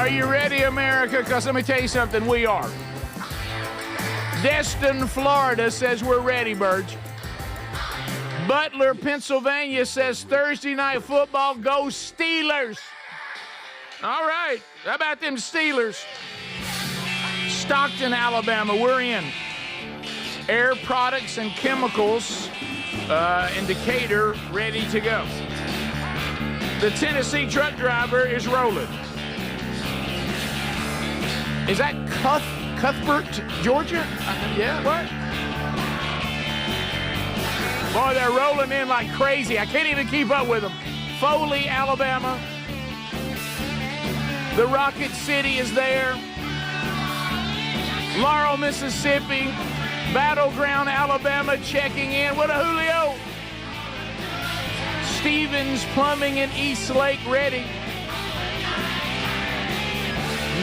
Are you ready, America? Because let me tell you something, we are. Destin, Florida says we're ready, Burge. Butler, Pennsylvania says Thursday night football, go Steelers. All right, how about them Steelers? Stockton, Alabama, we're in. Air Products and Chemicals in Decatur, ready to go. The Tennessee truck driver is rolling. Is that Cuthbert, Georgia? Yeah, what? Boy, they're rolling in like crazy. I can't even keep up with them. Foley, Alabama. The Rocket City is there. Laurel, Mississippi. Battleground, Alabama checking in. What a Julio. Stevens Plumbing in East Lake ready.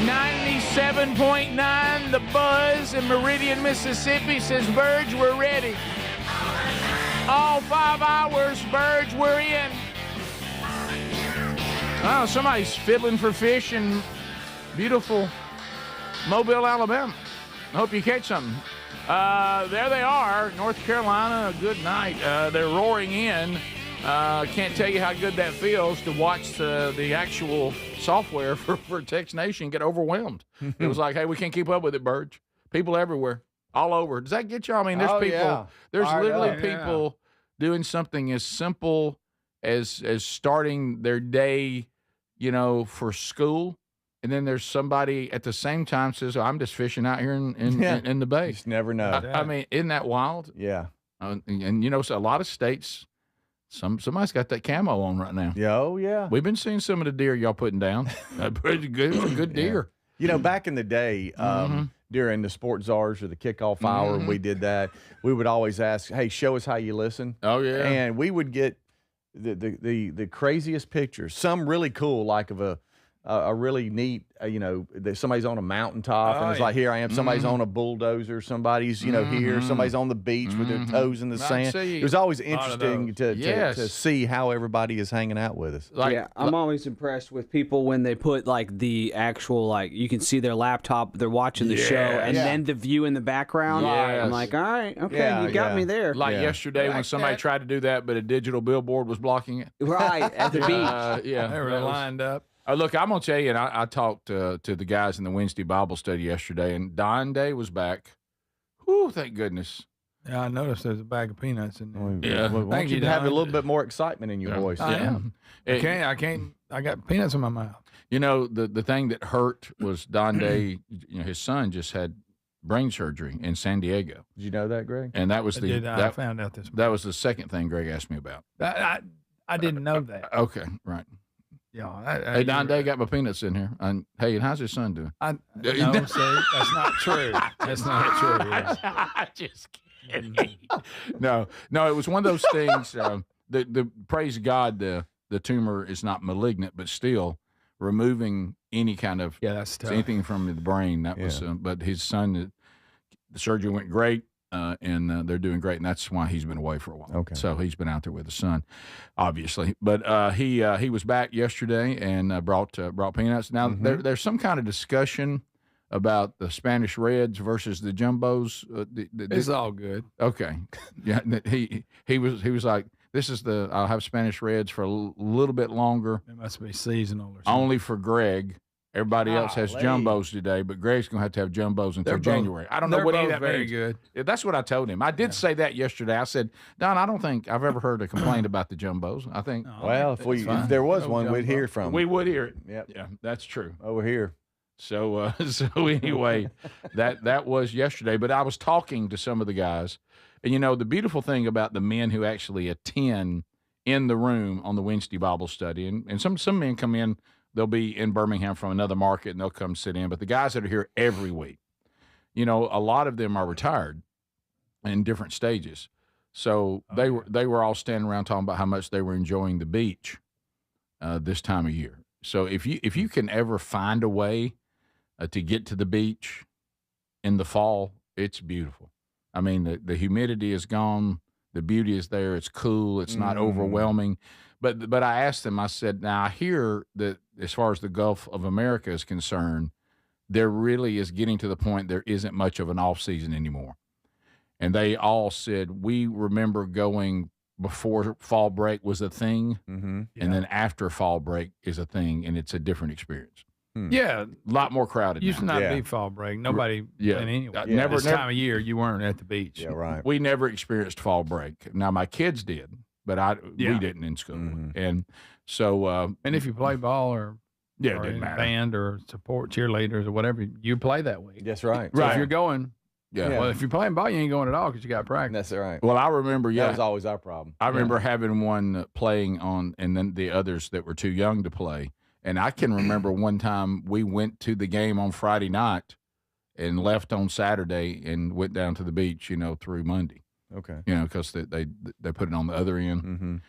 97.9 The Buzz in Meridian, Mississippi says, Burge, we're ready. All 5 hours, Burge, we're in. Oh, somebody's fiddling for fish in beautiful Mobile, Alabama. I hope you catch something. There they are, North Carolina, a good night. They're roaring in. Can't tell you how good that feels to watch the actual software for Text Nation get overwhelmed. It was like, hey, we can't keep up with it, Burge. People everywhere, all over. Does that get you? I mean, there's people. Yeah. There's literally people doing something as simple as starting their day, for school. And then there's somebody at the same time says, I'm just fishing out here in the bay. You just never know. I mean, isn't that wild? Yeah. And so a lot of states, somebody's got that camo on right now. Yeah, oh, yeah. We've been seeing some of the deer y'all putting down. Pretty good, good deer. Yeah. Back in the day, during the Sports Czars or the kickoff hour, we did that. We would always ask, hey, show us how you listen. Oh, yeah. And we would get the craziest pictures, some really cool, like of a really neat, somebody's on a mountaintop and it's like, here I am. Somebody's on a bulldozer. Somebody's, here. Somebody's on the beach with their toes in the sand. It was always interesting to see how everybody is hanging out with us. I'm always impressed with people when they put like the actual, you can see their laptop, they're watching the show, and then the view in the background. Yes. I'm like, all right, okay, you got me there. Like yesterday when somebody tried to do that, but a digital billboard was blocking it. Right, at the beach. They were lined up. Look, I'm going to tell you, and I talked to the guys in the Wednesday Bible study yesterday, and Don Day was back. Whew, thank goodness. Yeah, I noticed there's a bag of peanuts in there. Yeah. Well, why don't you have a little bit more excitement in your voice? I am. I can't. I got peanuts in my mouth. The thing that hurt was Don Day, his son just had brain surgery in San Diego. Did you know that, Greg? And that was I found out this morning. That was the second thing Greg asked me about. I didn't know that. Okay, right. Yeah. Hey, Don Day got my peanuts in here. And hey, how's his son doing? No, see, that's not true. That's not true. I'm just kidding. No, it was one of those things. The praise God, the tumor is not malignant, but still removing any kind of that's tough. Anything from the brain. That was, but his son, the surgery went great. And they're doing great, and that's why he's been away for a while. Okay. So he's been out there with his son, obviously. But he was back yesterday and brought peanuts. Now there's some kind of discussion about the Spanish Reds versus the Jumbos. It's all good. Okay. Yeah. He was like, I'll have Spanish Reds for a little bit longer. It must be seasonal or something. Only for Greg. Everybody else has Jumbos today, but Greg's going to have Jumbos until January. I don't know what any of that very means. Good. That's what I told him. I did say that yesterday. I said, Don, I don't think I've ever heard a complaint about the Jumbos. I think. Well, if there was one, we'd hear from him. We would hear it. Yep. Yeah, that's true. Over here. So anyway, that was yesterday. But I was talking to some of the guys, and the beautiful thing about the men who actually attend in the room on the Wednesday Bible study, and some men come in. They'll be in Birmingham from another market, and they'll come sit in. But the guys that are here every week, a lot of them are retired in different stages. So they were all standing around talking about how much they were enjoying the beach this time of year. So if you can ever find a way to get to the beach in the fall, it's beautiful. I mean, the humidity is gone. The beauty is there. It's cool. It's not overwhelming. But I asked them, I said, now I hear that as far as the Gulf of America is concerned, there really is getting to the point there isn't much of an off season anymore. And they all said, we remember going before fall break was a thing, and then after fall break is a thing, and it's a different experience. Yeah, A lot more crowded used to now. not be fall break. Nobody went anyway. Never- This time of year, you weren't at the beach. Yeah, right. We never experienced fall break. Now, my kids did, but we didn't in school. And so And if you play ball or it or didn't in matter. band or support cheerleaders or whatever, you play that week. That's right. So if you're going, Yeah. well, if you're playing ball, you ain't going at all because you got practice. That's right. Well, I remember, That was always our problem. I remember having one playing on, and then the others that were too young to play. And I can remember one time we went to the game on Friday night and left on Saturday and went down to the beach, through Monday. Okay. Because they put it on the other end.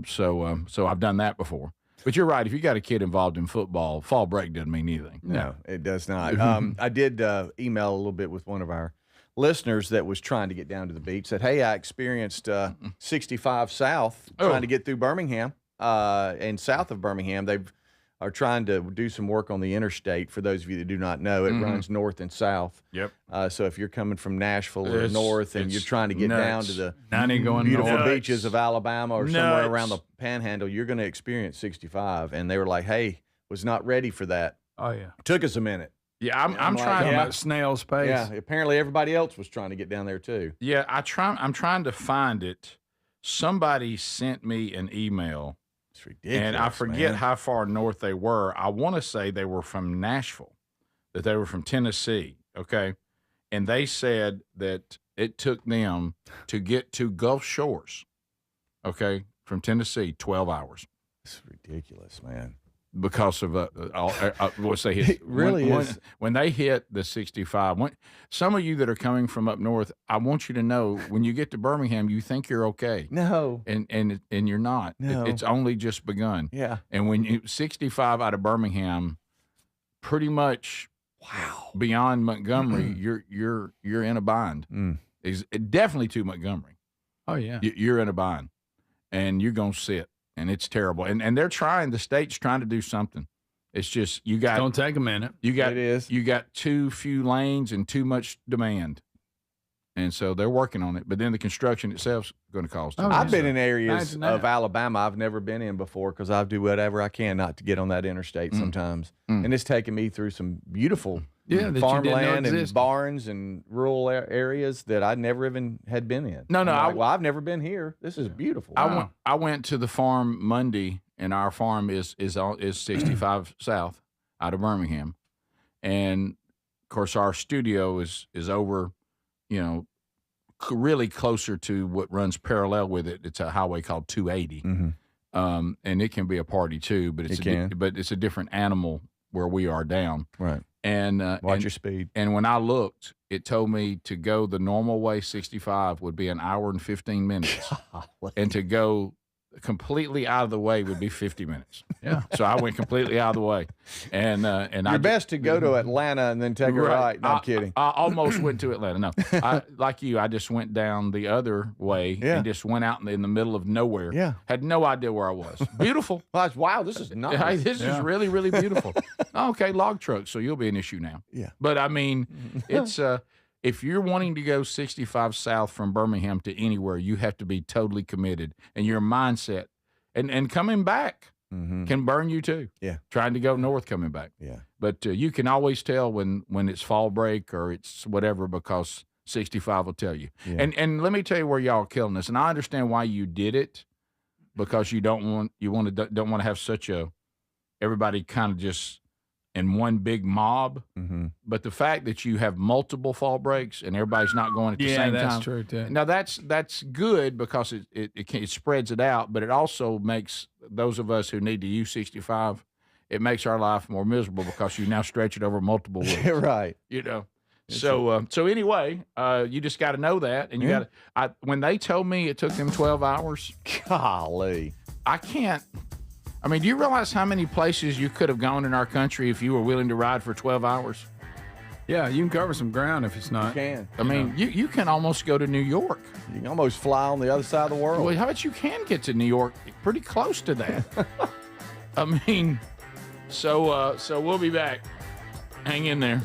So I've done that before. But you're right. If you got a kid involved in football, fall break doesn't mean anything. No, it does not. I did email a little bit with one of our listeners that was trying to get down to the beach. Said, hey, I experienced 65 South trying to get through Birmingham. And south of Birmingham, they are trying to do some work on the interstate. For those of you that do not know, it runs north and south. Yep. So if you're coming from Nashville or north and you're trying to get down to the 90 going beautiful north. beaches of Alabama or somewhere around the Panhandle, you're going to experience 65. And they were like, hey, was not ready for that. Oh, yeah. Took us a minute. Yeah, I'm like, trying Talking to. about snail's pace. Yeah, apparently everybody else was trying to get down there too. Yeah, I'm trying to find it. Somebody sent me an email. It's ridiculous. And I forget man. how far north they were. I want to say they were from Nashville, that they were from Tennessee, okay? And they said that it took them to get to Gulf Shores, okay, from Tennessee, 12 hours. It's ridiculous, man. Because of once they hit, It really is. When they hit the 65. Some of you that are coming from up north, I want you to know when you get to Birmingham, you think you're okay, No. and you're not. No. It's only just begun. Yeah. And when you 65 out of Birmingham, pretty much beyond Montgomery, you're in a bind. It's definitely to Montgomery. Oh, yeah. You're in a bind, and you're gonna sit. And it's terrible. And they're trying, the state's trying to do something. It's just, It's going to take a minute. it is. You got too few lanes and too much demand. And so they're working on it. But then the construction itself's going to cost. I've been in areas Imagine of that. Alabama I've never been in before because I do whatever I can not to get on that interstate sometimes. And it's taken me through some beautiful that you didn't know farmland and existed. barns and rural areas that I never even had been in. No, I'm I- like, well, I've never been here. This is beautiful. I went to the farm Monday, and our farm is 65 south out of Birmingham. And, of course, our studio is over, really closer to what runs parallel with it. It's a highway called 280. And it can be a party too, but it's a different animal where we are down. Right. And Watch your speed. And when I looked, it told me to go the normal way 65 would be an hour and 15 minutes, and to go completely out of the way would be 50 minutes. Yeah. So I went completely out of the way, and Your best to go to Atlanta and then take a right. No, I'm kidding. I almost went to Atlanta. No, like you, I just went down the other way and just went out in the middle of nowhere. Yeah. Had no idea where I was. Beautiful. Wow, this is nice. Hey, this is really, really beautiful. Okay, log truck, so you'll be an issue now. Yeah. But I mean, it's if you're wanting to go 65 south from Birmingham to anywhere, you have to be totally committed, and your mindset and coming back can burn you too. Yeah. Trying to go north coming back. Yeah. But you can always tell when it's fall break or it's whatever, because 65 will tell you. Yeah. And let me tell you where y'all are killing us. And I understand why you did it, because you don't want to have such a everybody kind of just in one big mob. But the fact that you have multiple fall breaks and everybody's not going at the same time. Yeah, that's true too. Now that's good because it spreads it out, but it also makes those of us who need to use 65, it makes our life more miserable because you now stretch it over multiple weeks. Right. So anyway, you just got to know that, and you got to. When they told me it took them 12 hours, Golly. I can't. I mean, do you realize how many places you could have gone in our country if you were willing to ride for 12 hours? Yeah, you can cover some ground if it's not. You can. I mean, you can almost go to New York. You can almost fly on the other side of the world. Well, how about you can get to New York pretty close to that? I mean, so we'll be back. Hang in there.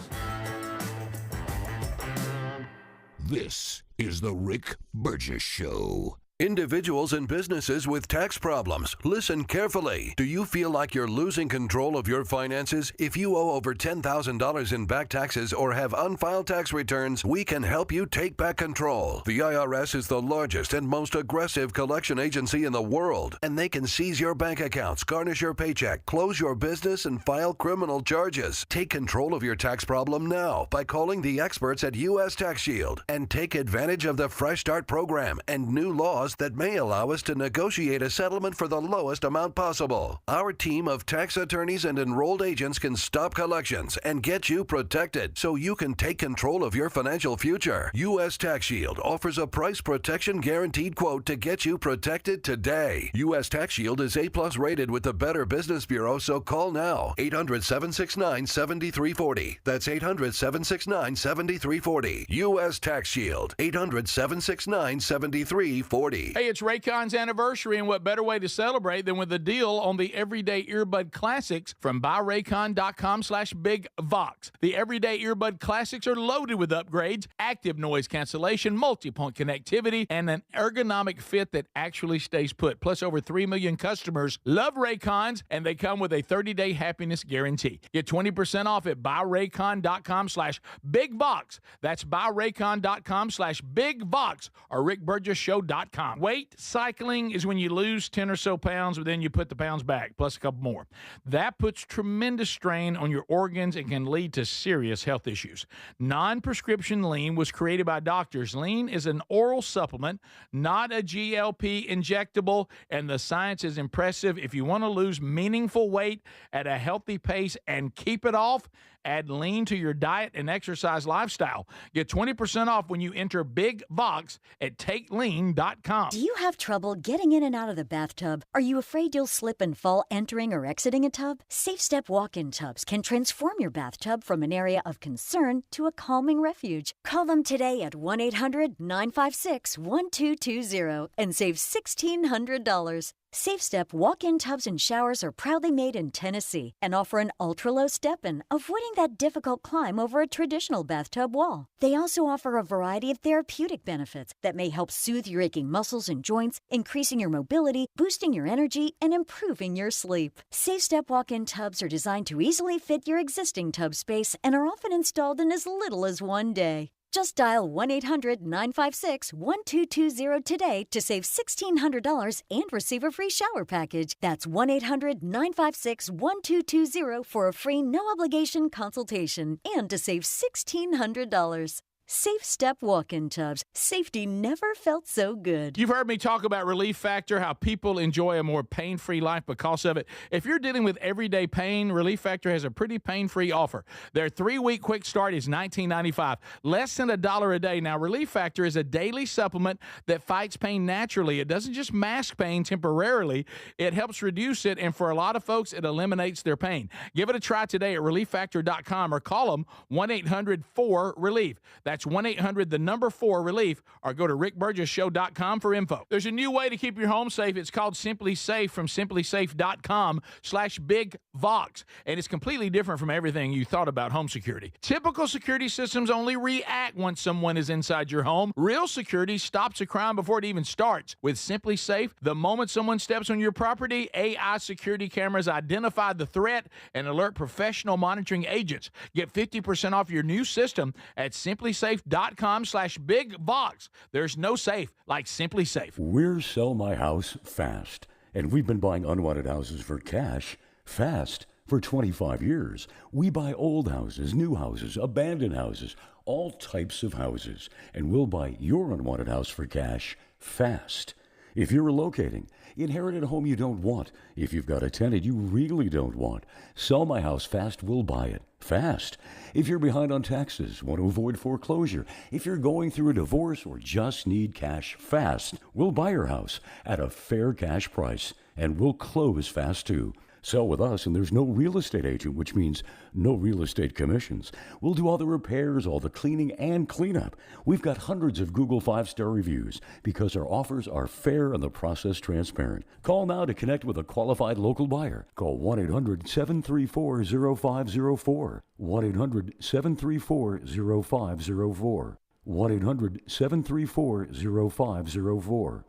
This is the Rick Burgess Show. Individuals and businesses with tax problems, listen carefully. Do you feel like you're losing control of your finances? If you owe over $10,000 in back taxes or have unfiled tax returns, we can help you take back control. The IRS is the largest and most aggressive collection agency in the world, and they can seize your bank accounts, garnish your paycheck, close your business, and file criminal charges. Take control of your tax problem now by calling the experts at U.S. Tax Shield and take advantage of the Fresh Start program and new laws that may allow us to negotiate a settlement for the lowest amount possible. Our team of tax attorneys and enrolled agents can stop collections and get you protected so you can take control of your financial future. U.S. Tax Shield offers a price protection guaranteed quote to get you protected today. U.S. Tax Shield is A+ rated with the Better Business Bureau, so call now. 800-769-7340. That's 800-769-7340. U.S. Tax Shield. 800-769-7340. Hey, it's Raycon's anniversary, and what better way to celebrate than with a deal on the Everyday Earbud Classics from buyraycon.com/bigvox. The Everyday Earbud Classics are loaded with upgrades, active noise cancellation, multi-point connectivity, and an ergonomic fit that actually stays put. Plus, over 3 million customers love Raycons, and they come with a 30-day happiness guarantee. Get 20% off at buyraycon.com/bigvox. That's buyraycon.com/bigvox or rickburgesshow.com. Weight cycling is when you lose 10 or so pounds, but then you put the pounds back, plus a couple more. That puts tremendous strain on your organs and can lead to serious health issues. Non-prescription lean was created by doctors. Lean is an oral supplement, not a GLP injectable, and the science is impressive. If you want to lose meaningful weight at a healthy pace and keep it off, add lean to your diet and exercise lifestyle. Get 20% off when you enter Big Vox at takelean.com. Do you have trouble getting in and out of the bathtub? Are you afraid you'll slip and fall entering or exiting a tub? Safe Step walk-in tubs can transform your bathtub from an area of concern to a calming refuge. Call them today at 1-800-956-1220 and save $1,600. Safe Step walk-in tubs and showers are proudly made in Tennessee and offer an ultra-low step-in, avoiding that difficult climb over a traditional bathtub wall. They also offer a variety of therapeutic benefits that may help soothe your aching muscles and joints, increasing your mobility, boosting your energy, and improving your sleep. Safe Step walk-in tubs are designed to easily fit your existing tub space and are often installed in as little as one day. Just dial 1-800-956-1220 today to save $1,600 and receive a free shower package. That's 1-800-956-1220 for a free no-obligation consultation and to save $1,600. Safe Step walk-in tubs. Safety never felt so good. You've heard me talk about Relief Factor, how people enjoy a more pain-free life because of it. If you're dealing with everyday pain, Relief Factor has a pretty pain-free offer. Their 3-week quick start is $19.95, less than $1 a day. Now, Relief Factor is a daily supplement that fights pain naturally. It doesn't just mask pain temporarily. It helps reduce it, and for a lot of folks, it eliminates their pain. Give it a try today at relieffactor.com or call them 1-800-4-RELIEF. That's 1-800-4-RELIEF, or go to rickburgesshow.com for info. There's a new way to keep your home safe. It's called Simply Safe from simplysafe.com/bigvox, and it's completely different from everything you thought about home security. Typical security systems only react once someone is inside your home. Real security stops a crime before it even starts. With Simply Safe, the moment someone steps on your property, AI security cameras identify the threat and alert professional monitoring agents. Get 50% off your new system at simplysafe.com/bigvox. There's no safe like Simply Safe. We're Sell My House Fast, and we've been buying unwanted houses for cash fast for 25 years. We buy old houses, new houses, abandoned houses, all types of houses, and we'll buy your unwanted house for cash fast. If you're relocating, inherit a home you don't want, if you've got a tenant you really don't want, Sell My House Fast will buy it fast. If you're behind on taxes, want to avoid foreclosure, if you're going through a divorce or just need cash fast, we'll buy your house at a fair cash price, and we'll close fast too. Sell with us, and there's no real estate agent, which means no real estate commissions. We'll do all the repairs, all the cleaning, and cleanup. We've got hundreds of Google 5-star reviews because our offers are fair and the process transparent. Call now to connect with a qualified local buyer. Call 1-800-734-0504. 1-800-734-0504. 1-800-734-0504.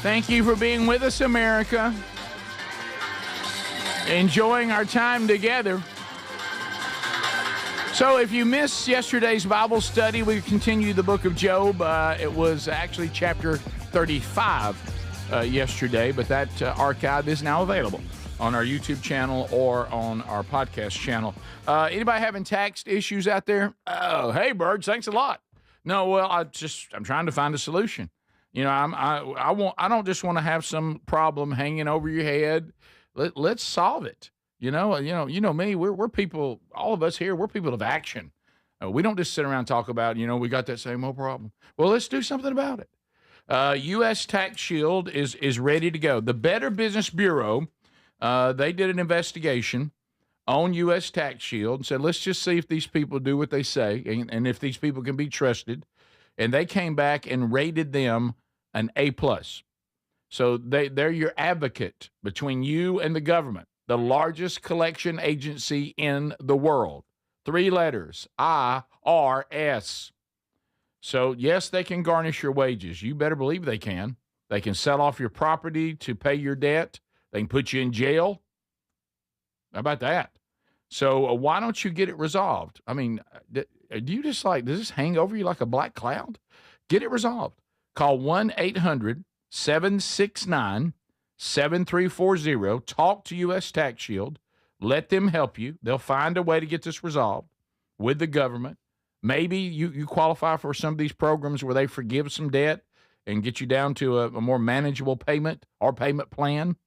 Thank you for being with us, America. Enjoying our time together. So if you missed yesterday's Bible study, we continue the book of Job. It was actually chapter 35 yesterday, but that archive is now available on our YouTube channel or on our podcast channel. Anybody having tax issues out there? Oh, hey, Birds, thanks a lot. No, well, I'm trying to find a solution. You know, I don't just want to have some problem hanging over your head. Let's solve it. You know me. We're people. All of us here. We're people of action. We don't just sit around and talk about. We got that same old problem. Well, let's do something about it. U.S. Tax Shield is ready to go. The Better Business Bureau, they did an investigation on U.S. Tax Shield and said, let's just see if these people do what they say and if these people can be trusted. And they came back and rated them an A+. So they're your advocate between you and the government, the largest collection agency in the world. 3 letters, IRS. So, yes, they can garnish your wages. You better believe they can. They can sell off your property to pay your debt. They can put you in jail. How about that? So why don't you get it resolved? I mean, do you just does this hang over you like a black cloud? Get it resolved. Call 1-800-769-7340. Talk to U.S. Tax Shield. Let them help you. They'll find a way to get this resolved with the government. Maybe you qualify for some of these programs where they forgive some debt and get you down to a more manageable payment or payment plan.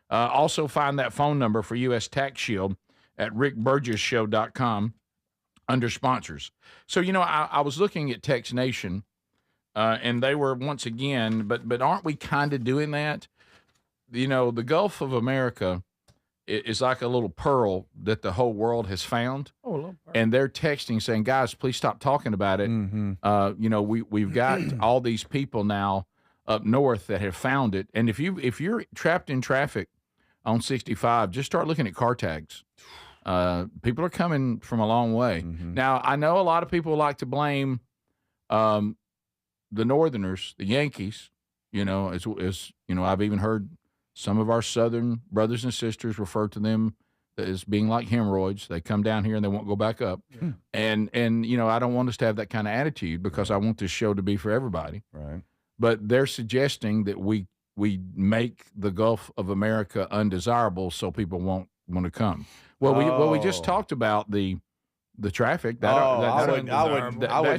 Also find that phone number for U.S. Tax Shield at rickburgessshow.com under sponsors. So, I was looking at Tex Nation, and they were once again, but aren't we kind of doing that? The Gulf of America is like a little pearl that the whole world has found. Oh, a little pearl. And they're texting saying, guys, please stop talking about it. Mm-hmm. We've got all these people now up north that have found it. And if you're trapped in traffic on 65, just start looking at car tags. People are coming from a long way. Mm-hmm. Now, I know a lot of people like to blame the Northerners, the Yankees. I've even heard some of our Southern brothers and sisters refer to them as being like hemorrhoids. They come down here and they won't go back up. Yeah. And I don't want us to have that kind of attitude because I want this show to be for everybody. Right. But they're suggesting that we make the Gulf of America undesirable so people won't want to come. Well, we just talked about the traffic. I wouldn't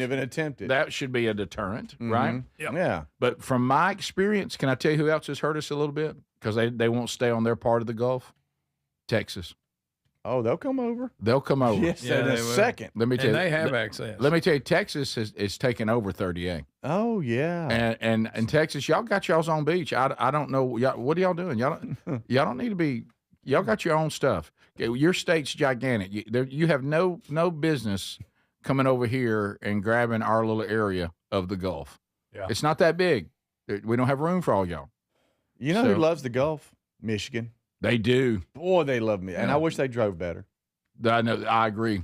even attempt it. That should be a deterrent, mm-hmm. right? Yep. Yeah. But from my experience, can I tell you who else has hurt us a little bit? Because they won't stay on their part of the Gulf? Texas. Oh, they'll come over. They'll come over. Yes, in a second. Let me tell you, they have access. Let me tell you, Texas is taking over 30A. Oh yeah. And Texas, y'all got y'all's own beach. I don't know. What are y'all doing? Y'all don't need to be. Y'all got your own stuff. Your state's gigantic. You have no business coming over here and grabbing our little area of the Gulf. Yeah. It's not that big. We don't have room for all y'all. You know who loves the Gulf? Michigan. They do. Boy, they love me. And I wish they drove better. I know. I agree.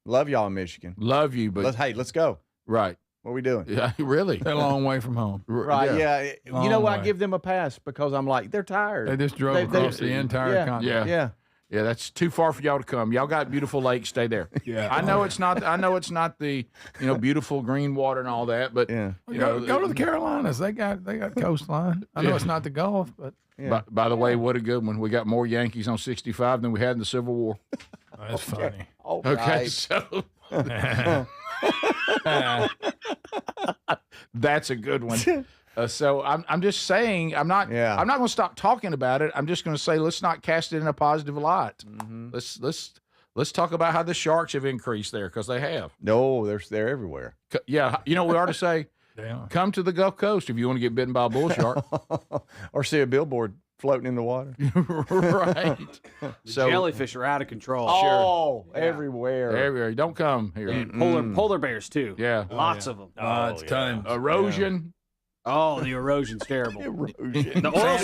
Love y'all in Michigan. Love you, but let's go. Right. What are we doing? Yeah, really. They're a long way from home. Right, yeah. You know what? I give them a pass because I'm like, they're tired. They just drove across the entire continent. Yeah. Yeah, that's too far for y'all to come. Y'all got beautiful lakes. Stay there. Yeah. I know it's not the beautiful green water and all that, but go to the Carolinas. They got coastline. I know it's not the Gulf, but by the way, what a good one. We got more Yankees on 65 than we had in the Civil War. That's funny. Okay, so That's a good one. So I'm just saying I'm not going to stop talking about it. I'm just going to say let's not cast it in a positive light. Mm-hmm. Let's talk about how the sharks have increased there, because they have. No, they're everywhere. Yeah, you know what we ought to say? Come to the Gulf Coast if you want to get bitten by a bull shark, or see a billboard floating in the water. Right. So jellyfish are out of control. Oh, everywhere. Everywhere. Don't come here. And polar bears too. Yeah, lots of them. It's time. Erosion. Oh, the erosion's terrible. Erosion. The oil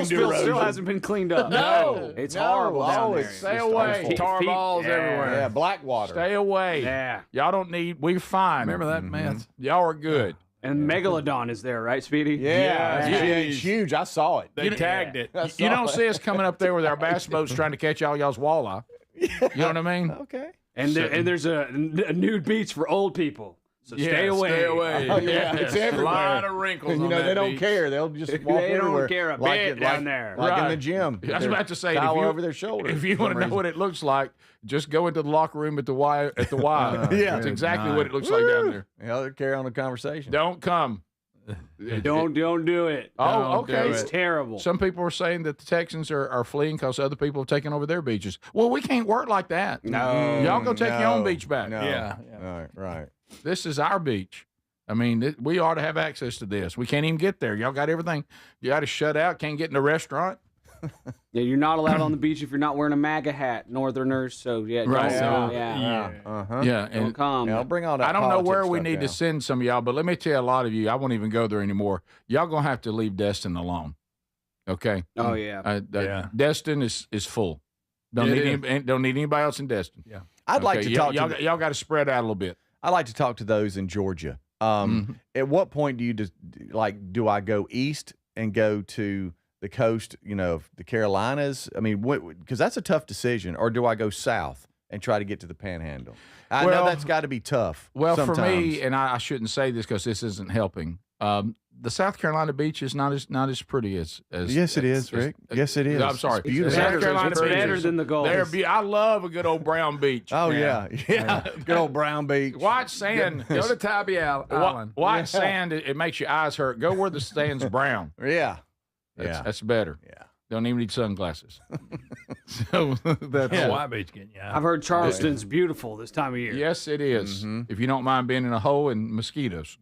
spill still hasn't been cleaned up. No, it's horrible down there. Stay away. Tar balls everywhere. Yeah, black water. Stay away. Yeah. Y'all don't need. We're fine. Remember that mess? Y'all are good. And Megalodon is there, right, Speedy? Yeah, it's huge. I saw it. They tagged it. You don't see us coming up there with our bass boats trying to catch all y'all's walleye. You know what I mean? Okay. And there's a nude beach for old people. So stay away. Stay away. Oh, yeah, it's everywhere. A lot of wrinkles And, on they that don't beach. care. They'll just walk They everywhere. don't care a bit down there. Like in Right. the gym. I was about to say, if towel you, over their shoulder. if you want to know what it looks like, just go into the locker room at the Y. Yeah. That's exactly what it looks like down there. They'll carry on the conversation. Don't come. Don't do it. Oh, okay. It's terrible. Some people are saying that the Texans are fleeing because other people have taken over their beaches. Well, we can't work like that. No. Y'all go take your own beach back. No. Yeah. Right. This is our beach. I mean, we ought to have access to this. We can't even get there. Y'all got everything. You got to shut out. Can't get in the restaurant. Yeah, you're not allowed on the beach if you're not wearing a MAGA hat, Northerners. So Right. Yeah. And Don't come. I'll bring all that. I don't know where politics we stuff need to down. send some of y'all, but let me tell you, a lot of you, I won't even go there anymore. Y'all gonna have to leave Destin alone. Okay. Oh yeah. Destin is full. Don't need anybody else in Destin. Yeah. I'd like to talk to y'all got to spread out a little bit. I'd like to talk to those in Georgia. At what point do you do I go east and go to the coast, the Carolinas? I mean, because that's a tough decision. Or do I go south and try to get to the Panhandle? I know that's got to be tough. Well, sometimes. for me, and I shouldn't say this because this isn't helping. The South Carolina beach is not as pretty as yes, it is, Rick. Yes, it is. I'm sorry. It's beautiful. South Carolina It's beach better is- than the Gulf. I love a good old brown beach. Oh yeah. Good old brown beach. White sand. Go to Tybee Island. White sand. It makes your eyes hurt. Go where the sand's brown. Yeah. That's better. Yeah. Don't even need sunglasses. So that's Hawaii Beach getting you out. I've heard Charleston's beautiful this time of year. Yes, it is. If you don't mind being in a hole and mosquitoes.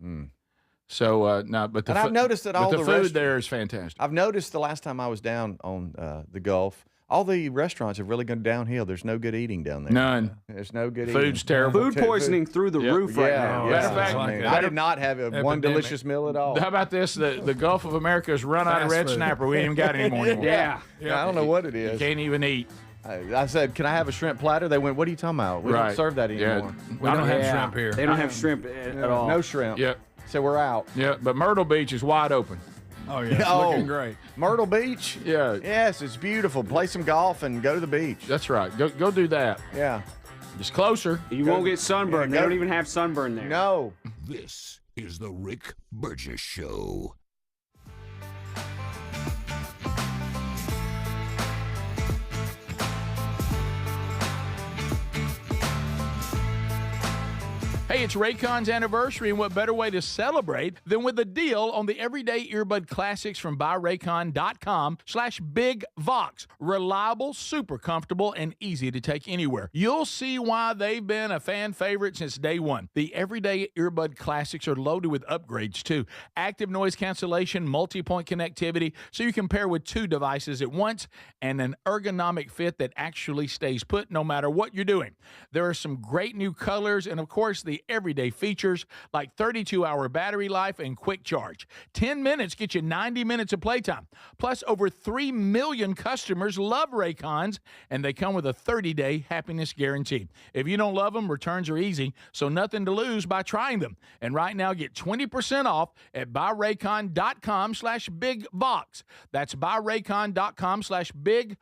So no, but And I've noticed that all the the food there is fantastic. I've noticed the last time I was down on the Gulf, all the restaurants have really gone downhill. There's no good eating down there. None. There's no good Food's eating. terrible. Food poisoning through the roof right now. Matter of fact, I did not have one Epidemic. delicious meal at all. How about this? The Gulf of America has run out of Fast red food. snapper. We ain't even got any more anymore. Yeah. I don't know what it You is. can't even eat. I said, "Can I have a shrimp platter?" They went, "What are you talking about? We Right. don't serve that anymore. We don't have Yeah. shrimp here. They don't have shrimp at all. No shrimp." Yeah, So we're out. yeah. But Myrtle Beach is wide open. Oh, yeah. It's Oh. looking great. Myrtle Beach. Yeah, Yes, it's beautiful. Play some golf and go to the beach. that's right. Go do that. Yeah. Just closer. You won't get sunburn. Yeah, They don't even have sunburn there. No. This is the Rick Burgess Show. Hey, it's Raycon's anniversary, and what better way to celebrate than with a deal on the everyday earbud classics from buyraycon.com/bigvox. Reliable, super comfortable, and easy to take anywhere. You'll see why they've been a fan favorite since day one. The everyday earbud classics are loaded with upgrades, too. Active noise cancellation, multi-point connectivity, so you can pair with two devices at once, and an ergonomic fit that actually stays put no matter what you're doing. There are some great new colors, and of course, the everyday features like 32-hour battery life and quick charge. 10 minutes get you 90 minutes of playtime. Plus, over 3 million customers love Raycons, and they come with a 30-day happiness guarantee. If you don't love them, returns are easy, so nothing to lose by trying them. And right now, get 20% off at buyraycon.com/bigvox. That's buyraycon.com/bigvox.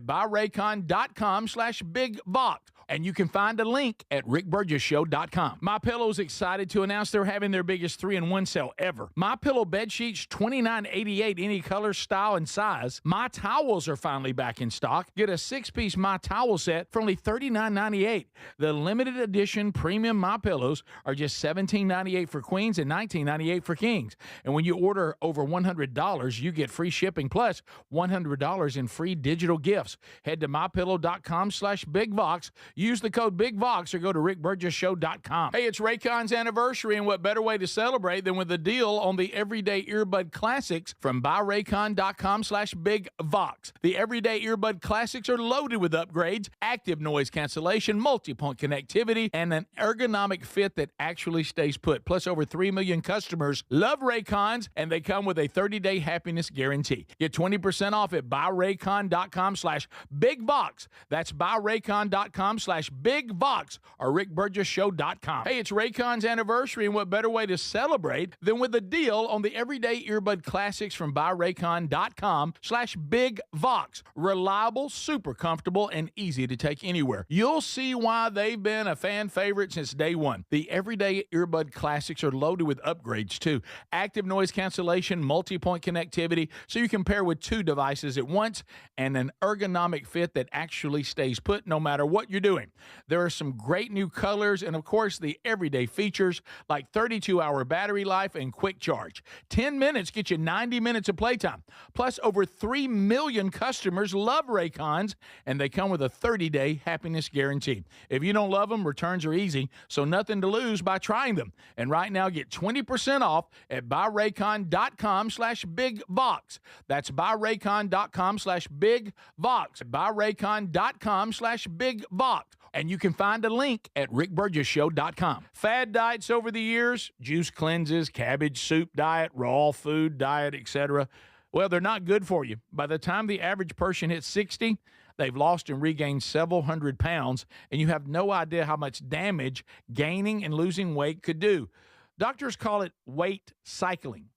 Buyraycon.com/bigvox. And you can find a link at rickburgessshow.com. MyPillow's excited to announce they're having their biggest 3-in-1 sale ever. MyPillow bed sheets, $29.88, any color, style, and size. My towels are finally back in stock. Get a 6-piece My Towel set for only $39.98. The limited edition premium MyPillows are just $17.98 for queens and $19.98 for kings. And when you order over $100, you get free shipping plus $100 in free digital gifts. Head to mypillow.com/BigVox. Use the code BigVox or go to rickburgessshow.com. Hey, it's Raycon's anniversary, and what better way to celebrate than with a deal on the Everyday Earbud Classics from buyraycon.com/BigVox. The Everyday Earbud Classics are loaded with upgrades, active noise cancellation, multi-point connectivity, and an ergonomic fit that actually stays put. Plus, over 3 million customers love Raycons, and they come with a 30-day happiness guarantee. Get 20% off at buyraycon.com/BigVox. That's buyraycon.com/BigVox or rickburgessshow.com. Hey, it's Raycon's anniversary, and what better way to celebrate than with a deal on the Everyday Earbud Classics from buyraycon.com/BigVox. Reliable, super comfortable, and easy to take anywhere. You'll see why they've been a fan favorite since day one. The Everyday Earbud Classics are loaded with upgrades too. Active noise cancellation, multi-point connectivity, so you can pair with 2 devices at once, and an ergonomic fit that actually stays put no matter what you're doing. There are some great new colors, and of course the everyday features like 32-hour battery life and quick charge. 10 minutes get you 90 minutes of playtime. Plus, over 3 million customers love Raycons, and they come with a 30-day happiness guarantee. If you don't love them, returns are easy, so nothing to lose by trying them. And right now, get 20% off at buyraycon.com/BigVox. That's buyraycon.com/BigVox. buyraycon.com/BigVox. And you can find a link at rickburgessshow.com. Fad diets over the years, juice cleanses, cabbage soup diet, raw food diet, etc. Well, they're not good for you. By the time the average person hits 60, they've lost and regained several hundred pounds, and you have no idea how much damage gaining and losing weight could do. Doctors call it weight cycling.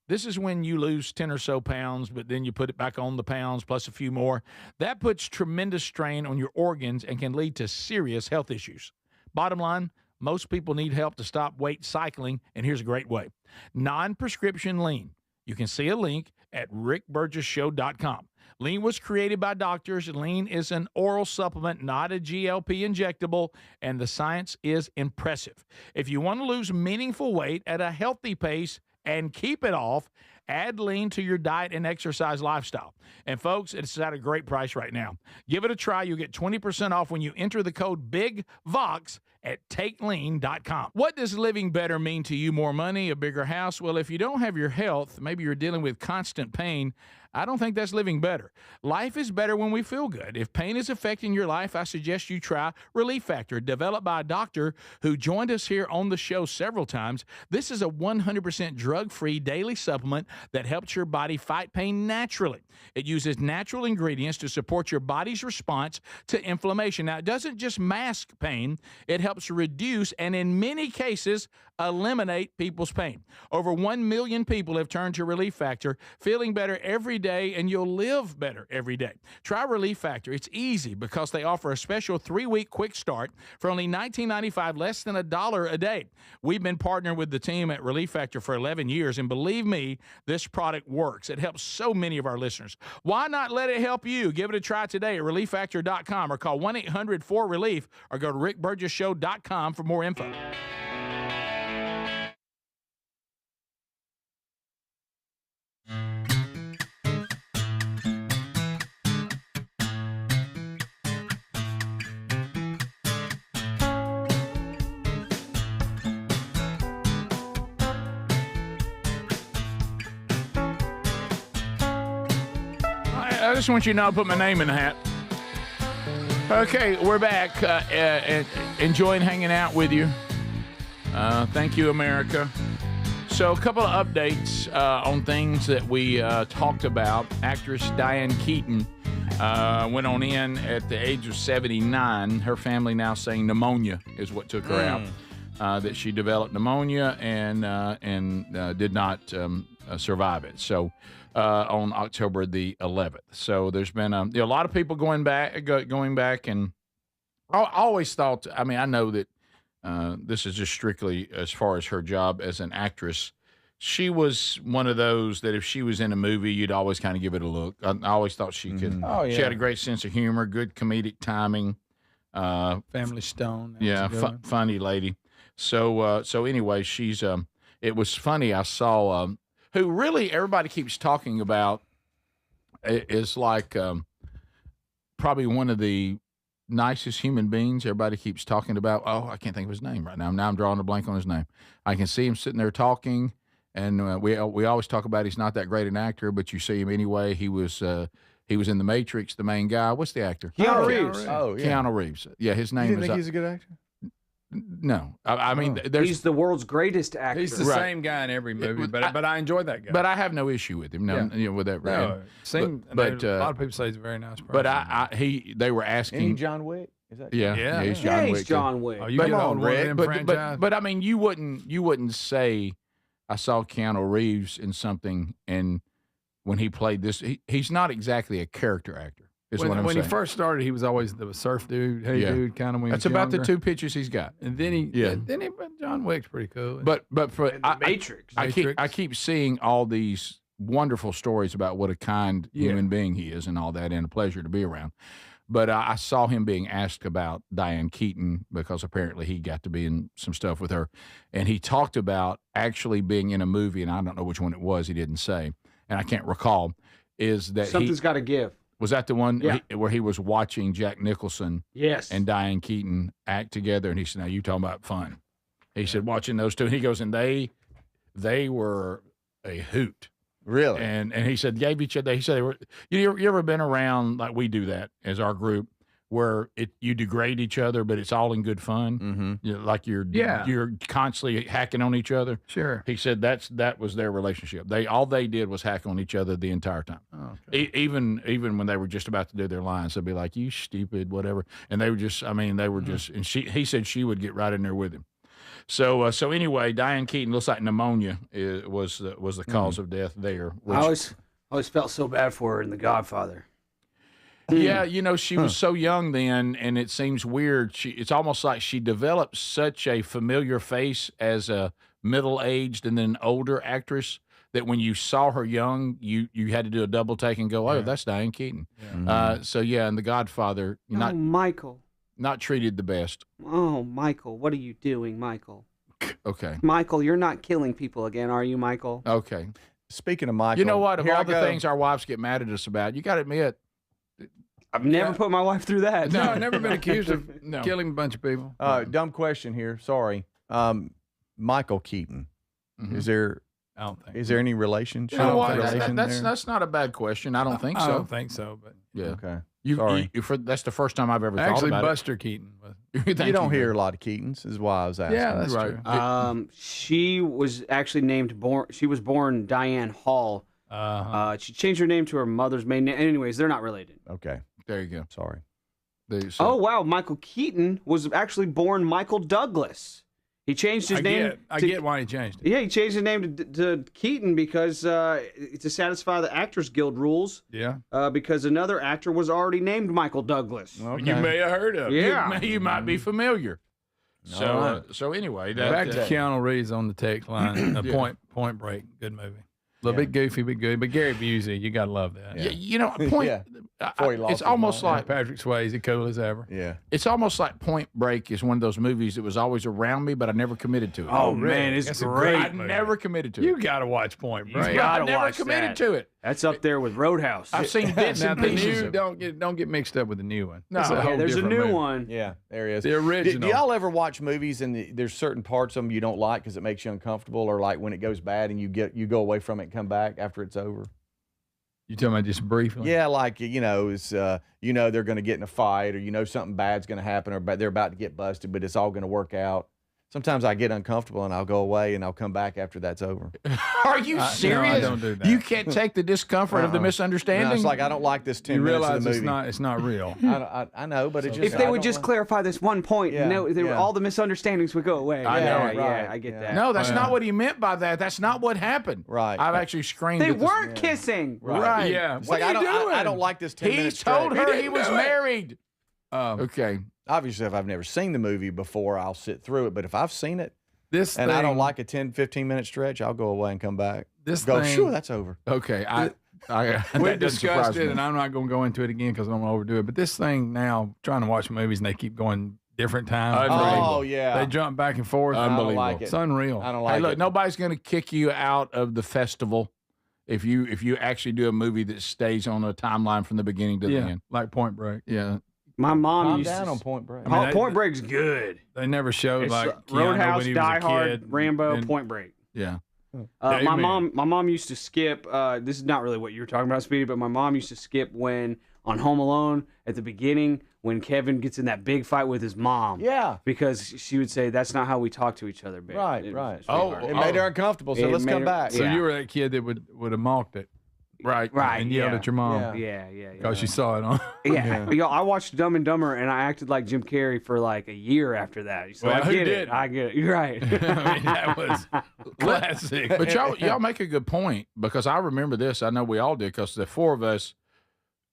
This is when you lose 10 or so pounds, but then you put it back on the pounds plus a few more. That puts tremendous strain on your organs and can lead to serious health issues. Bottom line, most people need help to stop weight cycling, and here's a great way. Non-prescription lean. You can see a link at rickburgessshow.com. Lean was created by doctors. Lean is an oral supplement, not a GLP injectable, and the science is impressive. If you want to lose meaningful weight at a healthy pace and keep it off, add lean to your diet and exercise lifestyle. And folks, it's at a great price right now. Give it a try. You'll get 20% off when you enter the code BIGVOX at takelean.com. What does living better mean to you? More money, a bigger house? Well, if you don't have your health, maybe you're dealing with constant pain, I don't think that's living better. Life is better when we feel good. If pain is affecting your life, I suggest you try Relief Factor, developed by a doctor who joined us here on the show several times. This is a 100% drug-free daily supplement that helps your body fight pain naturally. It uses natural ingredients to support your body's response to inflammation. Now, it doesn't just mask pain, it helps reduce and in many cases eliminate people's pain. Over 1 million people have turned to Relief Factor, feeling better every day, and you'll live better every day. Try Relief Factor. It's easy because they offer a special 3-week quick start for only $19.95, less than $1 a day. We've been partnering with the team at Relief Factor for 11 years, and believe me, this product works. It helps so many of our listeners. Why not let it help you? Give it a try today at relieffactor.com or call 1-800-4RELIEF or go to rickburgessshow.com for more info. I just want you to know I put my name in the hat. Okay, we're back. Enjoying hanging out with you. Thank you, America. So a couple of updates on things that we talked about. Actress Diane Keaton went on in at the age of 79. Her family now saying pneumonia is what took her out. That she developed pneumonia and did not survive it. So on October the 11th. So there's been a lot of people going back and I always thought. I mean, I know that this is just strictly as far as her job as an actress. She was one of those that if she was in a movie, you'd always kind of give it a look. I always thought she could. Oh, yeah. She had a great sense of humor, good comedic timing. Family Stone. Funny lady. So anyway, she's. It was funny. I saw who really everybody keeps talking about is like probably one of the nicest human beings everybody keeps talking about. Oh, I can't think of his name right now. Now I'm drawing a blank on his name. I can see him sitting there talking, and we always talk about he's not that great an actor, but you see him anyway. He was in The Matrix, the main guy. What's the actor? Keanu Reeves. Oh, yeah. Keanu Reeves. Yeah, his name You is. think he's a good actor? No, I mean, there's. He's the world's greatest actor. He's the same guy in every movie, but I enjoy that guy. But I have no issue with him. No, with that. No, but a lot of people say he's a very nice person. But they were asking. Ain't John Wick? Is that? Yeah, he's Yeah, John he's Wick. John Wick. Oh, you But- get on one of them But, franchise. but I mean, you wouldn't say I saw Keanu Reeves in something, and when he played this, he's not exactly a character actor. Is what I'm when saying. he first started, he was always the surf dude, dude kind of. When he That's was about the younger. 2 pitches he's got. And then John Wick's pretty cool. But for The Matrix. I keep seeing all these wonderful stories about what a kind human being he is and all that, and a pleasure to be around. But I saw him being asked about Diane Keaton because apparently he got to be in some stuff with her, and he talked about actually being in a movie, and I don't know which one it was. He didn't say, and I can't recall. Is that Something's got to give. Was that the one Yeah. where he was watching Jack Nicholson Yes. and Diane Keaton act together, and he said, "Now you talking about fun?" He said, "Watching those two," and he goes, "And they were a hoot." Really? And he said, gave each other. He said, they were. You ever been around like we do that as our group, where you degrade each other, but it's all in good fun. Mm-hmm. Like you're constantly hacking on each other. Sure. He said that was their relationship. All they did was hack on each other the entire time. Oh, okay. Even when they were just about to do their lines, they'd be like, "You stupid, whatever," and they were just. I mean, they were just. And he said she would get right in there with him. So anyway, Diane Keaton looks like pneumonia was the cause of death there. I always felt so bad for her in The Godfather. Yeah, she was so young then, and it seems weird. It's almost like she developed such a familiar face as a middle-aged and then older actress that when you saw her young, you had to do a double take and go, "Oh, that's Diane Keaton." Yeah. And The Godfather, Michael. not treated the best. Oh, Michael, what are you doing, Michael? Okay. Michael, you're not killing people again, are you, Michael? Okay. Speaking of Michael, You know what? Of here all I the go. things our wives get mad at us about, you got to admit, I've never put my wife through that. No, I've never been accused of No. killing a bunch of people. Dumb question here. Sorry. Michael Keaton. Mhm. Is I don't think. there any relationship? you know what? relation That's there? not a bad question. I don't think I so. don't think so, but Yeah. Okay. You, that's the first time I've ever thought actually, about Buster Keaton. Was, it. You don't hear a lot of Keatons, is why I was asking. yeah, that's Right. true. She was actually she was born Diane Hall. She changed her name to her mother's maiden name. Anyways, they're not related. Okay. There you go. Sorry. Oh, wow. Michael Keaton was actually born Michael Douglas. He changed his name. I get why he changed it. Yeah, he changed his name to Keaton because to satisfy the Actors Guild rules. Yeah. Because another actor was already named Michael Douglas. Okay. You may have heard of. Yeah. You might be familiar. So anyway, Back to Keanu Reeves on the text line. Point Break. Good movie. A little bit goofy, but good. But Gary Busey, you gotta love that. Point. Yeah. Before he lost It's his almost mind. like Patrick Swayze, cool as ever. Yeah. it's almost like Point Break is one of those movies that was always around me, but I never committed to it. Oh, man, it's That's a great. I movie. never committed to You it. gotta watch Point Break. You gotta I never watch committed that. to it. That's up there with Roadhouse. I've seen bits Now and the pieces. new, of it. don't get mixed up with the new one. No. It's Yeah, Yeah, there's a different new movie. one. Yeah, there he is. The original. Do y'all ever watch movies and there's certain parts of them you don't like because it makes you uncomfortable, or like when it goes bad and you go away from it and come back after it's over? You talking about just briefly? Yeah, like it's they're going to get in a fight, or something bad's going to happen, or they're about to get busted, but it's all going to work out. Sometimes I get uncomfortable and I'll go away and I'll come back after that's over. Are you serious? No, I don't do that. You can't take the discomfort of the misunderstanding. No, it's like I don't like this 10 You minutes of realize the movie. it's not real. I know, but it just If they I would don't just like- clarify this one point, Yeah, all the misunderstandings would go away. I know yeah, it. yeah, Right, I get yeah. that. No, that's Well, not what he meant by that. That's not what happened. Right. I've actually screamed. They at the- weren't kissing. Right. Yeah. It's what like are you doing? I don't like this 10 He minutes told straight. her He he didn't was do it. married. Okay. Obviously, if I've never seen the movie before, I'll sit through it. But if I've seen it and I don't like a 10, 15-minute stretch, I'll go away and come back. Sure, that's over. Okay. We discussed it, and I'm not going to go into it again because I don't want to overdo it. But this thing now, trying to watch movies, and they keep going different times. Oh, yeah. They jump back and forth. I don't like it. It's unreal. I don't like look, it. nobody's going to kick you out of the festival if you actually do a movie that stays on a timeline from the beginning to the end. Like Point Break. Yeah. My mom Calm used down to. on Point Break. Point Break's good. They never showed It's like Keanu Roadhouse, when he Die was a Hard, kid. Rambo, and- Point Break. Yeah. My Amen. mom used to skip. This is not really what you were talking about, Speedy, but my mom used to skip when on Home Alone at the beginning when Kevin gets in that big fight with his mom. Yeah. Because she would say that's not how we talk to each other, babe. Right. It It made her uncomfortable, so It let's made come her- back. So Yeah. you were that kid that would have mocked it. Right. And yelled at your mom. Yeah. Yeah. Because you saw it on. Yeah. Yo, I watched Dumb and Dumber and I acted like Jim Carrey for like a year after that. So Well, I who get it. didn't? I get it. You're right. I mean, that was classic. But y'all make a good point because I remember this. I know we all did because the four of us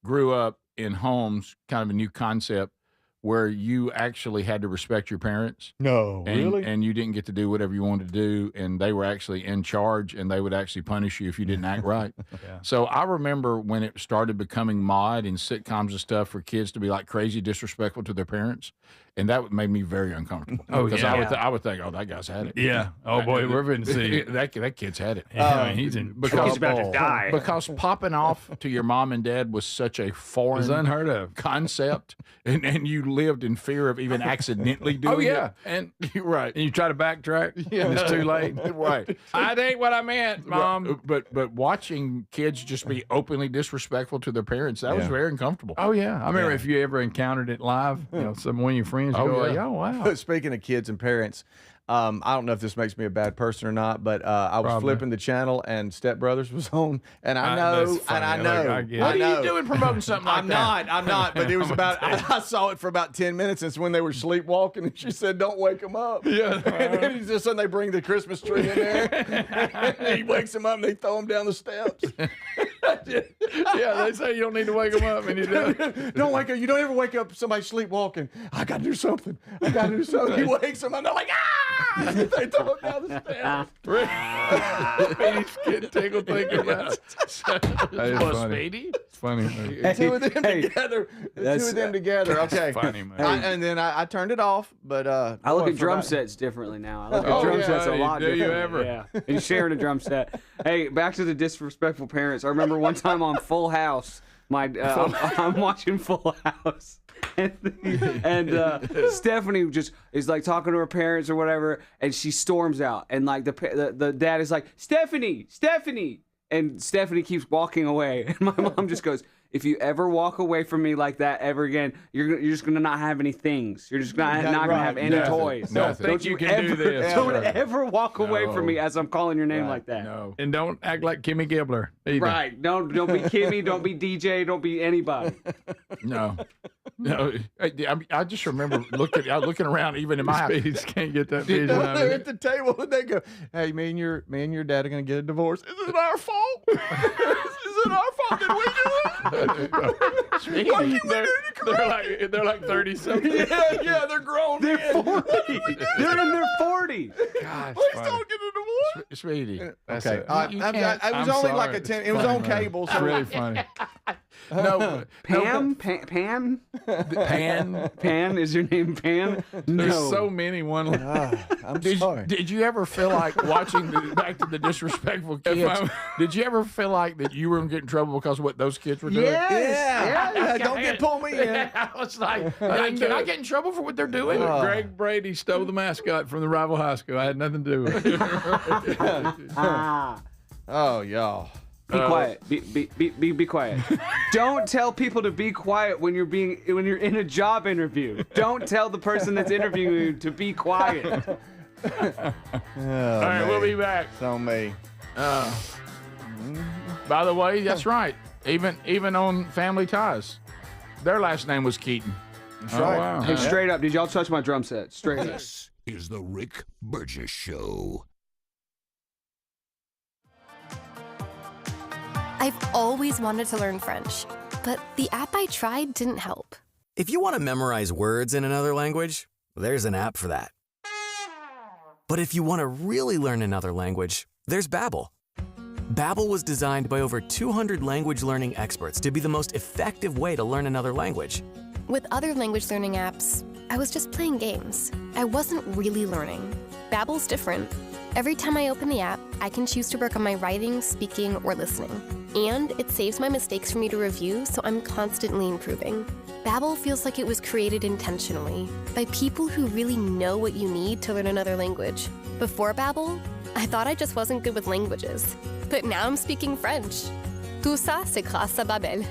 grew up in homes, kind of a new concept, where you actually had to respect your parents. No, And, really? and you didn't get to do whatever you wanted to do, and they were actually in charge, and they would actually punish you if you didn't act right. Yeah. So I remember when it started becoming mod and sitcoms and stuff for kids to be like crazy disrespectful to their parents, and that made me very uncomfortable. Oh, because yeah. I would think, oh, that guy's had it. Yeah. Oh, boy, we're going to see. that kid's had it. Yeah, I mean, he's in trouble. He's about to die. Because popping off to your mom and dad was such a It foreign was unheard of. concept, and you lived in fear of even accidentally doing Oh, yeah. it. And you're right. And you try to backtrack, and it's too late. Right. I ain't what I meant, Mom. But watching kids just be openly disrespectful to their parents, that was very uncomfortable. Oh, yeah. I remember if you ever encountered it live, some one of your friends, you go, yeah. oh, wow. Speaking of kids and parents, I don't know if this makes me a bad person or not, but I was Probably. flipping the channel and Step Brothers was on, and I That's know, funny. and I Look, know, I get it. What I are know. you doing promoting something like I'm that? not, but it was about, I saw it for about 10 minutes. It's when they were sleepwalking, and she said, don't wake them up. Yeah. And then he's just, they bring the Christmas tree in there, and he wakes them up, and they throw him down the steps. Yeah, they say you don't need to wake them up, and you do. Don't wake up. You don't ever wake up somebody sleepwalking. I got to do something. I got to do something. He wakes them up, and they're like, ah! And they throw him down the steps. He's getting tickled thinking about it. That is Plus funny. Speedy? It's funny. Two of them together. Two of them together. Okay. Funny, man. And then I turned it off, but I look boy, at drum for sets differently now. I look Oh, at drum yeah. sets a Hey, lot do you differently. ever? Yeah. And sharing a drum set. Hey, back to the disrespectful parents. I remember one time on Full House, I'm watching Full House. And Stephanie just is like talking to her parents or whatever, and she storms out, and like the dad is like, Stephanie, and Stephanie keeps walking away, and my mom just goes, if you ever walk away from me like that ever again, you're just gonna not have any things. You're just not gonna have any Nothing. toys. Nothing. Don't You can do this. Don't ever walk away from me as I'm calling your name like that. No. And don't act like Kimmy Gibbler either. Right. Don't be Kimmy. Don't be DJ. Don't be anybody. No. I just remember looking around even in my house. He just can't get that vision out of they're it. at the table and they go, "Hey, me and your dad are gonna get a divorce. Is it our fault? Is it our fault that we do it? They're like 30 something. Yeah, they're grown. They're 40. They're in their 40s. Gosh, Please funny. don't get a divorce." Speedy. That's Okay, it. You it was I'm only sorry. like a 10. It was Funny, on man. cable. It's So really funny. No. Pan? Pan. Pan? Is your name Pan? There's No. so many one. I'm sorry. Did you ever feel like watching back to the disrespectful kids? Did you ever feel like that you were going to get in trouble because of what those kids were doing? Yeah, don't pull me in. I was like, can I get in trouble for what they're doing? Greg Brady stole the mascot from the rival high school. I had nothing to do with it. Oh, y'all. Be quiet. Be quiet. Don't tell people to be quiet when you're in a job interview. Don't tell the person that's interviewing you to be quiet. All right, we'll be back. It's on me. By the way, that's right. Even on Family Ties, their last name was Keaton. That's right. wow. Hey, straight up, did y'all touch my drum set? Straight up. This is the Rick Burgess Show. I've always wanted to learn French, but the app I tried didn't help. If you want to memorize words in another language, there's an app for that. But if you want to really learn another language, there's Babbel. Babbel was designed by over 200 language learning experts to be the most effective way to learn another language. With other language learning apps, I was just playing games. I wasn't really learning. Babbel's different. Every time I open the app, I can choose to work on my writing, speaking, or listening. And it saves my mistakes for me to review, so I'm constantly improving. Babbel feels like it was created intentionally by people who really know what you need to learn another language. Before Babbel, I thought I just wasn't good with languages. But now I'm speaking French. Tout ça, c'est grâce à Babbel.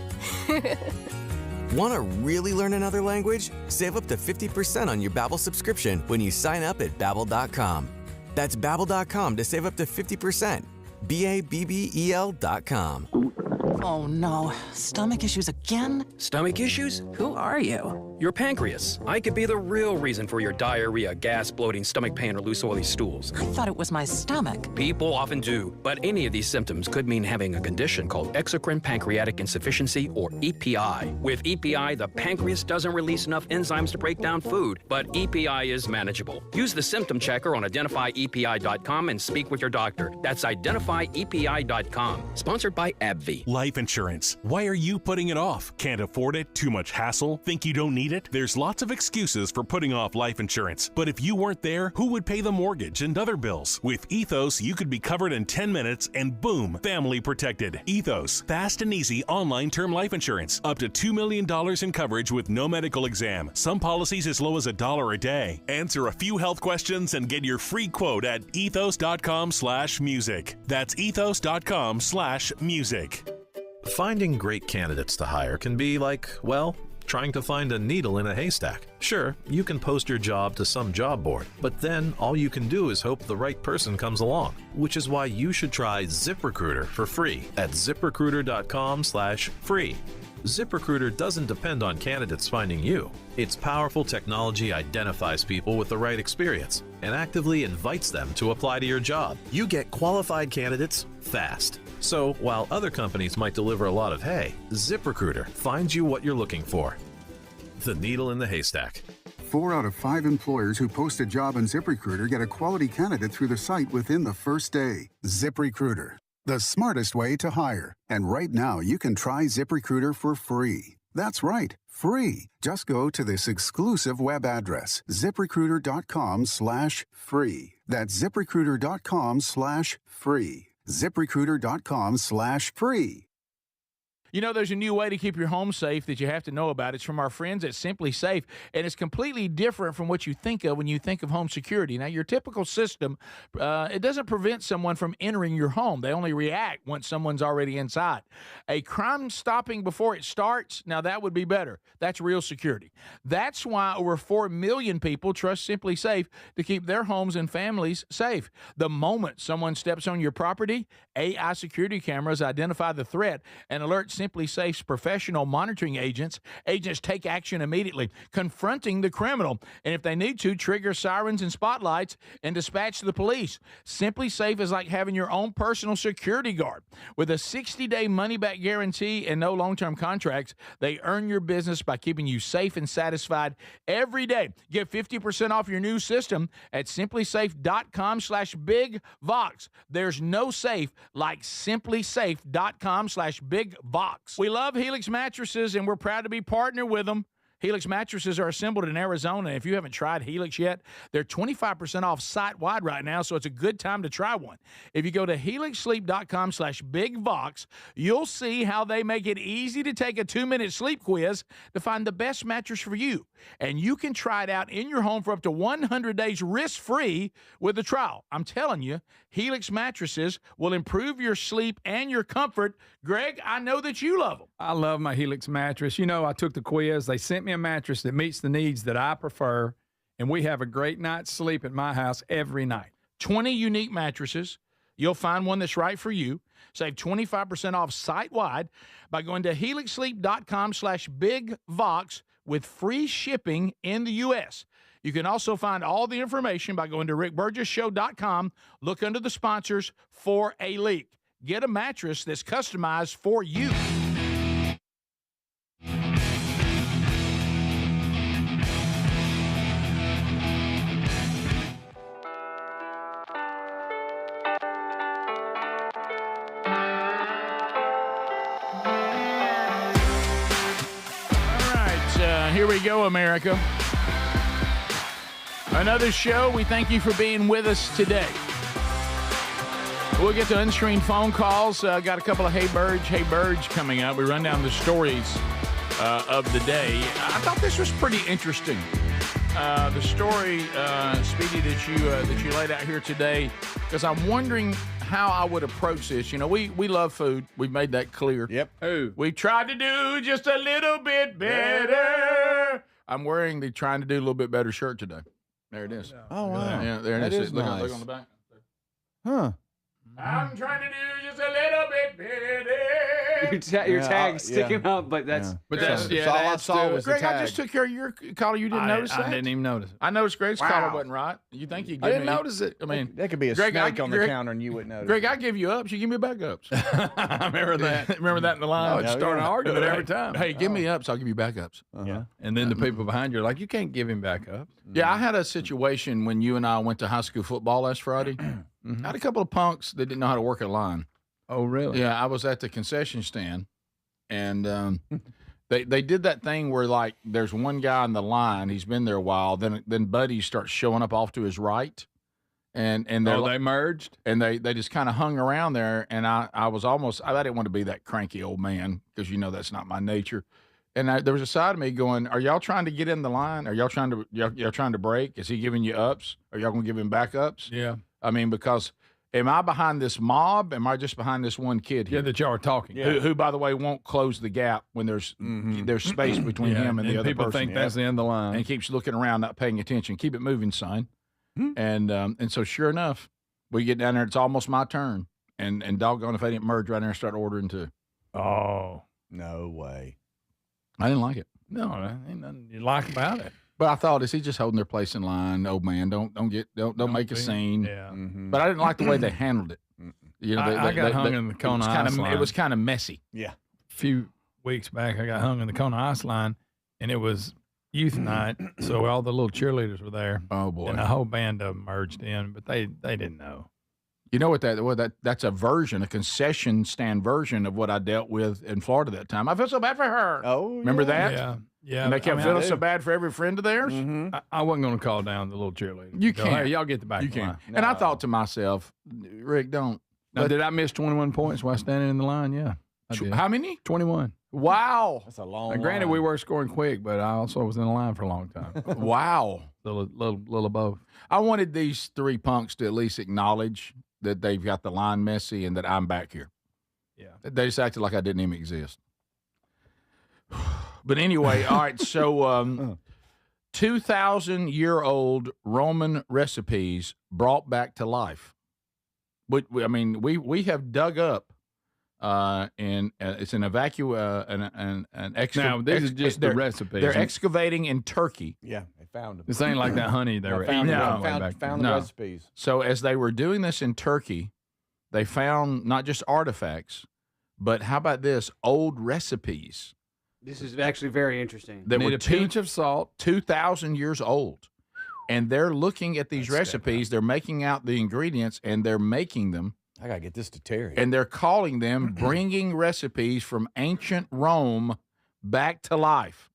Want to really learn another language? Save up to 50% on your Babbel subscription when you sign up at Babbel.com. That's Babbel.com to save up to 50%. Babbel.com. Oh no, stomach issues again? Stomach issues? Who are you? Your pancreas. I could be the real reason for your diarrhea, gas, bloating, stomach pain, or loose oily stools. I thought it was my stomach. People often do, but any of these symptoms could mean having a condition called exocrine pancreatic insufficiency, or EPI. With EPI, the pancreas doesn't release enough enzymes to break down food, but EPI is manageable. Use the symptom checker on identifyepi.com and speak with your doctor. That's identifyepi.com. Sponsored by AbbVie. Life insurance. Why are you putting it off? Can't afford it? Too much hassle? Think you don't need it? There's lots of excuses for putting off life insurance. But if you weren't there, who would pay the mortgage and other bills? With Ethos, you could be covered in 10 minutes and boom, family protected. Ethos, fast and easy online term life insurance. Up to $2 million in coverage with no medical exam. Some policies as low as $1 a day. Answer a few health questions and get your free quote at ethos.com/music. That's ethos.com/music. Finding great candidates to hire can be like, well, trying to find a needle in a haystack. Sure, you can post your job to some job board, but then all you can do is hope the right person comes along, which is why you should try ZipRecruiter for free at ziprecruiter.com/free. ZipRecruiter doesn't depend on candidates finding you. Its powerful technology identifies people with the right experience and actively invites them to apply to your job. You get qualified candidates fast. So while other companies might deliver a lot of hay, ZipRecruiter finds you what you're looking for. The needle in the haystack. 4 out of 5 employers who post a job on ZipRecruiter get a quality candidate through the site within the first day. ZipRecruiter, the smartest way to hire. And right now, you can try ZipRecruiter for free. That's right, free. Just go to this exclusive web address, ziprecruiter.com/free. That's ziprecruiter.com/free. ZipRecruiter.com/free. You know, there's a new way to keep your home safe that you have to know about. It's from our friends at Simply Safe, and it's completely different from what you think of when you think of home security. Now, your typical system, it doesn't prevent someone from entering your home. They only react once someone's already inside. A crime stopping before it starts, now that would be better. That's real security. That's why over 4 million people trust Simply Safe to keep their homes and families safe. The moment someone steps on your property, AI security cameras identify the threat and alert Simply Safe's professional monitoring agents. Agents take action immediately, confronting the criminal, and if they need to, trigger sirens and spotlights and dispatch the police. Simply Safe is like having your own personal security guard. With a 60-day money-back guarantee and no long-term contracts, they earn your business by keeping you safe and satisfied every day. Get 50% off your new system at simplysafe.com/bigvox. There's no safe like simplysafe.com/bigvox. We love Helix mattresses, and we're proud to be partnered with them. Helix mattresses are assembled in Arizona. If you haven't tried Helix yet, they're 25% off site-wide right now, so it's a good time to try one. If you go to helixsleep.com/bigvox, you'll see how they make it easy to take a 2-minute sleep quiz to find the best mattress for you. And you can try it out in your home for up to 100 days risk-free with a trial. I'm telling you, Helix mattresses will improve your sleep and your comfort. Greg, I know that you love them. I love my Helix mattress. You know, I took the quiz. They sent me a mattress that meets the needs that I prefer, and we have a great night's sleep at my house every night. 20 unique mattresses. You'll find one that's right for you. Save 25% off site-wide by going to helixsleep.com/bigvox with free shipping in the U.S. You can also find all the information by going to rickburgessshow.com. Look under the sponsors for a link. Get a mattress that's customized for you. Here we go, America. Another show. We thank you for being with us today. We'll get to unscreened phone calls. Got a couple of Hey Burge coming up. We run down the stories of the day. I thought this was pretty interesting. The story, Speedy, that you laid out here today, because I'm wondering how I would approach this. You know, we love food. We've made that clear. Yep. We tried to do just a little bit better. I'm wearing the trying to do a little bit better shirt today. There it is. Oh, wow. Yeah, there it is. Look on the back. Huh. I'm trying to do just a little bit better. Your tag's sticking up, but that's all I saw was Greg, the tag. I just took care of your collar. You didn't notice that? I didn't even notice it. I noticed Greg's collar wasn't right. You think you? I didn't notice it. I mean, that could be a Greg, snake on the counter, and you wouldn't notice. Greg, I give you ups. You give me backups. I remember that. Remember that in the line? Oh, it's starting an argument every time. Hey, give me ups. I'll give you backups. Yeah. And then the people behind you are like, you can't give him backups. Yeah, I had a situation when you and I went to high school football last Friday. I had a couple of punks that didn't know how to work a line. Oh, really? Yeah, I was at the concession stand, and they did that thing where, like, there's one guy in the line. He's been there a while. Then buddies start showing up off to his right, and they merged, and they just kind of hung around there. And I was almost I didn't want to be that cranky old man because that's not my nature. And there was a side of me going, "Are y'all trying to get in the line? Are y'all trying to break? Is he giving you ups? Are y'all gonna give him backups?" Yeah. I mean, because am I behind this mob? Am I just behind this one kid here? Yeah, that y'all are talking. Who, by the way, won't close the gap when there's space between him and the other people person. think that's the end of the line. And keeps looking around, not paying attention. Keep it moving, son. And so sure enough, we get down there. It's almost my turn. And doggone if I didn't merge right there and start ordering too. Oh, no way. I didn't like it. No, ain't nothing you like about it. But I thought, is he just holding their place in line? Old man, don't make a scene. Yeah. But I didn't like the way they handled it. I got hung in the Kona Ice line. It was kind of messy. Yeah. A few weeks back, I got hung in the Kona Ice line, and it was youth night, so all the little cheerleaders were there. Oh boy! And a whole band of them merged in, but they didn't know. You know what that's a concession stand version of what I dealt with in Florida that time. I feel so bad for her. Oh, remember that? Yeah. Yeah, and they kept feeling so bad for every friend of theirs. Mm-hmm. I wasn't going to call down the little cheerleader. You can't. Hey, y'all get the back. You can't. No. And I thought to myself, Rick, don't. Now, did I miss 21 points while standing in the line? Yeah. I did. How many? 21. Wow. That's a long now, granted, line. we were scoring quick, but I also was in the line for a long time. Wow. Little above. I wanted these three punks to at least acknowledge that they've got the line messy and that I'm back here. Yeah. They just acted like I didn't even exist. But anyway, all right, so 2,000-year-old Roman recipes brought back to life. We have dug up, and it's an Now, this is just the recipes. They're excavating in Turkey. Yeah, they found them. This ain't like that honey they were eating. Found the recipes. So as they were doing this in Turkey, they found not just artifacts, but how about this? Old recipes. This is actually very interesting. That Need were a pinch of salt. 2,000 years old. And they're looking at these recipes. They're making out the ingredients, and they're making them. I got to get this to Terry. And they're calling them bringing recipes from ancient Rome back to life.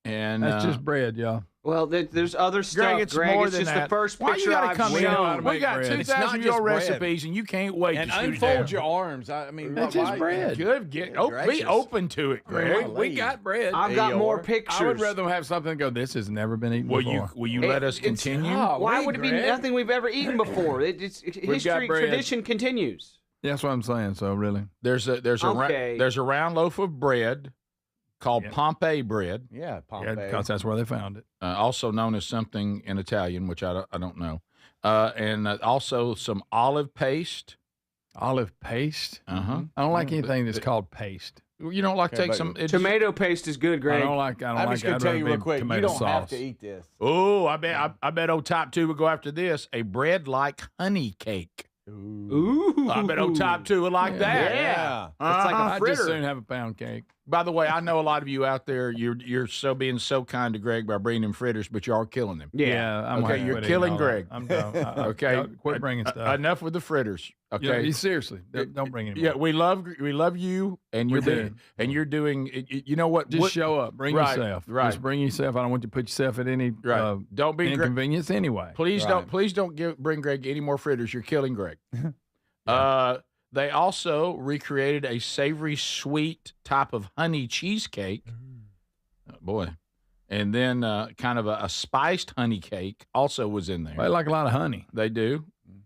And that's just bread, y'all. Well, there's other stuff, Greg. More it's than just that. the first Why picture you gotta I've come shown. in? We got 2,000-year-old recipes, and you can't wait and to shoot unfold down. your arms. I mean, that's just bread. Good. Be open to it, Greg. We got bread. I've got more pictures. I would rather have something and go, this has never been eaten before. Will you let us continue? Why would it be nothing we've ever eaten before? It's history, tradition continues. Yeah, that's what I'm saying. So really, there's a round loaf of bread called Pompeii bread. Yeah, Pompeii. Yeah, because that's where they found it. Also known as something in Italian, which I don't know. And also some olive paste. Olive paste? Uh-huh. I don't like anything that's called paste. You don't like take some tomato paste is good, Greg. I'm just gonna tell you real quick. You don't have to eat this. Oh, I bet old top two would go after this. A bread like honey cake. Ooh. I bet old top two would like that. Yeah. It's like a I'd fritter. just soon have a pound cake. By the way, I know a lot of you out there. You're being so kind to Greg by bringing him fritters, but you are killing him. Yeah. I'm okay. You're killing Greg. I'm done. Okay. Quit bringing stuff. Enough with the fritters. Okay, Yeah, seriously, don't bring him. Yeah, we love you, and you're doing. You know what? Just show up. Bring yourself. Right. Just bring yourself. I don't want you to put yourself at any don't be inconvenience anyway. Please don't bring Greg any more fritters. You're killing Greg. They also recreated a savory sweet type of honey cheesecake. Oh, boy. And then kind of a spiced honey cake also was in there. They like a lot of honey. They do.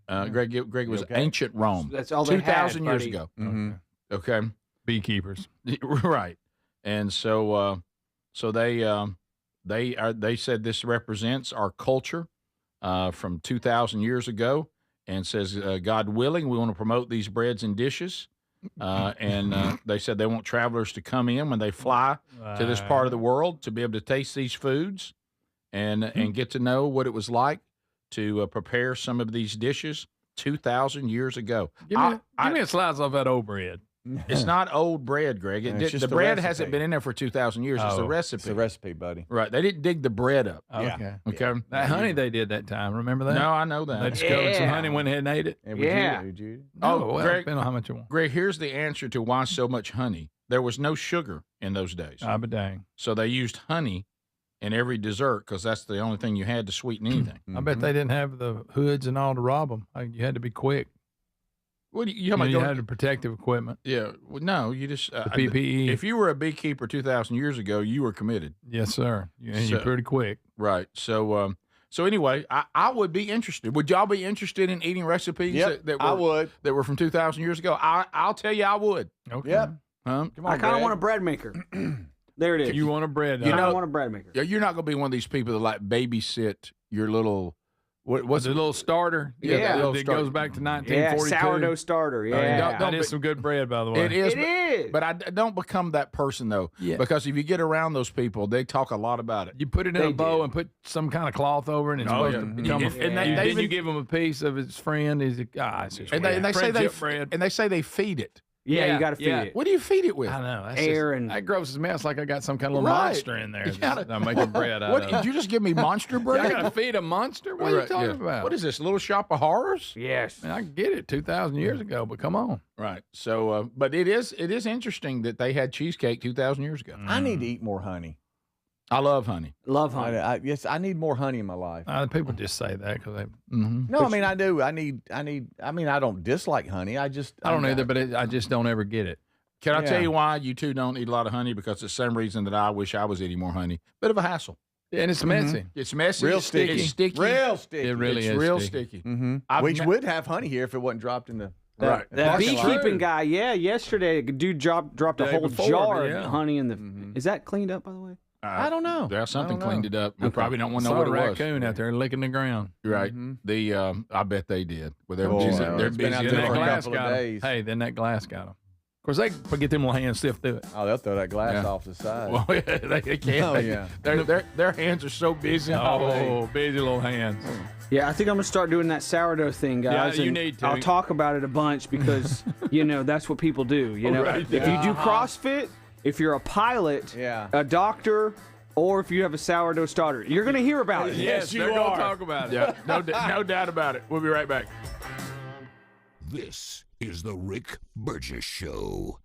Greg was ancient Rome. That's all they 2,000 had, years buddy. ago. Mm-hmm. Okay. Beekeepers. Right. And so they said this represents our culture from 2,000 years ago, and says, God willing, we want to promote these breads and dishes. And they said they want travelers to come in when they fly to this part of the world to be able to taste these foods and get to know what it was like to prepare some of these dishes 2,000 years ago. Give me a slice of that old bread. It's not old bread, Greg. The bread hasn't been in there for 2,000 years. It's the recipe. It's the recipe, buddy. Right. They didn't dig the bread up. Okay. Okay. That honey they did that time. Remember that? No, I know that. They discovered some honey, went ahead and ate it. And would you? Oh, well, Greg, depending on how much you want. Greg, here's the answer to why so much honey. There was no sugar in those days. Ah, but dang. So they used honey in every dessert because that's the only thing you had to sweeten anything. I bet they didn't have the hoods and all to rob them. You had to be quick. What do you had the protective equipment. Yeah. Well, no, you just the PPE. If you were a beekeeper 2,000 years ago, you were committed. Yes, sir. You're pretty quick. Right. So, anyway, I would be interested. Would y'all be interested in eating recipes I would. that were from 2,000 years ago? I'll tell you, I would. Okay. Yep. Come I kind of want a bread maker. There it is. You want a bread? I want a bread maker. Yeah, you're not going to be one of these people that like babysit your little. What's the little starter? Yeah, it goes back to 1942. Yeah, sourdough starter. Yeah, that is some good bread, by the way. It is. But I don't become that person though. Yeah. Because if you get around those people, they talk a lot about it. You put it in a bowl and put some kind of cloth over it, and it's supposed to become. Then you give him a piece of his friend. He's like, it's just they say they feed it. Yeah, you got to feed it. What do you feed it with? I know. That's Air and that grosses me out. It's like I got some kind of little monster in there. I'm making bread out of. Did you just give me monster bread? I got to feed a monster? What are you talking about? What is this, Little Shop of Horrors? Yes. I get it 2,000 years ago, but come on. Right. So, but it is interesting that they had cheesecake 2,000 years ago. I need to eat more honey. I love honey. Love honey. Yes, I need more honey in my life. People just say that because they. No, I mean I do. I mean I don't dislike honey. I don't either, but I just don't ever get it. Can I tell you why you two don't eat a lot of honey? Because it's the same reason that I wish I was eating more honey. Bit of a hassle. And it's messy. It's messy. Real It's sticky. It's sticky. Real sticky. It really is real sticky. sticky. We would have honey here if it wasn't dropped in the. Right. That beekeeping guy, yesterday a dude dropped a whole jar of honey in the. Is that cleaned up, by the way? I don't know. There's something cleaned it up. We probably don't want to know what it was. Raccoon out there licking the ground. Right. I bet they did. Well, they're it's busy. been out in there there. for a glass couple of got 'em. days. Hey, then that glass got them. Of course, they get them little hands stiff through it. Oh, they'll throw that glass off the side. Well, yeah, they can't. Oh, yeah. Their hands are so busy. Oh, busy little hands. Yeah, I think I'm going to start doing that sourdough thing, guys. Yeah, you and need to. I'll talk about it a bunch because, that's what people do. Right. If you do CrossFit, if you're a pilot, a doctor, or if you have a sourdough starter, you're going to hear about it. Yes, you they're are. going to talk about it. Yeah, no doubt about it. We'll be right back. This is the Rick Burgess Show.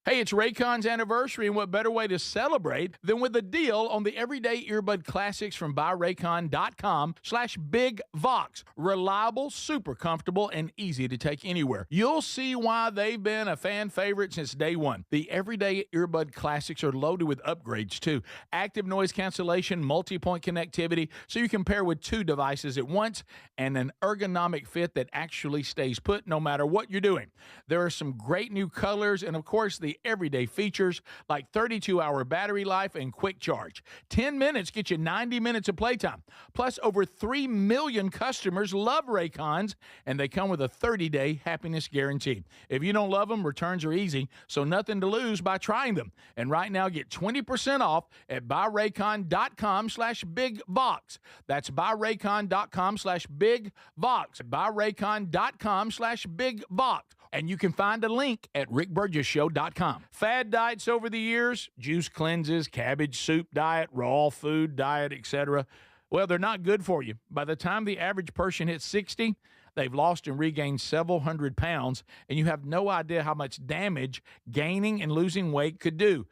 Hey, it's Raycon's anniversary, and what better way to celebrate than with a deal on the everyday earbud classics from buyraycon.com/BigVox. Reliable, super comfortable, and easy to take anywhere. You'll see why they've been a fan favorite since day one. The everyday earbud classics are loaded with upgrades, too. Active noise cancellation, multi-point connectivity, so you can pair with two devices at once, and an ergonomic fit that actually stays put no matter what you're doing. There are some great new colors, and of course, the everyday features like 32-hour battery life and quick charge. 10 minutes get you 90 minutes of playtime. Plus, over 3 million customers love Raycons, and they come with a 30-day happiness guarantee. If you don't love them, returns are easy, so nothing to lose by trying them. And right now, get 20% off at buyraycon.com/BigVox. That's buyraycon.com/BigVox. Buyraycon.com/BigVox. And you can find a link at rickburgessshow.com. Fad diets over the years, juice cleanses, cabbage soup diet, raw food diet, etc. Well, they're not good for you. By the time the average person hits 60, they've lost and regained several hundred pounds, and you have no idea how much damage gaining and losing weight could do.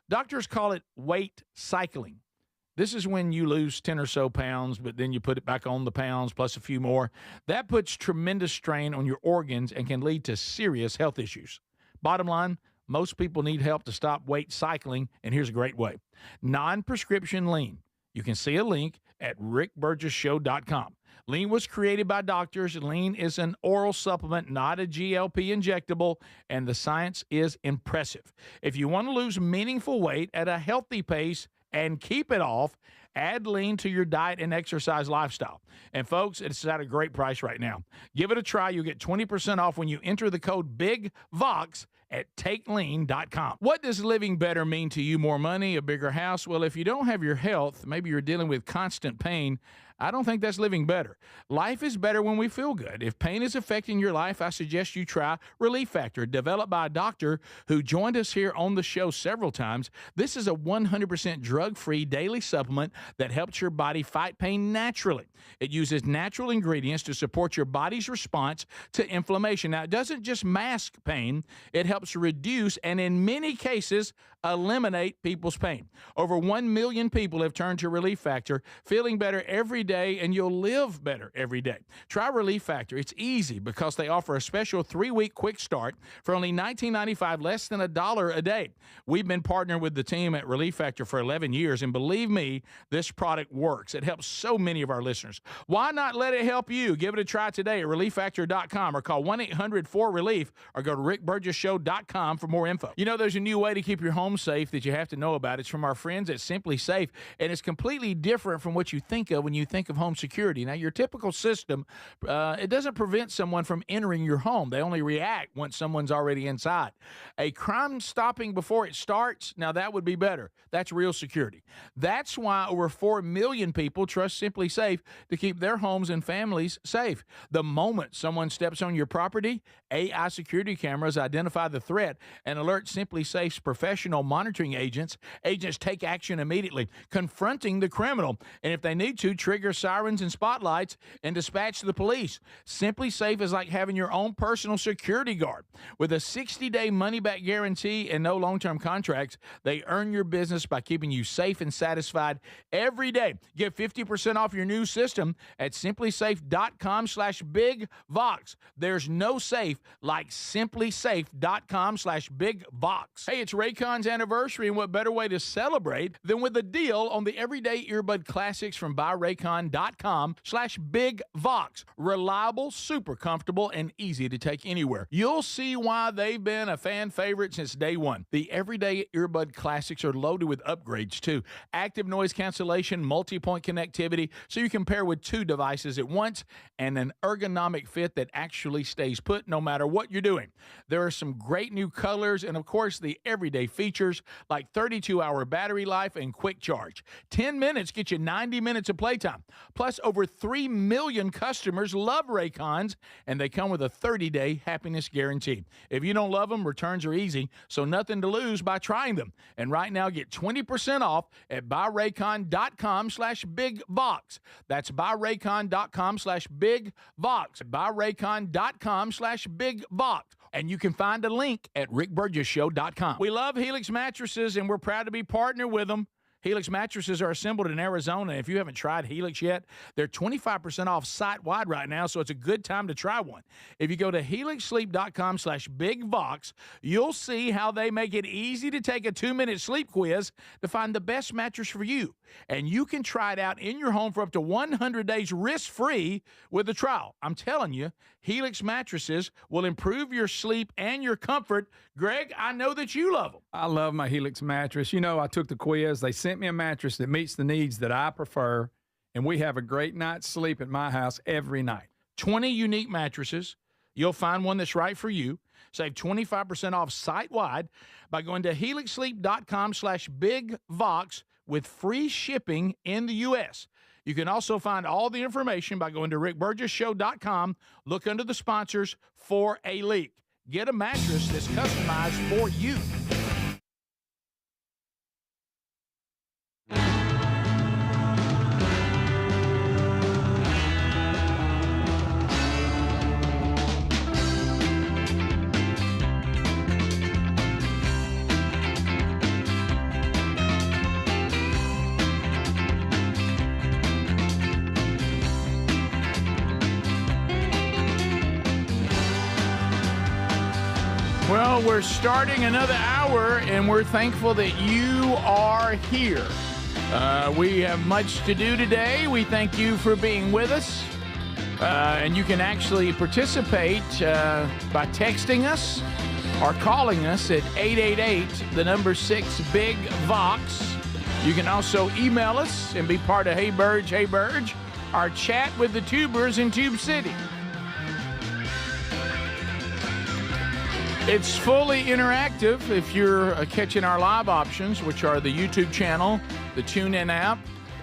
Doctors call it weight cycling. This is when you lose 10 or so pounds, but then you put it back on the pounds plus a few more. That puts tremendous strain on your organs and can lead to serious health issues. Bottom line, most people need help to stop weight cycling, and here's a great way. Non-prescription lean. You can see a link at rickburgessshow.com. Lean was created by doctors. Lean is an oral supplement, not a GLP injectable, and the science is impressive. If you want to lose meaningful weight at a healthy pace and keep it off, add Lean to your diet and exercise lifestyle. And folks, it's at a great price right now. Give it a try. You'll get 20% off when you enter the code BIGVOX at takelean.com. What does living better mean to you? More money, a bigger house? Well, if you don't have your health, maybe you're dealing with constant pain, I don't think that's living better. Life is better when we feel good. If pain is affecting your life, I suggest you try Relief Factor, developed by a doctor who joined us here on the show several times. This is a 100% drug-free daily supplement that helps your body fight pain naturally. It uses natural ingredients to support your body's response to inflammation. Now, it doesn't just mask pain, it helps reduce and in many cases eliminate people's pain. Over 1 million people have turned to Relief Factor, feeling better every day, and you'll live better every day. Try Relief Factor. It's easy because they offer a special 3-week quick start for only $19.95, less than $1 a day. We've been partnering with the team at Relief Factor for 11 years, and believe me, this product works. It helps so many of our listeners. Why not let it help you? Give it a try today at relieffactor.com or call 1-800-4RELIEF or go to rickburgessshow.com for more info. You know, there's a new way to keep your home safe that you have to know about. It's from our friends at Simply Safe, and it's completely different from what you think of when you think of home security. Now, your typical system, it doesn't prevent someone from entering your home. They only react once someone's already inside. A crime stopping before it starts, now that would be better. That's real security. That's why over 4 million people trust Simply Safe to keep their homes and families safe. The moment someone steps on your property, AI security cameras identify the threat and alert Simply Safe's professional monitoring agents. Agents take action immediately, confronting the criminal, and if they need to, trigger sirens and spotlights and dispatch the police. Simply Safe is like having your own personal security guard. With a 60-day money-back guarantee and no long-term contracts, they earn your business by keeping you safe and satisfied every day. Get 50% off your new system at simplysafe.com/bigvox. There's no safe like simplysafe.com/bigvox. Hey, it's Raycon's anniversary, and what better way to celebrate than with a deal on the everyday earbud classics from buyraycon.com/bigvox. Reliable, super comfortable, and easy to take anywhere. You'll see why they've been a fan favorite since day one. The everyday earbud classics are loaded with upgrades too. Active noise cancellation, multi-point connectivity, so you can pair with 2 devices at once, and an ergonomic fit that actually stays put no matter what you're doing. There are some great new colors, and of course the everyday features like 32-hour battery life and quick charge. 10 minutes get you 90 minutes of playtime. Plus, over 3 million customers love Raycons, and they come with a 30-day happiness guarantee. If you don't love them, returns are easy, so nothing to lose by trying them. And right now, get 20% off at buyraycon.com/bigvox. That's buyraycon.com/bigvox. buyraycon.com/bigvox. And you can find a link at rickburgessshow.com. We love Helix mattresses, and we're proud to be partnered with them. Helix mattresses are assembled in Arizona. If you haven't tried Helix yet, they're 25% off site-wide right now, so it's a good time to try one. If you go to helixsleep.com/bigvox, you'll see how they make it easy to take a 2-minute sleep quiz to find the best mattress for you. And you can try it out in your home for up to 100 days risk-free with a trial. I'm telling you, Helix mattresses will improve your sleep and your comfort. Greg, I know that you love them. I love my Helix mattress. You know, I took the quiz. They sent me a mattress that meets the needs that I prefer, and we have a great night's sleep at my house every night. 20 unique mattresses. You'll find one that's right for you. Save 25% off site-wide by going to helixsleep.com/bigvox with free shipping in the U.S. You can also find all the information by going to rickburgessshow.com. Look under the sponsors for a link. Get a mattress that's customized for you. Well, we're starting another hour, and we're thankful that you are here. We have much to do today. We thank you for being with us. And you can actually participate by texting us or calling us at 888-6-BIG-VOX. You can also email us and be part of Hey Burge, Hey Burge, our chat with the tubers in Tube City. It's fully interactive if you're catching our live options, which are the YouTube channel, the TuneIn app,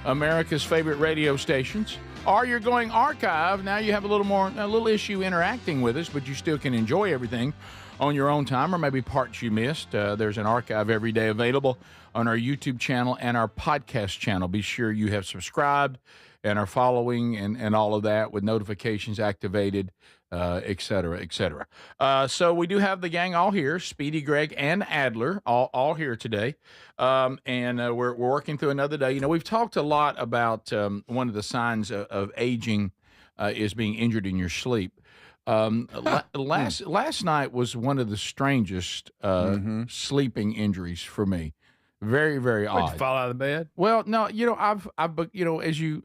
America's favorite radio stations, or you're going archive. Now you have a little issue interacting with us, but you still can enjoy everything on your own time, or maybe parts you missed. There's an archive every day available on our YouTube channel and our podcast channel. Be sure you have subscribed and are following and all of that with notifications activated, et cetera, et cetera. So we do have the gang all here, Speedy, Greg, and Adler, all here today. And we're working through another day. You know, we've talked a lot about one of the signs of aging is being injured in your sleep. Last night was one of the strangest sleeping injuries for me. Very, very odd. Did you fall out of the bed? Well, no, I've as you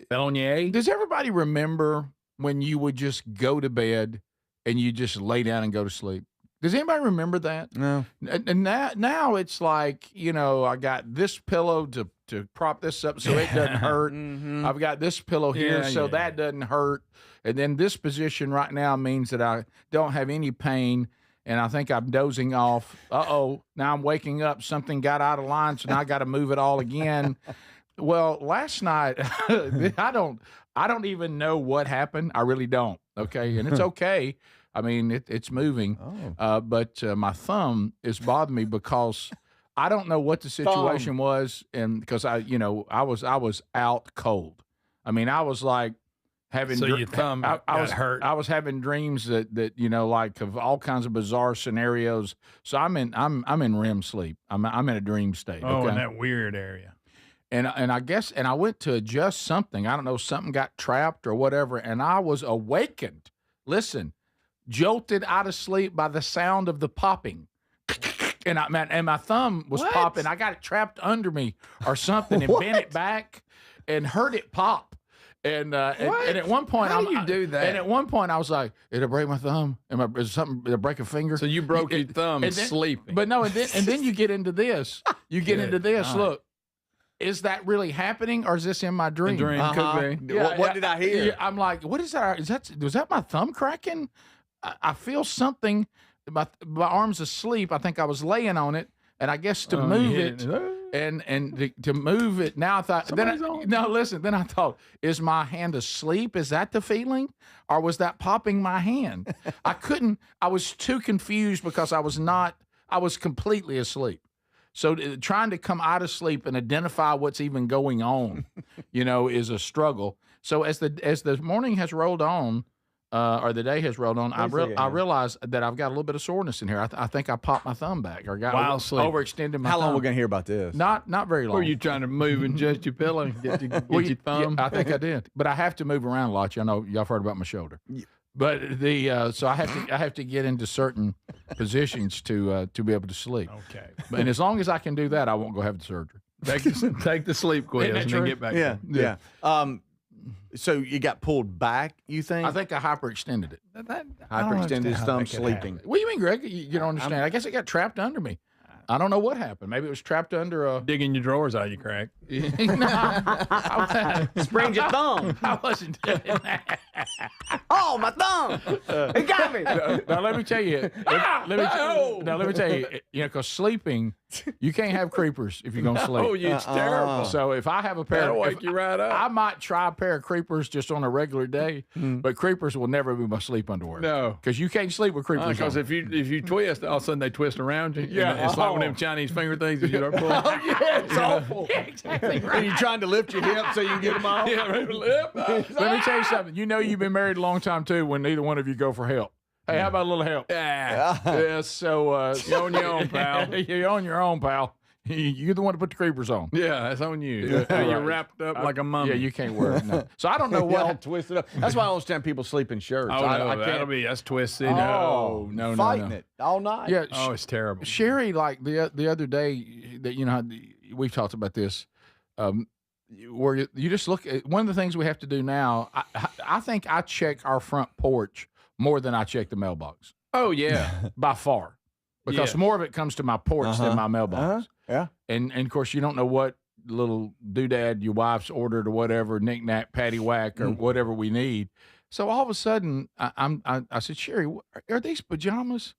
fell on your egg. Does everybody remember when you would just go to bed and you just lay down and go to sleep? Does anybody remember that? No. And now it's like, I got this pillow to prop this up so it doesn't hurt. I've got this pillow here so that doesn't hurt. And then this position right now means that I don't have any pain, and I think I'm dozing off. Uh-oh, now I'm waking up. Something got out of line, so now I got to move it all again. Well, last night, I don't even know what happened. I really don't, okay? And it's okay. I mean, it's moving. But my thumb is bothering me because I don't know what the situation was, and because I was out cold. I mean, I was like having your thumb got hurt. I was having dreams that like of all kinds of bizarre scenarios. So I'm in REM sleep. I'm in a dream state. Oh, okay? in that weird area. And I guess I went to adjust something. I don't know, something got trapped or whatever, and I was awakened. Listen, jolted out of sleep by the sound of the popping. And my thumb was popping. I got it trapped under me or something and bent it back and heard it pop. And at one point, how do you do that? And at one point, I was like, "Did I break my thumb? Did I break a finger?" So you broke your thumb sleeping. But no, and then you get into this. Look, is that really happening, or is this in my dream? Could be. Yeah, what did I hear? Yeah, I'm like, what is that? Was that my thumb cracking? I feel something. My arm's asleep. I think I was laying on it, and I guess to move it. And to move it now, I thought. Then I thought, is my hand asleep? Is that the feeling, or was that popping my hand? I was too confused because I was completely asleep. So trying to come out of sleep and identify what's even going on, is a struggle. So as the morning has rolled on, or the day has rolled on, I realized that I've got a little bit of soreness in here. I think I popped my thumb back or got overextended my thumb. How long are we going to hear about this? Not very long. Were you trying to move and adjust your pillow and get your thumb? Yeah, I think I did. But I have to move around a lot. Y'all have heard about my shoulder. Yeah. But so I have to get into certain positions to be able to sleep. Okay. And as long as I can do that, I won't go have the surgery. Take the sleep quiz and then get back. Yeah. So you got pulled back, you think? I think I hyperextended it. Hyperextended his thumb sleeping. What do you mean, Greg? You don't understand. I guess it got trapped under me. I don't know what happened. Maybe it was trapped under a... Digging your drawers out, you crack. Sprained your thumb. I wasn't doing that. Oh, my thumb! It got me. Now let me tell you. Let me tell you. Because sleeping You can't have creepers if you're gonna sleep. Oh, it's terrible. So if I have a pair, That'll wake you right up. I might try a pair of creepers just on a regular day, but creepers will never be my sleep underwear. No, because you can't sleep with creepers. Because if you twist, all of a sudden they twist around you. Yeah, it's like one of them Chinese finger things that you start pulling. Oh yeah, it's awful. Yeah, exactly. Right. And you're trying to lift your hip so you can get them off. Yeah, Let me tell you something. You know you've been married a long time too when neither one of you go for help. Hey, how about a little help? Yeah. So you're on your own, pal. You're on your own, pal. You're the one to put the creepers on. Yeah, that's on you. Yeah, you're wrapped up like a mummy. Yeah, you can't wear it. No. So I don't know what. Twisted up. That's why I don't understand people sleep in shirts. Oh, no, I can't. that's twisted. Oh, no, fighting it all night. Yeah. Oh, it's terrible. Sherry, like the other day, that we've talked about this, where you just look at one of the things we have to do now. I think I check our front porch more than I check the mailbox. Oh yeah, by far, because more of it comes to my porch than my mailbox. Yeah, and of course you don't know what little doodad your wife's ordered or whatever, knick-knack, paddywhack or whatever we need. So all of a sudden, I said, Sherry, are these pajamas?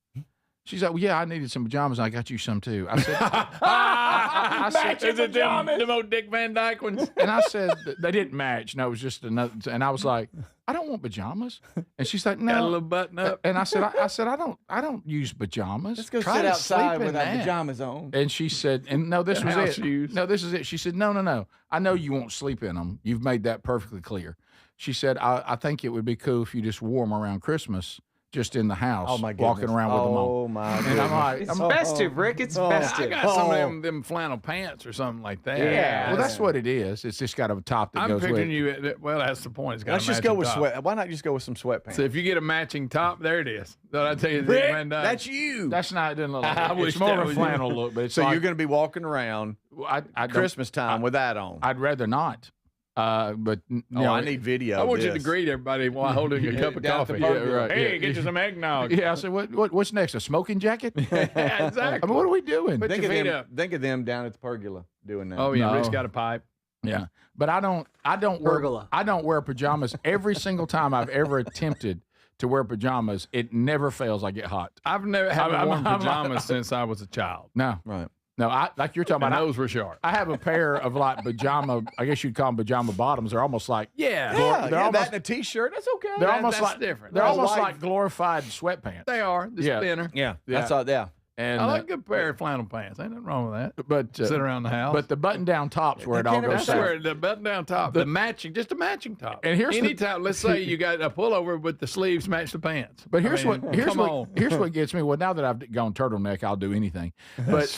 She's like, well, yeah, I needed some pajamas. I got you some too. I said, I said, is it them old Dick Van Dyke ones? And I said, they didn't match. No, it was just another. And I was like, I don't want pajamas. And she's like, no. Got a little button up. And I said, I don't use pajamas. Let's go Try sit to outside sleep in with our that. pajamas on. And she said, and no, this was it. Shoes. No, this is it. She said, no. I know you won't sleep in them. You've made that perfectly clear. She said, I think it would be cool if you just wore them around Christmas. Just in the house, walking around with them on. Oh my goodness! And I'm like, it's festive, Rick. It's festive. I got some of them flannel pants or something like that. Yeah, well, that's what it is. It's just got a top that goes with it. I'm picturing you. Well, that's the point. It's got Let's just go with sweat. Why not just go with some sweatpants? So if you get a matching top, there it is. So I tell you, Rick, that's you. That's not. It doesn't look like it. It's more of a flannel look, but it's so like, you're going to be walking around Christmas time with that on. I'd rather not. But I need video. I want you to greet everybody while holding a cup of coffee. Yeah, right. Hey, get you some eggnog. Yeah, I said, what's next? A smoking jacket? Yeah, exactly. I mean, what are we doing? Put your feet up. Think of them down at the pergola doing that. Oh yeah, No. Rick's got a pipe. Yeah, but I don't wear pajamas every single time I've ever attempted to wear pajamas. It never fails. I get hot. I've never haven't worn pajamas since I was a child. No, right. No, like you're talking about. Those were sharp. I have a pair of like pajama. I guess you'd call them pajama bottoms. They're almost like they're almost, that in a t-shirt. That's okay. They're almost that's like different. They're almost like glorified sweatpants. They are. They're thinner. Yeah, that's all. Yeah. And I like a good pair of flannel pants. Ain't nothing wrong with that. But sit around the house. But the button-down tops where it all goes. That's where the button-down top, the matching, just a matching top. And here's anytime. Let's say you got a pullover, but the sleeves match the pants. But here's what gets me. Well, now that I've gone turtleneck, I'll do anything. But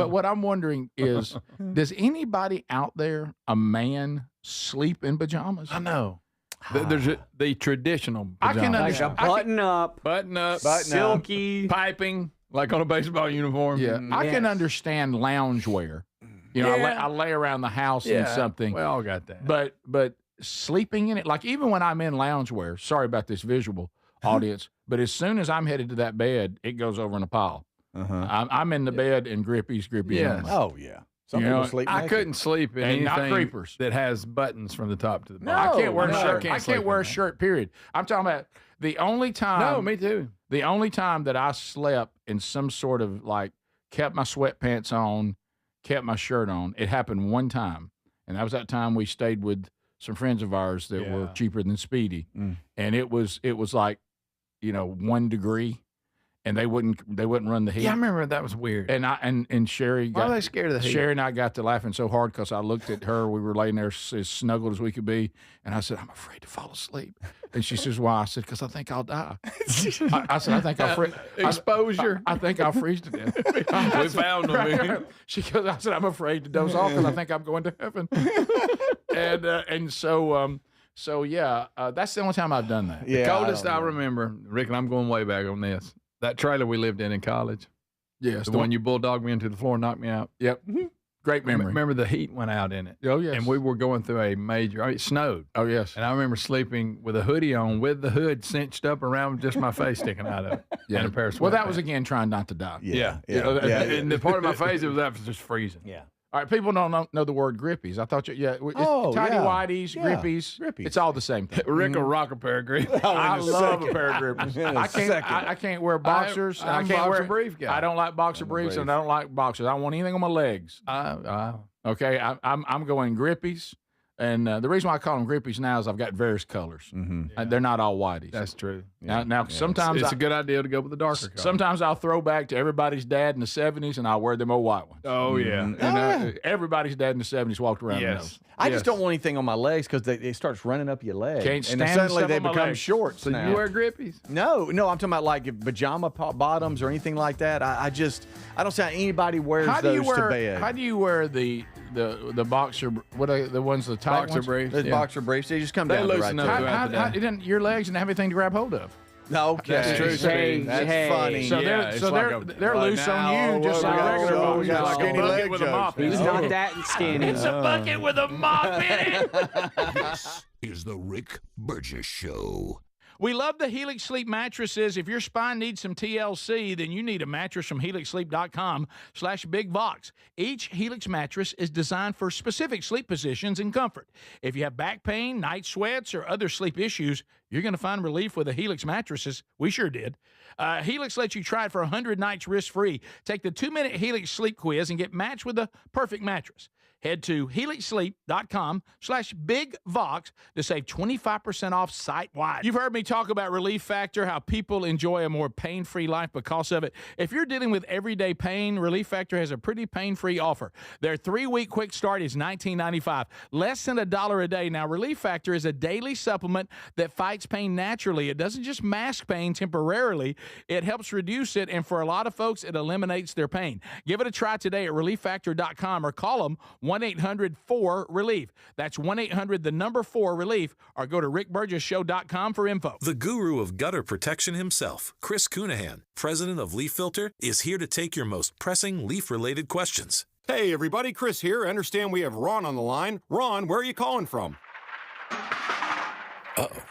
what I'm wondering is, does anybody out there, a man, sleep in pajamas? I know. There's the traditional pajamas. I can understand. Button up, silky, piping. Like on a baseball uniform. Yeah, I can understand loungewear. You know, I lay around the house in something. We all got that. But sleeping in it, like even when I'm in loungewear, sorry about this visual audience, but as soon as I'm headed to that bed, it goes over in a pile. I'm in the bed and grippy's grippy. Yes. Oh, yeah. Some people sleep naked. I couldn't sleep in anything not creepers that has buttons from the top to the bottom. I can't wear a shirt. I sleep can't wear a in that. shirt, period. I'm talking about the only time. No, me too. The only time that I slept in some sort of like kept my sweatpants on, kept my shirt on, it happened one time. And that was that time we stayed with some friends of ours that were cheaper than Speedy. And it was like, 1 degree. And they wouldn't run the heat. Yeah, I remember that was weird. And Sherry Why are they scared of the heat? Sherry and I got to laughing so hard because I looked at her. We were laying there as snuggled as we could be, and I said, "I'm afraid to fall asleep." And she says, "Why?" I said, "Because I think I'll die." I said, "I think I'll freeze." Exposure. I think I'll freeze to death. We found them. She goes, I said, "I'm afraid to doze off because I think I'm going to heaven." and so yeah, that's the only time I've done that. The coldest I remember, Rick, and I'm going way back on this. That trailer we lived in college. Yes. The one you bulldogged me into the floor and knocked me out. Yep. Great memory. Remember the heat went out in it. Oh, yes. And we were going through it snowed. Oh, yes. And I remember sleeping with a hoodie on with the hood cinched up around just my face sticking out of it. And a pair of Well, that sweatpants. was, again, trying not to die. And the part of my face, it was just freezing. Yeah. All right, people don't know the word grippies. I thought tidy whities, grippies. It's all the same thing. Rick will rock a pair of grippies. I love a pair of grippies. I can't wear boxers. I'm I can't boxer wear brief guy. I don't like boxer briefs, and I don't like boxers. I don't want anything on my legs. Okay, I'm going grippies. And the reason why I call them grippies now is I've got various colors. They're not all whiteys. That's true. Now sometimes it's a good idea to go with the darker color. Sometimes I'll throw back to everybody's dad in the 70s, and I'll wear them old white ones. Oh, yeah. And everybody's dad in the 70s walked around in those. I just don't want anything on my legs because it starts running up your legs. Can't stand and suddenly stuff they on my become legs. shorts So now. you wear grippies? No, I'm talking about like pajama bottoms or anything like that. I don't see how anybody wears those to bed. How do you wear the boxer? What are the ones, the tight Boxer ones? briefs. Those boxer briefs, they just come down. They to loosen right up there. throughout the day. How your legs didn't have anything to grab hold of. Okay, That's true. That's funny. So they're loose on you, just like regular we boxers. got Like a skinny bucket leg with a jokes. mop in He's it. not that skinny. It's a bucket with a mop in it. This is the Rick Burgess Show. We love the Helix Sleep mattresses. If your spine needs some TLC, then you need a mattress from HelixSleep.com/BigVox. Each Helix mattress is designed for specific sleep positions and comfort. If you have back pain, night sweats, or other sleep issues, you're going to find relief with the Helix mattresses. We sure did. Helix lets you try it for 100 nights risk-free. Take the 2-minute Helix sleep quiz and get matched with the perfect mattress. Head to HelixSleep.com/BigVox to save 25% off site-wide. You've heard me talk about Relief Factor, how people enjoy a more pain-free life because of it. If you're dealing with everyday pain, Relief Factor has a pretty pain-free offer. Their 3-week quick start is $19.95, less than $1 a day. Now, Relief Factor is a daily supplement that fights pain naturally. It doesn't just mask pain temporarily. It helps reduce it, and for a lot of folks, it eliminates their pain. Give it a try today at ReliefFactor.com or call them 1-800-4-RELIEF. That's 1-800-4-RELIEF, or go to rickburgessshow.com for info. The guru of gutter protection himself, Chris Cunahan, president of Leaf Filter, is here to take your most pressing leaf-related questions. Hey, everybody, Chris here. I understand we have Ron on the line. Ron, where are you calling from? Uh-oh.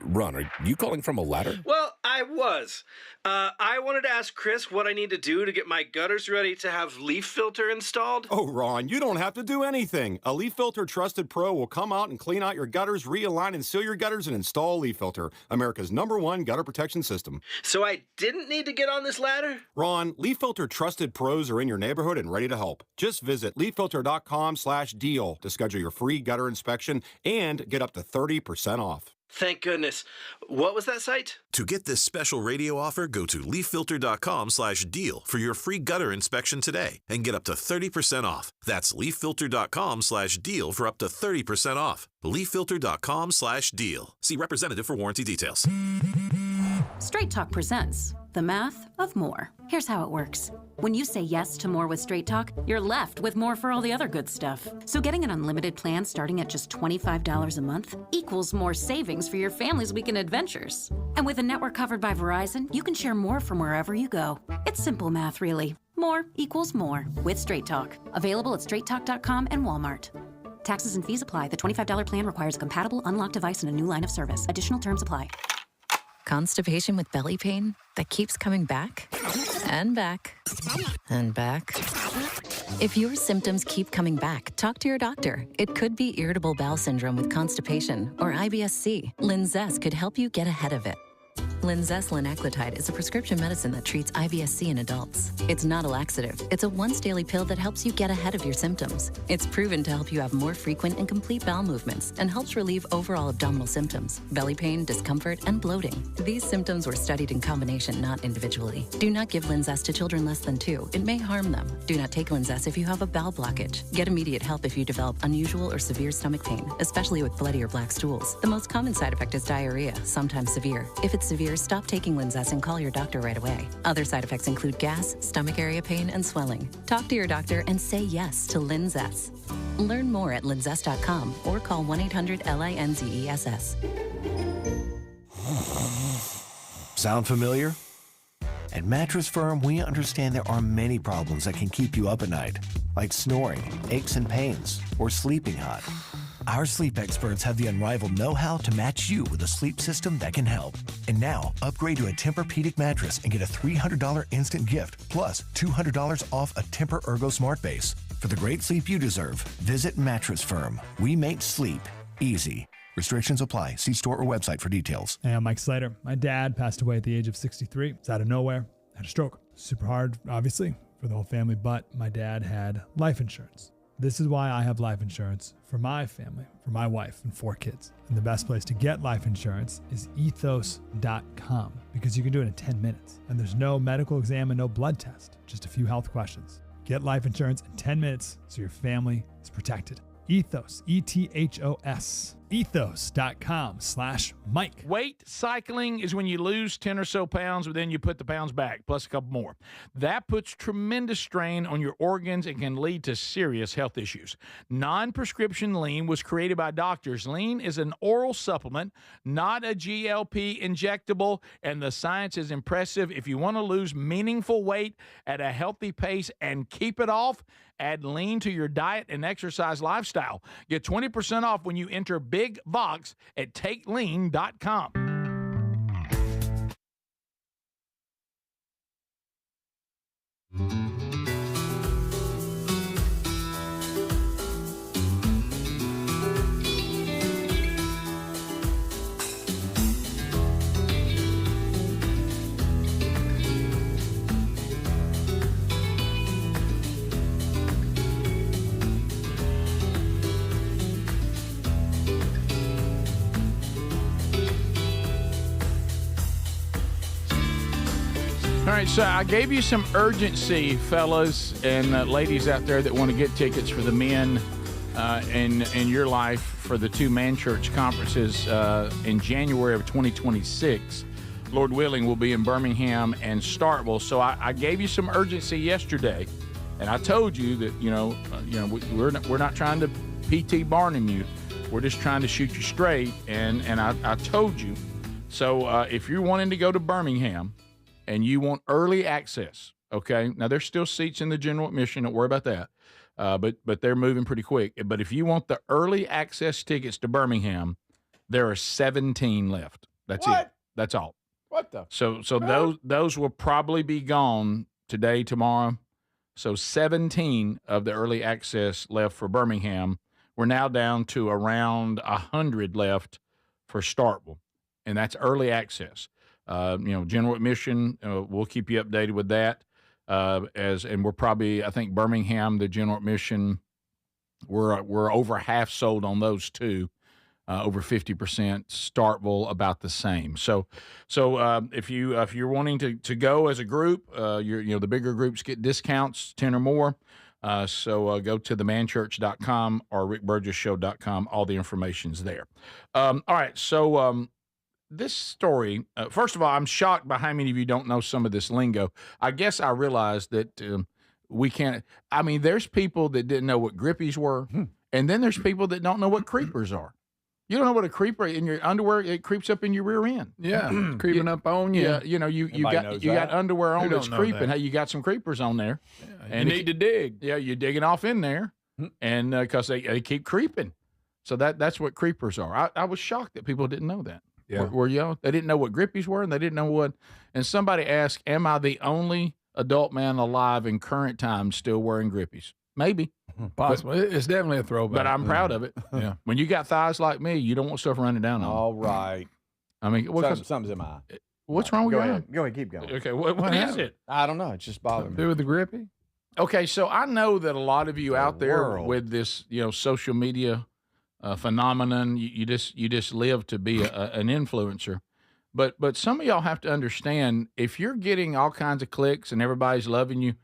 Ron, are you calling from a ladder? Well, I was. I wanted to ask Chris what I need to do to get my gutters ready to have Leaf Filter installed. Oh, Ron, you don't have to do anything. A Leaf Filter Trusted Pro will come out and clean out your gutters, realign and seal your gutters, and install Leaf Filter, America's #1 gutter protection system. So I didn't need to get on this ladder? Ron, Leaf Filter Trusted Pros are in your neighborhood and ready to help. Just visit leaffilter.com/deal to schedule your free gutter inspection and get up to 30% off. Thank goodness. What was that site? To get this special radio offer, go to leaffilter.com/deal for your free gutter inspection today and get up to 30% off. That's leaffilter.com/deal for up to 30% off. leaffilter.com/deal. See representative for warranty details. Straight Talk presents The Math of More. Here's how it works. When you say yes to more with Straight Talk, you're left with more for all the other good stuff. So getting an unlimited plan starting at just $25 a month equals more savings for your family's weekend adventures. And with a network covered by Verizon, you can share more from wherever you go. It's simple math, really. More equals more with Straight Talk. Available at straighttalk.com and Walmart. Taxes and fees apply. The $25 plan requires a compatible unlocked device and a new line of service. Additional terms apply. Constipation with belly pain that keeps coming back and back and back. If your symptoms keep coming back, talk to your doctor. It could be irritable bowel syndrome with constipation or IBS-C. Linzess could help you get ahead of it. Linzess linaclotide is a prescription medicine that treats IBS-C in adults. It's not a laxative. It's a once-daily pill that helps you get ahead of your symptoms. It's proven to help you have more frequent and complete bowel movements and helps relieve overall abdominal symptoms, belly pain, discomfort, and bloating. These symptoms were studied in combination, not individually. Do not give Linzess to children less than 2. It may harm them. Do not take Linzess if you have a bowel blockage. Get immediate help if you develop unusual or severe stomach pain, especially with bloody or black stools. The most common side effect is diarrhea, sometimes severe. If it's severe, stop taking Linzess and call your doctor right away. Other side effects include gas, stomach area pain, and swelling. Talk to your doctor and say yes to Linzess. Learn more at linzess.com or call 1-800-LINZESS. Sound familiar? At Mattress Firm, we understand there are many problems that can keep you up at night, like snoring, aches and pains, or sleeping hot. Our sleep experts have the unrivaled know-how to match you with a sleep system that can help. And now, upgrade to a Tempur-Pedic mattress and get a $300 instant gift, plus $200 off a Tempur Ergo Smart Base. For the great sleep you deserve, visit Mattress Firm. We make sleep easy. Restrictions apply. See store or website for details. Hey, I'm Mike Slater. My dad passed away at the age of 63. It's out of nowhere. Had a stroke. Super hard, obviously, for the whole family, but my dad had life insurance. This is why I have life insurance for my family, for my wife and 4 kids. And the best place to get life insurance is ethos.com, because you can do it in 10 minutes. And there's no medical exam and no blood test, just a few health questions. Get life insurance in 10 minutes so your family is protected. Ethos, E-T-H-O-S, ethos.com/Mike. Weight cycling is when you lose 10 or so pounds, but then you put the pounds back, plus a couple more. That puts tremendous strain on your organs and can lead to serious health issues. Non-prescription lean was created by doctors. Lean is an oral supplement, not a GLP injectable, and the science is impressive. If you want to lose meaningful weight at a healthy pace and keep it off, add lean to your diet and exercise lifestyle. Get 20% off when you enter Big Vox at takelean.com. All right, so I gave you some urgency, fellas and ladies out there that want to get tickets for the men in your life for the 2 Man Church conferences in January of 2026. Lord willing, we'll be in Birmingham and Starkville. So I gave you some urgency yesterday, and I told you that we're not trying to PT Barnum you. We're just trying to shoot you straight, and I told you. So if you're wanting to go to Birmingham and you want early access, okay? Now, there's still seats in the general admission. Don't worry about that. But they're moving pretty quick. But if you want the early access tickets to Birmingham, there are 17 left. That's it. That's all. What the? So those will probably be gone today, tomorrow. So 17 of the early access left for Birmingham. We're now down to around 100 left for Starkville, and that's early access. General admission, we'll keep you updated with that. And we're probably, I think Birmingham, the general admission, we're over half sold on those 2, over 50%. Starkville about the same. So if you're wanting to go as a group, the bigger groups get discounts, 10 or more. So go to themanchurch.com or rickburgessshow.com. All the information's there. All right. So, this story, first of all, I'm shocked by how many of you don't know some of this lingo. I guess I realized that we can't. I mean, there's people that didn't know what grippies were, and then there's people that don't know what creepers are. You don't know what a creeper in your underwear? It creeps up in your rear end. Yeah, creeping up on you. Yeah, you got underwear on that's creeping. That. Hey, you got some creepers on there, and you need to dig. Yeah, you're digging off in there, and because they keep creeping. So that's what creepers are. I was shocked that people didn't know that. Yeah. Were you? They didn't know what grippies were, and they didn't know what. And somebody asked, "Am I the only adult man alive in current times still wearing grippies?" Maybe, possibly. It's definitely a throwback, but I'm proud of it. Yeah. When you got thighs like me, you don't want stuff running down on. All right. I mean, something's in my eye. What's wrong with your eye? Go ahead, keep going. Okay, what is it? I don't know. It just bothered me. Do with the grippy? Okay, so I know that a lot of you out there with this, social media phenomenon, you just live to be an influencer, but some of y'all have to understand, if you're getting all kinds of clicks and everybody's loving you,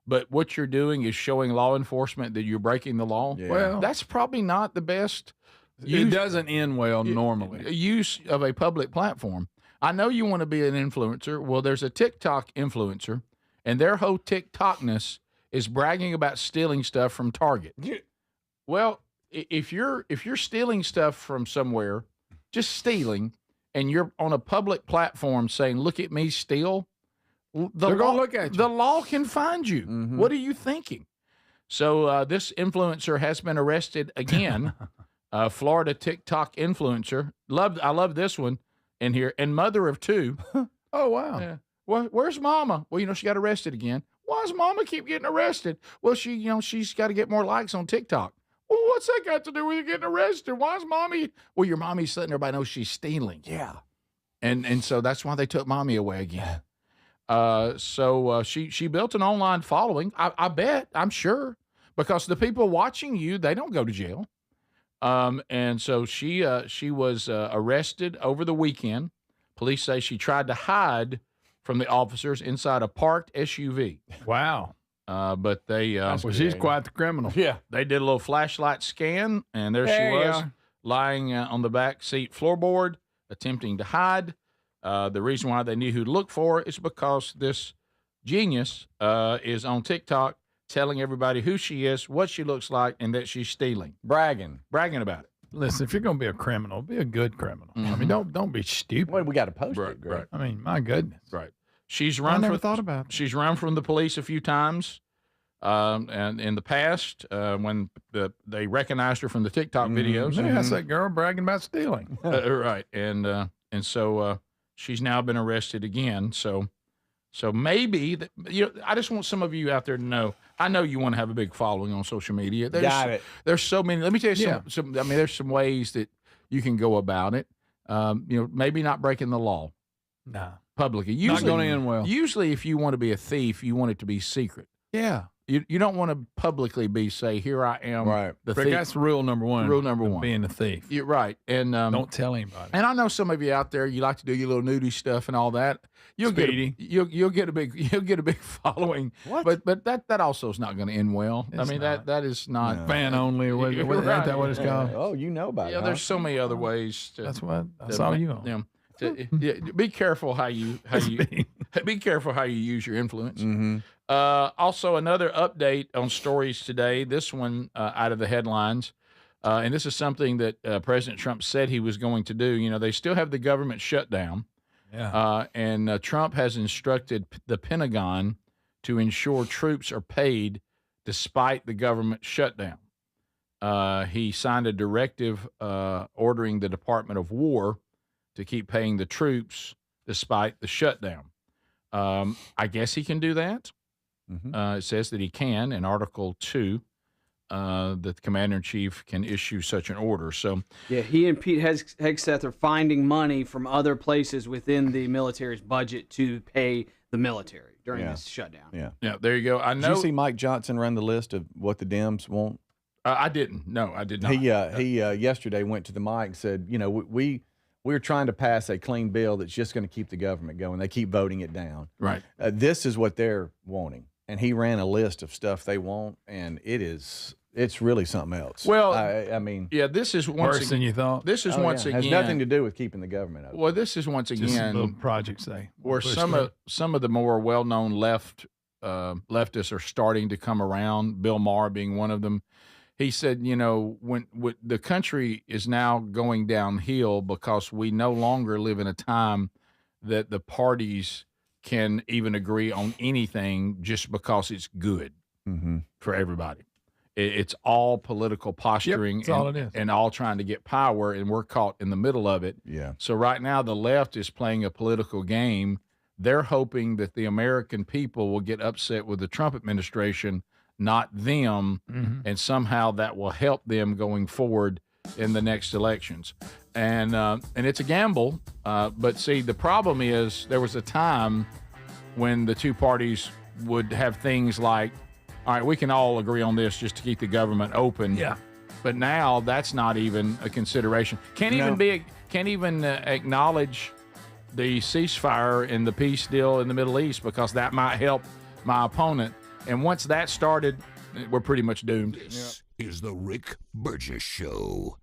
but what you're doing is showing law enforcement that you're breaking the law. Yeah. Well, that's probably not the best. It doesn't end well normally. Use of a public platform. I know you want to be an influencer. Well, there's a TikTok influencer, and their whole TikTokness is bragging about stealing stuff from Target. Yeah. Well, if you're stealing stuff from somewhere, just stealing, and you're on a public platform saying, "Look at me steal," they're going to look at you. The law can find you. Mm-hmm. What are you thinking? So this influencer has been arrested again. Florida TikTok influencer. I love this one in here. And mother of 2. Oh wow. Yeah. Well, where's Mama? Well, she got arrested again. Why does Mama keep getting arrested? Well, she's got to get more likes on TikTok. Well, what's that got to do with you getting arrested? Why is Mommy? Well, your mommy's letting everybody know she's stealing. Yeah. And so that's why they took Mommy away again. So she built an online following. I bet, I'm sure, because the people watching you, they don't go to jail. And so she was arrested over the weekend. Police say she tried to hide from the officers inside a parked SUV. Wow. But they well, she's quite the criminal. Yeah. They did a little flashlight scan, and there she was, lying on the back seat floorboard, attempting to hide. The reason why they knew who to look for is because this genius is on TikTok telling everybody who she is, what she looks like, and that she's stealing. Bragging about it. Listen, if you're going to be a criminal, be a good criminal. I mean, don't be stupid. Well, we got to post Right, it, Greg. right. I mean, my goodness. Right. She's run. I never thought about it. She's run from the police a few times, and in the past, when they recognized her from the TikTok videos. Yeah, that's that girl bragging about stealing. Right, and so she's now been arrested again. So maybe I just want some of you out there to know. I know you want to have a big following on social media. Got it. There's so many. Let me tell you some. I mean, there's some ways that you can go about it. Maybe not breaking the law. Nah. Publicly. Not going to end well. Usually, if you want to be a thief, you want it to be secret. Yeah. You don't want to publicly say, here I am, the Rick, thief. that's rule number one. Rule number one. Being a thief. You're right. And don't tell anybody. And I know some of you out there, you like to do your little nudie stuff and all that. You'll get a big following. What? But that also is not going to end well. I mean, that is not fan only. Or You're ain't right. that what it's called? Oh, you know about it. Yeah, there's so many other ways to. That's all you know. Be careful how you be careful how you use your influence. Mm-hmm. Also, another update on stories today. This one out of the headlines, and this is something that President Trump said he was going to do. They still have the government shutdown. Yeah. And Trump has instructed the Pentagon to ensure troops are paid despite the government shutdown. He signed a directive ordering the Department of War to keep paying the troops despite the shutdown. I guess he can do that. Mm-hmm. It says that he can in Article 2, that the Commander-in-Chief can issue such an order. So, yeah, he and Pete Hegseth are finding money from other places within the military's budget to pay the military during this shutdown. Yeah, there you go. I know. Did you see Mike Johnson run the list of what the Dems want? I didn't. No, I did not. He yesterday went to the mic and said, we're trying to pass a clean bill that's just going to keep the government going. They keep voting it down. Right. This is what they're wanting. And he ran a list of stuff they want, and it's really something else. Well, I mean, yeah, this is worse than you thought. This is once again has nothing to do with keeping the government open. Well, this is once Just again little projects where some of the more well-known leftists are starting to come around. Bill Maher being one of them. He said, when the country is now going downhill because we no longer live in a time that the parties can even agree on anything just because it's good for everybody. It's all political posturing. That's all it is. And all trying to get power, and we're caught in the middle of it. Yeah. So right now the left is playing a political game. They're hoping that the American people will get upset with the Trump administration, not them, and somehow that will help them going forward in the next elections. And it's a gamble, but see, the problem is there was a time when the two parties would have things like, all right, we can all agree on this just to keep the government open. Yeah. But now that's not even a consideration. Can't even acknowledge the ceasefire and the peace deal in the Middle East because that might help my opponent. And once that started, we're pretty much doomed. This is the Rick Burgess Show.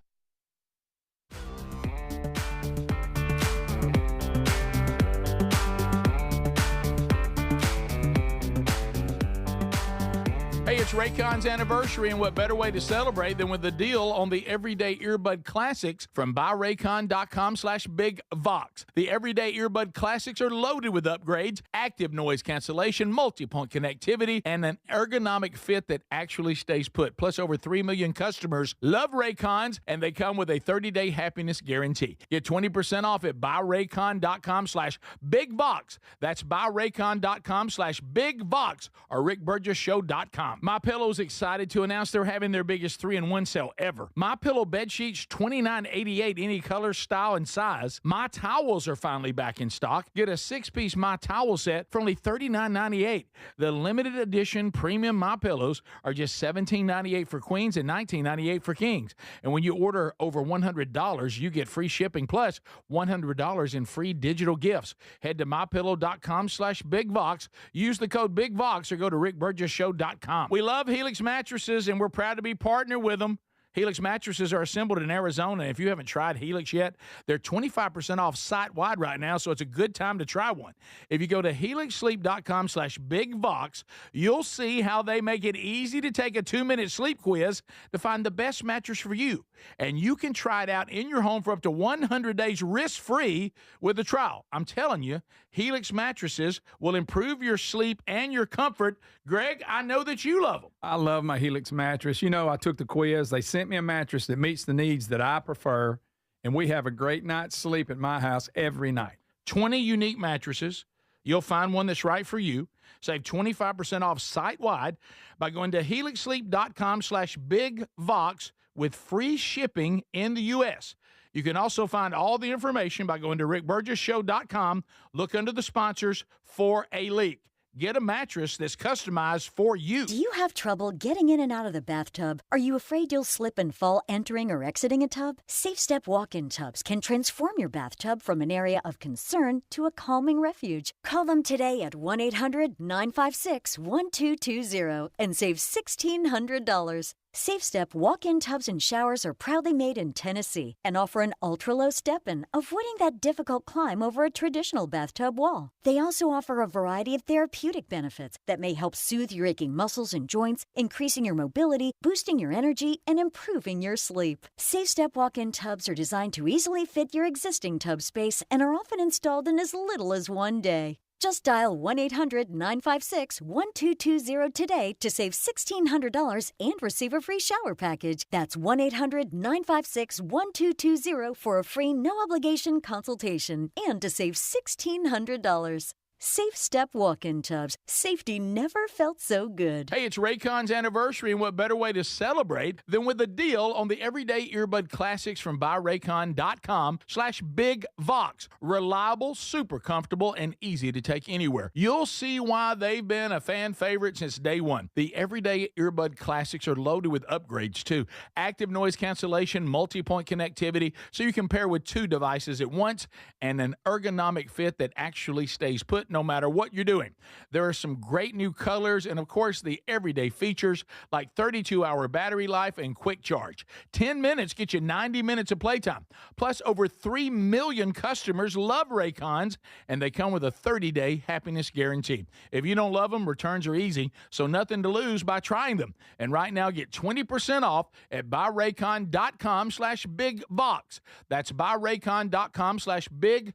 Hey, it's Raycon's anniversary, and what better way to celebrate than with the deal on the Everyday Earbud Classics from buyraycon.com/BigVox. The Everyday Earbud Classics are loaded with upgrades, active noise cancellation, multi-point connectivity, and an ergonomic fit that actually stays put. Plus, over 3 million customers love Raycons, and they come with a 30-day happiness guarantee. Get 20% off at buyraycon.com/BigVox. That's buyraycon.com/BigVox or rickburgessshow.com. MyPillow's excited to announce they're having their biggest 3-in-1 sale ever. MyPillow bed sheets, $29.88, any color, style, and size. My towels are finally back in stock. Get a 6-piece My Towel set for only $39.98. The limited edition premium MyPillows are just $17.98 for queens and $19.98 for kings. And when you order over $100, you get free shipping plus $100 in free digital gifts. Head to mypillow.com/BigVox. Use the code BigVox or go to rickburgessshow.com. We love Helix mattresses, and we're proud to be partnered with them. Helix mattresses are assembled in Arizona. If you haven't tried Helix yet, they're 25% off site-wide right now, so it's a good time to try one. If you go to helixsleep.com/BigVox, you'll see how they make it easy to take a 2-minute sleep quiz to find the best mattress for you. And you can try it out in your home for up to 100 days risk-free with a trial. I'm telling you, Helix mattresses will improve your sleep and your comfort. Greg, I know that you love them. I love my Helix mattress. You know, I took the quiz. They sent me a mattress that meets the needs that I prefer, and we have a great night's sleep at my house every night. 20 unique mattresses. You'll find one that's right for you. Save 25% off site-wide by going to helixsleep.com/BigVox with free shipping in the U.S. You can also find all the information by going to rickburgessshow.com. Look under the sponsors for a leak. Get a mattress that's customized for you. Do you have trouble getting in and out of the bathtub? Are you afraid you'll slip and fall entering or exiting a tub? SafeStep walk-in tubs can transform your bathtub from an area of concern to a calming refuge. Call them today at 1-800-956-1220 and save $1,600. SafeStep walk-in tubs and showers are proudly made in Tennessee and offer an ultra-low step-in, avoiding that difficult climb over a traditional bathtub wall. They also offer a variety of therapeutic benefits that may help soothe your aching muscles and joints, increasing your mobility, boosting your energy, and improving your sleep. SafeStep walk-in tubs are designed to easily fit your existing tub space and are often installed in as little as 1 day. Just dial 1-800-956-1220 today to save $1,600 and receive a free shower package. That's 1-800-956-1220 for a free no-obligation consultation and to save $1,600. SafeStep walk-in tubs. Safety never felt so good. Hey, it's Raycon's anniversary, and what better way to celebrate than with a deal on the Everyday Earbud Classics from buyraycon.com/BigVox. Reliable, super comfortable, and easy to take anywhere. You'll see why they've been a fan favorite since day one. The Everyday Earbud Classics are loaded with upgrades, too. Active noise cancellation, multi-point connectivity, so you can pair with 2 devices at once, and an ergonomic fit that actually stays put no matter what you're doing. There are some great new colors and, of course, the everyday features like 32-hour battery life and quick charge. 10 minutes get you 90 minutes of playtime. Plus, over 3 million customers love Raycons, and they come with a 30-day happiness guarantee. If you don't love them, returns are easy, so nothing to lose by trying them. And right now, get 20% off at buyraycon.com/BigVox. That's buyraycon.com/BigVox.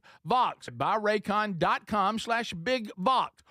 buyraycon.com/BigVox.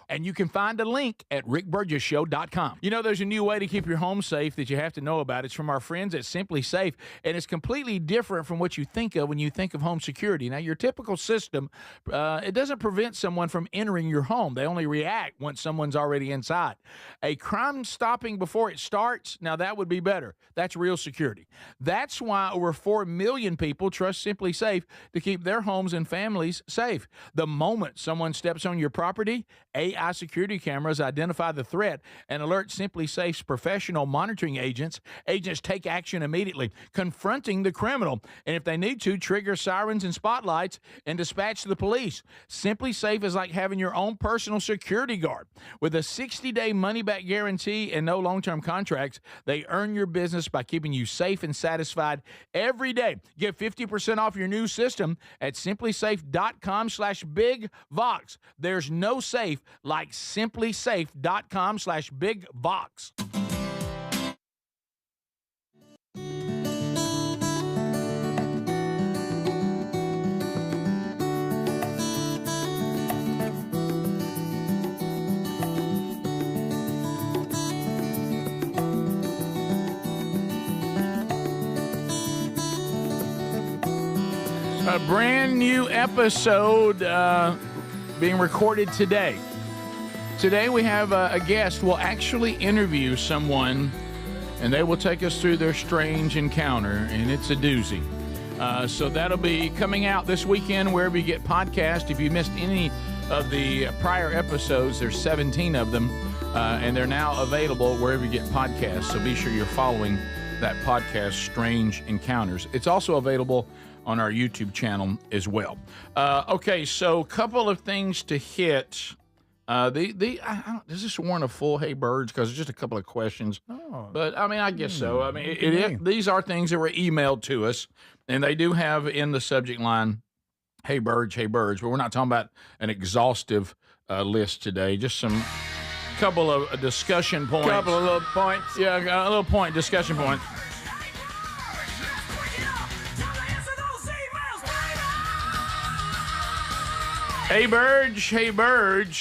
And you can find a link at rickburgessshow.com. You know, there's a new way to keep your home safe that you have to know about. It's from our friends at Simply Safe, and it's completely different from what you think of when you think of home security. Now, your typical system, it doesn't prevent someone from entering your home. They only react once someone's already inside. A crime stopping before it starts, now that would be better. That's real security. That's why over 4 million people trust Simply Safe to keep their homes and families safe. The moment someone steps on your property, AI security cameras identify the threat and alert Simply Safe's professional monitoring agents. Agents take action immediately, confronting the criminal, and if they need to, trigger sirens and spotlights and dispatch the police. Simply Safe is like having your own personal security guard. With a 60-day money-back guarantee and no long-term contracts, they earn your business by keeping you safe and satisfied every day. Get 50% off your new system at simplysafe.com/BigVox. There's no safe like simplysafe.com/BigVox. A brand new episode being recorded today. Today we have a guest. We'll actually interview someone, and they will take us through their strange encounter, and it's a doozy. So that'll be coming out this weekend wherever you get podcasts. If you missed any of the prior episodes, there's 17 of them, and they're now available wherever you get podcasts. So be sure you're following that podcast, Strange Encounters. It's also available on our YouTube channel as well. Okay, so a couple of things to hit. Does this warrant a full Hey Birds? Because it's just a couple of questions. Oh. But, I mean, I guess so. I mean, these are things that were emailed to us, and they do have in the subject line, Hey Birds, but we're not talking about an exhaustive list today. Just some couple of discussion points. Couple of little points. Yeah, a little point, discussion point. Hey, Burge.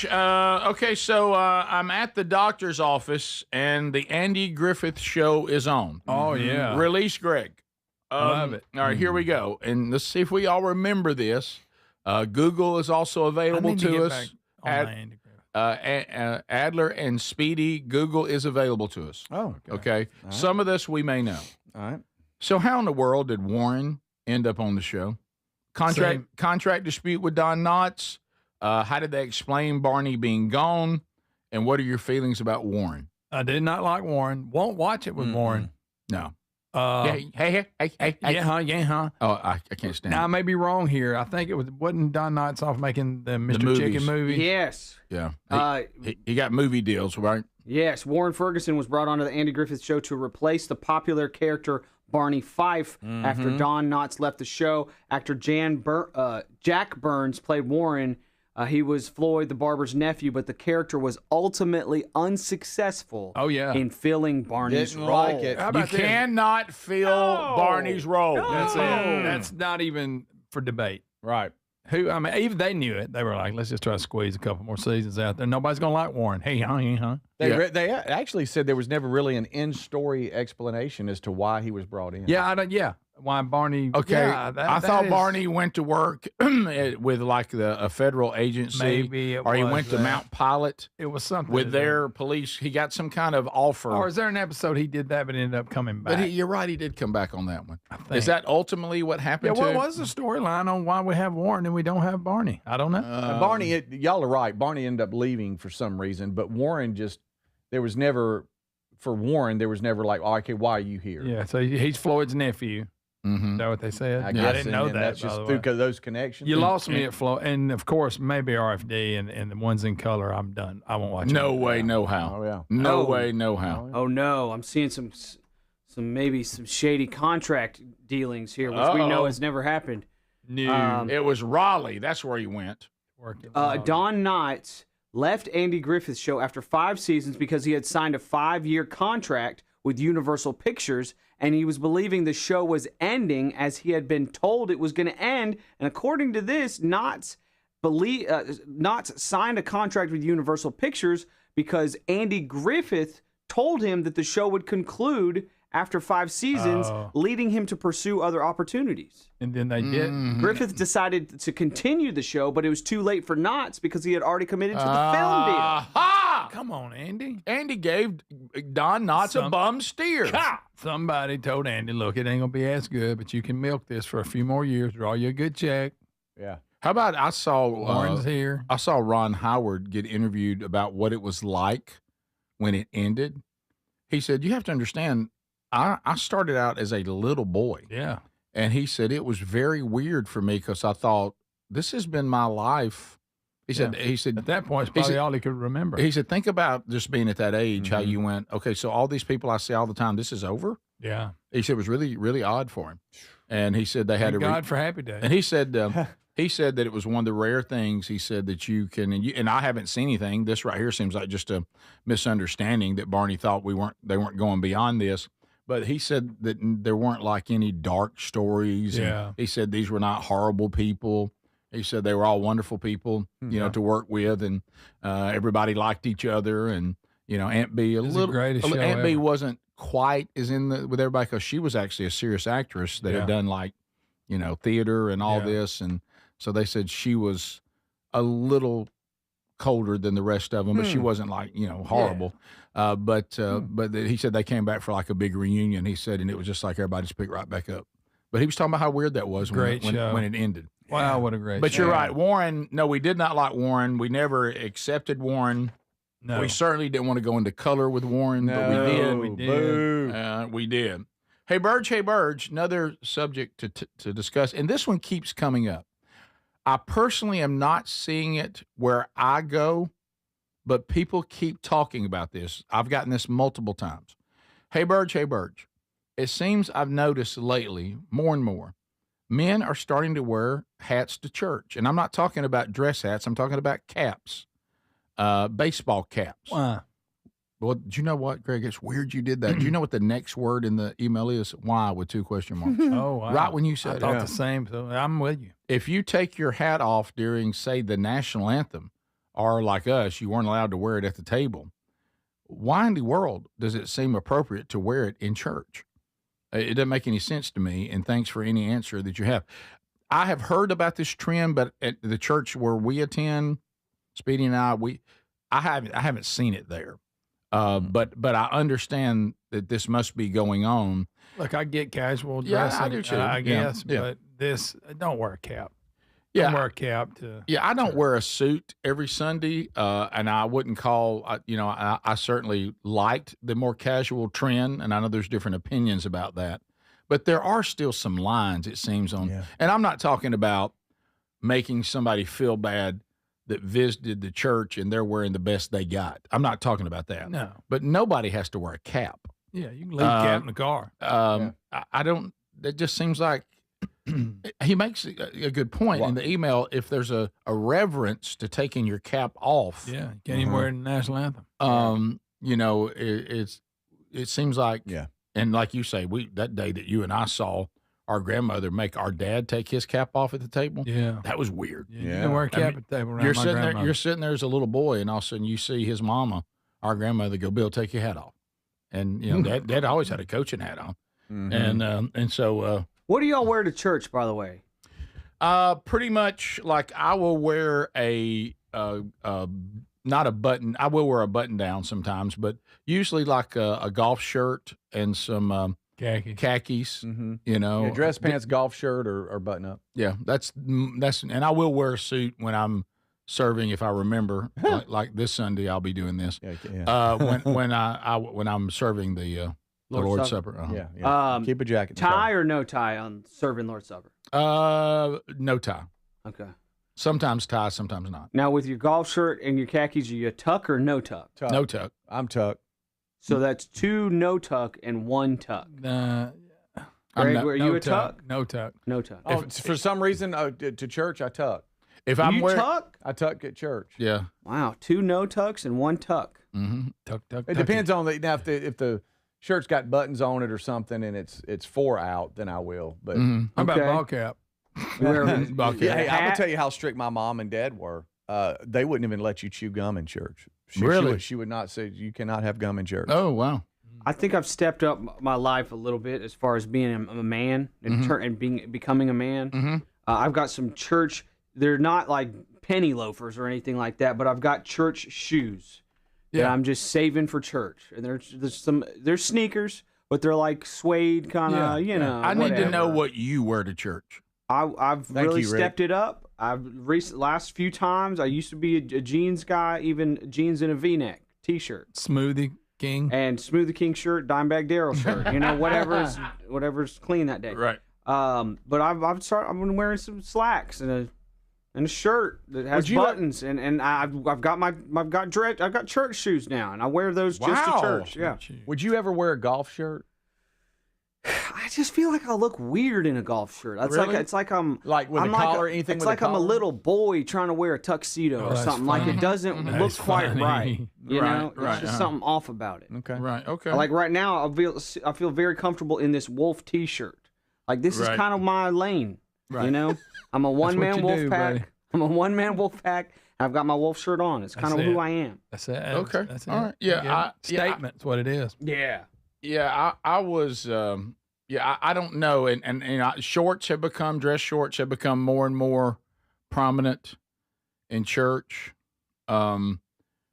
Okay, so I'm at the doctor's office, and the Andy Griffith Show is on. Oh, yeah. Release Greg. Love it. All right, here we go. And let's see if we all remember this. Google is also available to us. Adler and Speedy, Google is available to us. Oh, okay. Right. Some of this we may know. All right. So how in the world did Warren end up on the show? Contract dispute with Don Knotts. How did they explain Barney being gone? And what are your feelings about Warren? I did not like Warren. Won't watch it with Warren. No. Hey. Yeah, huh? Oh, I can't stand Now, I it. may be wrong here. I think wasn't Don Knotts off making the Mr. movies. Chicken movie? Yes. Yeah. He got movie deals, right? Yes. Warren Ferguson was brought onto the Andy Griffith Show to replace the popular character Barney Fife after Don Knotts left the show. Actor Jack Burns played Warren. He was Floyd the Barber's nephew, but the character was ultimately unsuccessful in filling Barney's Didn't role. like it. You cannot fill Barney's role. That's it. That's not even for debate. Right. Even they knew it. They were like, let's just try to squeeze a couple more seasons out there. Nobody's going to like Warren. Hey, huh? They actually said there was never really an in-story explanation as to why he was brought in. Yeah. Why Barney? Okay, Yeah, I thought Barney went to work with like a federal agency, Maybe it or he was went to that. Mount Pilot. It was something with their police. He got some kind of offer. Or is there an episode he did that but ended up coming back? But you're right, he did come back on that one. think. Is that ultimately what happened? What was the storyline on why we have Warren and we don't have Barney? I don't know. Barney, y'all are right. Barney ended up leaving for some reason, but Warren there was never like, oh, okay, why are you here? Yeah, so he's Floyd's nephew. Mm-hmm. Is that what they said? I I guess, didn't know and that. that's just through those connections. You lost me at Floyd, and of course, maybe RFD and the ones in color. I'm done. I won't watch. No way, no how. Oh yeah. No way, no how. Oh no, I'm seeing some shady contract dealings here, which we know has never happened. No, it was Raleigh. That's where he went. Don Knotts left Andy Griffith's Show after 5 seasons because he had signed a 5-year contract with Universal Pictures, and he was believing the show was ending as he had been told it was going to end. And according to this, Knotts signed a contract with Universal Pictures because Andy Griffith told him that the show would conclude after 5 seasons, leading him to pursue other opportunities. And then they did. Griffith decided to continue the show, but it was too late for Knotts because he had already committed to the film deal. Come on, Andy. Andy gave Don Knotts a bum steer. Somebody told Andy, look, it ain't going to be as good, but you can milk this for a few more years, draw you a good check. Yeah. How about I saw Warren's here. I saw Ron Howard get interviewed about what it was like when it ended. He said, you have to understand, I started out as a little boy. Yeah. And he said, it was very weird for me because I thought, this has been my life. He said, at that point, it's probably all he could remember. He said, think about just being at that age, how you went, okay, so all these people I see all the time, this is over? Yeah. He said it was really, really odd for him. And he said they had Thank God for Happy Day. And he said that it was one of the rare things, he said, that you can, and I haven't seen anything. This right here seems like just a misunderstanding that Barney thought they weren't going beyond this. But he said that there weren't like any dark stories. Yeah. And he said these were not horrible people. He said they were all wonderful people, you know, to work with, and everybody liked each other. And Aunt B Aunt B wasn't quite as with everybody because she was actually a serious actress that had done like theater and all this. And so they said she was a little colder than the rest of them, but she wasn't like, horrible. But he said they came back for like a big reunion, he said, and it was just like everybody just picked right back up. But he was talking about how weird that was when it ended. Wow, what a great But show. you're right. Warren, no, we did not like Warren. We never accepted Warren. No. We certainly didn't want to go into color with Warren, but we did. We did. We did. Hey, Burge, another subject to discuss, and this one keeps coming up. I personally am not seeing it where I go, but people keep talking about this. I've gotten this multiple times. Hey, Burge, it seems I've noticed lately more and more, men are starting to wear hats to church. And I'm not talking about dress hats. I'm talking about caps, baseball caps. Why? Well, do you know what, Greg? It's weird you did that. Do you know what the next word in the email is? Why with 2 question marks. Oh, wow. Right when you said it. I thought the same. So I'm with you. If you take your hat off during, say, the national anthem, or like us, you weren't allowed to wear it at the table, why in the world does it seem appropriate to wear it in church? It doesn't make any sense to me, and thanks for any answer that you have. I have heard about this trend, but at the church where we attend, Speedy and I haven't seen it there. But I understand that this must be going on. Look, I get casual Yeah, dressing, I do too. I guess, Yeah. but this, don't wear a cap. Yeah. Don't wear a cap to. Yeah, I don't wear a suit every Sunday, and I wouldn't call. I certainly liked the more casual trend, and I know there's different opinions about that, but there are still some lines it seems on. Yeah. And I'm not talking about making somebody feel bad that visited the church and they're wearing the best they got. I'm not talking about that. No. But nobody has to wear a cap. Yeah, you can leave a cap in the car. I don't. It just seems like. He makes a good point in the email. If there's a reverence to taking your cap off, Yeah, you can't even wear it in the national anthem. it seems like, and like you say, that day that you and I saw our grandmother make our dad take his cap off at the table. Yeah, that was weird. You didn't wear a cap at the table around You're my sitting there. grandmother. You're sitting there as a little boy, and all of a sudden you see his mama, our grandmother, go, "Bill, take your hat off," and dad always had a coaching hat on, and so. What do y'all wear to church, by the way? Pretty much like I will wear not a button. I will wear a button down sometimes, but usually like a golf shirt and some khakis. Yeah, dress pants, golf shirt, or button up. Yeah, that's, and I will wear a suit when I'm serving if I remember. like this Sunday, I'll be doing this. When I'm serving the Lord's Supper. Keep a jacket. Tie or no tie on serving Lord's Supper? No tie. Okay. Sometimes tie, sometimes not. Now, with your golf shirt and your khakis, are you a tuck or no tuck? No tuck. I'm tuck. So that's 2 no tuck and 1 tuck. Greg, were you a tuck? No tuck. No tuck. Oh, for some reason, to church, I tuck. If I'm wearing, tuck? I tuck at church. Yeah. Wow, 2 no tucks and 1 tuck. Mm-hmm. Tuck. It depends on if the shirt's got buttons on it or something, and it's 4 out, then I will. But How about ball cap? Ball cap. Hey, I'm gonna tell you how strict my mom and dad were. They wouldn't even let you chew gum in church. She would not say you cannot have gum in church. Oh wow. I think I've stepped up my life a little bit as far as being a man and becoming a man. I've got some church. They're not like penny loafers or anything like that, but I've got church shoes. Yeah, I'm just saving for church, and there's sneakers, but they're like suede kind of, I need to know what you wear to church. I've really stepped it up. Last few times I used to be a jeans guy, even jeans and a V-neck T-shirt, Smoothie King, and Smoothie King shirt, Dimebag Darrell shirt, whatever's clean that day. Right. But I've been wearing some slacks and a shirt that has buttons, and I've got church shoes now, and I wear those just to church. Yeah. Would you ever wear a golf shirt? I just feel like I look weird in a golf shirt. It's like I'm like with a collar, anything. It's with like a I'm a collar? little boy trying to wear a tuxedo or something. Like it doesn't look quite right. You know, it's just something off about it. Okay. Right. Okay. Like right now, I feel very comfortable in this wolf T-shirt. Like this is kind of my lane. Right. You know, I'm a one-man wolf pack. I'm a one-man wolf pack. I've got my wolf shirt on. It's kind of who I am. That's it. Okay. That's All it. right. Yeah. Statement's what it is. Yeah. Yeah. I was, Yeah, I don't know. And dress shorts have become more and more prominent in church. On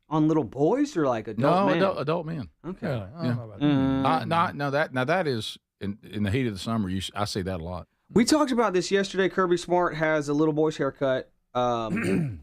little boys or like adult men? Adult men. Okay. Yeah. I don't know about that. That is in the heat of the summer. I see that a lot. We talked about this yesterday. Kirby Smart has a little boy's haircut. I've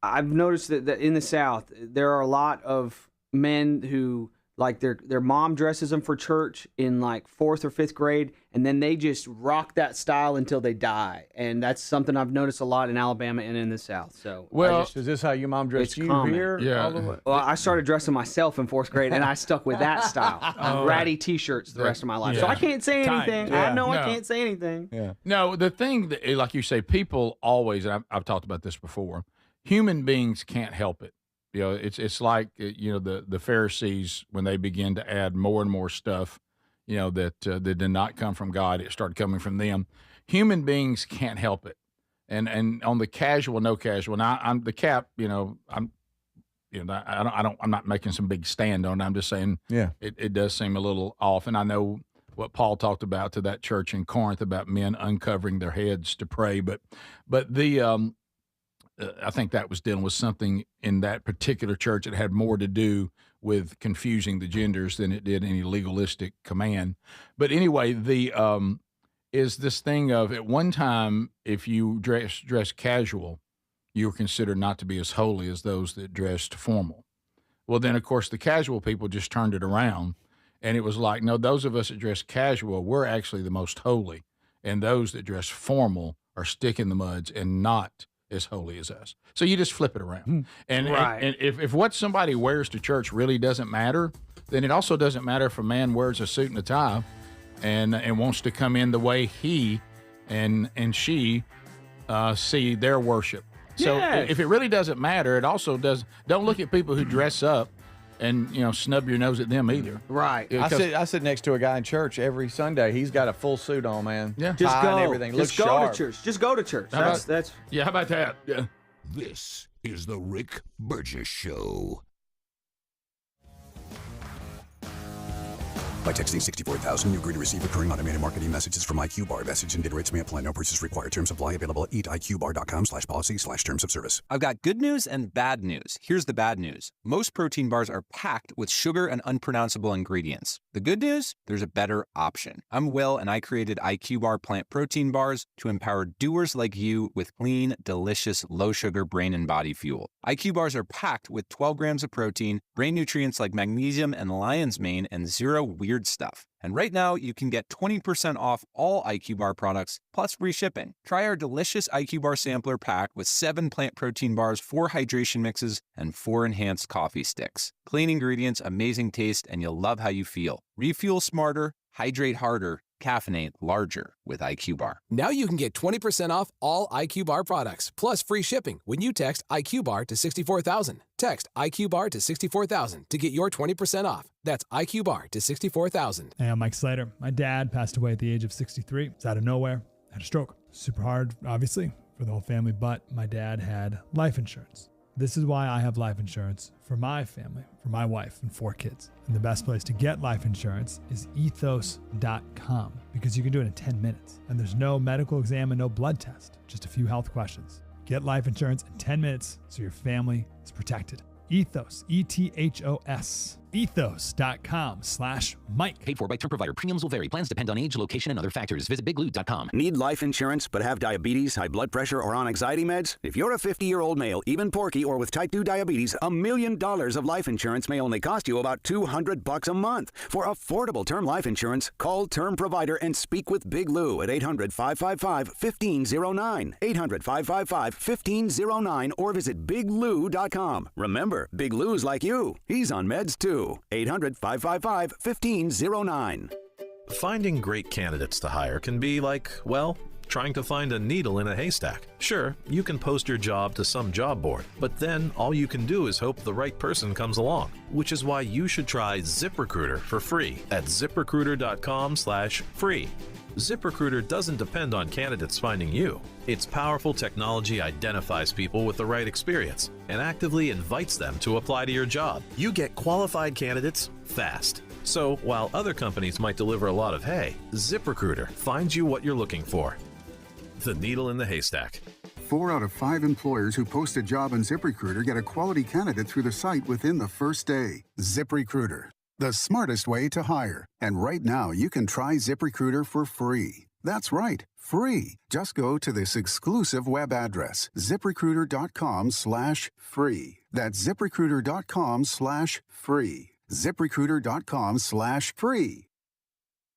noticed that in the South, there are a lot of men who, like, their mom dresses them for church in like 4th or 5th grade, and then they just rock that style until they die. And that's something I've noticed a lot in Alabama and in the South. So, is this how your mom dressed you common. here? Yeah. All the way? Well, I started dressing myself in 4th grade, and I stuck with that style. Ratty T-shirts the rest of my life. So I can't say anything. I can't say anything. Yeah. No, the thing that, like you say, people always, and I've talked about this before, human beings can't help it. You know, it's like, the Pharisees, when they begin to add more and more stuff, that did not come from God, it started coming from them. Human beings can't help it. And on the casual, no casual. Now, I'm the cap, I'm not making some big stand on it. I'm just saying, it does seem a little off. And I know what Paul talked about to that church in Corinth about men uncovering their heads to pray, but the I think that was dealing with something in that particular church that had more to do with confusing the genders than it did any legalistic command. But anyway, is this thing of, at one time, if you dress casual, you were considered not to be as holy as those that dressed formal. Well, then, of course, the casual people just turned it around, and it was like, no, those of us that dress casual, we're actually the most holy, and those that dress formal are stick in the muds and not as holy as us. So you just flip it around. And if what somebody wears to church really doesn't matter, then it also doesn't matter if a man wears a suit and a tie and wants to come in the way he and she see their worship. So if it really doesn't matter, it also does. Don't look at people who dress up and snub your nose at them either. Right. I sit next to a guy in church every Sunday. He's got a full suit on, man. Yeah. Just tie go. And everything. Just Looks go sharp. to church. Just go to church. How about that? Yeah. This is the Rick Burgess Show. By texting 64,000, you agree to receive recurring automated marketing messages from IQ Bar. Message and data rates may apply. No purchase required. Terms apply. Available at eatiqbar.com/policy/terms of service. I've got good news and bad news. Here's the bad news. Most protein bars are packed with sugar and unpronounceable ingredients. The good news? There's a better option. I'm Will, and I created IQ Bar plant protein bars to empower doers like you with clean, delicious, low-sugar brain and body fuel. IQ Bars are packed with 12 grams of protein, brain nutrients like magnesium and lion's mane, and zero weird stuff. And right now, you can get 20% off all IQ Bar products, plus free shipping. Try our delicious IQ Bar sampler pack with 7 plant protein bars, 4 hydration mixes, and 4 enhanced coffee sticks. Clean ingredients, amazing taste, and you'll love how you feel. Refuel smarter, hydrate harder, caffeinate larger with IQ Bar. Now you can get 20% off all IQ Bar products, plus free shipping when you text IQ Bar to 64,000. Text IQ Bar to 64,000 to get your 20% off. That's IQ Bar to 64,000. Hey, I'm Mike Slater. My dad passed away at the age of 63. It's out of nowhere. Had a stroke. Super hard, obviously, for the whole family, but my dad had life insurance. This is why I have life insurance for my family, for my wife and 4 kids. And the best place to get life insurance is ethos.com, because you can do it in 10 minutes. And there's no medical exam and no blood test, just a few health questions. Get life insurance in 10 minutes so your family is protected. Ethos, ETHOS. Ethos.com/Mike. Paid for by term provider. Premiums will vary. Plans depend on age, location, and other factors. Visit biglou.com. Need life insurance but have diabetes, high blood pressure, or on anxiety meds? If you're a 50-year-old male, even porky, or with type 2 diabetes, $1 million of life insurance may only cost you about $200 a month. For affordable term life insurance, call Term Provider and speak with Big Lou at 800-555-1509. 800-555-1509 or visit biglou.com. Remember, Big Lou's like you. He's on meds too. 800-555-1509. Finding great candidates to hire can be like, well, trying to find a needle in a haystack. Sure, you can post your job to some job board, but then all you can do is hope the right person comes along, which is why you should try ZipRecruiter for free at ziprecruiter.com/free. ZipRecruiter doesn't depend on candidates finding you. Its powerful technology identifies people with the right experience and actively invites them to apply to your job. You get qualified candidates fast. So while other companies might deliver a lot of hay, ZipRecruiter finds you what you're looking for. The needle in the haystack. 4 out of 5 employers who post a job on ZipRecruiter get a quality candidate through the site within the first day. ZipRecruiter, the smartest way to hire. And right now, you can try ZipRecruiter for free. That's right, free. Just go to this exclusive web address, ZipRecruiter.com/free. That's ZipRecruiter.com/free. ZipRecruiter.com/free.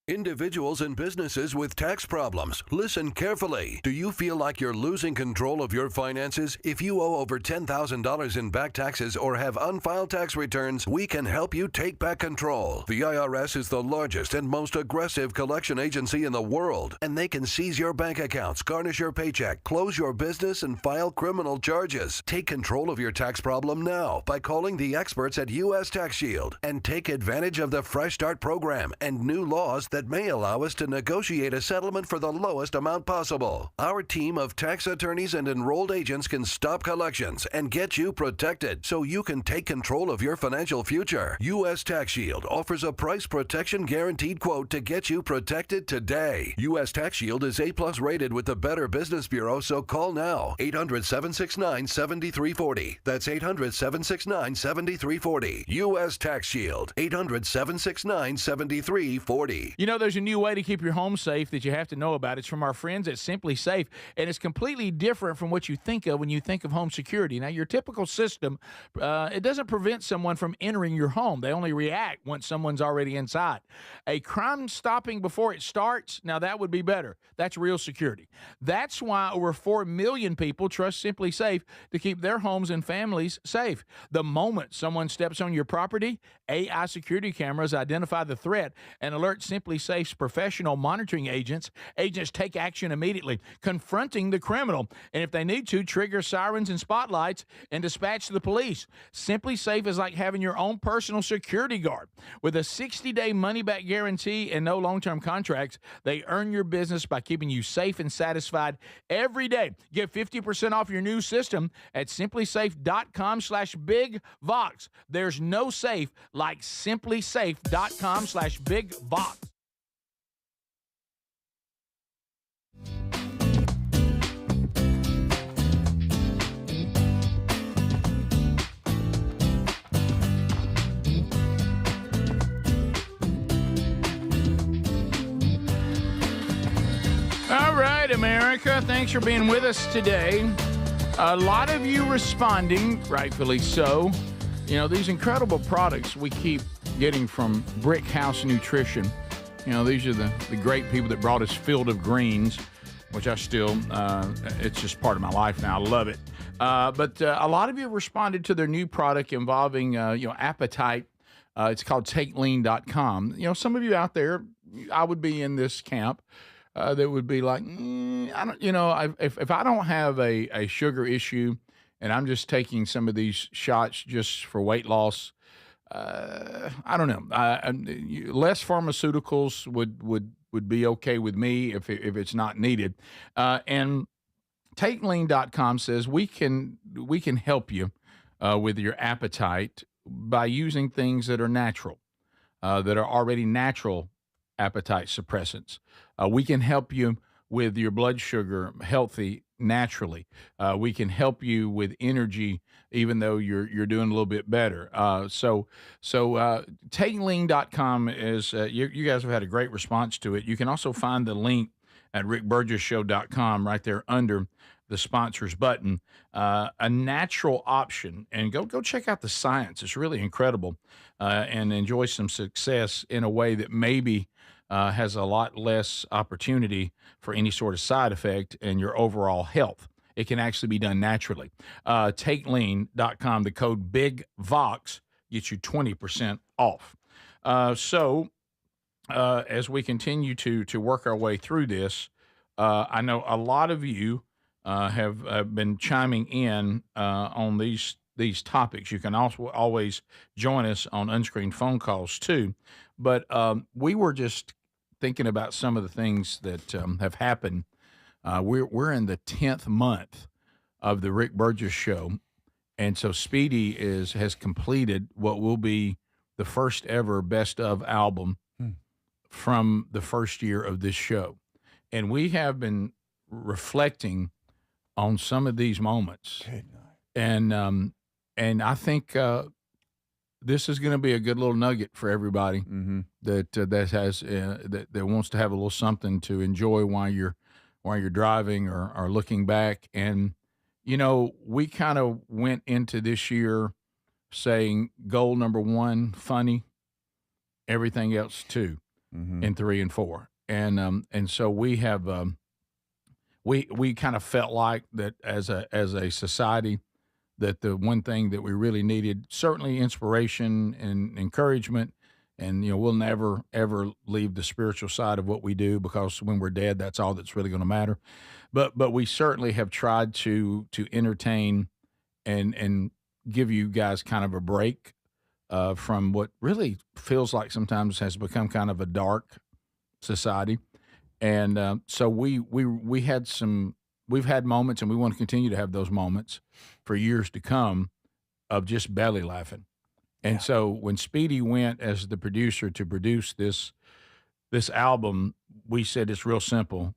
Individuals and businesses with tax problems, listen carefully. Do you feel like you're losing control of your finances? If you owe over $10,000 in back taxes or have unfiled tax returns, we can help you take back control. The IRS is the largest and most aggressive collection agency in the world, and they can seize your bank accounts, garnish your paycheck, close your business, and file criminal charges. Take control of your tax problem now by calling the experts at U.S. Tax Shield and take advantage of the Fresh Start program and new laws that may allow us to negotiate a settlement for the lowest amount possible. Our team of tax attorneys and enrolled agents can stop collections and get you protected so you can take control of your financial future. U.S. Tax Shield offers a price protection guaranteed quote to get you protected today. U.S. Tax Shield is A+ rated with the Better Business Bureau, so call now. 800-769-7340. That's 800-769-7340. U.S. Tax Shield. 800-769-7340. You know, there's a new way to keep your home safe that you have to know about. It's from our friends at Simply Safe, and it's completely different from what you think of when you think of home security. Now, your typical system, it doesn't prevent someone from entering your home. They only react once someone's already inside. A crime stopping before it starts, now that would be better. That's real security. That's why over 4 million people trust Simply Safe to keep their homes and families safe. The moment someone steps on your property, AI security cameras identify the threat and alert Simply Safe's professional monitoring agents. Agents take action immediately, confronting the criminal, and if they need to, trigger sirens and spotlights and dispatch the police. Simply Safe is like having your own personal security guard. With a 60-day money-back guarantee and no long-term contracts, they earn your business by keeping you safe and satisfied every day. Get 50% off your new system at simplysafe.com/bigvox. There's no safe like simplysafe.com/bigvox. All right, America, thanks for being with us today. A lot of you responding, rightfully so. You know, these incredible products we keep getting from Brick House Nutrition. You know, these are the great people that brought us Field of Greens, which I still, it's just part of my life now. I love it. But a lot of you responded to their new product involving, appetite. It's called TakeLean.com. You know, some of you out there, I would be in this camp. That would be like, I don't, if I don't have a sugar issue and I'm just taking some of these shots just for weight loss, I don't know. Less pharmaceuticals would be okay with me if it's not needed. And TakeLean.com says we can help you with your appetite by using things that are natural, that are already natural appetite suppressants. We can help you with your blood sugar healthy naturally. We can help you with energy, even though you're doing a little bit better. So TakeLean.com is, you guys have had a great response to it. You can also find the link at rickburgessshow.com right there under the sponsors button. A natural option, and go check out the science. It's really incredible, and enjoy some success in a way that maybe has a lot less opportunity for any sort of side effect in your overall health. It can actually be done naturally. TakeLean.com, the code BIGVOX gets you 20% off. So as we continue to work our way through this, I know a lot of you have been chiming in on these topics. You can also always join us on unscreened phone calls too. But we were just thinking about some of the things that have happened. We're in the 10th month of the Rick Burgess Show, and so Speedy has completed what will be the first ever best of album from the first year of this show. And we have been reflecting on some of these moments. And I think this is going to be a good little nugget for everybody that has that wants to have a little something to enjoy while you're driving or looking back. And you know, we kind of went into this year saying goal number 1, funny, everything else 2, and 3 and 4. And so we have we kind of felt like that as a society, that the one thing that we really needed, certainly inspiration and encouragement, and, you know, we'll never, ever leave the spiritual side of what we do, because when we're dead, that's all that's really going to matter. But we certainly have tried to entertain and give you guys kind of a break from what really feels like sometimes has become kind of a dark society. And so we've had moments, and we want to continue to have those moments for years to come of just belly laughing. And so when Speedy went as the producer to produce this album, we said it's real simple.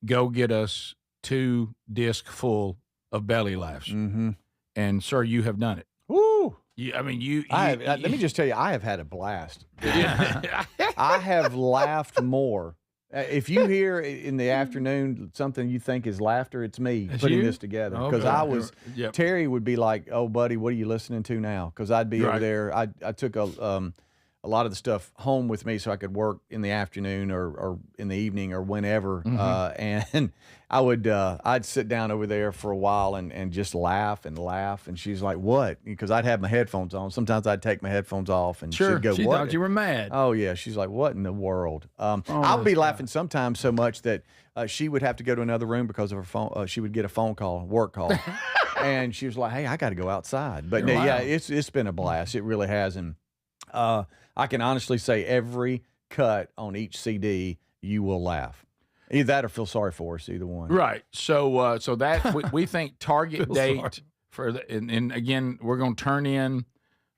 Go get us 2 discs full of belly laughs. And sir, you have done it. Woo! I mean, let me just tell you, I have had a blast. I have laughed more. If you hear in the afternoon something you think is laughter, it's me putting this together. Because I was, Terry would be like, "Oh, buddy, what are you listening to now?" Because I'd be over there. I took a lot of the stuff home with me so I could work in the afternoon or in the evening or whenever. And I would I'd sit down over there for a while and just laugh. And she's like, "What?" Because I'd have my headphones on. Sometimes I'd take my headphones off, and she'd go, she "What?" thought you were mad. Oh yeah, she's like, "What in the world?" I'll be laughing sometimes so much that she would have to go to another room because of her phone. She would get a phone call, work call, and she was like, "Hey, I got to go outside." But yeah, it's been a blast. It really has. And I can honestly say every cut on each CD, you will laugh. Either that or feel sorry for us, either one. Right. So so that we think target date for the, and again, we're going to turn in,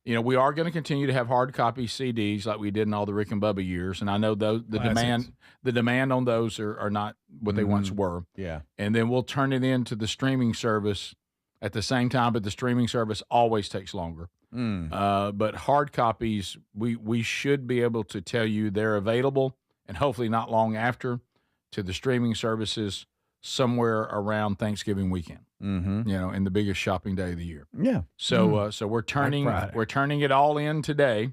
you know, we are going to continue to have hard copy CDs like we did in all the Rick and Bubba years. And I know those, the demand on those are not what they once were. Yeah. And then we'll turn it into the streaming service at the same time, but the streaming service always takes longer. But hard copies, we should be able to tell you they're available, and hopefully not long after, to the streaming services somewhere around Thanksgiving weekend. You know, in the biggest shopping day of the year. Yeah. So so we're turning it all in today,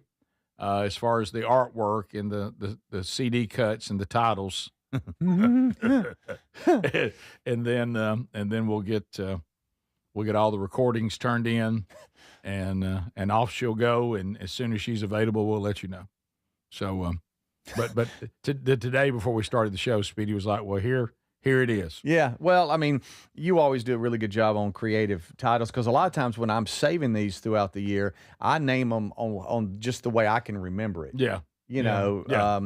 as far as the artwork and the CD cuts and the titles, and then we'll get all the recordings turned in. And off she'll go, and as soon as she's available, we'll let you know. So, but today before we started the show, Speedy was like, "Well, here it is." Yeah. Well, I mean, you always do a really good job on creative titles, because a lot of times when I'm saving these throughout the year, I name them on just the way I can remember it. Yeah. You know. Yeah.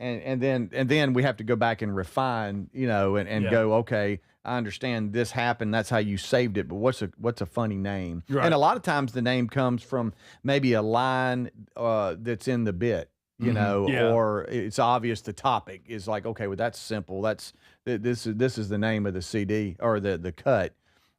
And then we have to go back and refine, you know, and go, okay, I understand this happened. That's how you saved it. But what's a funny name? Right. And a lot of times the name comes from maybe a line that's in the bit, you know, or it's obvious the topic is like, okay, well, that's simple. This is the name of the CD or the cut.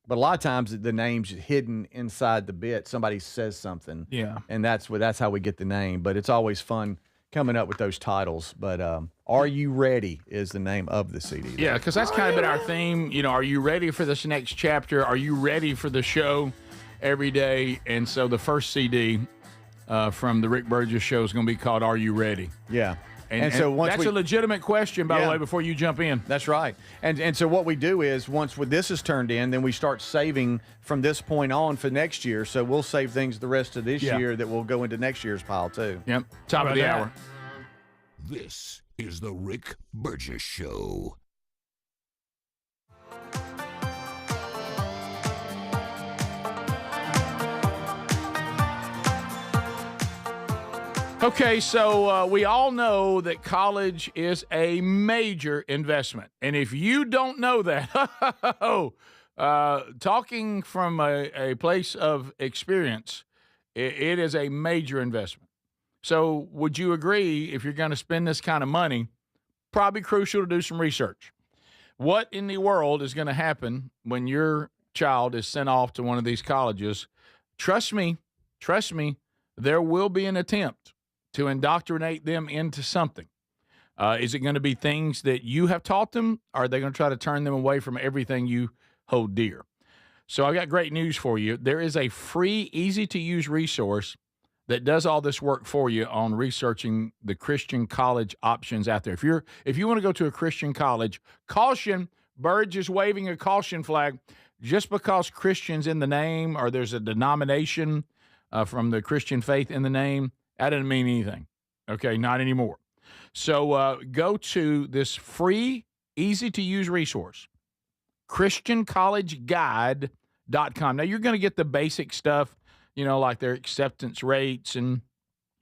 But a lot of times the name's hidden inside the bit. Somebody says something. Yeah. And that's how we get the name. But it's always fun coming up with those titles. But Are You Ready is the name of the CD. Yeah, because that's kind of been our theme. You know, are you ready for this next chapter? Are you ready for the show every day? And so the first CD from the Rick Burgess show is going to be called Are You Ready? Yeah. And so that's a legitimate question, by the way, before you jump in. That's right. And so what we do is once this is turned in, then we start saving from this point on for next year. So we'll save things the rest of this year that will go into next year's pile too. Yep. Top of the hour. This is the Rick Burgess Show. Okay, so we all know that college is a major investment. And if you don't know that, talking from a place of experience, It is a major investment. So would you agree, if you're going to spend this kind of money, probably crucial to do some research? What in the world is going to happen when your child is sent off to one of these colleges? Trust me, there will be an attempt to indoctrinate them into something. Is it going to be things that you have taught them? Or are they going to try to turn them away from everything you hold dear? So I got great news for you. There is a free, easy-to-use resource that does all this work for you on researching the Christian college options out there. If you want to go to a Christian college, caution, Burgess is waving a caution flag. Just because Christian's in the name or there's a denomination from the Christian faith in the name, that doesn't mean anything. Okay, not anymore. So go to this free, easy-to-use resource, ChristianCollegeGuide.com. Now, you're going to get the basic stuff, like their acceptance rates and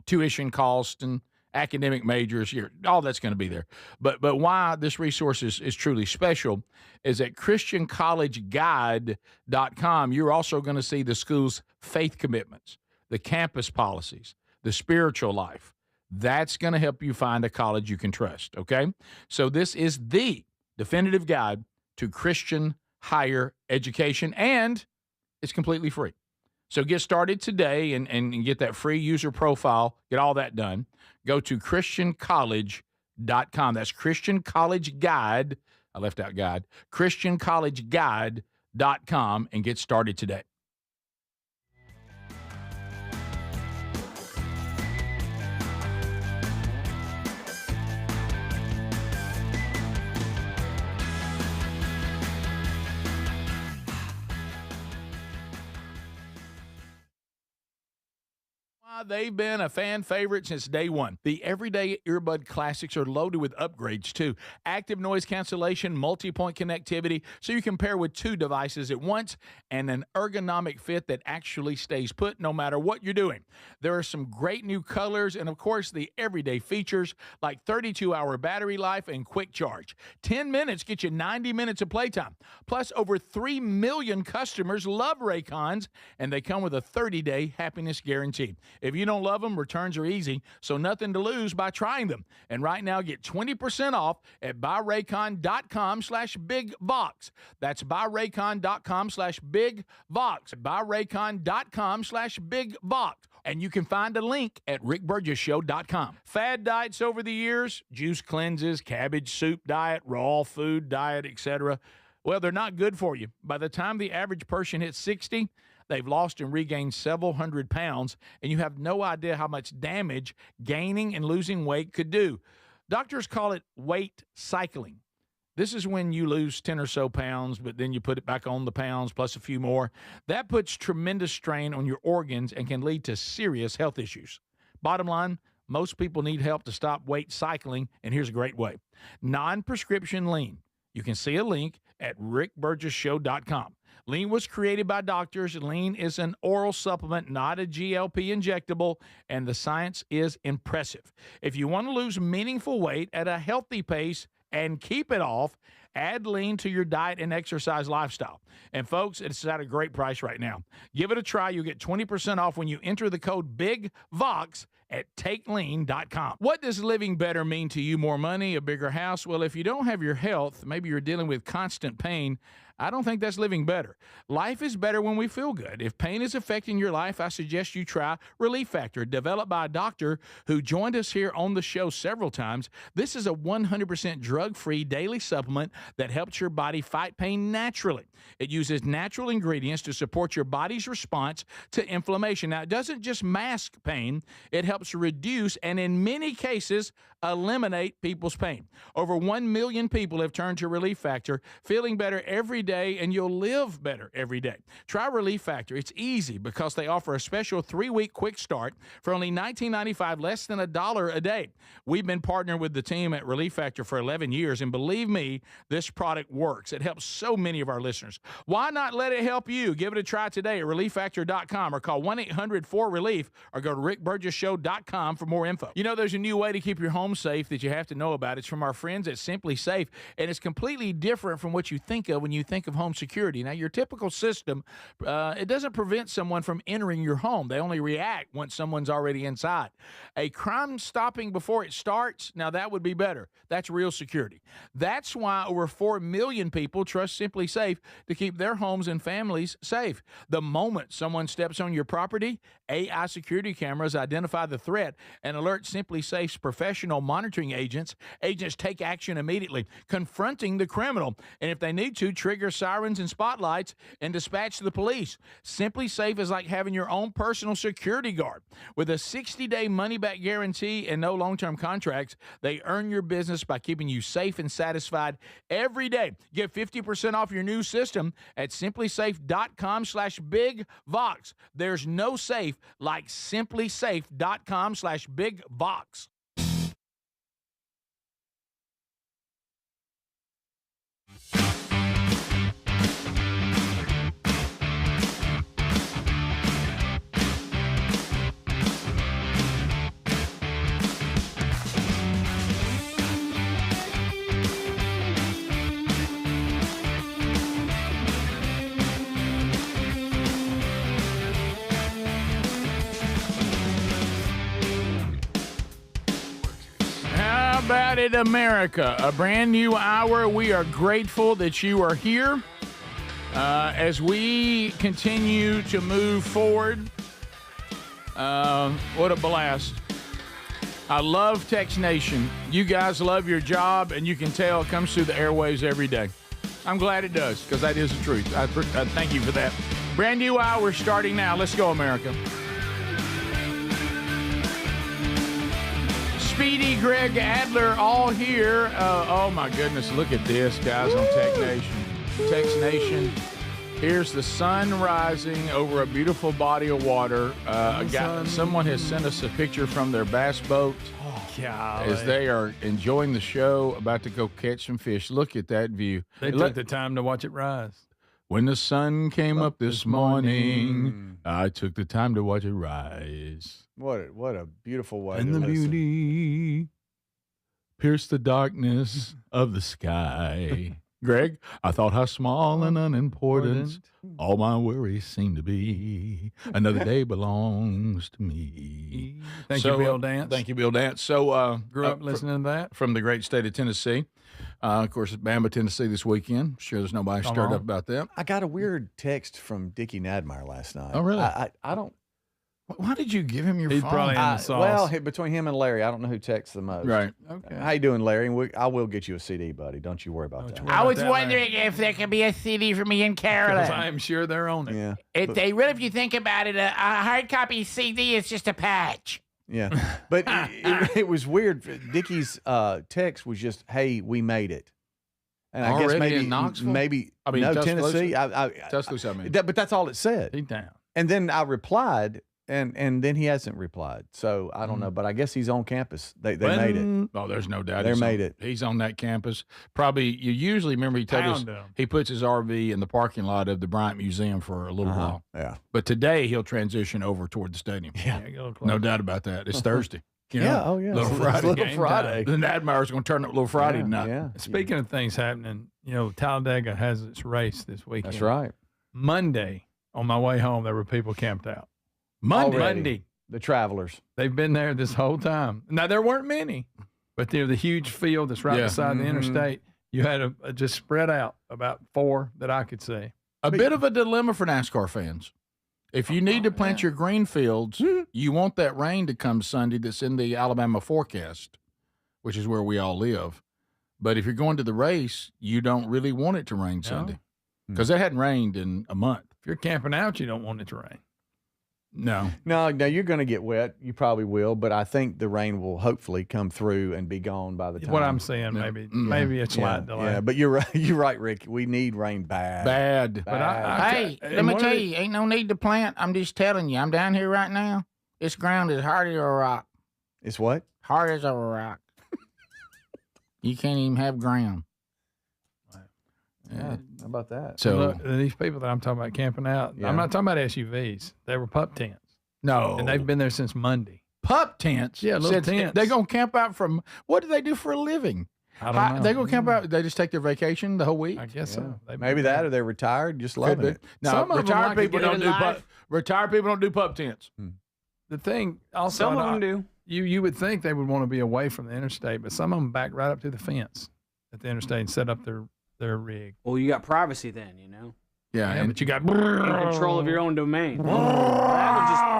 tuition costs and academic majors. All that's going to be there. But why this resource is truly special is at ChristianCollegeGuide.com, you're also going to see the school's faith commitments, the campus policies, the spiritual life. That's going to help you find a college you can trust, okay? So this is the definitive guide to Christian higher education, and it's completely free. So get started today and get that free user profile, get all that done. Go to ChristianCollege.com. That's Christian College Guide. I left out guide. ChristianCollegeGuide.com and get started today. They've been a fan favorite since day one. The Everyday Earbud Classics are loaded with upgrades, too. Active noise cancellation, multi-point connectivity, so you can pair with two devices at once, and an ergonomic fit that actually stays put no matter what you're doing. There are some great new colors, and of course, the everyday features like 32-hour battery life and quick charge. 10 minutes get you 90 minutes of playtime. Plus, over 3 million customers love Raycons, and they come with a 30-day happiness guarantee. If you don't love them, returns are easy, so nothing to lose by trying them. And right now, get 20% off at buyraycon.com/bigvox. That's buyraycon.com/bigvox. Buyraycon.com/bigvox. And you can find a link at rickburgesshow.com. Fad diets over the years, juice cleanses, cabbage soup diet, raw food diet, etc. Well, they're not good for you. By the time the average person hits 60, they've lost and regained several hundred pounds, and you have no idea how much damage gaining and losing weight could do. Doctors call it weight cycling. This is when you lose 10 or so pounds, but then you put it back on the pounds plus a few more. That puts tremendous strain on your organs and can lead to serious health issues. Bottom line, most people need help to stop weight cycling, and here's a great way. Non-prescription lean. You can see a link at rickburgesshow.com. Lean was created by doctors. Lean is an oral supplement, not a GLP injectable, and the science is impressive. If you want to lose meaningful weight at a healthy pace and keep it off, add Lean to your diet and exercise lifestyle. And folks, it's at a great price right now. Give it a try. You'll get 20% off when you enter the code BIGVOX at takelean.com. What does living better mean to you? More money, a bigger house? Well, if you don't have your health, maybe you're dealing with constant pain, I don't think that's living better. Life is better when we feel good. If pain is affecting your life, I suggest you try Relief Factor, developed by a doctor who joined us here on the show several times. This is a 100% drug-free daily supplement that helps your body fight pain naturally. It uses natural ingredients to support your body's response to inflammation. Now, it doesn't just mask pain, it helps reduce and in many cases eliminate people's pain. Over 1 million people have turned to Relief Factor, feeling better every day, and you'll live better every day. Try Relief Factor. It's easy because they offer a special 3-week quick start for only $19.95, less than $1 a day. We've been partnering with the team at Relief Factor for 11 years, and believe me, this product works. It helps so many of our listeners. Why not let it help you? Give it a try today at relieffactor.com or call 1-800-4RELIEF or go to rickburgesshow.com for more info. You know, there's a new way to keep your home safe that you have to know about. It's from our friends at Simply Safe, and it's completely different from what you think of when you think think of home security. Now, your typical system, it doesn't prevent someone from entering your home. They only react once someone's already inside. A crime stopping before it starts, now that would be better. That's real security. That's why over 4 million people trust Simply Safe to keep their homes and families safe. The moment someone steps on your property, AI security cameras identify the threat and alert Simply Safe's professional monitoring agents. Agents take action immediately, confronting the criminal, and if they need to, trigger sirens and spotlights and dispatch the police. Simply Safe is like having your own personal security guard. With a 60-day money-back guarantee and no long-term contracts, they earn your business by keeping you safe and satisfied every day. Get 50% off your new system at simplysafe.com/bigvox. There's no safe like simplysafe.com/bigvox. How about it, America? A brand new hour. We are grateful that you are here as we continue to move forward. What a blast. I love Text Nation. You guys love your job, and you can tell it comes through the airwaves every day. I'm glad it does, because that is the truth. I thank you for that. Brand new hour starting now. Let's go, America. Speedy, Greg Adler, all here. Oh, my goodness. Look at this, guys, on Text Nation. Text Nation. Here's the sun rising over a beautiful body of water. Someone has sent us a picture from their bass boat as they are enjoying the show, about to go catch some fish. Look at that view. They took the time to watch it rise. When the sun came up this morning, I took the time to watch it rise. What a beautiful way. And to the listen. beauty pierced the darkness of the sky. Greg, I thought how small and unimportant all my worries seem to be. Another day belongs to me. Thank you, Bill Dance. Thank you, Bill Dance. So, grew up listening to that from the great state of Tennessee. Of course, it's Bama, Tennessee this weekend. Sure, there's nobody stirred up about that. I got a weird text from Dickie Nadmeyer last night. Oh, really? I don't. Why did you give him your He's phone? probably in the sauce. Well, between him and Larry, I don't know who texts the most. Right. Okay. How you doing, Larry? And I will get you a CD, buddy. Don't you worry about that. I was wondering if there could be a CD for me and Carolyn. Because I'm sure they're on it. Yeah. If you think about it, a hard copy CD is just a patch. Yeah. But it was weird. Dickie's text was just, "Hey, we made it." And I guess Already in Knoxville? No, Tuscaloosa? Tennessee. Tuscaloosa, I mean. But that's all it said. He's down. And then I replied, and then he hasn't replied. So I don't know, but I guess he's on campus. They made it. Oh, there's no doubt. They made it. He's on that campus. Probably, you usually remember he told us he puts his RV in the parking lot of the Bryant Museum for a little while. Yeah. But today he'll transition over toward the stadium. Yeah. No doubt about that. It's Thursday. You know, Yeah, oh, yeah. Little It's Friday. Little game Friday. time. Then Admire's going to turn up Little Friday tonight. Yeah. Speaking of things happening, Talladega has its race this weekend. That's right. Monday, on my way home, there were people camped out. Monday. The travelers. They've been there this whole time. Now, there weren't many, but the huge field that's right beside the interstate, you had just spread out about 4 that I could see. A bit of a dilemma for NASCAR fans. If you need to plant your green fields, you want that rain to come Sunday that's in the Alabama forecast, which is where we all live. But if you're going to the race, you don't really want it to rain Sunday because it hadn't rained in a month. If you're camping out, you don't want it to rain. No, you're going to get wet. You probably will, but I think the rain will hopefully come through and be gone by the time. What I'm saying, maybe a slight delay. Yeah, but you're right, Rick. We need rain bad. But Hey, let me tell you, ain't no need to plant. I'm just telling you, I'm down here right now. This ground is hard as a rock. It's what? Hard as a rock. You can't even have ground. Yeah, how about that? So look, these people that I'm talking about camping out, I'm not talking about SUVs. They were pup tents. No. And they've been there since Monday. Pup tents? Yeah, little tents. They're going to camp out from, what do they do for a living? I don't know. They go camp out. They just take their vacation the whole week. I guess so. Maybe that, or they're retired, just loving it. No, Some of them retired like to people get don't in do life. retired people don't do pup tents. The thing also, Some of them do. You would think they would want to be away from the interstate, but some of them back right up to the fence at the interstate and set up their rig. Well, you got privacy then, you know. Yeah, but you got In control of your own domain.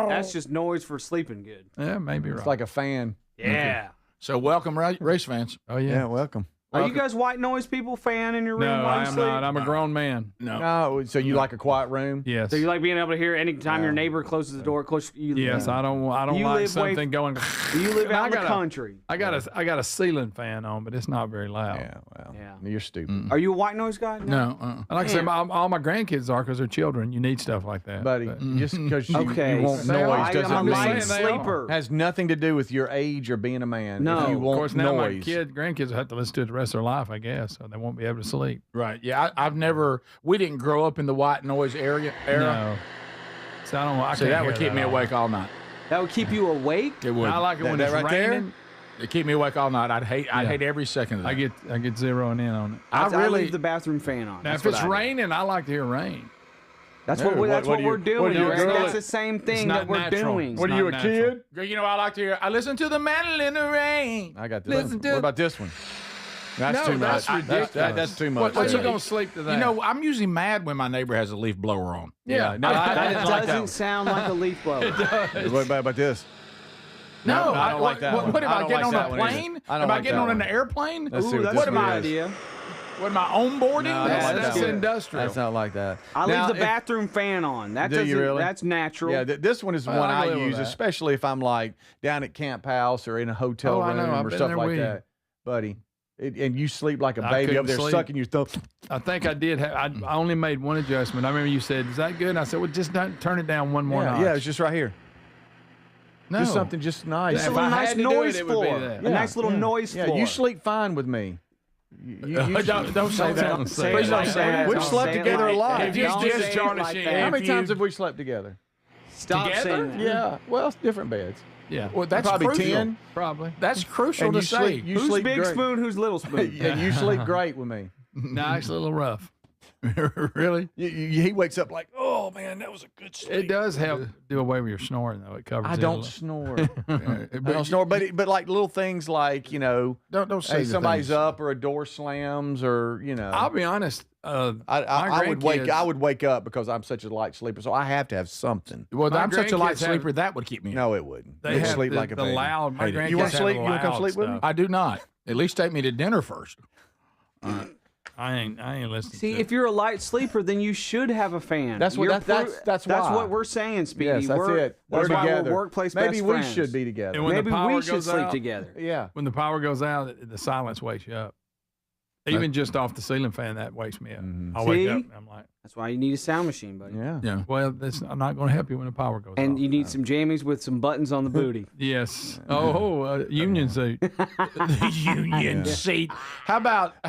That's just noise for sleeping good. Yeah, maybe right. It's like a fan. Yeah. So welcome, race fans. Oh yeah. Yeah, welcome. Are you guys white noise people fan in your room No, while I you am sleep? not. I'm a grown man. No, so you like a quiet room? Yes. So you like being able to hear anytime your neighbor closes the door? Yes, I don't You like live way- something going. You live out in the got country. I got a ceiling fan on, but it's not very loud. Yeah, well, Yeah. you're stupid. Are you a white noise guy? No, like I said, all my grandkids are because they're children. You need stuff like that, Buddy, just because you, Okay, you want so noise I'm doesn't a mean light sleeper. has nothing to do with your age or being a man. No. If you Of want course, now my noise. grandkids will have to listen to it the rest of their life, I guess, so they won't be able to sleep. Right. Yeah. I've never. We didn't grow up in the white noise era. No. So I don't. I So can't that would hear keep me all. awake all night. That would keep you awake? It would. I like it when That it's right there? raining. It keep me awake all night. I'd hate every second of that. I get zeroing in on it. I leave the bathroom fan on. Now, That's if it's what I do. raining, I like to hear rain. That's Yeah, what what do we're you- doing. what do you- That's really? the same thing not that we're natural. doing. What are you, a kid? You know, I like to hear. I listen to the metal in the rain. I got this. Listen to. What about this one? That's No, too that's much. ridiculous. That's too much. What's you there. gonna sleep to that? You know, I'm usually mad when my neighbor has a leaf blower on. Yeah, no, That I like doesn't that. sound like a leaf blower. What about this? No, I don't like that one. What am I I don't getting like on that a one either. plane? I don't Am I like getting that on an one. airplane? Let's see Ooh, what that's this a one good is. idea. What am I onboarding? No, I don't like that's that one. industrial. That's not like that. I Now, leave the if- bathroom fan on. That Do you doesn't. really? That's natural. Yeah, this one is the Well, one I I live with use, that. especially if I'm like down at Camp House or in a hotel Oh, I room know. I've or been stuff there like with you. that, buddy. And you sleep like a I baby couldn't up there sleep. sucking your thumb. I think I did. I only made one adjustment. I remember you said, "Is that good?" And I said, "Well, just turn it down one more notch." Yeah, it's just right here. No. Just something just nice. Just a If little I nice had to do noise it, it would be floor. that. A nice little noise Yeah, floor. you sleep fine with me. Don't say that. Don't say Please that. don't say that. We've Don't slept say it together like a lot. that. If you Don't just say it Jonas, like you- that. How many if you- times have we slept together? Stop Together? saying that. Yeah, well, it's different beds. Yeah. Well, that's Probably crucial. 10. Probably. That's crucial And to you say. sleep- you Who's sleep big great. spoon? Who's little spoon? And you sleep great with me. No, it's a little rough. Really? He wakes up like, oh man, that was a good sleep. It does help do away with your snoring, though. It covers. I it a don't little. snore. I don't snore, but like little things like Don't say hey, the somebody's things. up or a door slams or I'll be honest. I would wake. grandkids- I would wake up because I'm such a light sleeper, so I have to have something. Well, My I'm such a light grandkids have- sleeper that would keep me. No, it wouldn't. They You'd have sleep the, like a the baby. loud. My Hate it. grandkids You wanna have sleep? the You wanna come loud sleep with me? stuff. I do not. At least take me to dinner first. I ain't listening. See, to if you're a light sleeper, then you should have a fan. That's what- You're that's why. what we're saying, Speedy. Yes, that's we're, it. We're That's why together. we're workplace Maybe best we friends. should be together. And when the Maybe power we should goes sleep out- together. Yeah. when the power goes out, the silence wakes you up. Even just off the ceiling fan, that wakes me up. I wake See? up and I'm like, That's why you need a sound machine, buddy. Yeah. well, I'm not going to help you when the power goes And off. you need some jammies with some buttons on the booty. Yes. Union suit. The Union seat. How about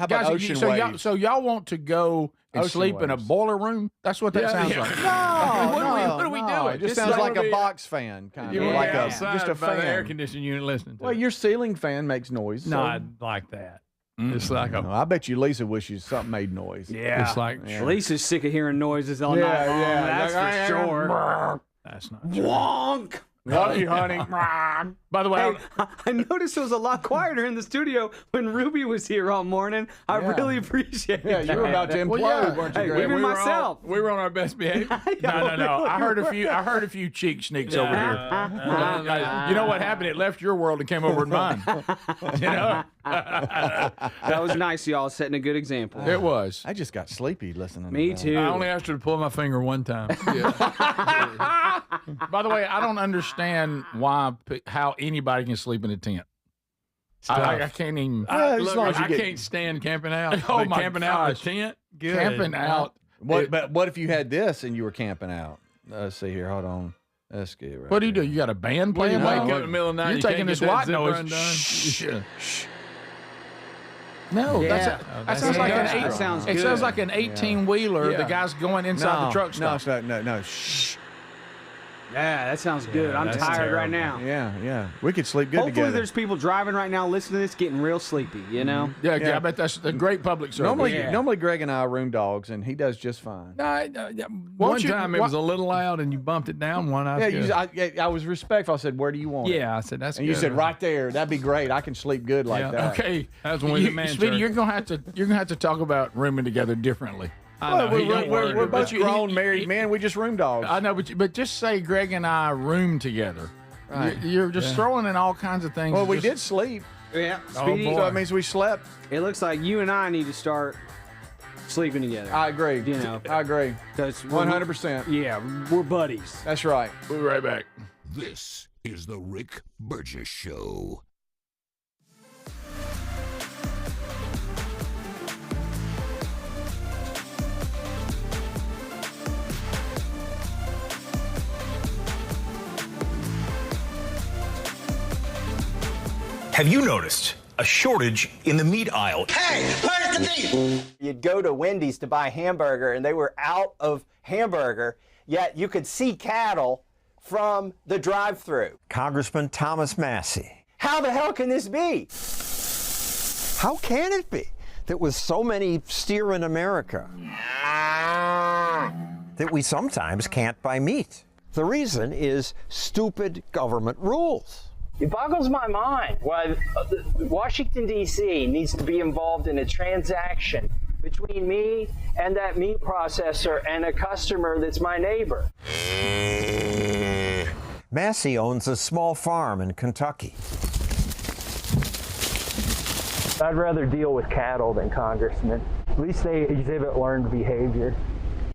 guys, ocean so y'all, waves? so y'all want to go and Ocean sleep in a waves. boiler room? That's what that sounds like. What are we no, doing? It just This sounds is like gonna a be- box fan, kind You of want like to a outside just a by the air fan. conditioning unit listening to Well, it. your ceiling fan makes noise. so- Not like that. It's like No, I bet you Lisa wishes something made noise. Yeah. It's like Lisa's sick of hearing noises all night long. That's for sure. That's not true. Wonk. Love you, honey. By the way, Hey, I noticed it was a lot quieter in the studio when Ruby was here all morning. I really appreciate Yeah, it. you were about to implode, weren't you, Hey, Greg? even we myself. we were on our best behavior. no. I heard a few cheek sneaks over here. You know what happened? It left your world and came over to mine. You know, That was nice, y'all, setting a good example. it was. I just got sleepy listening. Me to that. too. I only asked her to pull my finger one time. By the way, I don't understand how anybody can sleep in a tent. I can't even. Well, as Look, long as you I get- can't stand camping out. Oh, But my camping out in a gosh. tent? Good. Camping out. But what if you had this and you were camping out? Let's see here. Hold on. Let's get right. What do you do? You got a band When you playing? wake up in the middle of the night, You're you taking can't this get that white zipper noise. undone. Shh. No, that that's sounds like an industrial. eight. That sounds It good. sounds like an 18-wheeler. Yeah. The guy's going inside the truck stop. No. Shh. Yeah, that sounds good. I'm tired right now. Yeah. We could sleep good Hopefully together. there's people driving right now listening to this getting real sleepy, you know? Yeah, I bet that's a great public service. Normally Greg and I are room dogs, and he does just fine. One time it was a little loud, and you bumped it down one. I was respectful. I said, "Where do you want it?" Yeah, I said that's. And good. you said right there. That'd be great. I can sleep good like that. Okay, that's when the man. Speedy, you're gonna have to talk about rooming together differently. We're both grown married men. We just room dogs. I know, but just say Greg and I room together. Right. You're just throwing in all kinds of things. Well, we did sleep. Yeah, Speedy, so that means we slept. It looks like you and I need to start sleeping together. I agree. You know, I agree. 100%. Yeah, we're buddies. That's right. We'll be right back. This is the Rick Burgess Show. Have you noticed a shortage in the meat aisle? Hey, where's the meat? You'd go to Wendy's to buy a hamburger, and they were out of hamburger, yet you could see cattle from the drive-thru. Congressman Thomas Massey. How the hell can this be? How can it be that with so many steer in America that we sometimes can't buy meat? The reason is stupid government rules. It boggles my mind why Washington, D.C. needs to be involved in a transaction between me and that meat processor and a customer that's my neighbor. Massey owns a small farm in Kentucky. I'd rather deal with cattle than congressmen. At least they exhibit learned behavior.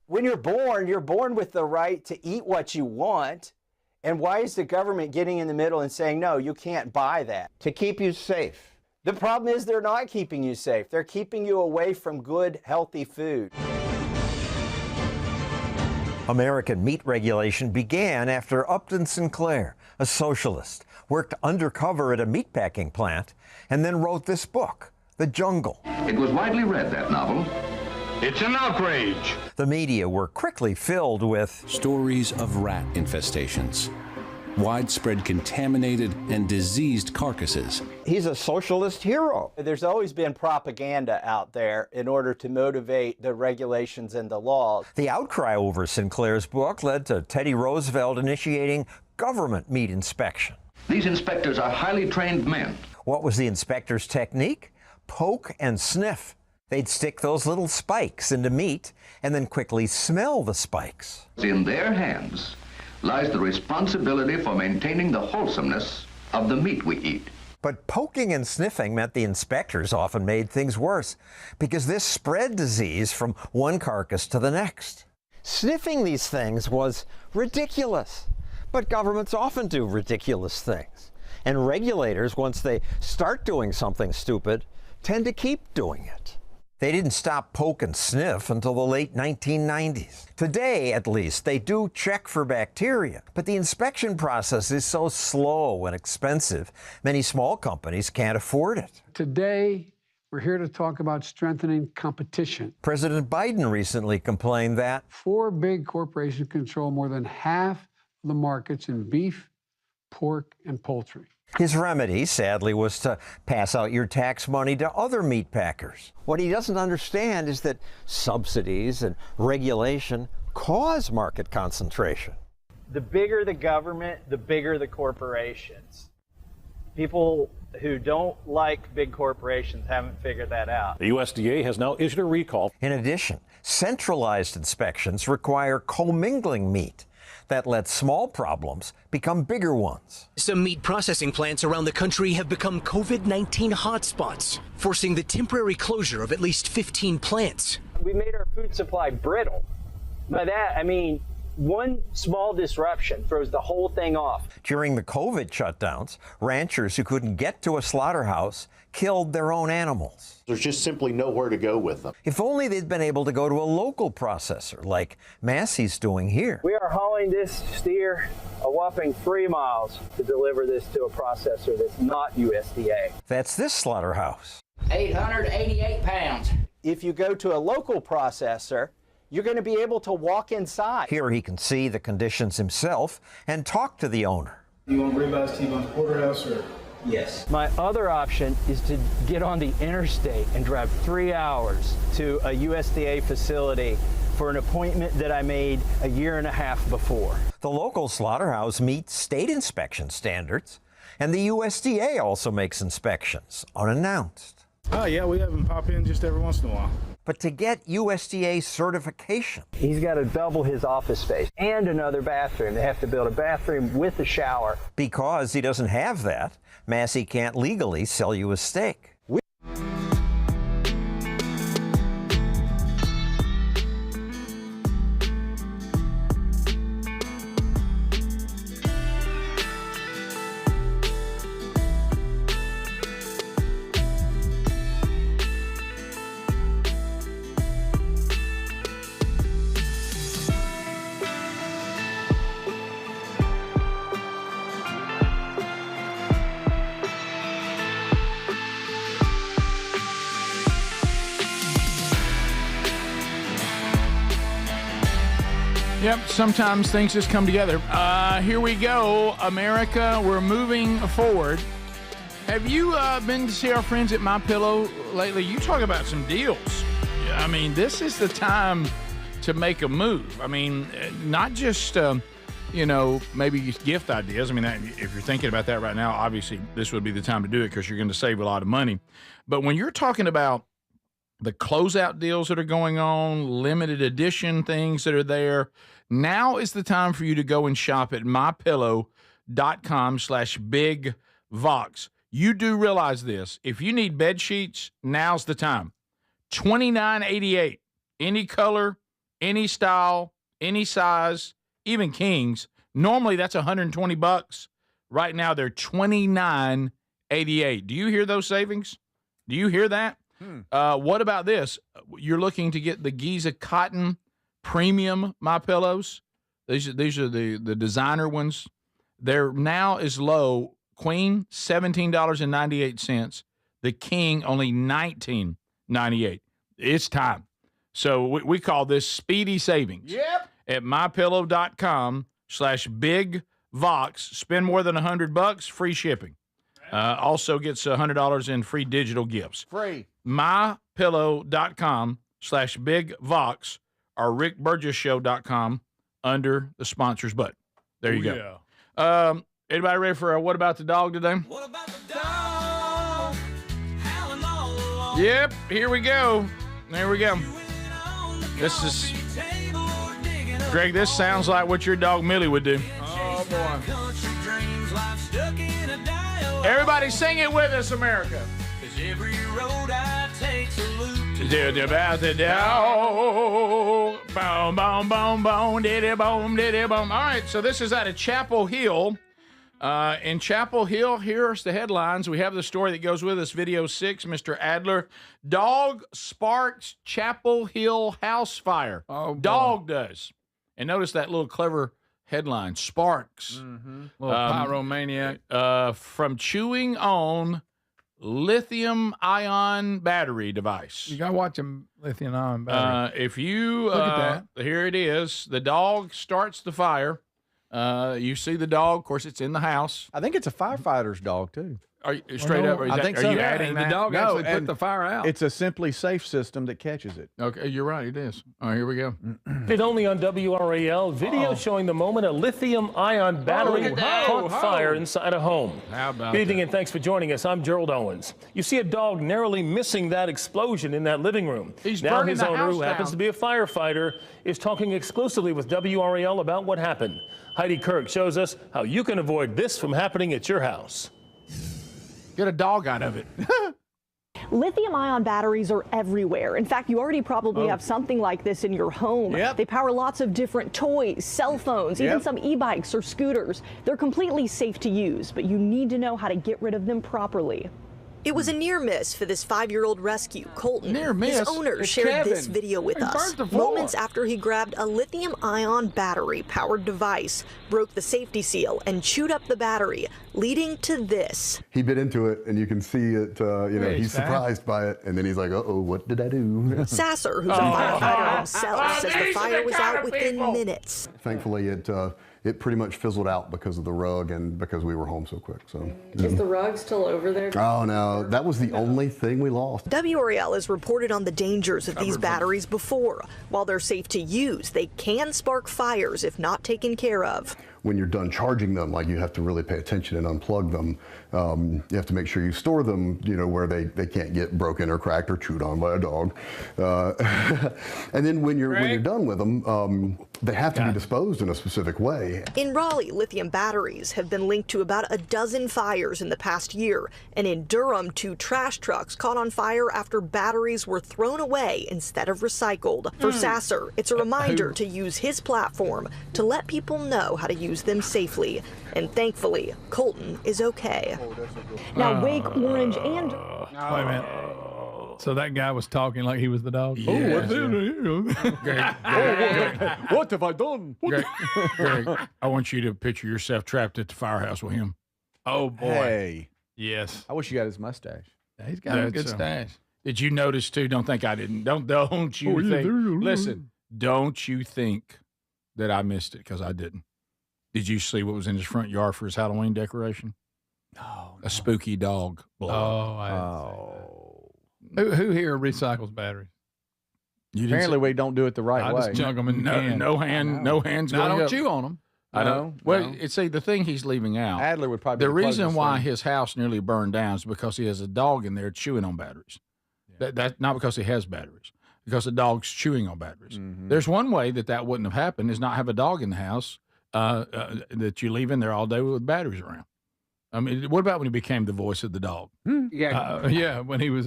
When you're born with the right to eat what you want. And why is the government getting in the middle and saying, no, you can't buy that? To keep you safe. The problem is they're not keeping you safe. They're keeping you away from good, healthy food. American meat regulation began after Upton Sinclair, a socialist, worked undercover at a meatpacking plant and then wrote this book, The Jungle. It was widely read, that novel. It's an outrage. The media were quickly filled with stories of rat infestations, widespread contaminated and diseased carcasses. He's a socialist hero. There's always been propaganda out there in order to motivate the regulations and the laws. The outcry over Sinclair's book led to Teddy Roosevelt initiating government meat inspection. These inspectors are highly trained men. What was the inspector's technique? Poke and sniff. They'd stick those little spikes into meat and then quickly smell the spikes. In their hands lies the responsibility for maintaining the wholesomeness of the meat we eat. But poking and sniffing meant the inspectors often made things worse because this spread disease from one carcass to the next. Sniffing these things was ridiculous, but governments often do ridiculous things. And regulators, once they start doing something stupid, tend to keep doing it. They didn't stop poke and sniff until the late 1990s. Today, at least, they do check for bacteria, but the inspection process is so slow and expensive, many small companies can't afford it. Today, we're here to talk about strengthening competition. President Biden recently complained that 4 big corporations control more than half of the markets in beef, pork, and poultry. His remedy, sadly, was to pass out your tax money to other meat packers. What he doesn't understand is that subsidies and regulation cause market concentration. The bigger the government, the bigger the corporations. People who don't like big corporations haven't figured that out. The USDA has now issued a recall. In addition, centralized inspections require commingling meat. That lets small problems become bigger ones. Some meat processing plants around the country have become COVID-19 hotspots, forcing the temporary closure of at least 15 plants. We made our food supply brittle. By that, I mean one small disruption throws the whole thing off. During the COVID shutdowns, ranchers who couldn't get to a slaughterhouse killed their own animals. There's just simply nowhere to go with them. If only they'd been able to go to a local processor like Massey's doing here. We are hauling this steer a whopping 3 miles to deliver this to a processor that's not USDA. That's this slaughterhouse. 888 pounds. If you go to a local processor, you're going to be able to walk inside. Here he can see the conditions himself and talk to the owner. You want ribeyes T-bone porterhouse or? Yes. My other option is to get on the interstate and drive 3 hours to a USDA facility for an appointment that I made a year and a half before. The local slaughterhouse meets state inspection standards, and the USDA also makes inspections unannounced. Oh, yeah, we have them pop in just every once in a while. But to get USDA certification, he's got to double his office space and another bathroom. They have to build a bathroom with a shower. Because he doesn't have that, Massey can't legally sell you a steak. Yep, sometimes things just come together. Here we go, America. We're moving forward. Have you been to see our friends at MyPillow lately? You talk about some deals. I mean, this is the time to make a move. I mean, not just, maybe gift ideas. I mean, if you're thinking about that right now, obviously this would be the time to do it because you're going to save a lot of money. But when you're talking about the closeout deals that are going on, limited edition things that are there, now is the time for you to go and shop at mypillow.com/bigvox. You do realize this. If you need bed sheets, now's the time. $29.88. Any color, any style, any size, even kings. Normally that's $120. Right now they're $29.88. Do you hear those savings? Do you hear that? What about this? You're looking to get the Giza cotton premium MyPillows. These are the designer ones. They're now as low. Queen, $17.98. The king, only $19.98. It's time. So we call this speedy savings. Yep. At mypillow.com/bigvox. Spend more than $100, free shipping. Also gets $100 in free digital gifts. Free. mypillow.com/bigvox or rickburgessshow.com under the sponsors button. There you go. Yeah. Anybody ready for What About the Dog today? What about the dog? Howling all along. Yep, here we go. There we go. This is, Greg, this sounds like what your dog Millie would do. Oh, boy. Everybody sing it with us, America. Every road I take's a loop. About the dog. Boom, boom, boom, boom, diddy, boom, diddy, boom. All right, so this is out of Chapel Hill. In Chapel Hill, here's the headlines. We have the story that goes with us. Video 6, Mr. Adler. Dog sparks Chapel Hill house fire. Oh, boy. Dog does. And notice that little clever headline, sparks. Little pyromaniac. From chewing on lithium-ion battery device. You got to watch them lithium-ion battery. If you look at that. Here it is. The dog starts the fire. You see the dog. Of course, it's in the house. I think it's a firefighter's dog, too. Are you straight up? I think so. Are you adding the that? dog actually put the fire out. It's a Simply Safe system that catches it. Okay, you're right. It is. All right, here we go. It only on WRAL. Video showing the moment a lithium-ion battery caught fire inside a home. How about Good evening that? and thanks for joining us. I'm Gerald Owens. You see a dog narrowly missing that explosion in that living room. He's now burning his the owner, house who happens down. to be a firefighter, is talking exclusively with WRAL about what happened. Heidi Kirk shows us how you can avoid this from happening at your house. Get a dog out of it. Lithium-ion batteries are everywhere. In fact, you already probably have something like this in your home. Yep. They power lots of different toys, cell phones, even some e-bikes or scooters. They're completely safe to use, but you need to know how to get rid of them properly. It was a near miss for this 5-year-old rescue, Colton. Near miss? His owner It's shared Kevin. this video with He us. burnt the floor. Moments after he grabbed a lithium-ion battery-powered device, broke the safety seal, and chewed up the battery, leading to this. He bit into it, and you can see it, he's surprised by it, and then he's like, uh-oh, what did I do? Sasser, who's a firefighter himself, says the fire was out within minutes. Thankfully, it pretty much fizzled out because of the rug and because we were home so quick. So Is the rug still over there? Oh, no, that was the only thing we lost. WREL has reported on the dangers of these batteries before. While they're safe to use, they can spark fires if not taken care of. When you're done charging them, like, you have to really pay attention and unplug them. You have to make sure you store them, where they can't get broken or cracked or chewed on by a dog. And then when you're done with them, they have to be disposed in a specific way. In Raleigh, lithium batteries have been linked to about a dozen fires in the past year. And in Durham, 2 trash trucks caught on fire after batteries were thrown away instead of recycled. For Sasser, it's a reminder to use his platform to let people know how to use them safely. And thankfully, Colton is okay. Now, Wake, Orange, and... Wait a minute. So that guy was talking like he was the dog? Yeah. Oh, what's in here? What have I done? Greg, I want you to picture yourself trapped at the firehouse with him. Oh, boy. Hey. Yes. I wish you got his mustache. He's got a good stash. Did you notice, too? Don't think I didn't. Don't you think. Listen, don't you think that I missed it, because I didn't. Did you see what was in his front yard for his Halloween decoration? No. A spooky dog. Who here recycles batteries? Apparently, we don't do it the right way. I just chunk them in the can. No hands No, going I don't up. chew on them. I don't. Well, see, the thing he's leaving out. Adler would probably. The be the reason closest why thing. his house nearly burned down is because he has a dog in there chewing on batteries. That's not because he has batteries. Because the dog's chewing on batteries. Mm-hmm. There's one way that wouldn't have happened is not have a dog in the house that you leave in there all day with batteries around. I mean, what about when he became the voice of the dog? Yeah, when he was.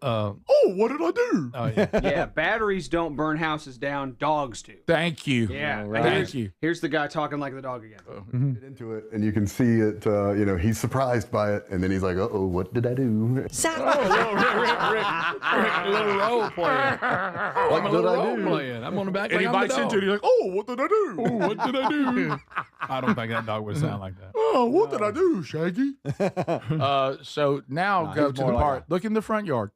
Oh, what did I do? Oh, yeah. Yeah, batteries don't burn houses down. Dogs do. Thank you. Yeah, right. Thank you. Here's the guy talking like the dog again. Get into it, and you can see it. He's surprised by it, and then he's like, "Uh-oh, what did I do?" Little role playing. What did I do? I'm on the back. And he bites into it. He's like, "Oh, what did I do? Oh, what did I do?" I don't think that dog would sound like that. Oh, what did I do, Shaggy? So now go to the part. Look in the front yard.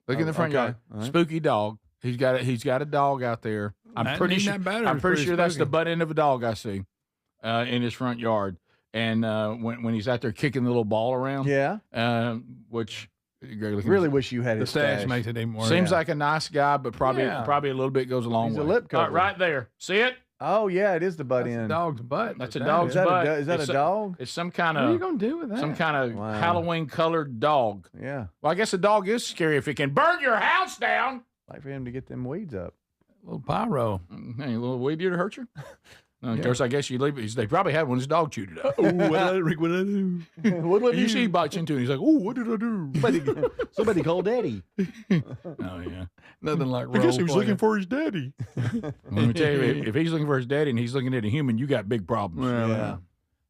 Look in the front yard. All right. Spooky dog. He's got a dog out there. I'm pretty sure that's the butt end of a dog I see in his front yard. And when he's out there kicking the little ball around, which really wish you had the his stash makes it even more. seems like a nice guy, but probably a little bit goes a long He's way. a lip cover. Right there. See it? Oh yeah, it is the butt That's end. a dog's butt. That's a dog's butt. Is that a dog? It's some kind of. What are you gonna do with that? Some kind of Halloween colored dog. Yeah. Well, I guess a dog is scary if it can burn your house down. Like for him to get them weeds up. A little pyro. Hey, a little weed ear to hurt you? Of course, I guess you leave it. They probably had when his dog chewed it up. Oh, what did I do? What did I do? You see he bites into it. He's like, "Oh, what did I do?" Somebody called Daddy. Oh yeah, nothing like. I guess he was looking for his daddy. Let me tell you, if he's looking for his daddy and he's looking at a human, you got big problems. Yeah.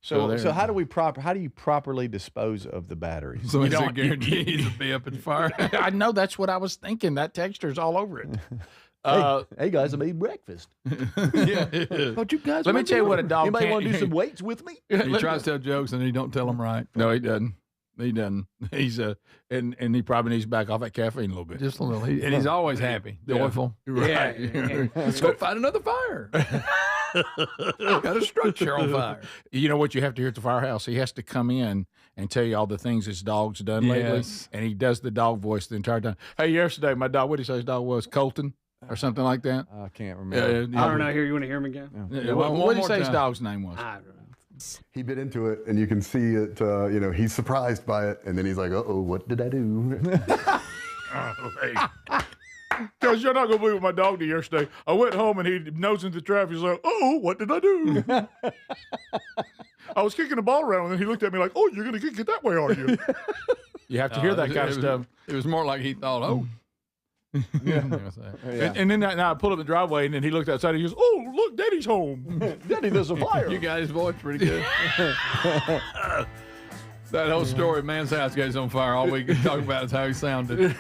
So how do you properly dispose of the batteries? So You is it don't- guaranteed to be up at the fire? I know that's what I was thinking. That texture's all over it. Hey guys, I made breakfast. Yeah. Don't you guys? Let me tell you what a dog Anybody can't want to do some weights with me? He tries to tell jokes and he don't tell them right. No, he doesn't. He doesn't. He's and he probably needs to back off that caffeine a little bit. Just a little. And he's always happy, joyful. Right. Yeah. Let's go find another fire. Got a structure on fire. You know what you have to hear at the firehouse? He has to come in and tell you all the things his dog's done lately. Yes. And he does the dog voice the entire time. Hey, yesterday, my dog, what did he say his dog was? Colton? Or something like that? I can't remember. I don't know. Here, you want to hear him again? What did he say his dog's name was? I don't know. He bit into it, and you can see it. He's surprised by it, and then he's like, "Uh-oh, what did I do?" Because you're not going to believe what my dog did yesterday. I went home and he nosed into the traffic. He's like, "Oh, what did I do?" I was kicking the ball around, and he looked at me like, "Oh, you're going to kick it that way, are you?" You have to hear that kind of stuff. It was more like he thought, oh. Yeah. And then I pulled up the driveway, and then he looked outside. And he goes, "Oh, look, Daddy's home." Daddy, there's a fire. You got his voice pretty good. That whole story, man's house goes on fire. All we can talk about is how he sounded. In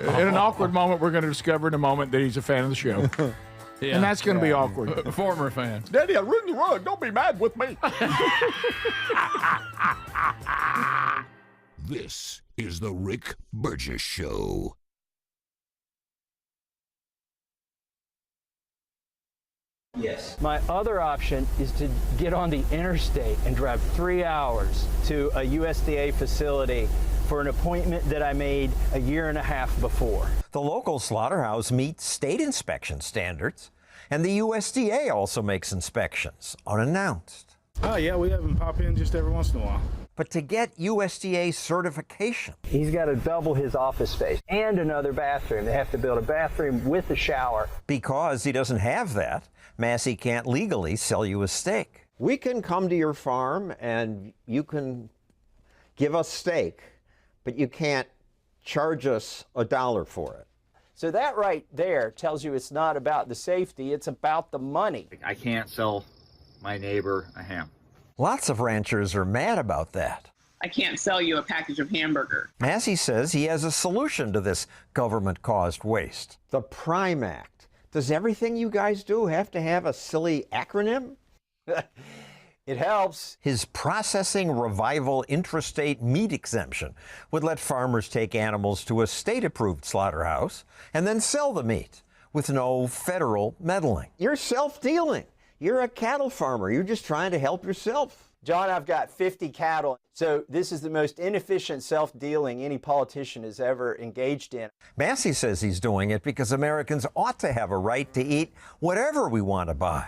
an awkward moment, we're going to discover in a moment that he's a fan of the show. Yeah. And that's going to be awkward. Former fan. Daddy, I ruined the rug. Don't be mad with me. This is the Rick Burgess Show. Yes. My other option is to get on the interstate and drive 3 hours to a USDA facility for an appointment that I made a year and a half before. The local slaughterhouse meets state inspection standards, and the USDA also makes inspections unannounced. Oh, yeah, we have them pop in just every once in a while. But to get USDA certification, he's got to double his office space and another bathroom. They have to build a bathroom with a shower. Because he doesn't have that, Massey can't legally sell you a steak. We can come to your farm and you can give us steak, but you can't charge us $1 for it. So that right there tells you it's not about the safety, it's about the money. I can't sell my neighbor a ham. Lots of ranchers are mad about that. I can't sell you a package of hamburger. Massey says he has a solution to this government-caused waste. The Prime Act. Does everything you guys do have to have a silly acronym? It helps. His processing revival intrastate meat exemption would let farmers take animals to a state-approved slaughterhouse and then sell the meat with no federal meddling. You're self-dealing. You're a cattle farmer. You're just trying to help yourself. John, I've got 50 cattle. So this is the most inefficient self-dealing any politician has ever engaged in. Massey says he's doing it because Americans ought to have a right to eat whatever we want to buy.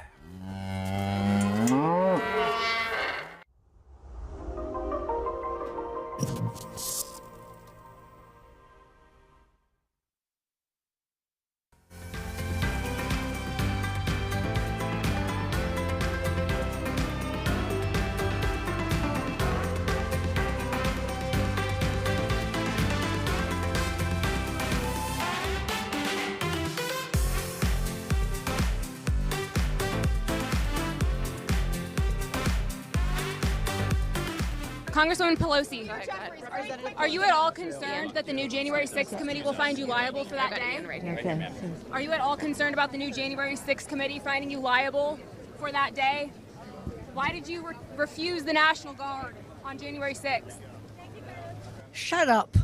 Congresswoman Pelosi, are you at all concerned that the new January 6th committee will find you liable for that day? Are you at all concerned about the new January 6th committee finding you liable for that day? Why did you refuse the National Guard on January 6th? Shut up.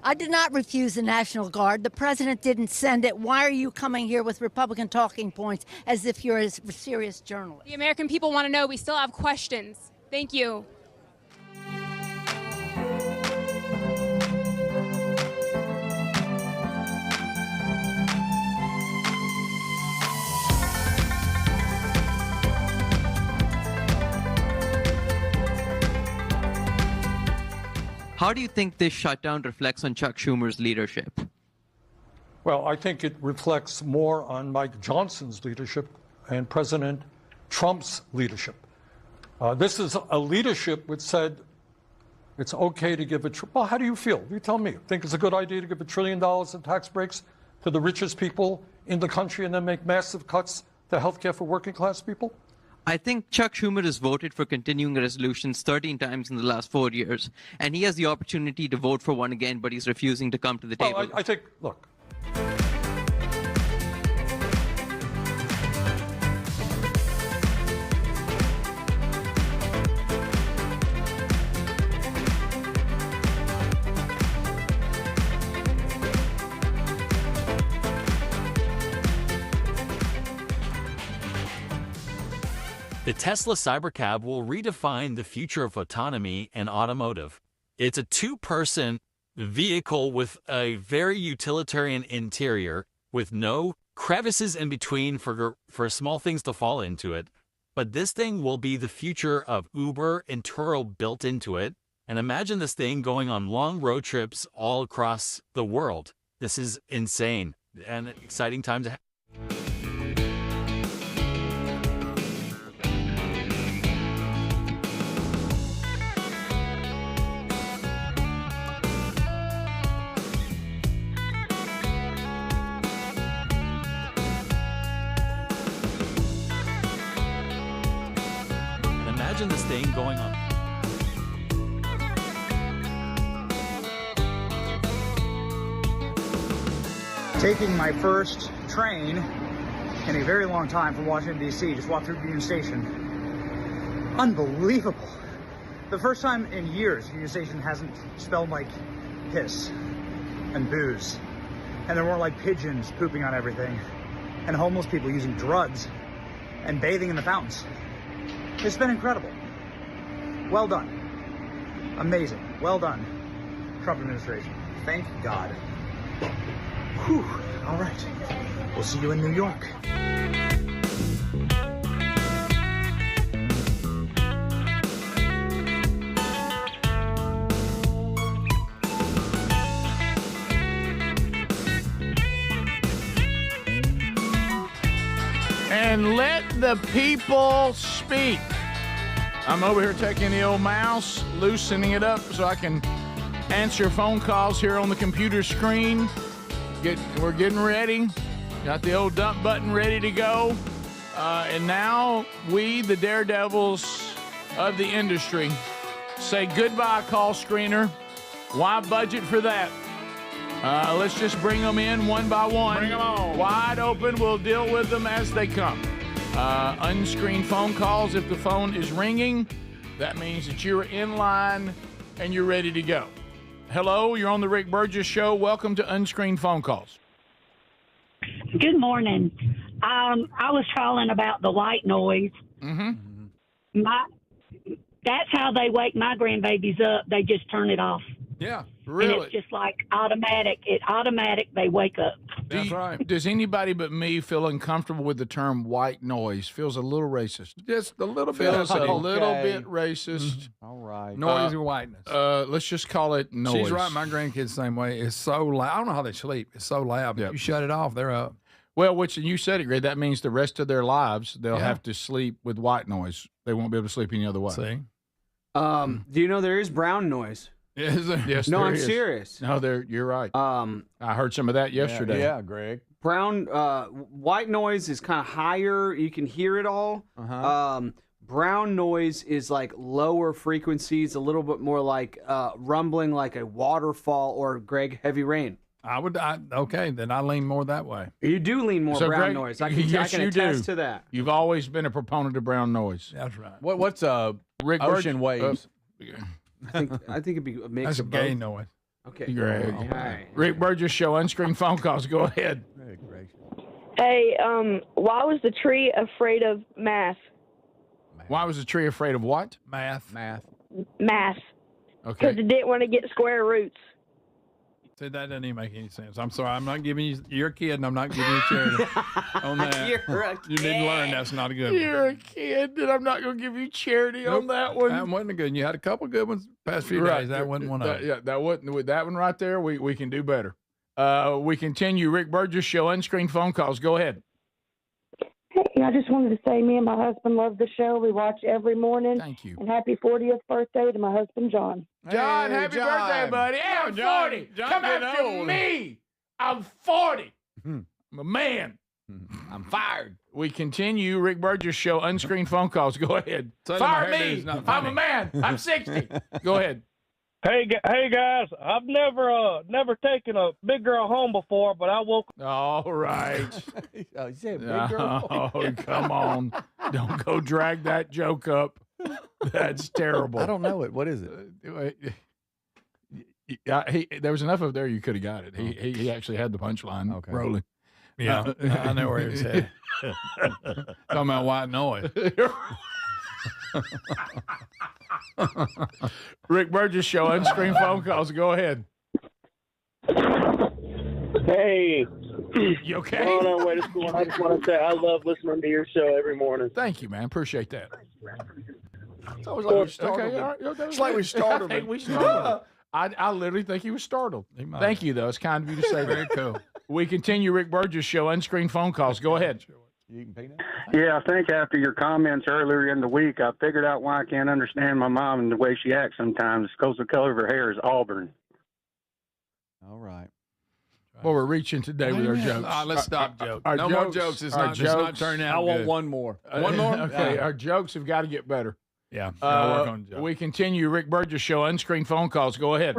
I did not refuse the National Guard. The president didn't send it. Why are you coming here with Republican talking points as if you're a serious journalist? The American people want to know. We still have questions. Thank you. How do you think this shutdown reflects on Chuck Schumer's leadership? Well, I think it reflects more on Mike Johnson's leadership and President Trump's leadership. This is a leadership which said it's okay to give well, how do you feel? You tell me. Think it's a good idea to give $1 trillion in tax breaks to the richest people in the country and then make massive cuts to health care for working class people? I think Chuck Schumer has voted for continuing resolutions 13 times in the last 4 years, and he has the opportunity to vote for one again, but he's refusing to come to the table. Well, I think, look. The Tesla Cybercab will redefine the future of autonomy and automotive. It's a two-person vehicle with a very utilitarian interior with no crevices in between for small things to fall into it. But this thing will be the future of Uber and Turo built into it. And imagine this thing going on long road trips all across the world. This is insane and an exciting time to have. Imagine this thing going on. Taking my first train in a very long time from Washington, D.C. Just walked through Union Station. Unbelievable. The first time in years Union Station hasn't smelled like piss and booze. And there weren't like pigeons pooping on everything. And homeless people using drugs and bathing in the fountains. It's been incredible. Well done. Amazing. Well done, Trump administration. Thank God. Whew. All right. We'll see you in New York. And let the people speak. I'm over here taking the old mouse, loosening it up so I can answer phone calls here on the computer screen. We're getting ready. Got the old dump button ready to go. And now we, the daredevils of the industry, say goodbye, call screener. Why budget for that? Let's just bring them in one by one. Bring them on. Wide open. We'll deal with them as they come. Unscreened phone calls. If the phone is ringing, that means that you're in line and you're ready to go. Hello, you're on the Rick Burgess Show. Welcome to Unscreened Phone Calls. Good morning. I was calling about the white noise. Mm-hmm. That's how they wake my grandbabies up. They just turn it off. Yeah, really. And it's just like automatic. They wake up. That's right. Does anybody but me feel uncomfortable with the term white noise? Feels a little racist. Just a little bit. Feels a little bit racist. All right. Noise and whiteness. Let's just call it noise. She's right. My grandkids the same way. It's so loud. I don't know how they sleep. It's so loud. If you shut it off, they're up. Well, which you said it, Greg. That means the rest of their lives they'll have to sleep with white noise. They won't be able to sleep any other way. See? Do you know there is brown noise? Yes, no, there I'm is. serious. No, you're right. I heard some of that yesterday. Yeah, Greg. Brown, white noise is kind of higher. You can hear it all. Brown noise is like lower frequencies, a little bit more like rumbling, like a waterfall or Greg, heavy rain. Okay, then I lean more that way. You do lean more brown Greg, noise. I can you attest do. to that. You've always been a proponent of brown noise. That's right. What's Rick ocean waves? I think it'd be a mix That's a of gay both. noise. Okay, Greg. All right. Rick Burgess Show, unscreened phone calls. Go ahead. Hey, why was the tree afraid of math? Why was the tree afraid of what? Math. Math. Okay. Because it didn't want to get square roots. See, that doesn't even make any sense. I'm sorry. I'm not giving you. You're a kid, and I'm not giving you charity on that. You're a You didn't learn. That's not a good one. You're a kid, and I'm not going to give you charity on that one. That wasn't a good one. You had a couple good ones the past few days. That wasn't one of them. Yeah, that wasn't with that one right there. We can do better. We continue. Rick Burgess Show, unscreened phone calls. Go ahead. Hey, I just wanted to say me and my husband love the show. We watch every morning. Thank you. And happy 40th birthday to my husband, John. John, happy birthday, buddy. Hey, I'm 40. Come after me. I'm 40. I'm a man. I'm fired. We continue. Rick Burgess Show, unscreened phone calls. Go ahead. Fire me. I'm a man. I'm 60. Go ahead. Hey guys, I've never taken a big girl home before, but I woke. All right. Oh, you said big girl? Oh, come on. Don't go drag that joke up. That's terrible. I don't know it. What is it? There was enough of there you could have got it. He actually had the punchline rolling. Yeah, I know where he was headed. Talking about white noise. Rick Burgess Show, unscreened phone calls. Go ahead. Hey. You okay? On our way to school, I just want to say I love listening to your show every morning. Thank you, man. Appreciate that. It's always like we startled him. It's like we startled him. I literally think he was startled. Thank you, though. It's kind of you to say that. Very cool. We continue. Rick Burgess Show, unscreened phone calls. Go ahead. Yeah, I think after your comments earlier in the week, I figured out why I can't understand my mom and the way she acts sometimes. It's because the color of her hair is auburn. All right. Well, we're reaching today with our jokes. Let's stop jokes. Our no jokes, more jokes. It's our not jokes. turning out I want good. one more. One more? Okay, our jokes have got to get better. Yeah. Work on the job. We continue. Rick Burgess Show, unscreened phone calls. Go ahead.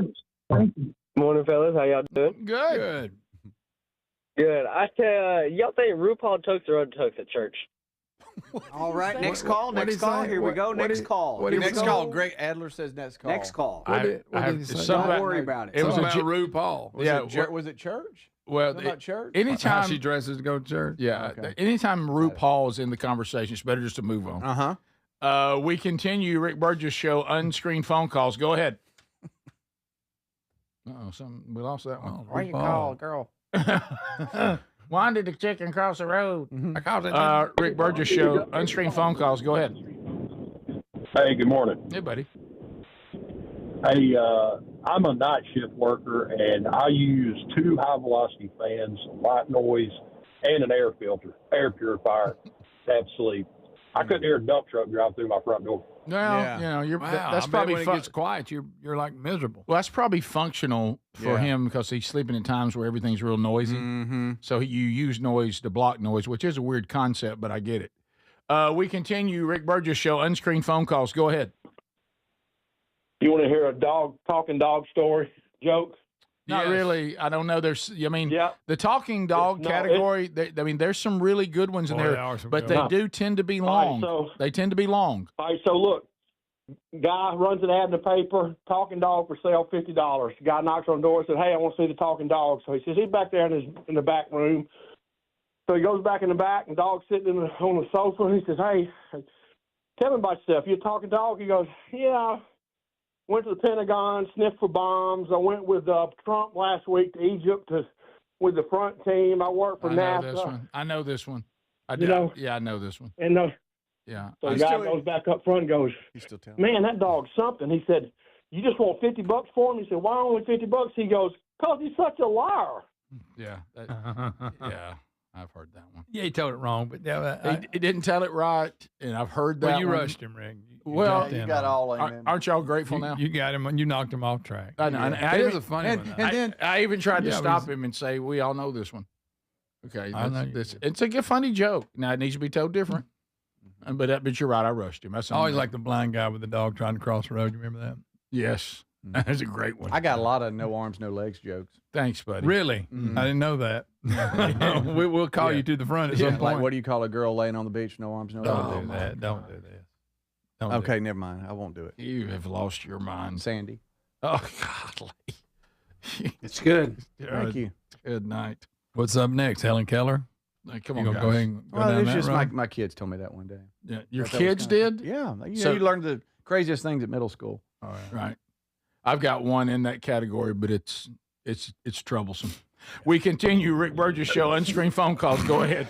Morning, fellas. How y'all doing? Good. Good. I tell y'all think RuPaul tokes or undertokes at church? All right, next call. Next call. Here we go. Next call. Next call. Greg Adler says next call. Next call. Don't worry about it. It was about a RuPaul. Was it church? Well, about church? Anytime How she dresses to go to church. Yeah. Okay. Anytime RuPaul is in the conversation, it's better just to move on. We continue. Rick Burgess Show, unscreened phone calls. Go ahead. We lost that one. Why you call, girl? Why did the chicken cross the road? I called it. Rick Burgess Show, unscreened phone calls. Go ahead. Hey, good morning. Hey, buddy. Hey, I'm a night shift worker, and I use 2 high-velocity fans, white noise, and an air purifier to have sleep. I couldn't hear a dump truck drive through my front door. Well, that's probably when it gets quiet. You're like miserable. Well, that's probably functional for him because he's sleeping in times where everything's real noisy. So you use noise to block noise, which is a weird concept, but I get it. We continue. Rick Burgess Show, unscreened phone calls. Go ahead. You want to hear a talking dog story joke? Not really. I don't know. The talking dog category. There's some really good ones in there, but they do tend to be long. They tend to be long. All right, so look, guy runs an ad in the paper, talking dog for sale, $50. Guy knocks on the door and says, "Hey, I want to see the talking dog." So he says he's back there in the back room. So he goes back in the back, and the dog's sitting on the sofa, and he says, "Hey, tell me about yourself. You a talking dog?" He goes, "Yeah. Went to the Pentagon, sniffed for bombs. I went with Trump last week to Egypt with the front team. I worked for NASA." I know this one. I know this one. And yeah. So the guy goes back up front and goes, "Man, that dog's something." He said, "You just want $50 for him?" He said, "Why only $50?" He goes, "'Cause he's such a liar." Yeah. I've heard that one. Yeah, he told it wrong, but he didn't tell it right, and I've heard that. Well, you one. rushed him, Rick. You got all in them. Aren't y'all grateful now? You got him, and you knocked him off track. I know. It is a funny one. And then I even tried to stop him and say, "We all know this one." Okay, it's a good, funny joke. Now it needs to be told different. But you're right. I rushed him. That's always like the blind guy with the dog trying to cross the road. You remember that? Yes, that's a great one. I got a lot of no arms, no legs jokes. Thanks, buddy. Really? I didn't know that. We'll call you to the front at some point. Like, what do you call a girl laying on the beach, no arms, no legs? Don't do that. Don't do this. Okay, never mind. I won't do it. You have lost your mind, Sandy. Oh, golly. It's good. Thank you. Good night. What's up next? Helen Keller? Come on, guys. Go ahead and go down that road? My kids told me that one day. Yeah, your kids did? Yeah. You learned the craziest things at middle school. All right. I've got one in that category, but it's troublesome. We continue. Rick Burgess Show, unscreened phone calls. Go ahead.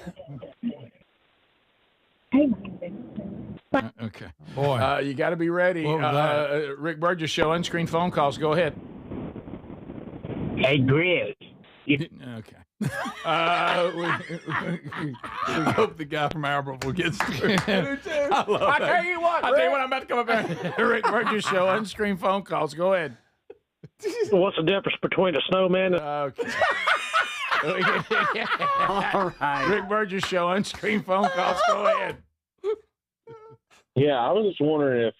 Okay. Boy. You got to be ready. Rick Burgess Show, unscreened phone calls. Go ahead. Hey, Grizz. Okay. I hope the guy from Albertville gets through. I tell you what, I'm about to come up there. Rick Burgess Show, unscreened phone calls. Go ahead. What's the difference between a snowman and... Okay. All right. Rick Burgess Show, unscreened phone calls. Go ahead. Yeah, I was just wondering if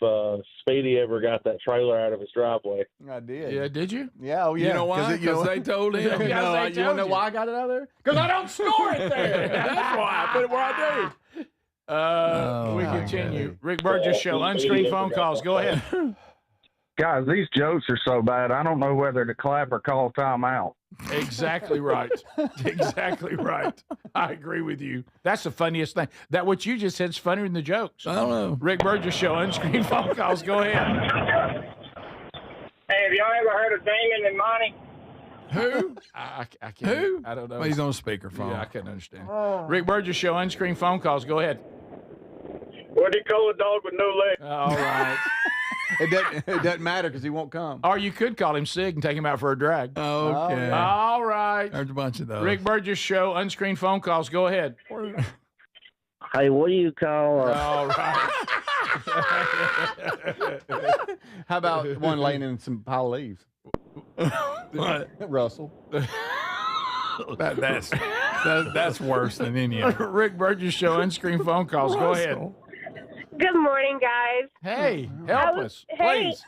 Speedy ever got that trailer out of his driveway. I did. Yeah, did you? Yeah, oh yeah. You know why? Because they told him. You want to know why I got it out of there? Because I don't store it there. That's why I put it where I do. We continue. Rick Burgess Show, unscreened phone calls. Go ahead. Guys, these jokes are so bad, I don't know whether to clap or call timeout. Exactly right. Exactly right. I agree with you. That's the funniest thing. That what you just said is funnier than the jokes. I don't know. Rick Burgess Show, unscreened phone calls. Go ahead. Hey, have y'all ever heard of Damon and Monty? Who? I can't. Who? I don't know. Well, he's on speakerphone. Yeah, I couldn't understand. Rick Burgess Show, unscreened phone calls. Go ahead. What do you call a dog with no legs? All right. It doesn't matter because he won't come. Or you could call him Sig and take him out for a drag. Okay. All right. There's a bunch of those. Rick Burgess Show, unscreened phone calls. Go ahead. Hey, what do you call... All right. How about one laying in some pile of leaves? What? Russell. That's worse than any of them. Rick Burgess Show, unscreened phone calls. Go ahead. Good morning, guys. Hey, help us, please.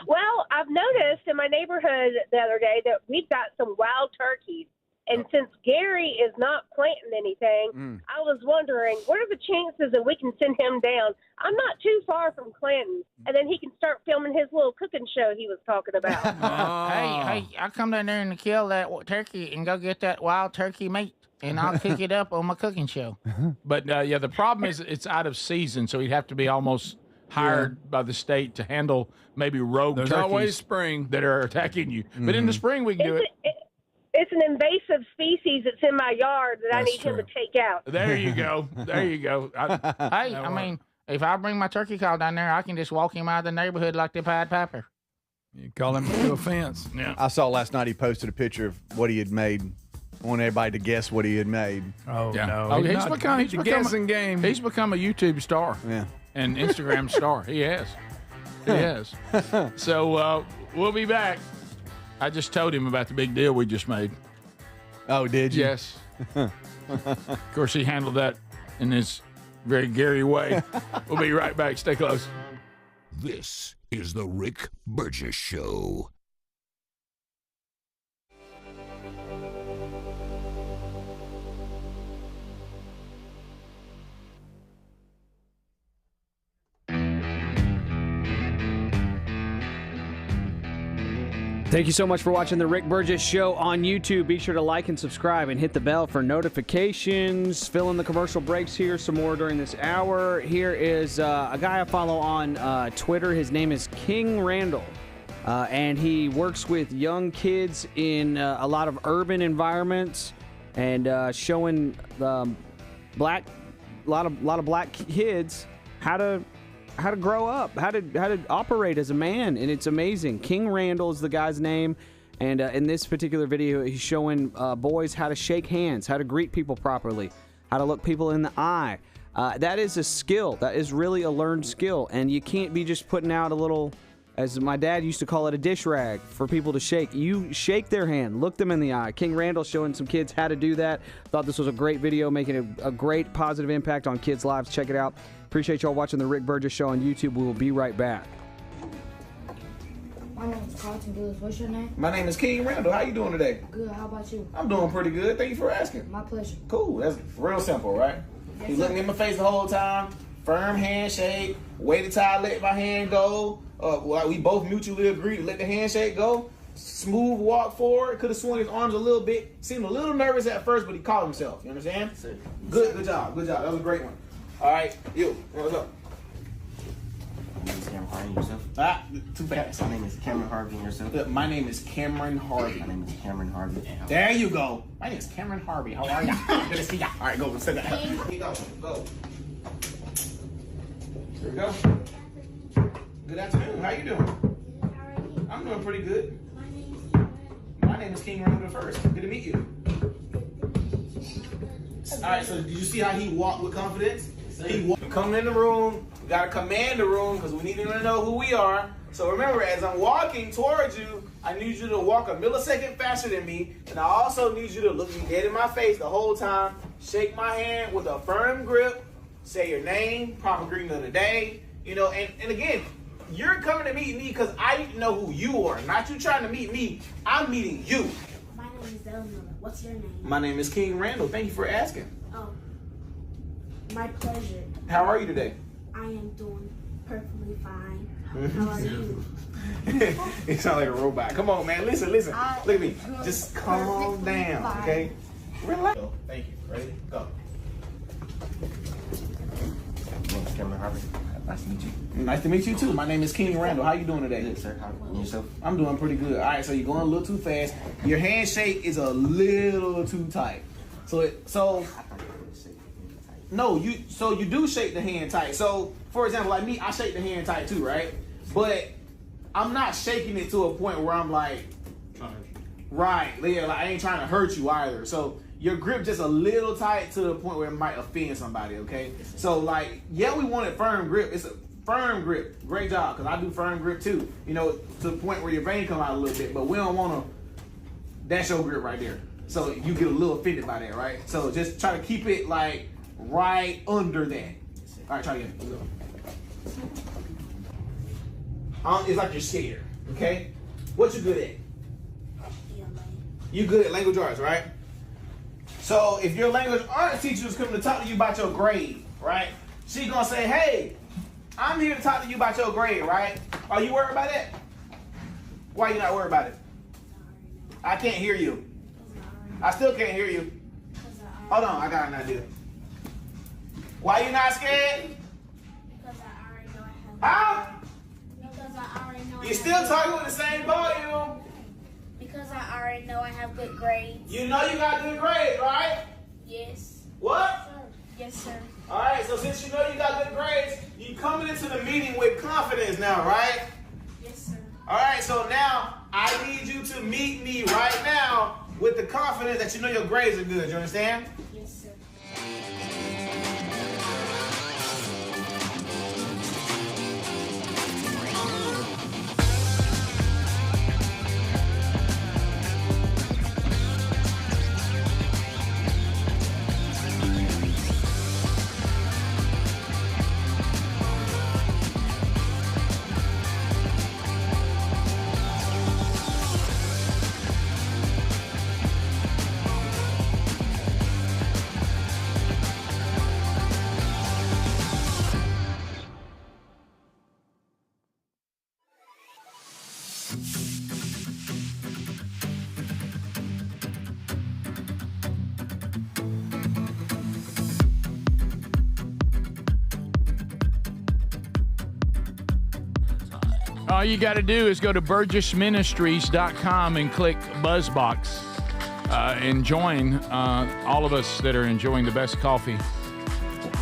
Well, I've noticed in my neighborhood the other day that we've got some wild turkeys. And since Gary is not planting anything, I was wondering, what are the chances that we can send him down? I'm not too far from Clinton, and then he can start filming his little cooking show he was talking about. Hey, I'll come down there and kill that turkey and go get that wild turkey meat, and I'll cook it up on my cooking show. But, yeah, the problem is it's out of season, so he'd have to be almost hired by the state to handle maybe rogue There's turkeys always spring that are attacking you. But in the spring, we can do it. It's an invasive species that's in my yard that I need him to take out. There you go. There you go. I mean, if I bring my turkey call down there, I can just walk him out of the neighborhood like the Pied Piper. You call him to a fence. Yeah. I saw last night he posted a picture of what he had made. I want everybody to guess what he had made. Oh, Yeah. no. Oh, he's become a guessing game. He's become a YouTube star. Yeah. And Instagram star. He has. He has. So we'll be back. I just told him about the big deal we just made. Oh, did you? Yes. Of course, he handled that in his very Gary way. We'll be right back. Stay close. This is the Rick Burgess Show. Thank you so much for watching the Rick Burgess Show on YouTube. Be sure to like and subscribe and hit the bell for notifications. Fill in the commercial breaks here, some more during this hour. Here is a guy I follow on Twitter. His name is King Randall, and he works with young kids in a lot of urban environments and showing a lot of black kids how to grow up, how to operate as a man, and it's amazing. King Randall is the guy's name, and in this particular video, he's showing boys how to shake hands, how to greet people properly, how to look people in the eye. That is a skill. That is really a learned skill, and you can't be just putting out a little, as my dad used to call it, a dish rag for people to shake. You shake their hand, look them in the eye. King Randall showing some kids how to do that. Thought this was a great video, making a great positive impact on kids' lives. Check it out. Appreciate y'all watching the Rick Burgess Show on YouTube. We will be right back. My name is Carlton Gillis. What's your name? My name is King Randall. How you doing today? Good. How about you? I'm doing pretty good. Thank you for asking. My pleasure. Cool. That's real simple, right? Yes, He's sir. looking in my face the whole time. Firm handshake. Wait until I let my hand go. We both mutually agree to let the handshake go. Smooth walk forward. Could have swung his arms a little bit. Seemed a little nervous at first, but he caught himself. You understand? Good job. Good job. That was a great one. All right, you. What's up? My name is Cameron Harvey, yourself? Too fast. My name is Cameron Harvey, and yourself? My name is Cameron Harvey. My name is Cameron Harvey. There you go. My name is Cameron Harvey. How are ya? Good to see ya. All right, go. Sit down. Here you go. Go. Here we go. Good afternoon. How you doing? I'm doing pretty good. My name is King Randall first. Good to meet you. All right, so did you see how he walked with confidence? He come in the room. We gotta command the room because we need him to know who we are. So remember, as I'm walking towards you, I need you to walk a millisecond faster than me, and I also need you to look me dead in my face the whole time. Shake my hand with a firm grip. Say your name, proper greeting of the day. You know, and again, you're coming to meet me because I need to know who you are. Not you trying to meet me. I'm meeting you. My name is Dylan Miller. What's your name? My name is King Randall. Thank you for asking. Oh, my pleasure. How are you today? I am doing perfectly fine. How are you? You sound like a robot. Come on, man. Listen. Look at me. Just calm down, fine. okay? Relax. Thank you. Ready? Go. My name is Cameron Harvey. Nice to meet you. Nice to meet you, too. My name is King Randall. How you doing today? Good, sir. And yourself? I'm doing pretty good. All right, so you're going a little too fast. Your handshake is a little too tight. No, you do shake the hand tight. So, for example, like me, I shake the hand tight too, right? But I'm not shaking it to a point where I'm like, right, yeah, like I ain't trying to hurt you either. So your grip just a little tight to the point where it might offend somebody, okay? So like, yeah, we wanted firm grip. It's a firm grip. Great job, because I do firm grip too. You know, to the point where your vein come out a little bit, but we don't want to, that's your grip right there. So you get a little offended by that, right? So just try to keep it like right under that. All right, try again. Let's go. It's like you're scared, okay? What you good at? You good at language arts, right? So if your language arts teacher is coming to talk to you about your grade, right? She gonna say, hey, I'm here to talk to you about your grade, right? Are you worried about it? Why you not worried about it? I can't hear you. I still can't hear you. Hold on, I got an idea. Why you not scared? Because I already know I have. How? Because I already know. You still talking with the same volume. Because I already know I have good grades. You know you got good grades, right? Yes. What? Yes, sir. All right, so since you know you got good grades, you coming into the meeting with confidence now, right? Yes, sir. All right, so now I need you to meet me right now with the confidence that you know your grades are good. You understand? Yes, sir. All you got to do is go to burgessministries.com and click Buzzbox and join all of us that are enjoying the best coffee.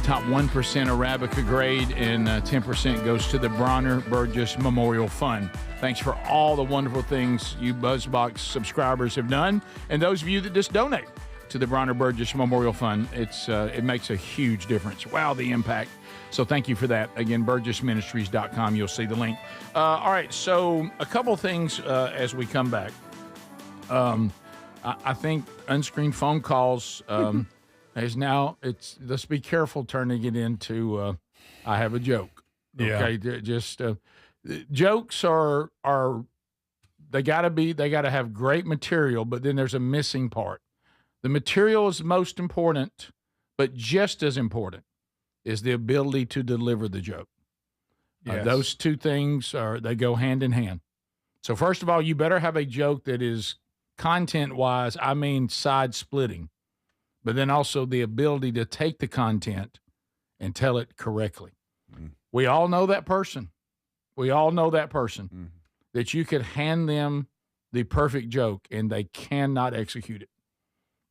Top 1% Arabica grade and 10% goes to the Bronner Burgess Memorial Fund. Thanks for all the wonderful things you Buzzbox subscribers have done, and those of you that just donate to the Bronner Burgess Memorial Fund. It makes a huge difference. Wow, the impact. So thank you for that. Again, burgessministries.com. You'll see the link. All right, so a couple things as we come back. I think unscreened phone calls is now, let's be careful turning it into I have a joke. Okay, just jokes are they got to have great material, but then there's a missing part. The material is most important, but just as important is the ability to deliver the joke. Yes. Those two things they go hand in hand. So first of all, you better have a joke that is content-wise, I mean side-splitting, but then also the ability to take the content and tell it correctly. Mm-hmm. We all know that person. That you could hand them the perfect joke and they cannot execute it.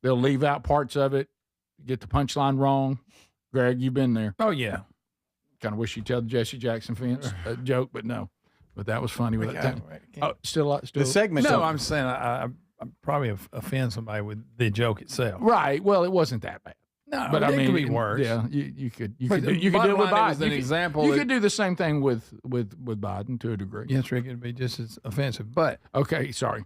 They'll leave out parts of it, get the punchline wrong. Greg, you've been there. Oh, yeah. Kind of wish you'd tell the Jesse Jackson fence joke, but no. But that was funny with that. Oh, still the segment. No, I'm saying I probably offend somebody with the joke itself. Right. Well, it wasn't that bad. No, but it could be worse. Yeah, you could do it with Biden. You could do the same thing with Biden to a degree. Yes, Rick, it'd be just as offensive. But okay, sorry.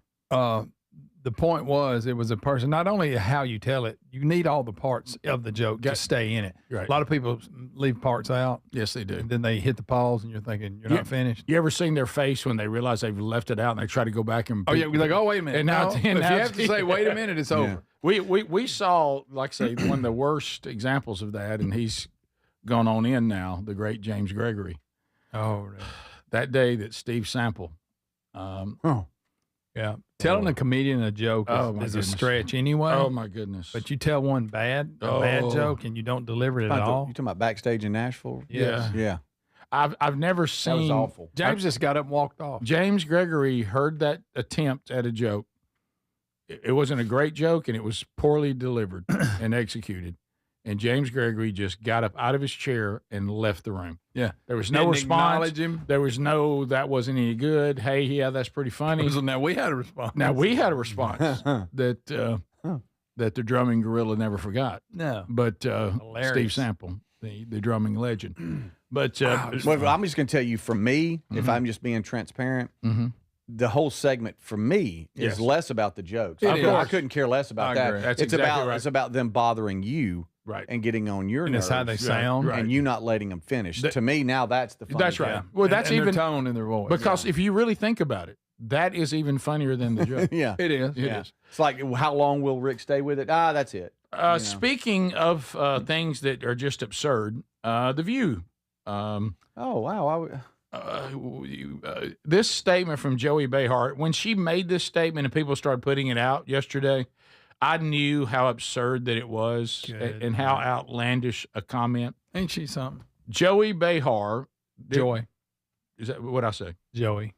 The point was, it was a person. Not only how you tell it, you need all the parts of the joke to stay in it. Right. A lot of people leave parts out. Yes, they do. And then they hit the pause, and you're thinking you're not finished. You ever seen their face when they realize they've left it out and they try to go back and? Oh yeah, we're like, oh wait a minute. And now, if you have to say, wait a minute, it's over. We saw, like I say, one of the worst examples of that, and he's gone on in now. The great James Gregory. Oh, really? That day that Steve Sample. Yeah, telling a comedian a joke is a stretch anyway. Oh my goodness! But you tell one bad joke and you don't deliver it at all. You talking about backstage in Nashville? Yeah, yeah. I've never seen. That was awful. James just got up and walked off. James Gregory heard that attempt at a joke. It wasn't a great joke, and it was poorly delivered and executed. And James Gregory just got up out of his chair and left the room. Yeah. There was no Didn't response. acknowledge him. There was no, that wasn't any good. Hey, yeah, that's pretty funny. Now we had a response. that the drumming gorilla never forgot. No. But Steve Sample, the drumming legend. But well, I'm just going to tell you, from me, if I'm just being transparent, the whole segment for me is less about the jokes. I couldn't care less about that. That's It's exactly about right. It's about them bothering you Right. and getting on your And nerves. it's how they sound. And you not letting them finish. To me, now that's the funny That's right. thing. Well, that's and even their tone in their voice. because if you really think about it, that is even funnier than the joke. Yeah. It is. It is. It's like, how long will Rick stay with it? That's it. Speaking of things that are just absurd, The View. Oh, wow. This statement from Joey Behar, when she made this statement and people started putting it out yesterday, I knew how absurd that it was and how outlandish a comment. Ain't she something? Joey Behar. Joy. Is that what I say? Joey.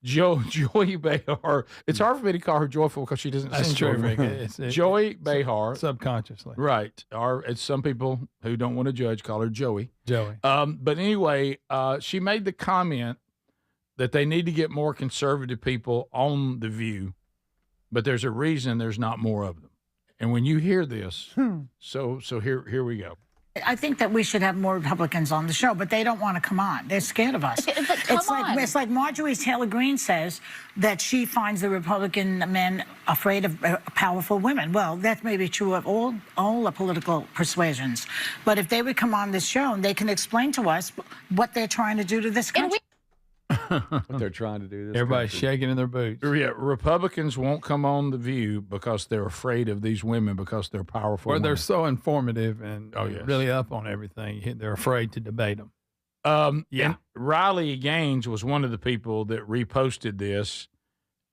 Joey Behar. It's hard for me to call her joyful because she doesn't That's sing true, joyful. Rick. Joey Behar. Subconsciously. Right. Or as some people who don't want to judge call her Joey. Joey. But anyway, she made the comment that they need to get more conservative people on The View, but there's a reason there's not more of them. And when you hear this, so here we go. I think that we should have more Republicans on the show, but they don't want to come on. They're scared of us. It's like Marjorie Taylor Greene says that she finds the Republican men afraid of powerful women. Well, that may be true of all the political persuasions. But if they would come on this show and they can explain to us what they're trying to do to this country. What they're trying to do. Everybody's shaking in their boots. Yeah, Republicans won't come on The View because they're afraid of these women because they're powerful. Or they're women. so informative and really up on everything. They're afraid to debate them. And Riley Gaines was one of the people that reposted this,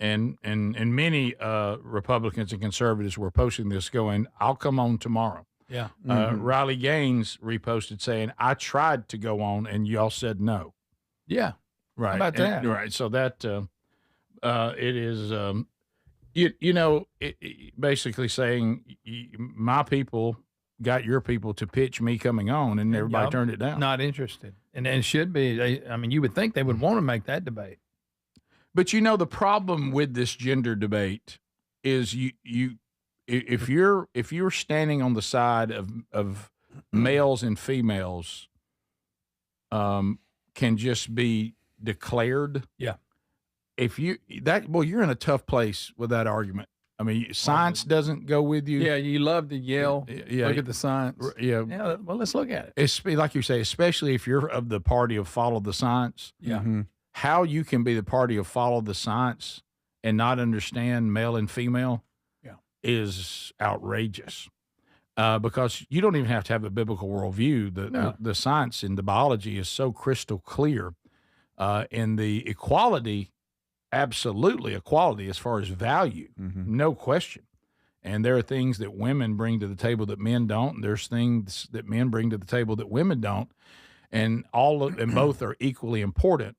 and many Republicans and conservatives were posting this, going, "I'll come on tomorrow." Yeah. Riley Gaines reposted saying, "I tried to go on, and y'all said no." Yeah. Right. How about that? Right. So that it is, basically saying my people got your people to pitch me coming on, and everybody turned it down. Not interested. And it should be. You would think they would want to make that debate. But the problem with this gender debate is if you're standing on the side of males and females, can just be declared. Yeah. You're in a tough place with that argument. I mean, science doesn't go with you. Yeah, you love to yell. Yeah, look at the science. Yeah. Well, let's look at it. It's like you say, especially if you're of the party of follow the science. Yeah. How you can be the party of follow the science and not understand male and female is outrageous. Because you don't even have to have a biblical worldview. The science and the biology is so crystal clear. And the equality, absolutely equality as far as value, no question. And there are things that women bring to the table that men don't. And there's things that men bring to the table that women don't. And both are equally important.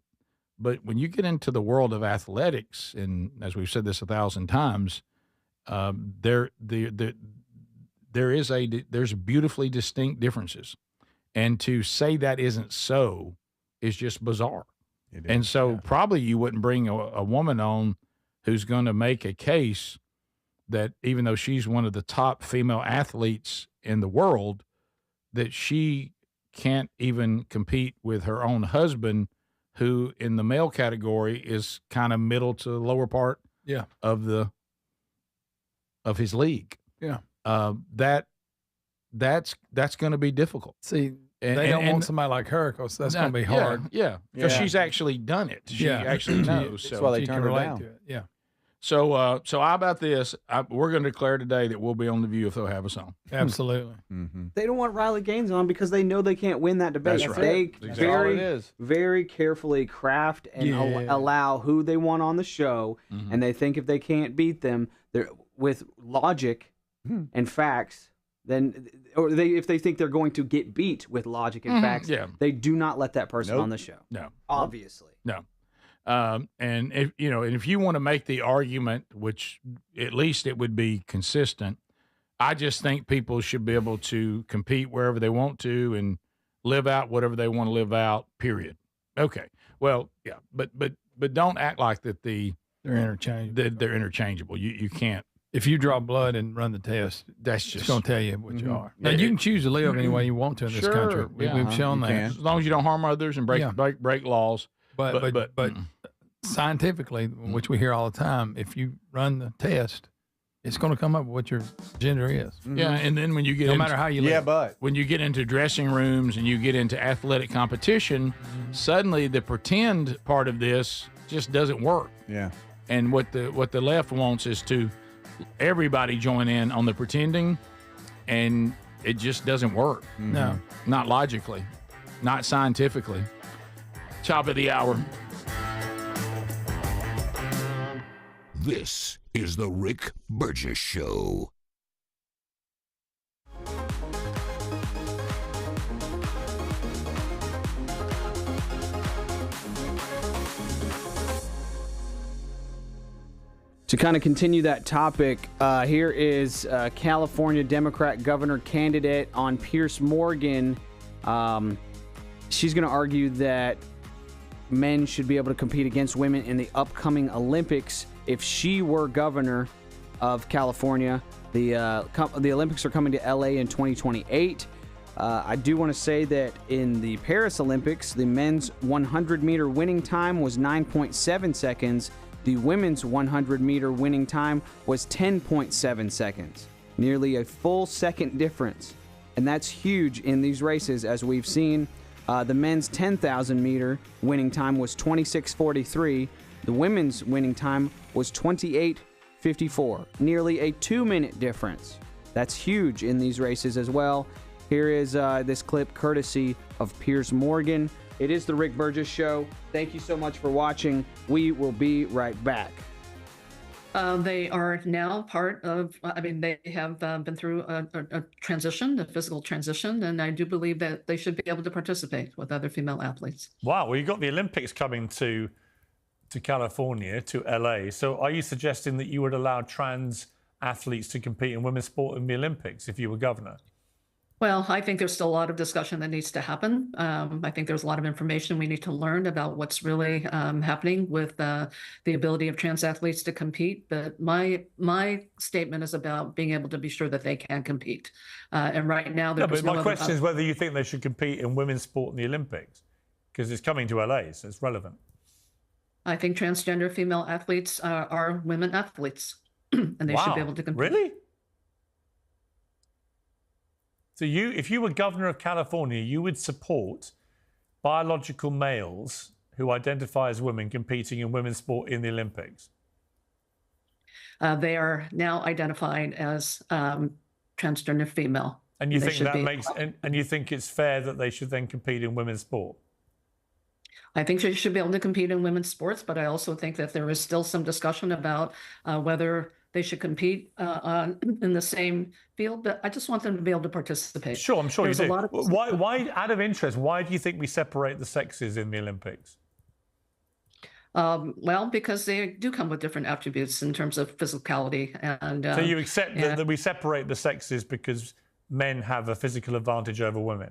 But when you get into the world of athletics, and as we've said this 1,000 times, there's beautifully distinct differences, and to say that isn't so is just bizarre. And so probably you wouldn't bring a woman on who's going to make a case that even though she's one of the top female athletes in the world, that she can't even compete with her own husband, who in the male category is kind of middle to the lower part of his league. Yeah. That's going to be difficult. See, they don't want somebody like her because that's going to be hard. Yeah, because she's actually done it. She actually knows. That's So why they she turned can her relate down. to it. Yeah. So how about this? We're going to declare today that we'll be on The View if they'll have us on. Absolutely. They don't want Riley Gaines on because they know they can't win that debate. That's right. They Exactly. All it is. very carefully craft and allow who they want on the show, and they think if they can't beat them, they're with logic and facts. If they think they're going to get beat with logic and facts, they do not let that person on the show. No, obviously, no. And if you want to make the argument, which at least it would be consistent, I just think people should be able to compete wherever they want to and live out whatever they want to live out. Period. Okay. Well, yeah, but don't act like that they're interchangeable. They're interchangeable. You can't. If you draw blood and run the test, that's just it's going to tell you what you are. Now, you can choose to live any way you want to in this country. We've shown that. As long as you don't harm others and break laws. But scientifically, which we hear all the time, if you run the test, it's going to come up with what your gender is. Yeah, and then when you get no into, matter how you live. when you get into dressing rooms and you get into athletic competition, suddenly the pretend part of this just doesn't work. Yeah. And what the left wants is to everybody join in on the pretending, and it just doesn't work. No. Not logically, not scientifically. Top of the hour. This is the Rick Burgess Show. To kind of continue that topic, here is California Democrat governor candidate on Piers Morgan. She's going to argue that men should be able to compete against women in the upcoming Olympics. If she were governor of California, the Olympics are coming to LA in 2028. I do want to say that in the Paris Olympics, the men's 100-meter winning time was 9.7 seconds. The women's 100-meter winning time was 10.7 seconds, nearly a full second difference. And that's huge in these races, as we've seen. The men's 10,000-meter winning time was 26:43. The women's winning time was 28:54, nearly a 2-minute difference. That's huge in these races as well. Here is this clip courtesy of Piers Morgan. It is the Rick Burgess Show. Thank you so much for watching. We will be right back. They are now part of, they have been through a transition, a physical transition, and I do believe that they should be able to participate with other female athletes. Wow, well, you've got the Olympics coming to California, to LA. So are you suggesting that you would allow trans athletes to compete in women's sport in the Olympics if you were governor? Well, I think there's still a lot of discussion that needs to happen. I think there's a lot of information we need to learn about what's really happening with the ability of trans athletes to compete. But my statement is about being able to be sure that they can compete. And right now, but my question is whether you think they should compete in women's sport in the Olympics, because it's coming to LA, so it's relevant. I think transgender female athletes are women athletes, and they should be able to compete. Really? So if you were governor of California, you would support biological males who identify as women competing in women's sport in the Olympics? They are now identified as transgender female. And you think that and you think it's fair that they should then compete in women's sport? I think they should be able to compete in women's sports, but I also think that there is still some discussion about whether they should compete in the same field. But I just want them to be able to participate. Sure, I'm sure There's you do. a lot of Why, out of interest, why do you think we separate the sexes in the Olympics? Well, because they do come with different attributes in terms of physicality. And so you accept that we separate the sexes because men have a physical advantage over women?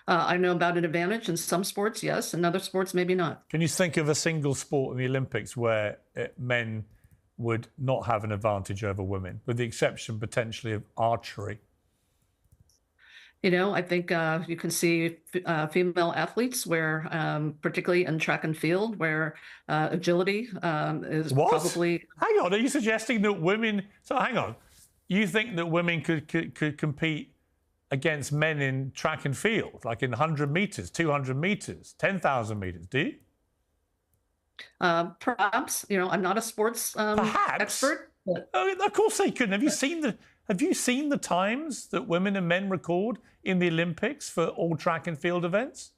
I know about an advantage in some sports, yes. In other sports, maybe not. Can you think of a single sport in the Olympics where men would not have an advantage over women, with the exception potentially of archery? You know, I think you can see female athletes where, particularly in track and field, where agility is probably... Hang on, are you suggesting that women... So hang on. You think that women could compete against men in track and field, like in 100 meters, 200 meters, 10,000 meters, do you? Perhaps. You know, I'm not a sports expert. But... Of course they couldn't. Have you seen the times that women and men record in the Olympics for all track and field events?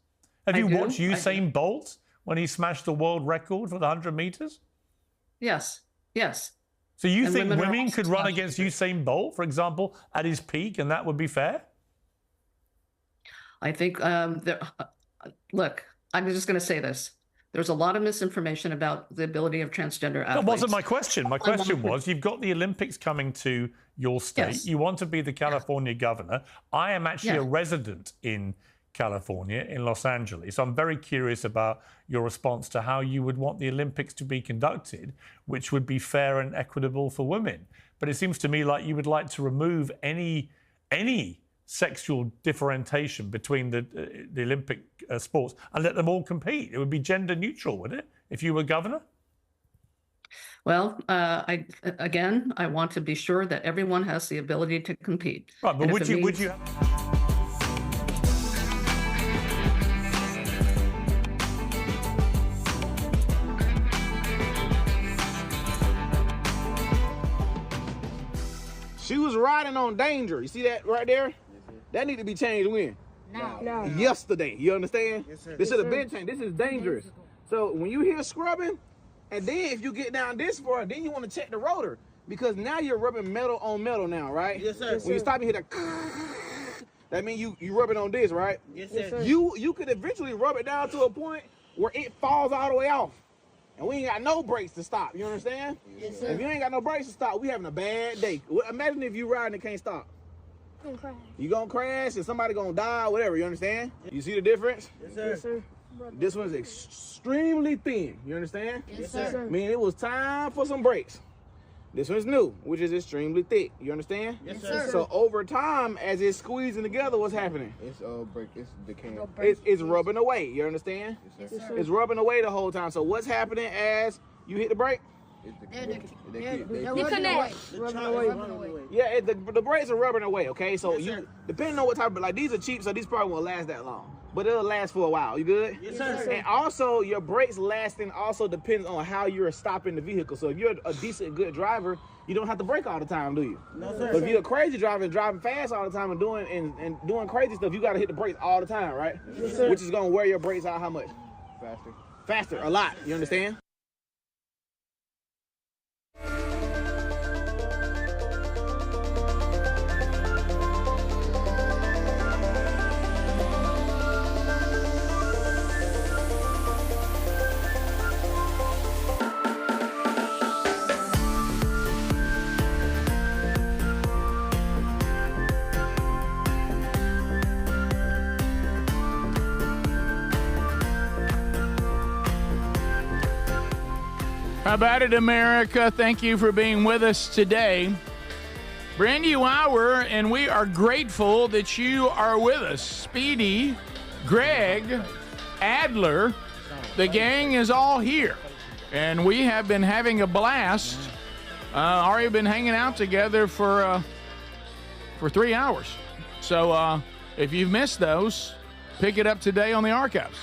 Have you watched Usain Bolt when he smashed the world record for the 100 meters? Yes. Yes. So you think women could run against Usain Bolt, for example, at his peak, and that would be fair? I think, look, I'm just going to say this. There's a lot of misinformation about the ability of transgender athletes. That wasn't my question. My question was, you've got the Olympics coming to your state. Yes. You want to be the California governor. I am actually a resident in California, in Los Angeles. So I'm very curious about your response to how you would want the Olympics to be conducted, which would be fair and equitable for women. But it seems to me like you would like to remove any sexual differentiation between the Olympic sports and let them all compete. It would be gender neutral, would it, if you were governor? Well, I want to be sure that everyone has the ability to compete. Right, but would you? She was riding on danger. You see that right there? That need to be changed when? No. Yesterday. You understand? Yes, sir. This should have been changed. This is dangerous. So when you hear scrubbing, and then if you get down this far, then you want to check the rotor. Because now you're rubbing metal on metal now, right? Yes, sir. When you stop, you hear that means you rubbing on this, right? Yes, sir. You could eventually rub it down to a point where it falls all the way off. And we ain't got no brakes to stop. You understand? Yes, sir. If you ain't got no brakes to stop, we having a bad day. Imagine if you riding and can't stop. I'm gonna crash. You gonna crash and somebody gonna die, whatever, you understand? You see the difference? Yes, sir. Yes, sir. This one's extremely thin, you understand? Yes, sir. Meaning it was time for some brakes. This one's new, which is extremely thick, you understand? Yes, sir. So over time, as it's squeezing together, what's happening? It's it's decaying. It's rubbing away, you understand? Yes, sir. It's rubbing away the whole time. So what's happening as you hit the brake? You connect. Rubbing away. Yeah, the brakes are rubbing away, okay? So depending on what type of, like these are cheap, so these probably won't last that long. But it'll last for a while. You good? Yes, sir. And also, your brakes lasting also depends on how you're stopping the vehicle. So if you're a decent, good driver, you don't have to brake all the time, do you? No, sir. But if you're a crazy driver and driving fast all the time and doing crazy stuff, you got to hit the brakes all the time, right? Yes, sir. Which is going to wear your brakes out how much? Faster, a lot. You understand? How about it, America? Thank you for being with us today. Brand new hour, and we are grateful that you are with us. Speedy, Greg, Adler, the gang is all here. And we have been having a blast. Already been hanging out together for 3 hours. So if you've missed those, pick it up today on the archives.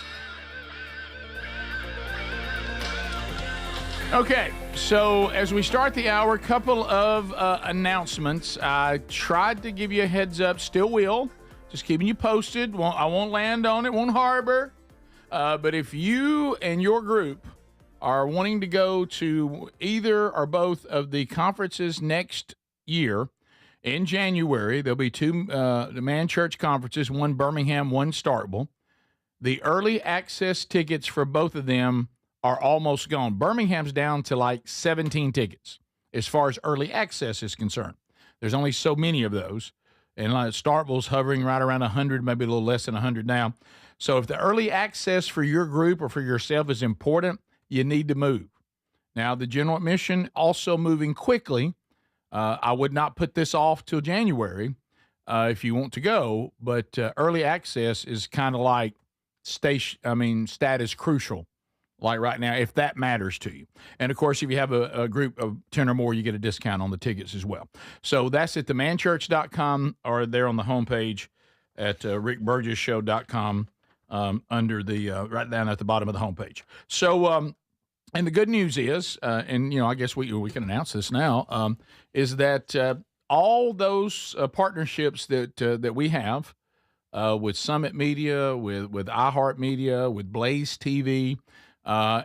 Okay, so as we start the hour, a couple of announcements. I tried to give you a heads up, still will. Just keeping you posted. I won't land on it, won't harbor. But if you and your group are wanting to go to either or both of the conferences next year in January, there'll be two the Man Church conferences, one Birmingham, one Starkville. The early access tickets for both of them are almost gone. Birmingham's down to like 17 tickets as far as early access is concerned. There's only so many of those. And like Starkville's hovering right around 100, maybe a little less than 100 now. So if the early access for your group or for yourself is important, you need to move. Now, the general admission also moving quickly. I would not put this off till January if you want to go, but early access is kind of like status crucial. Like right now, if that matters to you. And, of course, if you have a group of 10 or more, you get a discount on the tickets as well. So that's at themanchurch.com or there on the homepage at rickburgesshow.com under the right down at the bottom of the homepage. So, and the good news is, and, I guess we can announce this now, is that all those partnerships that we have with Summit Media, with iHeartMedia, with Blaze TV,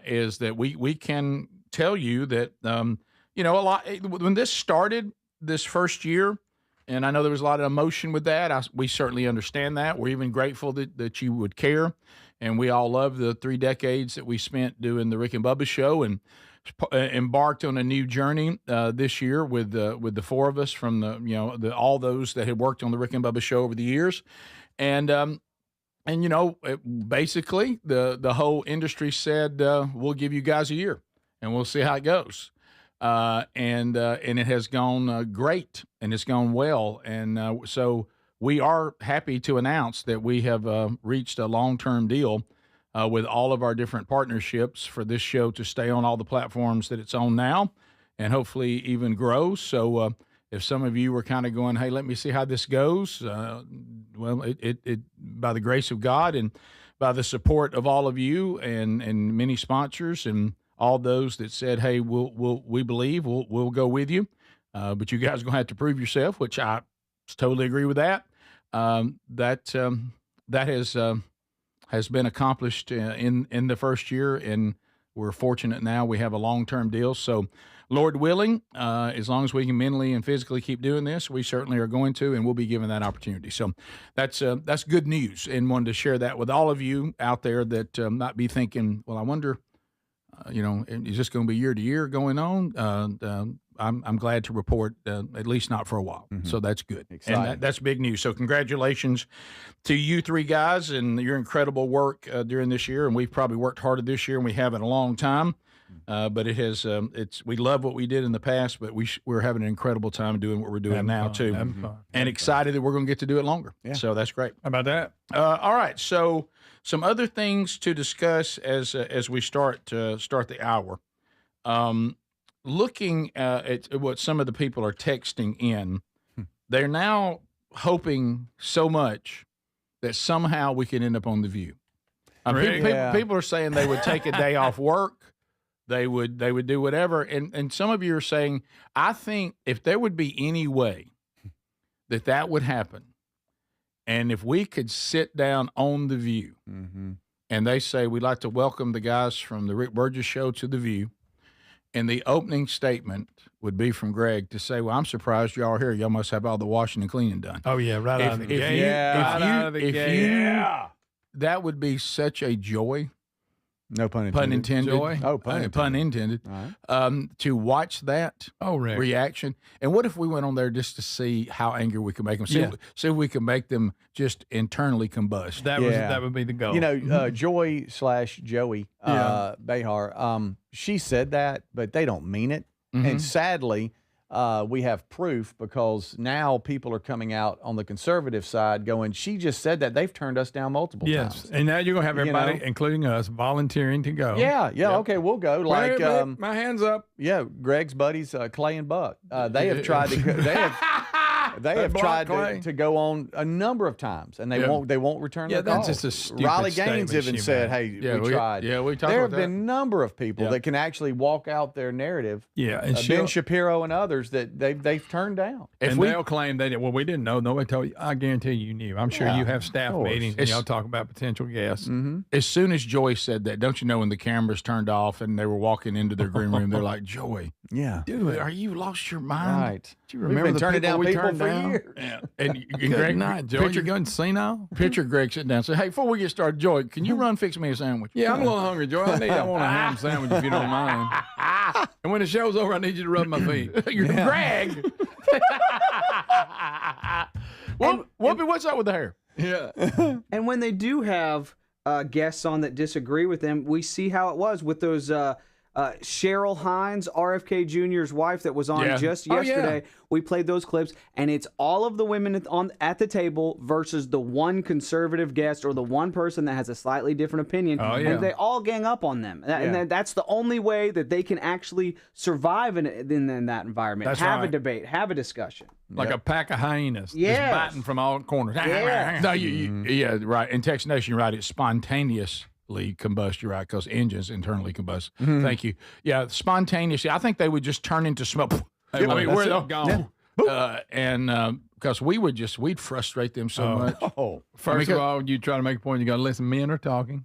is that we can tell you that, a lot, when this started this first year, and I know there was a lot of emotion with that, we certainly understand that. We're even grateful that you would care. And we all love the 3 decades that we spent doing the Rick and Bubba show and embarked on a new journey this year with the four of us from all those that had worked on the Rick and Bubba show over the years. And basically the whole industry said, we'll give you guys a year and we'll see how it goes. And it has gone great and it's gone well. And so we are happy to announce that we have reached a long-term deal with all of our different partnerships for this show to stay on all the platforms that it's on now. and hopefully even grow. So if some of you were kind of going, hey, let me see how this goes, well, it by the grace of God and by the support of all of you and many sponsors and all those that said, hey, we believe we'll go with you, but you guys are going to have to prove yourself, which I totally agree with that. That has been accomplished in the first year, and we're fortunate now we have a long-term deal. So, Lord willing, as long as we can mentally and physically keep doing this, we certainly are going to, and we'll be given that opportunity. So that's good news, and wanted to share that with all of you out there that might be thinking, well, I wonder, is this going to be year to year going on? I'm glad to report, at least not for a while. Mm-hmm. So that's good. Exciting. And that's big news. So congratulations to you three guys and your incredible work during this year. And we've probably worked harder this year than we have in a long time. But it has, we love what we did in the past, but we're having an incredible time doing what we're doing now too. And excited that we're going to get to do it longer. Yeah. So that's great. How about that? All right. So some other things to discuss as we start the hour. Looking at what some of the people are texting in, they're now hoping so much that somehow we can end up on The View. People are saying they would take a day off work. They would do whatever. And some of you are saying, I think if there would be any way that would happen, and if we could sit down on The View, and they say, we'd like to welcome the guys from the Rick Burgess Show to The View, and the opening statement would be from Greg to say, well, I'm surprised y'all are here. Y'all must have all the washing and cleaning done. Oh, yeah, right out of the gate. That would be such a joy. No pun intended. Pun intended. Joy? Oh, pun intended. Right. To watch that Rick. reaction. And what if we went on there just to see how angry we could make them? See if we can make them just internally combust. That would be the goal. Joy / Joey Behar, she said that, but they don't mean it. Mm-hmm. And sadly, we have proof because now people are coming out on the conservative side going, she just said that. They've turned us down multiple times. And now you're going to have everybody, including us, volunteering to go. Yeah. Okay, we'll go. Like my hands up. Yeah, Greg's buddies, Clay and Buck. They have tried to they have tried to go on a number of times, and they won't return their calls. That's just a stupid Riley Gaines even said, "Hey, we tried." Yeah, we talked There about have been a number of people that can actually walk out their narrative. Yeah, and Ben Shapiro and others that they've turned down. They'll claim they did. Well, we didn't know. Nobody told you. I guarantee you knew. I'm sure you have staff meetings and y'all talk about potential guests. Mm-hmm. As soon as Joy said that, don't you know when the cameras turned off and they were walking into their green room, they're like, "Joy, dude, are you lost your mind? Right? Do you remember turning down we people turned for down?" years? Yeah. And Greg, Joy, you're going to see now? Picture Greg sitting down and say, "Hey, before we get started, Joy, can you run fix me a sandwich?" Yeah, I'm a little hungry, Joy. I want a ham sandwich if you don't mind. And when the show's over, I need you to rub my feet. Greg. Whoopi, what's up with the hair? Yeah. And when they do have guests on that disagree with them, we see how it was with those Cheryl Hines, RFK Jr.'s wife, that was on just yesterday. We played those clips, and it's all of the women at the table versus the one conservative guest or the one person that has a slightly different opinion. And they all gang up on them. And that's the only way that they can actually survive in that environment. That's have right. a debate, have a discussion. Like a pack of hyenas, just biting from all corners. No, right. In Texas Nation, you're right. It's spontaneously combust. You're right, because engines internally combust. Mm-hmm. Thank you. Yeah, spontaneously. I think they would just turn into smoke. Hey, we're gone. And because we'd frustrate them so much. First of all, you try to make a point, you got to listen. Men are talking.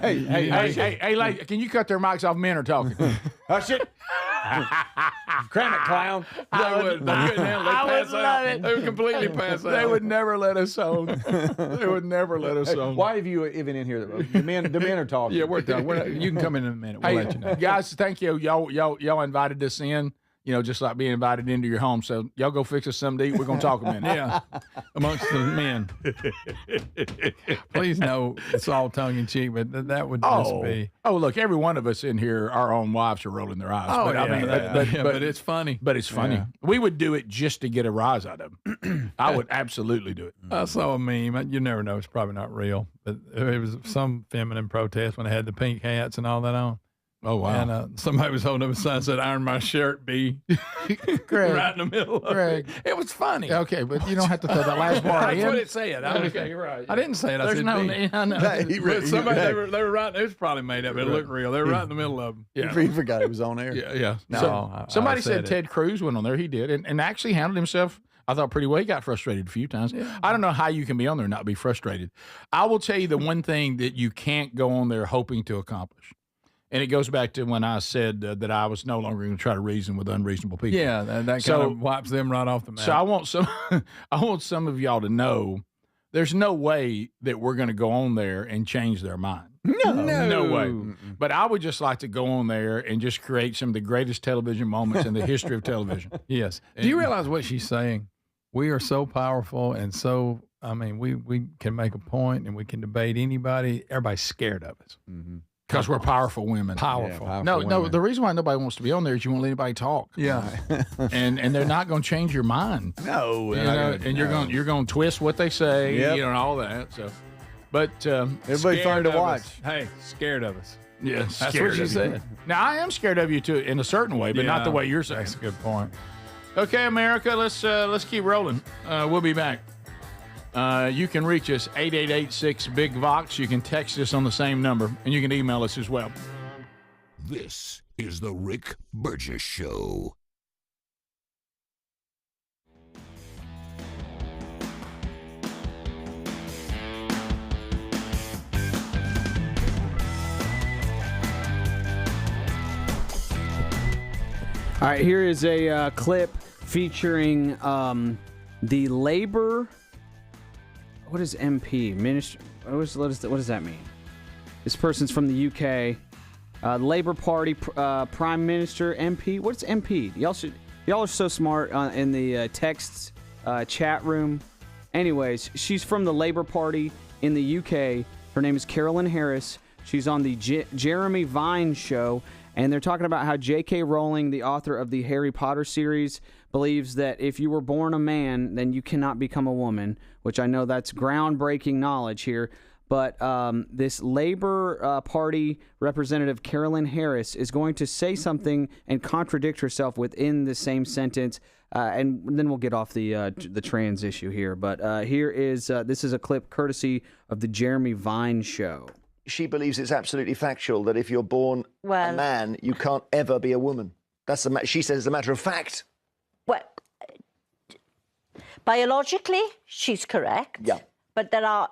Hey, lady, can you cut their mics off? Men are talking. Hush it. Cram it, clown. They couldn't handle it. I would love it. They would completely pass out. They would never let us on. They would never let us on. Why have you even in here? The men are talking. Yeah, we're talking. You can come in a minute. We'll let you know. Guys, thank you. Y'all invited us in. Just like being invited into your home. So y'all go fix us something to eat. We're going to talk a minute. Yeah, amongst the men. Please know it's all tongue-in-cheek, but that would just be... Oh, look, every one of us in here, our own wives are rolling their eyes. Oh, but it's funny. But it's funny. Yeah. We would do it just to get a rise out of them. I would absolutely do it. I saw a meme. You never know. It's probably not real. But it was some feminine protest when they had the pink hats and all that on. Oh, wow. And somebody was holding up a sign that said, "Iron my shirt, B." Greg, right in the middle of Greg. it was funny. Okay, but you don't have to throw that last part in. That's what it said. Okay, you're right. I didn't say it. I There's said no, B. I know. But somebody, they were right. It was probably made up. It looked real. They were right in the middle of them. Yeah. He forgot he was on air. Yeah. No, So, somebody said it. Ted Cruz went on there. He did, and actually handled himself, I thought, pretty well. He got frustrated a few times. I don't know how you can be on there and not be frustrated. I will tell you the one thing that you can't go on there hoping to accomplish. And it goes back to when I said that I was no longer going to try to reason with unreasonable people. Yeah, that kind of wipes them right off the map. So I want some of y'all to know there's no way that we're going to go on there and change their mind. No way. But I would just like to go on there and just create some of the greatest television moments in the history of television. Yes. Do you realize what she's saying? We are so powerful and so, I mean, we can make a point and we can debate anybody. Everybody's scared of us. Because we're powerful women. Powerful. Yeah, No, women. the reason why nobody wants to be on there is you won't let anybody talk. Yeah. and they're not going to change your mind. No. You're going to twist what they say, Yep. and all that. So, but Everybody fun to watch. Hey, scared of us. Yeah, That's what she said. Now I am scared of you too, in a certain way, but not the way you're saying. That's a good point. Okay, America, let's keep rolling. We'll be back. You can reach us 888-6-BIG-VOX. You can text us on the same number, and you can email us as well. This is the Rick Burgess Show. All right, here is a clip featuring the labor. What is MP? Minister. What does that mean? This person's from the UK. Labour Party Prime Minister MP. What's MP? Y'all are so smart in the text chat room. Anyways, she's from the Labour Party in the UK. Her name is Carolyn Harris. She's on the Jeremy Vine show. And they're talking about how J.K. Rowling, the author of the Harry Potter series, believes that if you were born a man, then you cannot become a woman, which I know that's groundbreaking knowledge here. But this Labor Party representative, Carolyn Harris, is going to say something and contradict herself within the same sentence. And then we'll get off the trans issue here. But this is a clip courtesy of the Jeremy Vine show. She believes it's absolutely factual that if you're born a man, you can't ever be a woman. She says it's a matter of fact. Well, biologically, she's correct. Yeah. But there are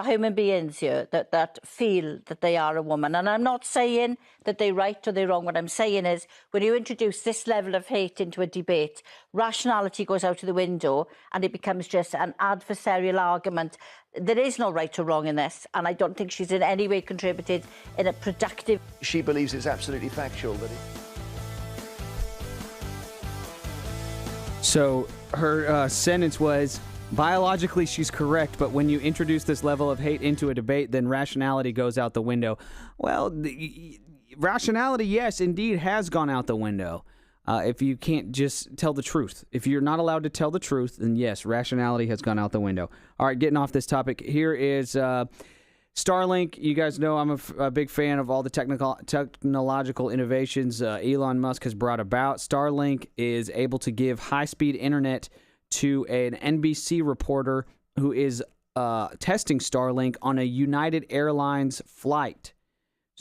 human beings here that feel that they are a woman. And I'm not saying that they're right or they're wrong. What I'm saying is when you introduce this level of hate into a debate, rationality goes out of the window and it becomes just an adversarial argument. There is no right or wrong in this, and I don't think she's in any way contributed in a productive... She believes it's absolutely factual that So her sentence was, biologically she's correct, but when you introduce this level of hate into a debate, then rationality goes out the window. Well, rationality, yes, indeed, has gone out the window. If you can't just tell the truth. If you're not allowed to tell the truth, then yes, rationality has gone out the window. All right, getting off this topic, here is Starlink. You guys know I'm a big fan of all the technological innovations Elon Musk has brought about. Starlink is able to give high-speed internet to an NBC reporter who is testing Starlink on a United Airlines flight.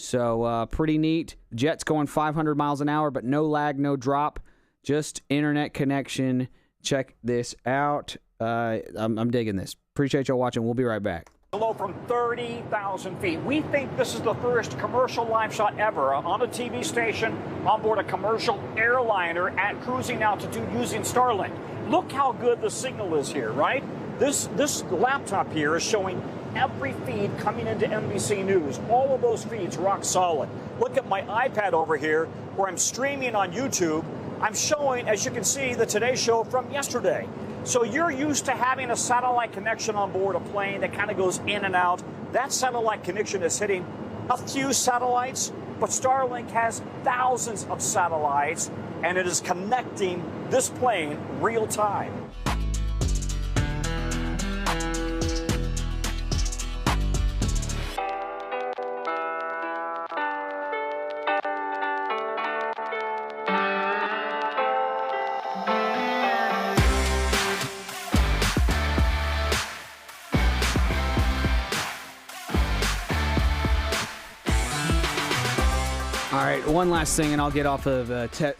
So pretty neat. Jet's going 500 miles an hour, but no lag, no drop, just internet connection. Check this out. I'm digging this. Appreciate y'all watching. We'll be right back. Below from 30,000 feet. We think this is the first commercial live shot ever on a TV station on board a commercial airliner at cruising altitude using Starlink. Look how good the signal is here, right? This laptop here is showing every feed coming into NBC News. All of those feeds rock solid. Look at my iPad over here where I'm streaming on YouTube. I'm showing, as you can see, the Today Show from yesterday. So you're used to having a satellite connection on board a plane that kind of goes in and out. That satellite connection is hitting a few satellites, but Starlink has thousands of satellites, and it is connecting this plane real time. right, one last thing, and I'll get off of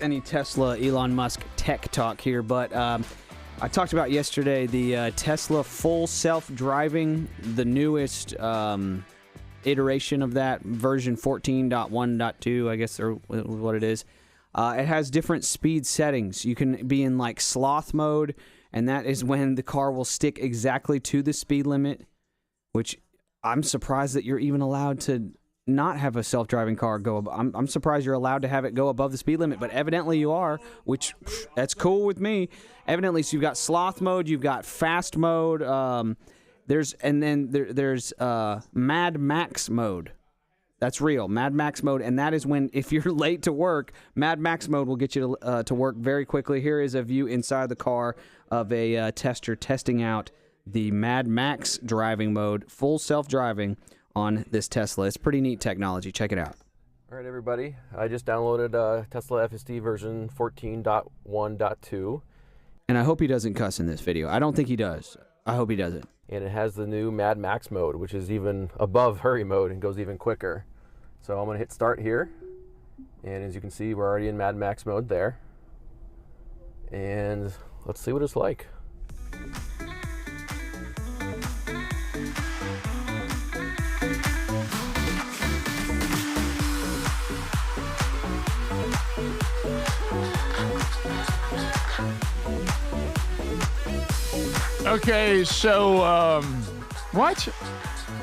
any Tesla Elon Musk tech talk here. But I talked about yesterday the Tesla full self-driving, the newest iteration of that, version 14.1.2, I guess, or what it is. It has different speed settings. You can be in like sloth mode, and that is when the car will stick exactly to the speed limit, which I'm surprised that you're even allowed to not have a self-driving car go above. I'm surprised you're allowed to have it go above the speed limit, but evidently you are, which that's cool with me. Evidently, so you've got sloth mode, you've got fast mode, there's Mad Max mode. That's real, Mad Max mode, and that is when, if you're late to work, Mad Max mode will get you to work very quickly. Here is a view inside the car of a tester testing out the Mad Max driving mode, full self-driving on this Tesla. It's pretty neat technology. Check it out. All right, everybody. I just downloaded Tesla FSD version 14.1.2. And I hope he doesn't cuss in this video. I don't think he does. I hope he doesn't. And it has the new Mad Max mode, which is even above hurry mode and goes even quicker. So I'm going to hit start here. And as you can see, we're already in Mad Max mode there. And let's see what it's like. Okay, so, what?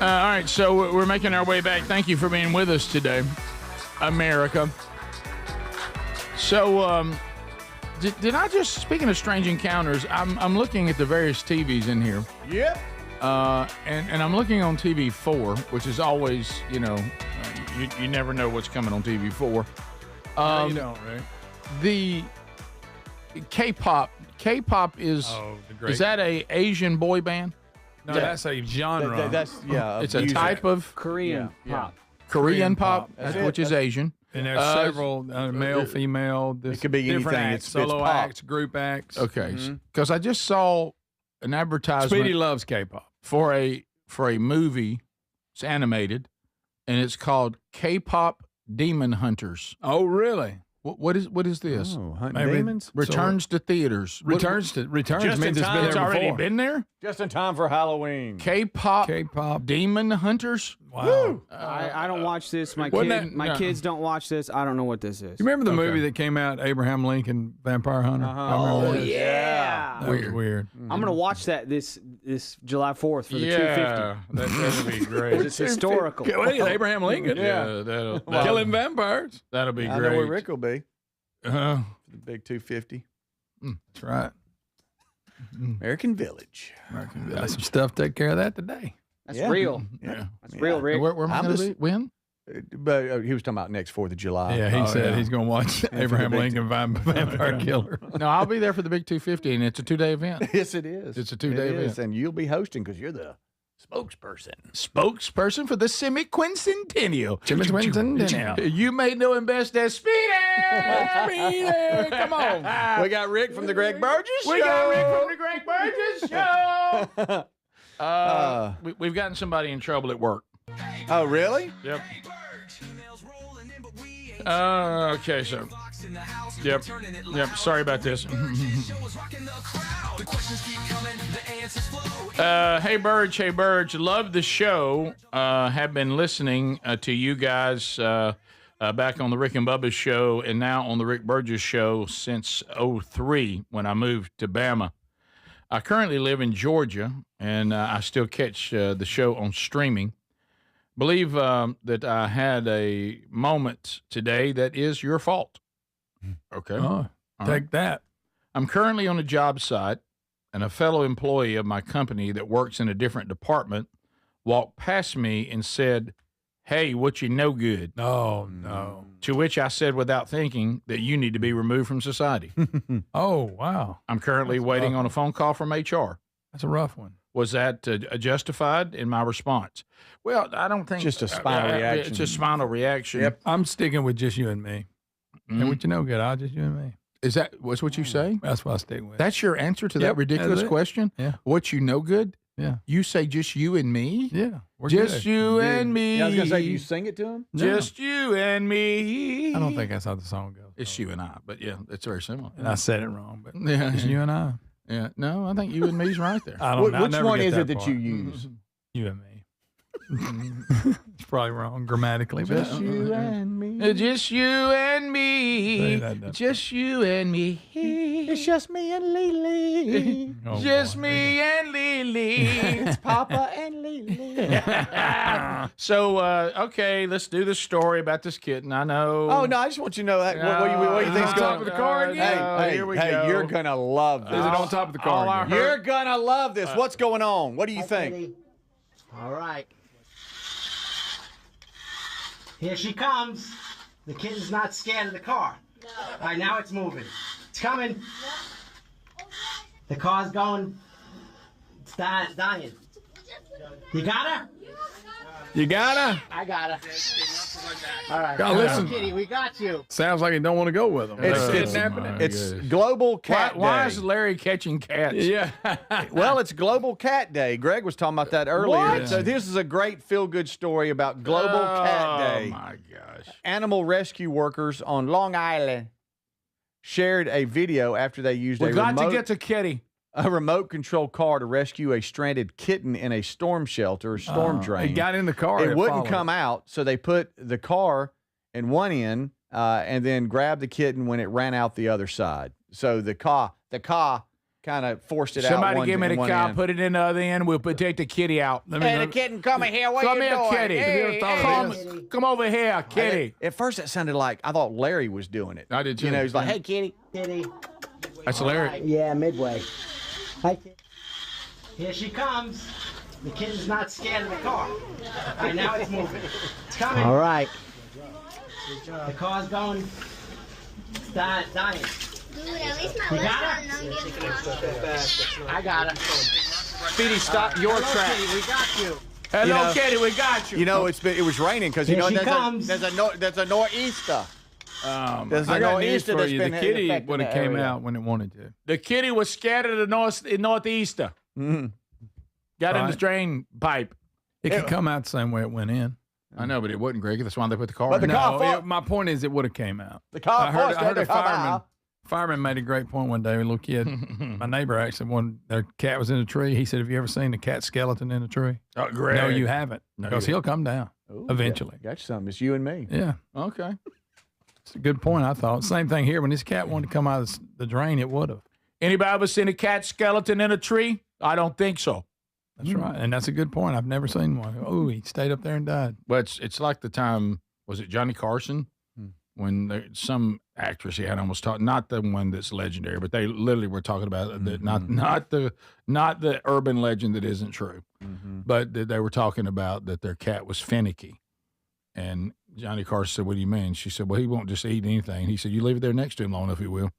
All right, so we're making our way back. Thank you for being with us today, America. So, did I just, speaking of strange encounters, I'm looking at the various TVs in here. Yep. And I'm looking on TV 4, which is always, you know, you never know what's coming on TV 4. No, you don't, right? The K-pop is, is that a Asian boy band? No, that's a genre. It's a type of Korean pop. Korean pop, which is Asian. And there's several male, female. It could be different anything. acts, solo acts, group acts. Okay, because I just saw an advertisement. Speedy loves K-pop for a movie. It's animated, and it's called K-pop Demon Hunters. Oh, really? What is this? Oh, hunting demons? Returns to theaters. Returns just means it's been there It's already before. been there? Just in time for Halloween. K-pop Demon Hunters? Wow. I don't watch this. My kids don't watch this. I don't know what this is. You remember the movie that came out, Abraham Lincoln, Vampire Hunter? Oh, yeah. That was weird. I'm going to watch that this July 4th for the 250. Yeah, that'll be great. It's historical. Wait, Abraham Lincoln? Yeah, that'll killing vampires. That'll be I great. know where Rick will be. Uh-huh. The big 250. That's right. American Village. Got some stuff to take care of that today. That's real. Yeah. That's real, Rick. Where am I going to be? When? But he was talking about next 4th of July. Yeah, he said he's going to watch Abraham Lincoln Vampire Killer. No, I'll be there for the big 250, and it's a 2-day event. Yes, it is. It's a 2-day event. And you'll be hosting because you're the spokesperson. Spokesperson for the semi-quincentennial. Semi-quincentennial. You may know him best as Speedy. Speedy, come on. We got Rick from the Greg Burgess Show. We got Rick from the Greg Burgess Show. We've gotten somebody in trouble at work. Oh, really? Yep. Okay, so. Yep. Sorry about this. Hey, Burge. Love the show. Have been listening to you guys back on the Rick and Bubba show and now on the Rick Burgess show since 2003 when I moved to Bama. I currently live in Georgia, and I still catch the show on streaming. Believe that I had a moment today that is your fault. Okay. Oh, take that. I'm currently on a job site, and a fellow employee of my company that works in a different department walked past me and said, "Hey, what you no good?" Oh, no. To which I said without thinking that you need to be removed from society. Oh, wow. I'm currently waiting on a phone call from HR. That's a rough one. Was that justified in my response? Well, I don't think... Just a spinal reaction. It's a spinal reaction. Yep. I'm sticking with just you and me. And what you know good, I'll just you and me. Is that what's what you say? That's what I stick with. That's your answer to that ridiculous question? Yeah. What you know good? Yeah. You say just you and me? Yeah. We're Just good. you and me. Yeah, I was gonna say, you sing it to him. Just you and me. I don't think that's how the song goes. It's you and I, but yeah, it's very similar. And I said it wrong, but Yeah. it's you and I. Yeah, no, I think you and me's right there. I don't know. I Which never one get is it that part. you use? You and me. It's probably wrong grammatically, but Just you and me. Just you and me. Say that. Just you and me. It's just me and Lily. Oh, Just boy. me and Lily. It's Papa and Lily. So, okay, let's do the story about this kitten. I know. Oh no! I just want you to know that, what you think's on going top of the car again? Hey, Here we hey, go. you're gonna love this. Is it on top of the car again? You're gonna love this. What's going on? What do you think? All right. Here she comes. The kitten's not scared of the car. No. All right, now it's moving. It's coming. The car's going. It's dying. You got her? You got her? I got her. All right. God, listen. Kitty, we got you. Sounds like you don't want to go with them. It's Global Cat Day. Why is Larry catching cats? Yeah. Well, it's Global Cat Day. Greg was talking about that earlier. What? So this is a great feel-good story about Global Cat Day. Oh my gosh. Animal rescue workers on Long Island shared a video after they used We're glad to get to Kitty. a remote control car to rescue a stranded kitten in a storm shelter or storm drain. It got in the car. It wouldn't come out, so they put the car in one end and then grabbed the kitten when it ran out the other side. So the car kind of forced it out. Somebody give me the car, put it in the other end. We'll take the kitty out. Hey, the kitten, come here. What Come you here, doing? kitty. Hey, Come over here, kitty. At first, it sounded like I thought Larry was doing it. I did too. You know, he's like, "Hey, kitty." Kitty. That's Larry. Yeah, midway. Hi, kitty. Here she comes. The kitten's not scared of the car. All right, now it's moving. It's coming. All right. The car's going. It's dying. Dude, at least my You got her? I got her. Speedy, stop your Hello, track. Kitty, we got you. Hello, kitty. We got you. You know, it was raining because Here she comes. there's a nor'easter. There's I a got news nor'easter for that's you. been The kitty affecting would have the came area. out when it wanted to. The kitty was scared of the northeaster. Mm-hmm. Got in Right. the drain pipe. It could come out the same way it went in. I know, but it wouldn't, Greg. That's why they put the car But in. the car No, my point is it would have came out. The car I heard forced it to a come fireman. out. Fireman made a great point one day. A little kid, my neighbor actually, when their cat was in a tree, he said, "Have you ever seen a cat skeleton in a tree?" Oh, Greg. No, you haven't, No, because you he'll come down Ooh, eventually. Got you something. It's you and me. Yeah, Okay. it's a good point. I thought same thing here. When this cat wanted to come out of the drain, it would have. Anybody ever seen a cat skeleton in a tree? I don't think so. That's right, and that's a good point. I've never seen one. Oh, he stayed up there and died. But it's like the time, was it Johnny Carson? When some actress he had almost talked, not the one that's legendary, but they literally were talking about not the urban legend that isn't true, but they were talking about that their cat was finicky. And Johnny Carson said, "What do you mean?" She said, "Well, he won't just eat anything." He said, "You leave it there next to him long enough, he will."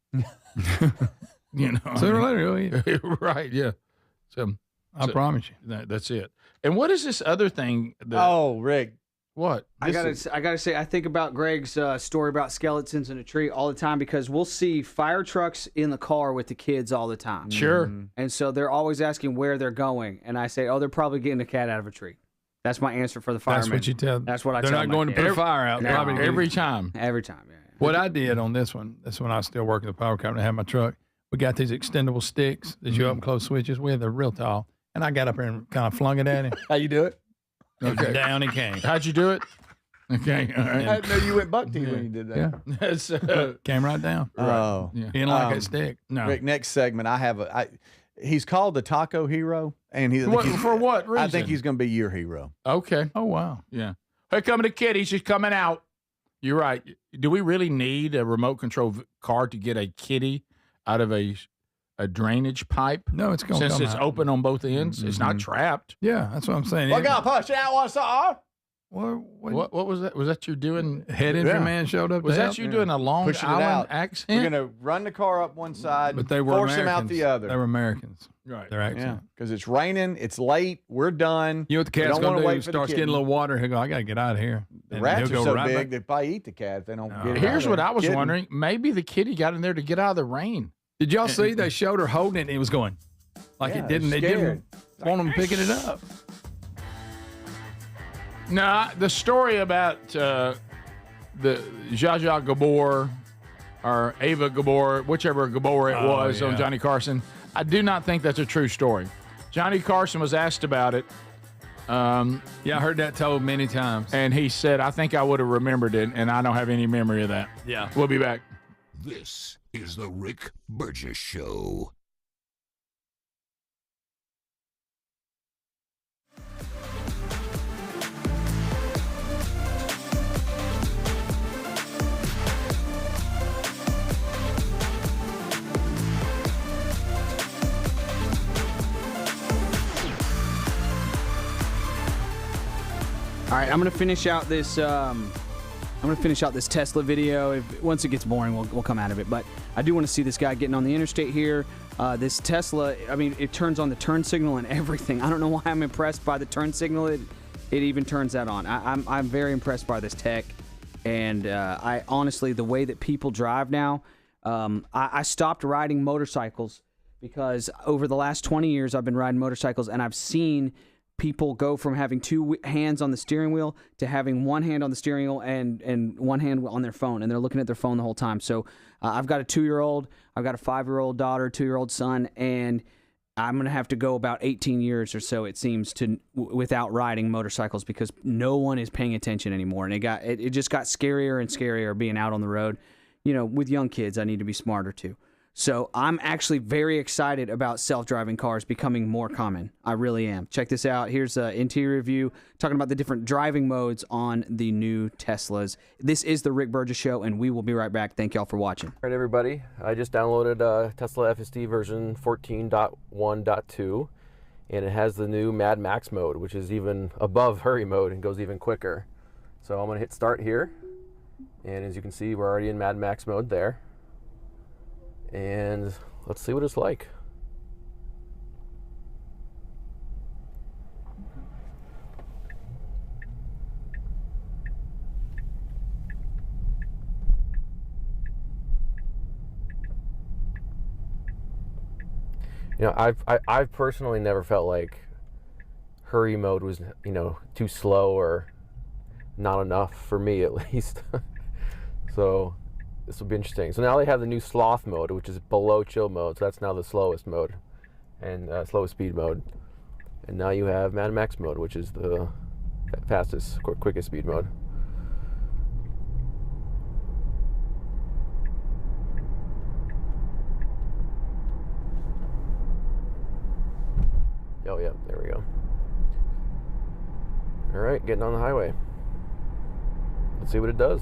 You know, Sooner or later, he'll eat it. right? Yeah. So I promise you. that's it. And what is this other thing? Oh, Rick. What? I gotta say, I think about Greg's story about skeletons in a tree all the time because we'll see fire trucks in the car with the kids all the time. Sure. And so they're always asking where they're going, and I say, "Oh, they're probably getting a cat out of a tree." That's my answer for the fireman. That's what you tell. That's what I They're tell not my going to kid. put a fire out. No. Probably Every time. Every time. Yeah. What I did on this one, that's when I was still working at the power company, I had my truck. We got these extendable sticks that you open close switches with. They're real tall. And I got up there and kind of flung it at him. How you do it? Okay. Down he came. How'd you do it? Okay. All right. I didn't know you went buck teeth when you did that. Yeah. That's, Came right down. Oh. Yeah. He didn't like that stick. No. Rick, next segment, I have he's called the Taco Hero. And For what reason? I think he's going to be your hero. Okay. Oh, wow. Yeah. Here coming the kitty. She's coming out. You're right. Do we really need a remote control car to get a kitty out of a drainage pipe? No, it's going to Since come it's out. open on both ends, it's not trapped. Yeah, that's what I'm saying. We're going to push it out one side. What was that? Was that you doing? Head injury man showed up. Was to that help? you doing a Long Pushing it Island out. accent? We're going to run the car up one side, But they were force Americans. him out the other. They were Americans. Right. Their accent. Yeah, because it's raining, it's late, we're done. You know what the We cat's don't going wanna to wait do? for the Starts getting a kitten. little water. He'll go, I got to get out of here. The And rats he'll are go so right big back. they probably eat the cat if they don't get it. Here's out what of I was there. wondering. Maybe the kitty got in there to get out of the rain. Did y'all see they showed her holding it and it was going like Yeah, it didn't. it's It didn't. want them picking it up. No, the story about the Zsa Zsa Gabor or Ava Gabor, whichever Gabor it was on Johnny Carson, I do not think that's a true story. Johnny Carson was asked about it. Yeah, I heard that told many times. And he said, I think I would have remembered it, and I don't have any memory of that. Yeah. We'll be back. This is the Rick Burgess Show. All right, I'm gonna finish out this. Tesla video. Once it gets boring, we'll come out of it. But I do want to see this guy getting on the interstate here. This Tesla, I mean, it turns on the turn signal and everything. I don't know why I'm impressed by the turn signal. It even turns that on. I'm very impressed by this tech, and I honestly, the way that people drive now, I stopped riding motorcycles because over the last 20 years I've been riding motorcycles, and I've seen people go from having two hands on the steering wheel to having one hand on the steering wheel and one hand on their phone, and they're looking at their phone the whole time. So I've got a 2-year-old, I've got a 5-year-old daughter, 2-year-old son, and I'm going to have to go about 18 years or so, it seems, without riding motorcycles because no one is paying attention anymore. And it just got scarier and scarier being out on the road. You know, with young kids, I need to be smarter too. So I'm actually very excited about self-driving cars becoming more common. I really am. Check this out. Here's an interior view talking about the different driving modes on the new Teslas. This is the Rick Burgess Show, and we will be right back. Thank y'all for watching. All right, everybody. I just downloaded Tesla FSD version 14.1.2, and it has the new Mad Max mode, which is even above hurry mode and goes even quicker. So I'm going to hit start here, and as you can see, we're already in Mad Max mode there. And let's see what it's like. You know, I've personally never felt like hurry mode was, you know, too slow or not enough for me, at least. So this will be interesting. So now they have the new sloth mode, which is below chill mode. So that's now the slowest mode and slowest speed mode. And now you have Mad Max mode, which is the fastest, quickest speed mode. Oh yeah, there we go. All right, getting on the highway. Let's see what it does.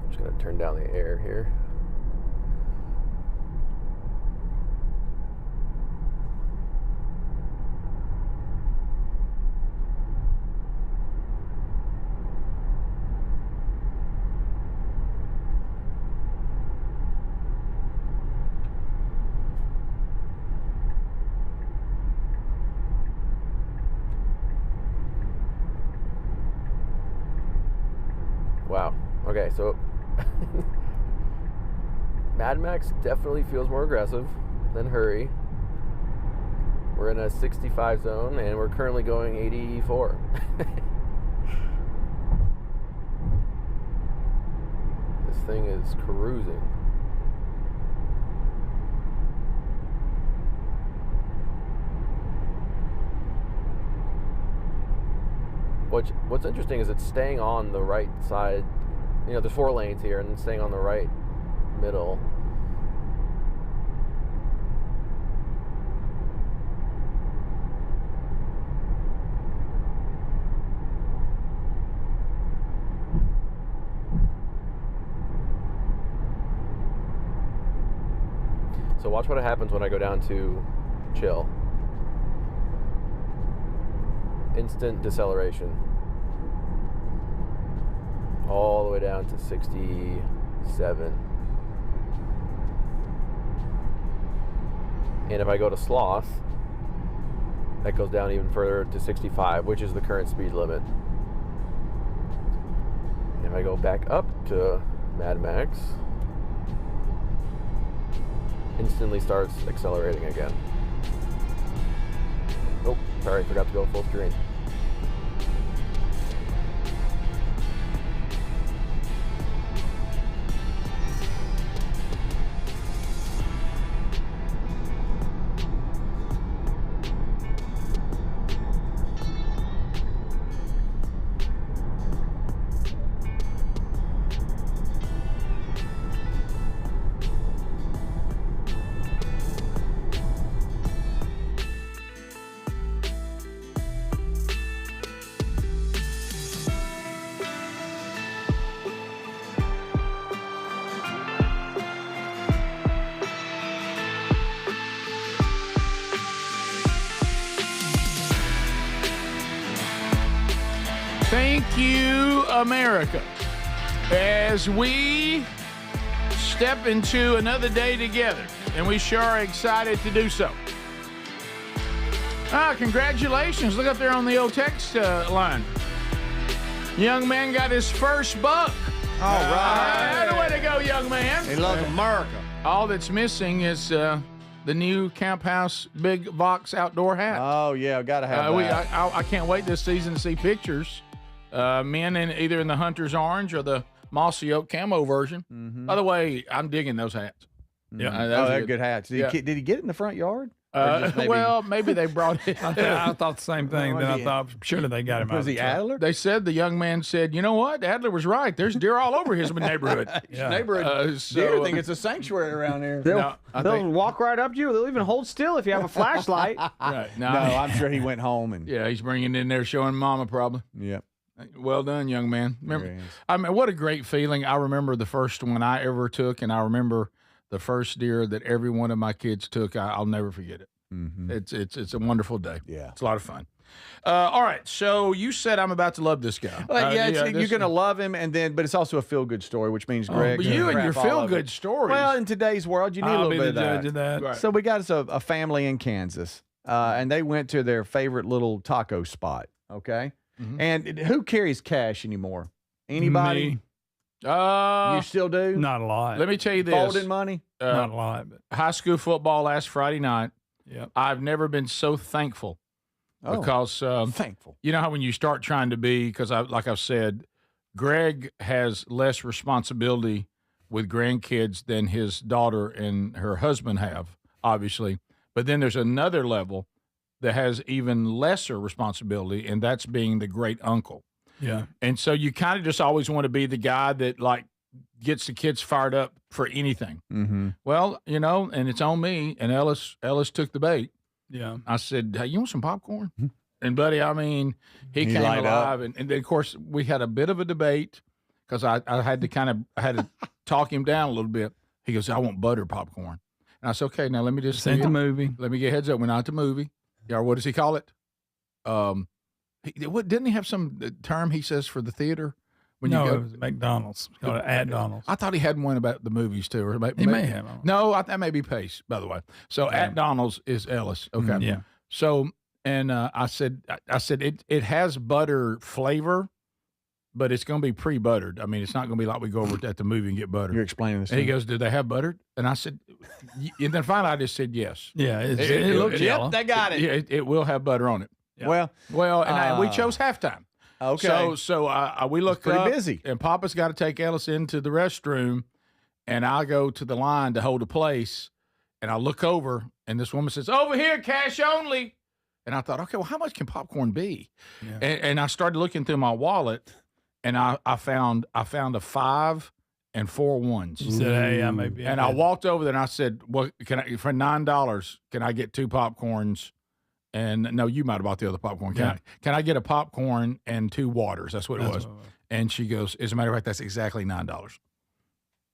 Just gonna turn down the air here. Wow. Okay, so Mad Max definitely feels more aggressive than Hurry. We're in a 65 zone and we're currently going 84. This thing is cruising. What's interesting is it's staying on the right side. You know, there's 4 lanes here, and it's staying on the right middle. So watch what happens when I go down to chill. Instant deceleration. All the way down to 67. And if I go to sloth, that goes down even further to 65, which is the current speed limit. And if I go back up to Mad Max, instantly starts accelerating again. Oh, sorry, forgot to go full screen. Thank you, America, as we step into another day together, and we sure are excited to do so. Congratulations. Look up there on the old text line. Young man got his first buck. All right. Way to go, young man. He loves America. All that's missing is the new Camp House Big Vox outdoor hat. Oh, yeah, got to have that. I can't wait this season to see pictures. Men either in the Hunter's Orange or the Mossy Oak camo version. By the way, I'm digging those hats. Yeah, they're good hats. Did he get it in the front yard? Maybe they brought it. I thought the same thing. Then I thought, surely they got him out. Was he Adler? They said the young man said, "You know what? Adler was right. There's deer all over his neighborhood. Neighborhood deer think it's a sanctuary around here. They'll walk right up to you. They'll even hold still if you have a flashlight. Right. No, I'm sure he went home and. Yeah, he's bringing it in there, showing Mama probably. Yep. Well done, young man. Remember, I mean, what a great feeling. I remember the first one I ever took, and I remember the first deer that every one of my kids took. I'll never forget it. Mm-hmm. It's a wonderful day. Yeah. It's a lot of fun. All right, so you said I'm about to love this guy. You're going to love him, but it's also a feel-good story, which means Greg. But you and your feel-good stories. Well, in today's world, you need a little bit of that. Judge of that. Right. So we got us a family in Kansas, and they went to their favorite little taco spot. Okay. Mm-hmm. And who carries cash anymore? Anybody? Me. You still do? Not a lot. Let me tell you this. Folding money? Not a lot. But. High school football last Friday night. Yep. I've never been so thankful because thankful. You know how when you start trying to be, because like I've said, Greg has less responsibility with grandkids than his daughter and her husband have, obviously. But then there's another level that has even lesser responsibility, and that's being the great uncle. Yeah. And so you kind of just always want to be the guy that like gets the kids fired up for anything. Mm-hmm. Well, and it's on me. And Ellis took the bait. Yeah. I said, "Hey, you want some popcorn?" And buddy, I mean, he came alive. And then of course we had a bit of a debate because I had to talk him down a little bit. He goes, "I want butter popcorn." And I said, "Okay, now let me just send the movie. Let me get heads up. We're not at the movie. Yeah, what does he call it? Didn't he have some term he says for the theater? When no, you go, it was McDonald's. It's called At-Donald's. I thought he had one about the movies too. Or he may have. No, that may be Pace, by the way. So At-Donald's is Ellis. Okay. Yeah. So, and I said it has butter flavor, but it's going to be pre-buttered. I mean, it's not going to be like we go over at the movie and get butter. You're explaining this. And he goes, "Do they have butter?" And I said, and then finally I just said yes. Yeah. It looks yellow. Yep, they got it. Yeah, it will have butter on it. Yeah. Well, and we chose halftime. Okay. So we look pretty busy, and Papa's got to take Ellis into the restroom, and I go to the line to hold a place, and I look over, and this woman says, "Over here, cash only." And I thought, okay, well, how much can popcorn be? Yeah. And I started looking through my wallet, and I found a 5 and 4 ones. You said, "Hey, I may be." And I walked over there and I said, "Well, can I for $9? Can I get 2 popcorns?" And no, you might have bought the other popcorn. Can I get a popcorn and 2 waters? That's what it was. And she goes, as a matter of fact, that's exactly $9.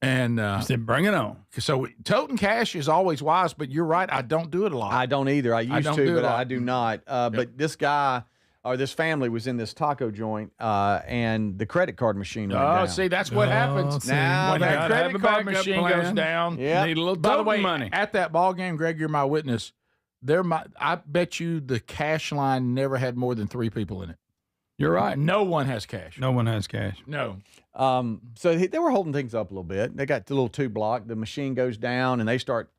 And I said, "Bring it on." So toting cash is always wise, but you're right. I don't do it a lot. I don't either. I used to, but I do not. But this guy or this family was in this taco joint, and the credit card machine went down. See, that's what happens. Now when that credit card machine goes down, need a little by the way, money. At that ball game, Greg, you're my witness. I bet you the cash line never had more than 3 people in it. You're right. No one has cash. No one has cash. No. So they were holding things up a little bit. They got the little 2-block. The machine goes down, and they start,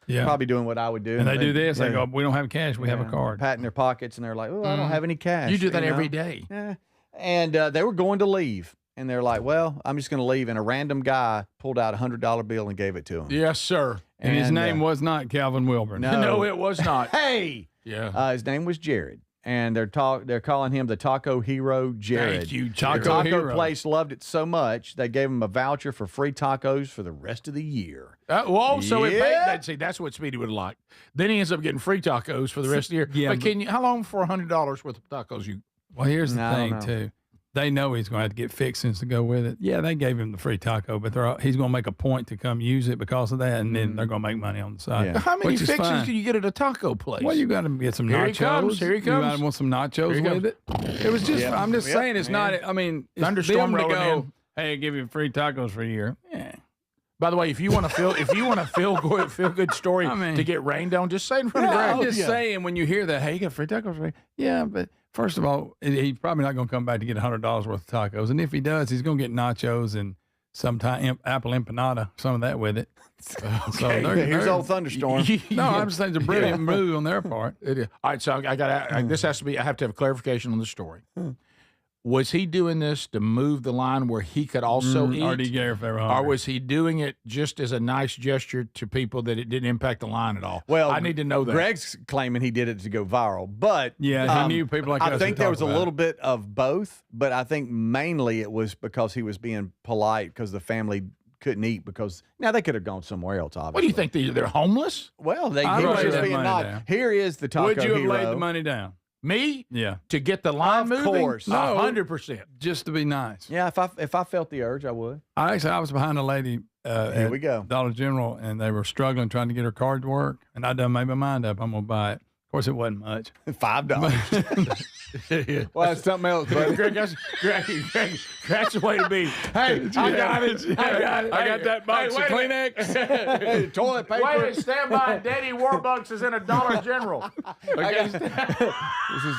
probably doing what I would do. And they do this. They go, we don't have cash. We have a card. Patting their pockets, and they're like, oh, I don't have any cash. You do that every day. Yeah. And they were going to leave. And they're like, well, I'm just going to leave. And a random guy pulled out a $100 bill and gave it to him. Yes, sir. And his name was not Calvin Wilburn. No, it was not. Hey. Yeah. His name was Jared. And they're calling him the Taco Hero, Jared. Thank you, The Taco taco Hero. place loved it so much they gave him a voucher for free tacos for the rest of the year. So it paid. See, that's what Speedy would have liked. Then he ends up getting free tacos for the rest of the year. Yeah, but how long for $100 worth of tacos you? Well, here's the I don't thing, know. too. They know he's going to have to get fixings to go with it. Yeah, they gave him the free taco, but he's going to make a point to come use it because of that, and then they're going to make money on the side. Yeah. How many which is fixings fine. can you get at a taco place? Well, you got to get some Here nachos. he comes. Here he You got comes. to want some nachos Here he with it. It was just, I'm just saying, it's not, I mean, it's Thunderstorm them to rolling go, in. hey, I'll give you free tacos for a year. Yeah. By the way, if you want to feel good story to get rained on, just say in front of Greg. I'm just saying, when you hear that, hey, you got free tacos for me. Yeah, but first of all, he's probably not going to come back to get $100 worth of tacos. And if he does, he's going to get nachos and sometime apple empanada, some of that with it. Okay. Here's old Thunderstorm. No, I'm just saying it's a brilliant move on their part. It is. All right, so this has to be. I have to have clarification on the story. Was he doing this to move the line where he could also eat? Or did he care if they were Or hungry? was he doing it just as a nice gesture to people that it didn't impact the line at all? Well, I need to know that. Greg's claiming he did it to go viral, but Yeah, he knew people like us I would think there talk was a about little bit of both, but I think mainly it was because he was being polite because the family couldn't eat because now they could have gone somewhere else. Obviously, What do you think? They're homeless? Well, I'd he was lay just that being money nice. down. Here is the Taco Would you have Hero. laid the money down? Me? Yeah. To get the line Of moving? course. No, No. 100%. Just to be nice. Yeah, if I felt the urge, I would. I was behind a lady Here at we go. Dollar General, and they were struggling trying to get her card to work, and I done made my mind up. I'm going to buy it. Of course, it wasn't much. $5. Well, that's something else, buddy. Greg, that's the way to be. Hey, I got it. I got it. I got that box of wait a minute. Hey, toilet paper. Wait a minute, stand by. Daddy Warbucks is in a Dollar General. Okay.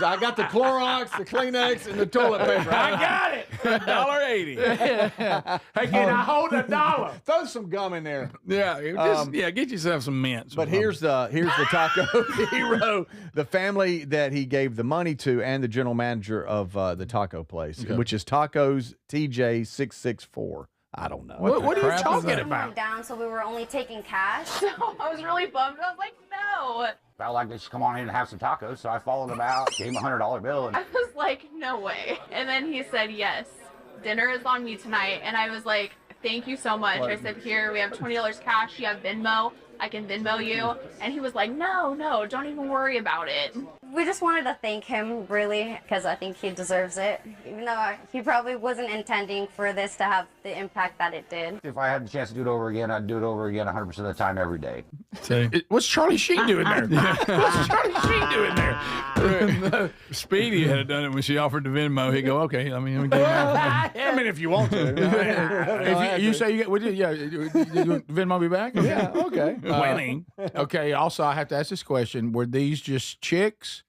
I got the Clorox, the Kleenex, and the toilet paper. I got it. $1.80. Hey, can I hold $1? Throw some gum in there. Yeah, get yourself some mints. But here's the Taco Hero, the family that he gave the money to, and the general manager of the taco place, which is Tacos TJ 664. I don't know. What are you talking About? about? Down, so we were only taking cash. So I was really bummed. I was like, no. Felt like they should come on in and have some tacos, so I followed him out, gave him a $100 bill. And I was like, no way. And then he said, yes, dinner is on me tonight. And I was like, thank you so much. I said, here, we have $20 cash. You have Venmo. I can Venmo you. And he was like, no, don't even worry about it. We just wanted to thank him, really, because I think he deserves it. Even though he probably wasn't intending for this to have the impact that it did. if I had the chance to do it over again, I'd do it over again 100% of the time every day. See? What's Charlie Sheen doing there? What's Charlie Sheen doing there? Speedy had done it when she offered to Venmo. He'd go, okay, let me give him I mean, if you want to. If you say you get, you Venmo me back? Yeah, okay. Winning. Okay, also, I have to ask this question. Were these just chicks,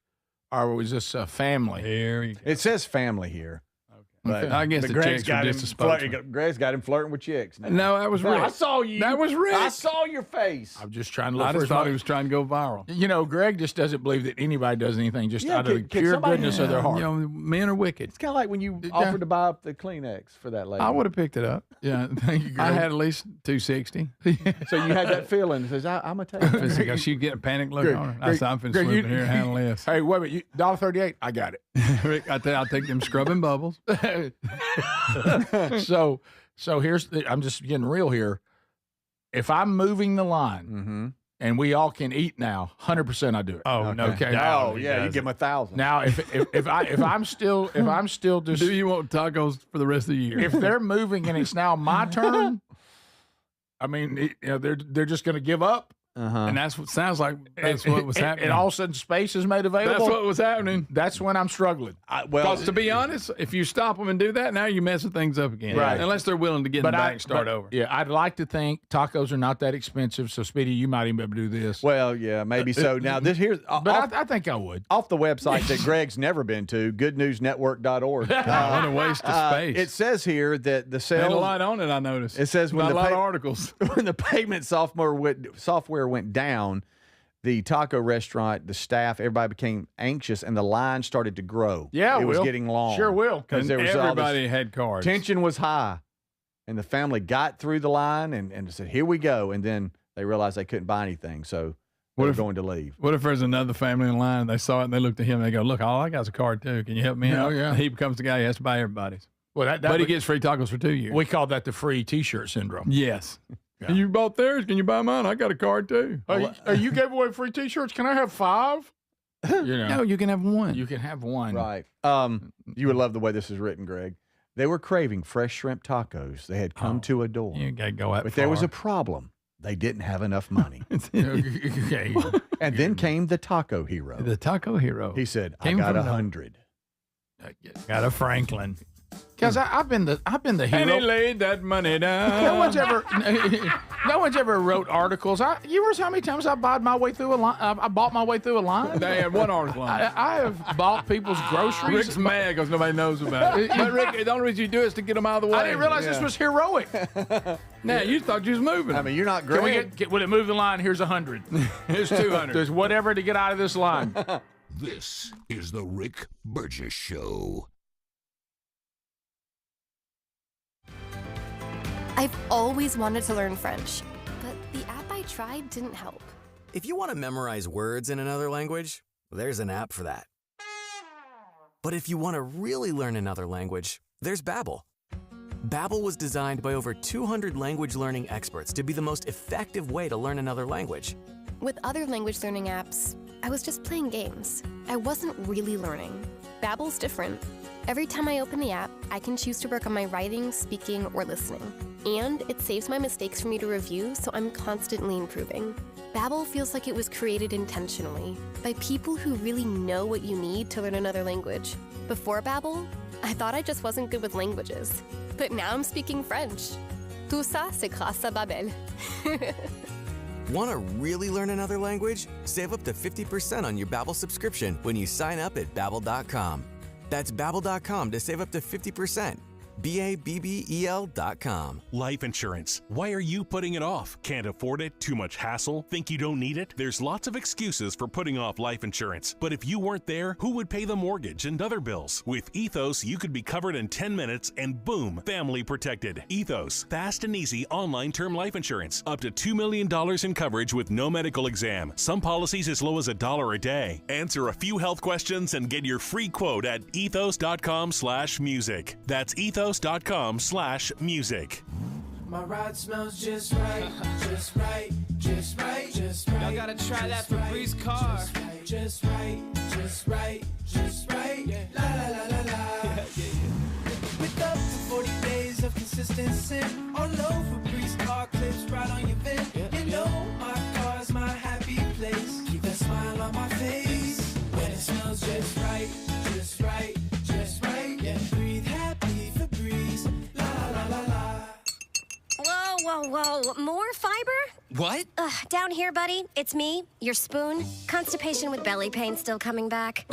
or was this a family? Here you go. It says family here. But I guess but the Greg's chicks are just a spokesman. Greg's got him flirting with chicks. now. No, that was Rick. I saw you. That was Rick. I saw your face. I'm just trying to look I for just his thought money. he was trying to go viral. You know, Greg just doesn't believe that anybody does anything just Yeah, out of the can pure somebody- goodness of their heart. You know, men are wicked. It's kind of like when you offered to buy up the Kleenex for that lady. I would have picked it up. Yeah, thank you, Greg. I had at least $260. So you had that feeling. It says, I'm going to take it. Because she'd get a panic look Greg, on her. I Greg, said, I'm finna Greg, swoop you- in here and handle this. Hey, wait a minute. $1.38. I got it. Rick, I tell you, I'll take them scrubbing bubbles. So here's I'm just getting real here. If I'm moving the line and we all can eat now, 100% I do it. Oh, no. Okay. Oh, yeah, you give him 1,000. Now, if I'm still just, Do you want tacos for the rest of the year? if they're moving and it's now my turn, I mean, they're just going to give up. And that's what sounds like. That's what was happening. And all of a sudden, space is made available. That's what was happening. That's when I'm struggling. Because to be honest, if you stop them and do that, now you're messing things up again. Right. Unless they're willing to get in the back and start over. Yeah, I'd like to think tacos are not that expensive. So, Speedy, you might even be able to do this. Well, yeah, maybe so. Now, this here's. But I think I would. Off the website that Greg's never been to, goodnewsnetwork.org. What a waste of space. It says here that the sales. Ain't a lot on it, I noticed. It says when Not the a lot of articles. When the payment software went down, the taco restaurant, the staff, everybody became anxious, and the line started to grow. Yeah, it was getting long. Sure will. Because there was everybody had cards. Tension was high, and the family got through the line and said, "Here we go." And then they realized they couldn't buy anything, so they were going to leave. What if there's another family in line and they saw it and they looked at him and they go, "Look, all I got's a card too. Can you help me out?" Oh, yeah. And he becomes the guy who has to buy everybody's. Well, but he gets free tacos for 2 years. We call that the free T-shirt syndrome. Yes. And you bought theirs. Can you buy mine? I got a card too. You gave away free T-shirts. Can I have 5? No, you can have one. You can have one. Right. You would love the way this is written, Greg. They were craving fresh shrimp tacos. They had come to adore. You got to go out But there was a problem. They didn't have enough money. Okay. And then came the taco hero. The taco hero. He said, Came "I got from 100." Got a Franklin. Because I've been the hero. And he laid that money down. No one's ever wrote articles. You realize how many times I bought my way through a line? I bought my way through a line. They had one article on it. I have bought people's groceries. Rick's mad because nobody knows about it. But Rick, the only reason you do it is to get them out of the way. I didn't realize this was heroic. Now you thought you was moving. I mean, you're not Can Greg. we would it move the line? Here's 100. Here's 200. There's whatever to get out of this line. This is the Rick Burgess Show. I've always wanted to learn French, but the app I tried didn't help. If you want to memorize words in another language, there's an app for that. But if you want to really learn another language, there's Babbel. Babbel was designed by over 200 language learning experts to be the most effective way to learn another language. With other language learning apps, I was just playing games. I wasn't really learning. Babbel's different. Every time I open the app, I can choose to work on my writing, speaking, or listening. And it saves my mistakes for me to review, so I'm constantly improving. Babbel feels like it was created intentionally by people who really know what you need to learn another language. Before Babbel, I thought I just wasn't good with languages. But now I'm speaking French. Tout ça, c'est grâce à Babbel. Want to really learn another language? Save up to 50% on your Babbel subscription when you sign up at Babbel.com. That's Babbel.com to save up to 50%. Babbel.com. Life insurance. Why are you putting it off? Can't afford it? Too much hassle? Think you don't need it? There's lots of excuses for putting off life insurance. But if you weren't there, who would pay the mortgage and other bills? With Ethos, you could be covered in 10 minutes and boom, family protected. Ethos, fast and easy online term life insurance. Up to $2 million in coverage with no medical exam. Some policies as low as $1 a day. Answer a few health questions and get your free quote at ethos.com/music. That's ethos.com/music. My ride smells just right, just right, just right, just right. Y'all gotta try that Febreze car. Just right, just right, just right. La la la la la. With up to 40 days of consistency, all over Febreze car clips right on your vid. You know my car's my happy place. Keep that smile on my face when it smells just right, just right, just right. Yeah, breathe happy Febreze. La la la la. Whoa, whoa, whoa. More fiber? What? Down here, buddy. It's me, your spoon. Constipation with belly pain still coming back.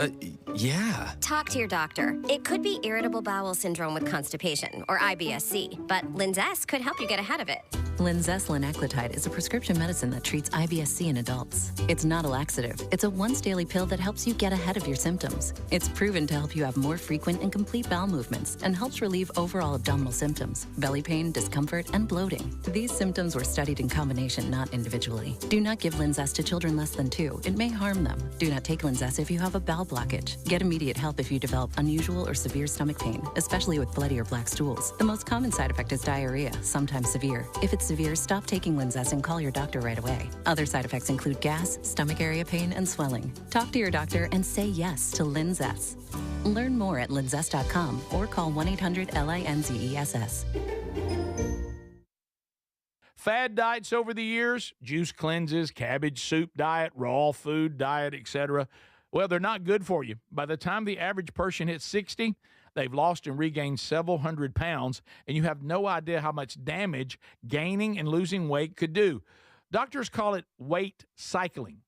Yeah. Talk to your doctor. It could be irritable bowel syndrome with constipation, or IBS-C, but Linzess could help you get ahead of it. Linzess linaclotide is a prescription medicine that treats IBS-C in adults. It's not a laxative. It's a once-daily pill that helps you get ahead of your symptoms. It's proven to help you have more frequent and complete bowel movements and helps relieve overall abdominal symptoms, belly pain, discomfort, and bloating. These symptoms were studied in combination, not individually. Do not give Linzess to children less than 2. It may harm them. Do not take Linzess if you have a bowel blockage. Get immediate help if you develop unusual or severe stomach pain, especially with bloody or black stools. The most common side effect is diarrhea, sometimes severe. If it's severe, stop taking Linzess and call your doctor right away. Other side effects include gas, stomach area pain, and swelling. Talk to your doctor and say yes to Linzess. Learn more at linzess.com or call 1-800-LINZESS. Fad diets over the years, juice cleanses, cabbage soup diet, raw food diet, etc. Well, they're not good for you. By the time the average person hits 60, they've lost and regained several hundred pounds, and you have no idea how much damage gaining and losing weight could do. Doctors call it weight cycling.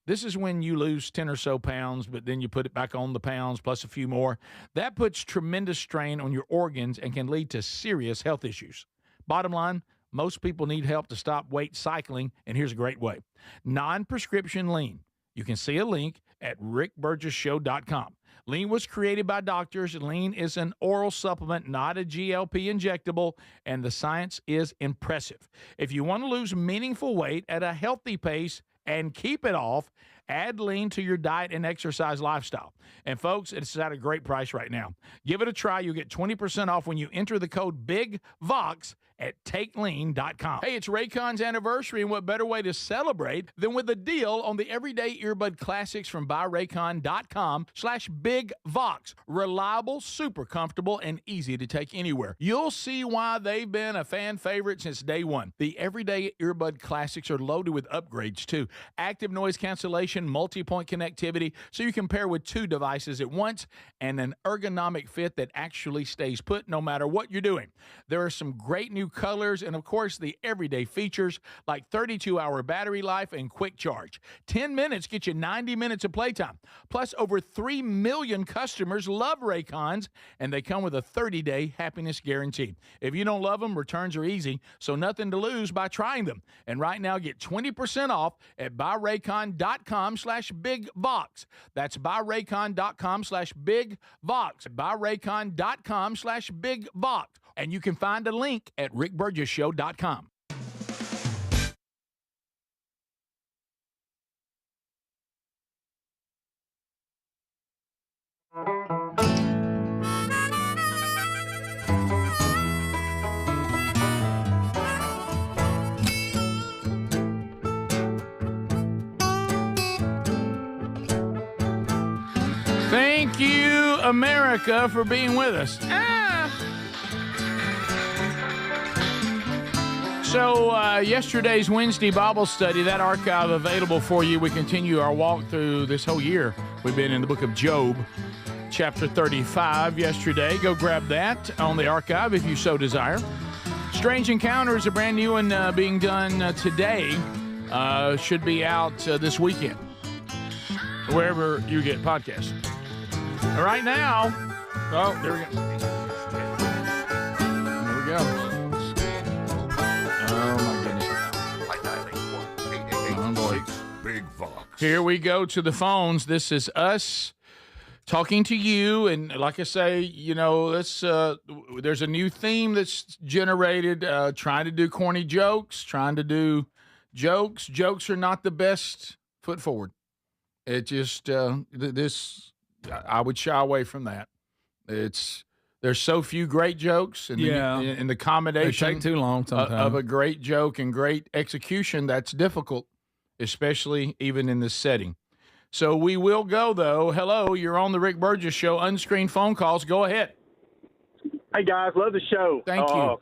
This is when you lose 10 or so pounds, but then you put it back on the pounds plus a few more. That puts tremendous strain on your organs and can lead to serious health issues. Bottom line, most people need help to stop weight cycling, and here's a great way. Non-prescription lean. You can see a link at rickburgessshow.com. Lean was created by doctors. Lean is an oral supplement, not a GLP injectable, and the science is impressive. If you want to lose meaningful weight at a healthy pace and keep it off, add Lean to your diet and exercise lifestyle. And folks, it's at a great price right now. Give it a try. You'll get 20% off when you enter the code BIGVOX at takelean.com. Hey, it's Raycon's anniversary, and what better way to celebrate than with a deal on the everyday earbud classics from buyraycon.com/BigVox. Reliable, super comfortable, and easy to take anywhere. You'll see why they've been a fan favorite since day one. The everyday earbud classics are loaded with upgrades, too. Active noise cancellation, multi-point connectivity, so you can pair with 2 devices at once, and an ergonomic fit that actually stays put no matter what you're doing. There are some great new colors, and of course the everyday features like 32-hour battery life and quick charge. 10 minutes get you 90 minutes of playtime. Plus, over 3 million customers love Raycons, and they come with a 30-day happiness guarantee. If you don't love them, returns are easy, so nothing to lose by trying them. And right now, get 20% off at buyraycon.com/BigVox. That's buyraycon.com/BigVox. buyraycon.com/BigVox. And you can find a link at rickburgessshow.com. Thank you, America, for being with us. So yesterday's Wednesday Bible study, that archive available for you. We continue our walk through this whole year. We've been in the book of Job, chapter 35 yesterday. Go grab that on the archive if you so desire. Strange Encounters, a brand new one being done today. Should be out this weekend, wherever you get podcasts. Right now, there we go. There we go. Oh, my goodness. Oh, boy. Big Vox. Here we go to the phones. This is us talking to you. And like I say, you know, there's a new theme that's generated, trying to do corny jokes, trying to do jokes. Jokes are not the best foot forward. It just, I would shy away from that. There's so few great jokes, and the combination they take too long sometimes. Of a great joke and great execution, that's difficult, especially even in this setting. So we will go, though. Hello, you're on the Rick Burgess Show. Unscreened phone calls. Go ahead. Hey, guys. Love the show. Thank you.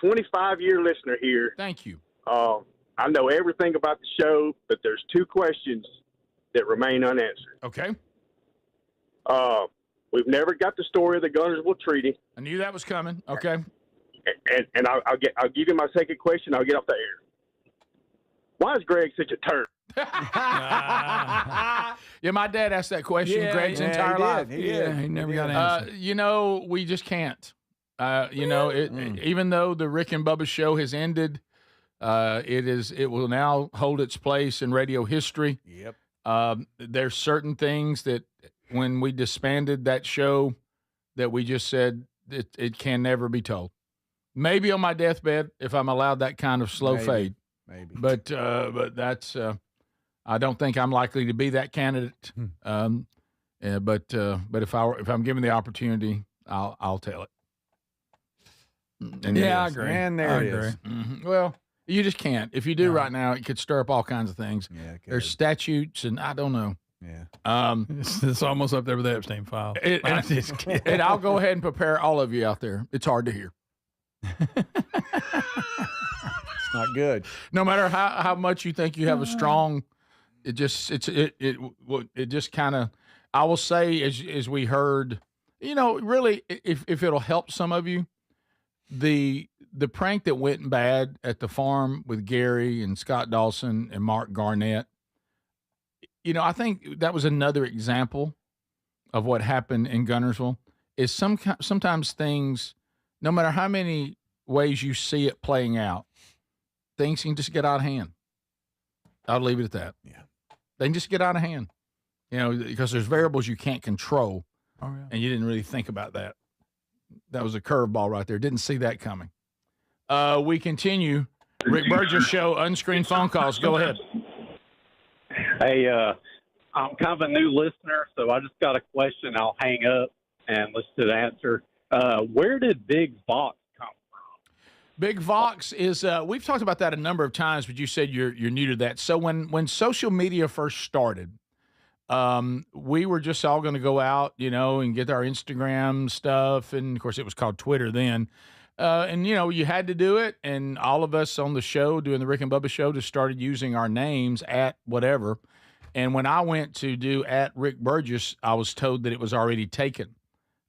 25-year listener here. Thank you. I know everything about the show, but there's 2 questions that remain unanswered. Okay. We've never got the story of the Gunnersville Treaty. I knew that was coming. Okay. And I'll give you my second question. I'll get off the air. Why is Greg such a turd? Yeah, my dad asked that question Greg's entire life. He never got an answer. You know, we just can't. Even though the Rick and Bubba show has ended, it will now hold its place in radio history. Yep. There's certain things that when we disbanded that show that we just said it can never be told. Maybe on my deathbed if I'm allowed that kind of slow fade. Maybe. But that's I don't think I'm likely to be that candidate. But if I'm given the opportunity, I'll tell it. And I agree. And there it is. Mm-hmm. Well, you just can't. If you do right now, it could stir up all kinds of things. Yeah, it could. There's statutes, and I don't know. Yeah. It's almost up there with the Epstein file. And I'll go ahead and prepare all of you out there. It's hard to hear. Not good. No matter how much you think you have a strong, it just kind of. I will say, as we heard, really, if it'll help some of you, the prank that went bad at the farm with Gary and Scott Dawson and Mark Garnett, I think that was another example of what happened in Guntersville. Is sometimes things, no matter how many ways you see it playing out, things can just get out of hand. I'll leave it at that. Yeah. They can just get out of hand, because there's variables you can't control. Oh, yeah. And you didn't really think about that. That was a curveball right there. Didn't see that coming. We continue. Rick Burgess Show, unscreened phone calls. Go ahead. Hey, I'm kind of a new listener, so I just got a question. I'll hang up and listen to the answer. Where did Big Vox come from? Big Vox is, we've talked about that a number of times, but you said you're new to that. So when social media first started, we were just all going to go out, and get our Instagram stuff. And of course it was called Twitter then. And you had to do it. And all of us on the show doing the Rick and Bubba show just started using our names at whatever. And when I went to do at Rick Burgess, I was told that it was already taken.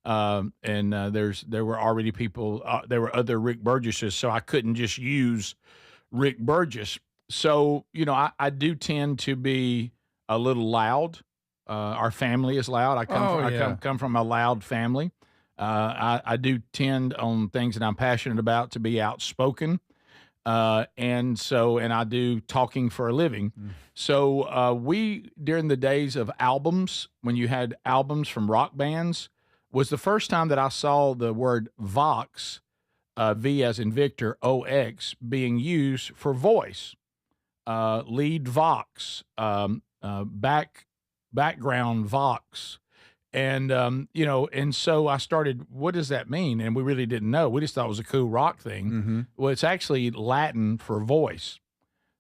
There were already people, there were other Rick Burgesses, so I couldn't just use Rick Burgess. So, I do tend to be a little loud. Our family is loud. I come from a loud family. I do tend on things that I'm passionate about to be outspoken. And I do talking for a living. So we, during the days of albums, when you had albums from rock bands, was the first time that I saw the word Vox, V as in Victor, O-X, being used for voice. Lead Vox, background Vox. And, and so I started, what does that mean? And we really didn't know. We just thought it was a cool rock thing. Mm-hmm. Well, it's actually Latin for voice.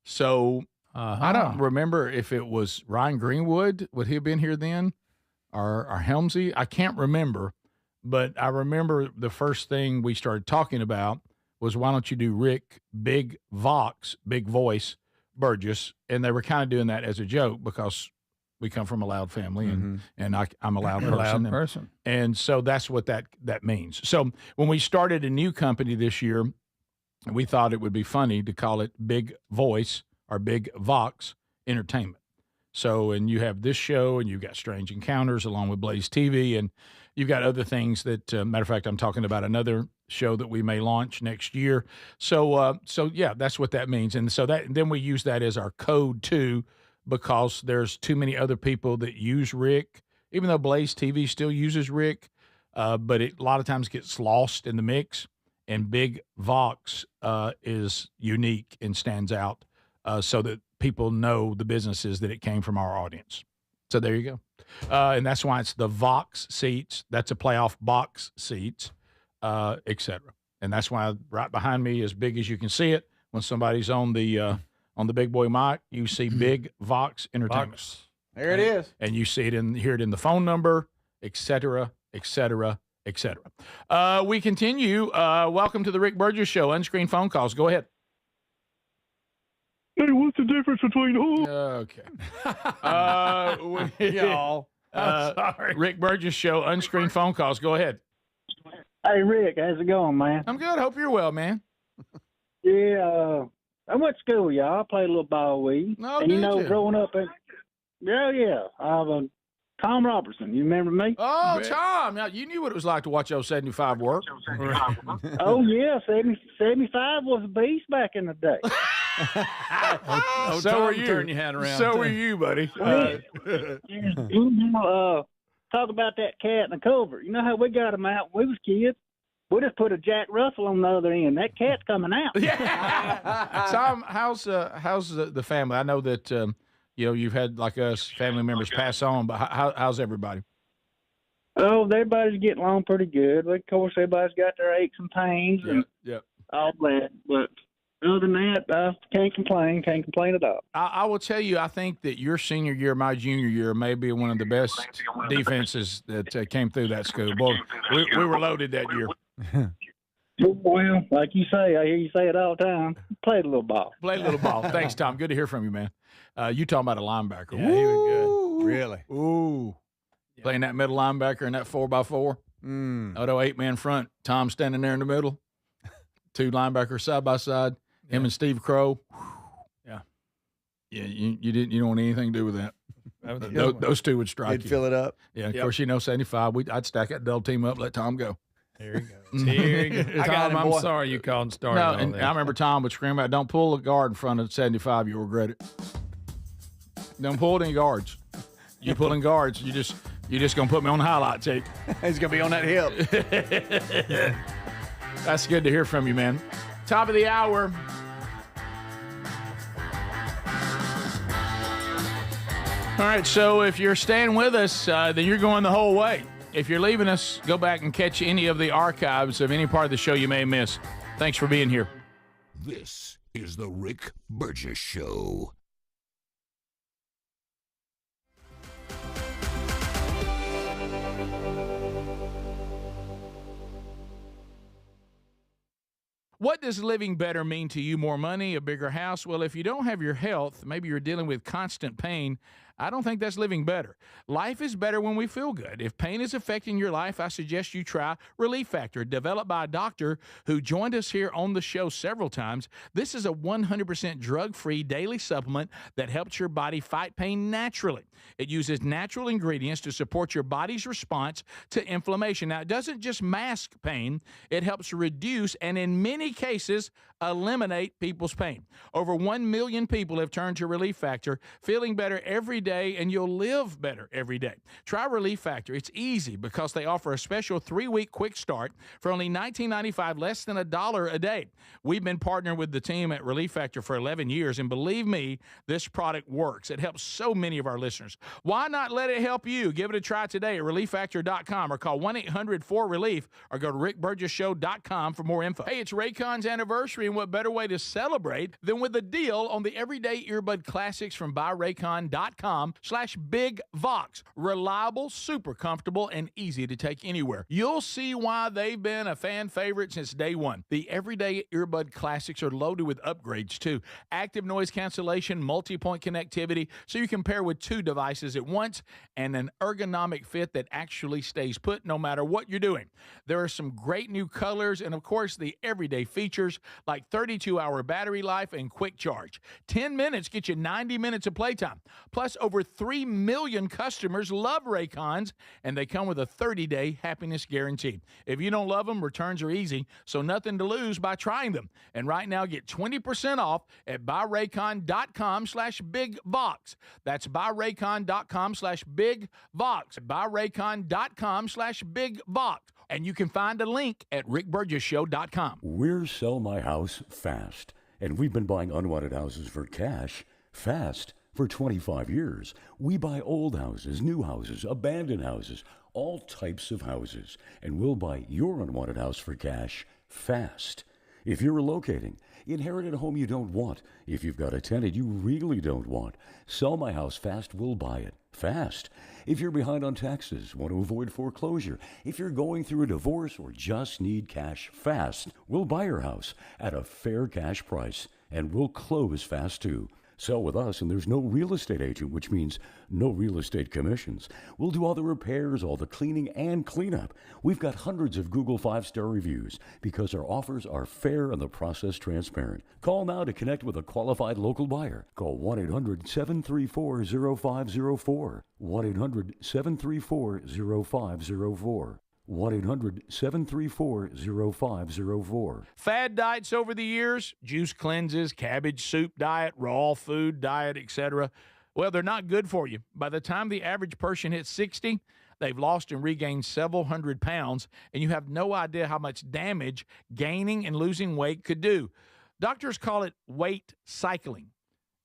So I don't remember if it was Ryan Greenwood. Would he have been here then? Or Helmsy? I can't remember. But I remember the first thing we started talking about was, why don't you do Rick, Big Vox, Big Voice, Burgess? And they were kind of doing that as a joke because we come from a loud family, and I'm a loud person. And so that's what that means. So when we started a new company this year, we thought it would be funny to call it Big Voice or Big Vox Entertainment. So, and you have this show, and you've got Strange Encounters along with Blaze TV, and you've got other things that, matter of fact, I'm talking about another show that we may launch next year. So yeah, that's what that means. And so then we use that as our code too, because there's too many other people that use Rick, even though Blaze TV still uses Rick, but it a lot of times gets lost in the mix. And Big Vox is unique and stands out, so that people know the businesses that it came from our audience. So there you go. And that's why it's the Vox seats. That's a playoff box seats, etc. And that's why right behind me, as big as you can see it, when somebody's on the big boy mic, you see Big Vox Entertainment. Vox. There it is. And you see it hear it in the phone number, etc., etc., etc. We continue. Welcome to the Rick Burgess Show. Unscreened phone calls. Go ahead. Hey, what's the difference between Okay. Y'all. Sorry. Rick Burgess Show. Unscreened phone calls. Go ahead. Hey, Rick, how's it going, man? I'm good. Hope you're well, man. Yeah, I went to school, y'all. I played a little ball weed. No, and did you? growing up, Tom Robertson. You remember me? Oh, Tom. Now, you knew what it was like to watch 075 work. Oh, yeah. 75 was a beast back in the day. So were you. Turn your hat around. So were you, buddy. Talk about that cat in the culvert. You know how we got him out when we was kids? We just put a Jack Russell on the other end. That cat's coming out. Yeah. Tom, how's the family? I know that you've had like us family members pass on, but how's everybody? Oh, everybody's getting along pretty good. Of course, everybody's got their aches and pains and all that. But other than that, can't complain. Can't complain at all. I will tell you, I think that your senior year, my junior year, may be one of the best defenses that came through that school. Boy, we were loaded that year. Well, like you say, I hear you say it all the time. Play a little ball. Play a little ball. Thanks, Tom. Good to hear from you, man. You talking about a linebacker. Yeah, he was good. Really? Ooh. Yeah. Playing that middle linebacker in that 4x4. Otto 8-man front. Tom standing there in the middle. Two linebackers side by side. Yeah. Him and Steve Crow. Yeah. Yeah, you don't want anything to do with that. Those two would strike They'd you. Fill it up. Yeah, of course, 75. I'd stack that double team up, let Tom go. There he goes. Here he goes. Tom, I'm sorry you called and started all and that. I remember Tom would scream out, don't pull a guard in front of 75, you'll regret it. Don't pull any guards. You pulling guards, you just going to put me on the highlight tape. He's going to be on that hip. That's good to hear from you, man. Top of the hour. All right, so if you're staying with us, then you're going the whole way. If you're leaving us, go back and catch any of the archives of any part of the show you may miss. Thanks for being here. This is the Rick Burgess Show. What does living better mean to you? More money, a bigger house? Well, if you don't have your health, maybe you're dealing with constant pain, I don't think that's living better. Life is better when we feel good. If pain is affecting your life, I suggest you try Relief Factor, developed by a doctor who joined us here on the show several times. This is a 100% drug-free daily supplement that helps your body fight pain naturally. It uses natural ingredients to support your body's response to inflammation. Now, it doesn't just mask pain, it helps reduce and in many cases eliminate people's pain. Over 1 million people have turned to Relief Factor, feeling better every day, and you'll live better every day. Try Relief Factor. It's easy because they offer a special 3-week quick start for only $19.95, less than $1 a day. We've been partnering with the team at Relief Factor for 11 years, and believe me, this product works. It helps so many of our listeners. Why not let it help you? Give it a try today at ReliefFactor.com or call 1-800-4RELIEF or go to RickBurgessShow.com for more info. Hey, it's Raycon's anniversary, and what better way to celebrate than with a deal on the everyday earbud classics from BuyRaycon.com/BigVox. Reliable, super comfortable, and easy to take anywhere. You'll see why they've been a fan favorite since day one. The everyday earbud classics are loaded with upgrades too. Active noise cancellation, multi-point connectivity, so you can pair with 2 devices at once, and an ergonomic fit that actually stays put no matter what you're doing. There are some great new colors, and of course the everyday features like 32-hour battery life and quick charge. 10 minutes get you 90 minutes of playtime. Plus, over 3 million customers love Raycons, and they come with a 30-day happiness guarantee. If you don't love them, returns are easy, so nothing to lose by trying them. And right now, get 20% off at BuyRaycon.com/BigVox. That's BuyRaycon.com/BigVox. BuyRaycon.com/BigVox. And you can find a link at RickBurgessShow.com. We're Sell My House Fast, and we've been buying unwanted houses for cash fast for 25 years. We buy old houses, new houses, abandoned houses, all types of houses, and we'll buy your unwanted house for cash fast. If you're relocating, inherited a home you don't want, if you've got a tenant you really don't want, Sell My House Fast will buy it fast. If you're behind on taxes, want to avoid foreclosure, if you're going through a divorce or just need cash fast, we'll buy your house at a fair cash price, and we'll close fast too. Sell with us, and there's no real estate agent, which means no real estate commissions. We'll do all the repairs, all the cleaning, and cleanup. We've got hundreds of Google 5-star reviews because our offers are fair and the process transparent. Call now to connect with a qualified local buyer. Call 1-800-734-0504. 1-800-734-0504. 1-800-734-0504. Fad diets over the years, juice cleanses, cabbage soup diet, raw food diet, etc. Well, they're not good for you. By the time the average person hits 60, they've lost and regained several hundred pounds, and you have no idea how much damage gaining and losing weight could do. Doctors call it weight cycling.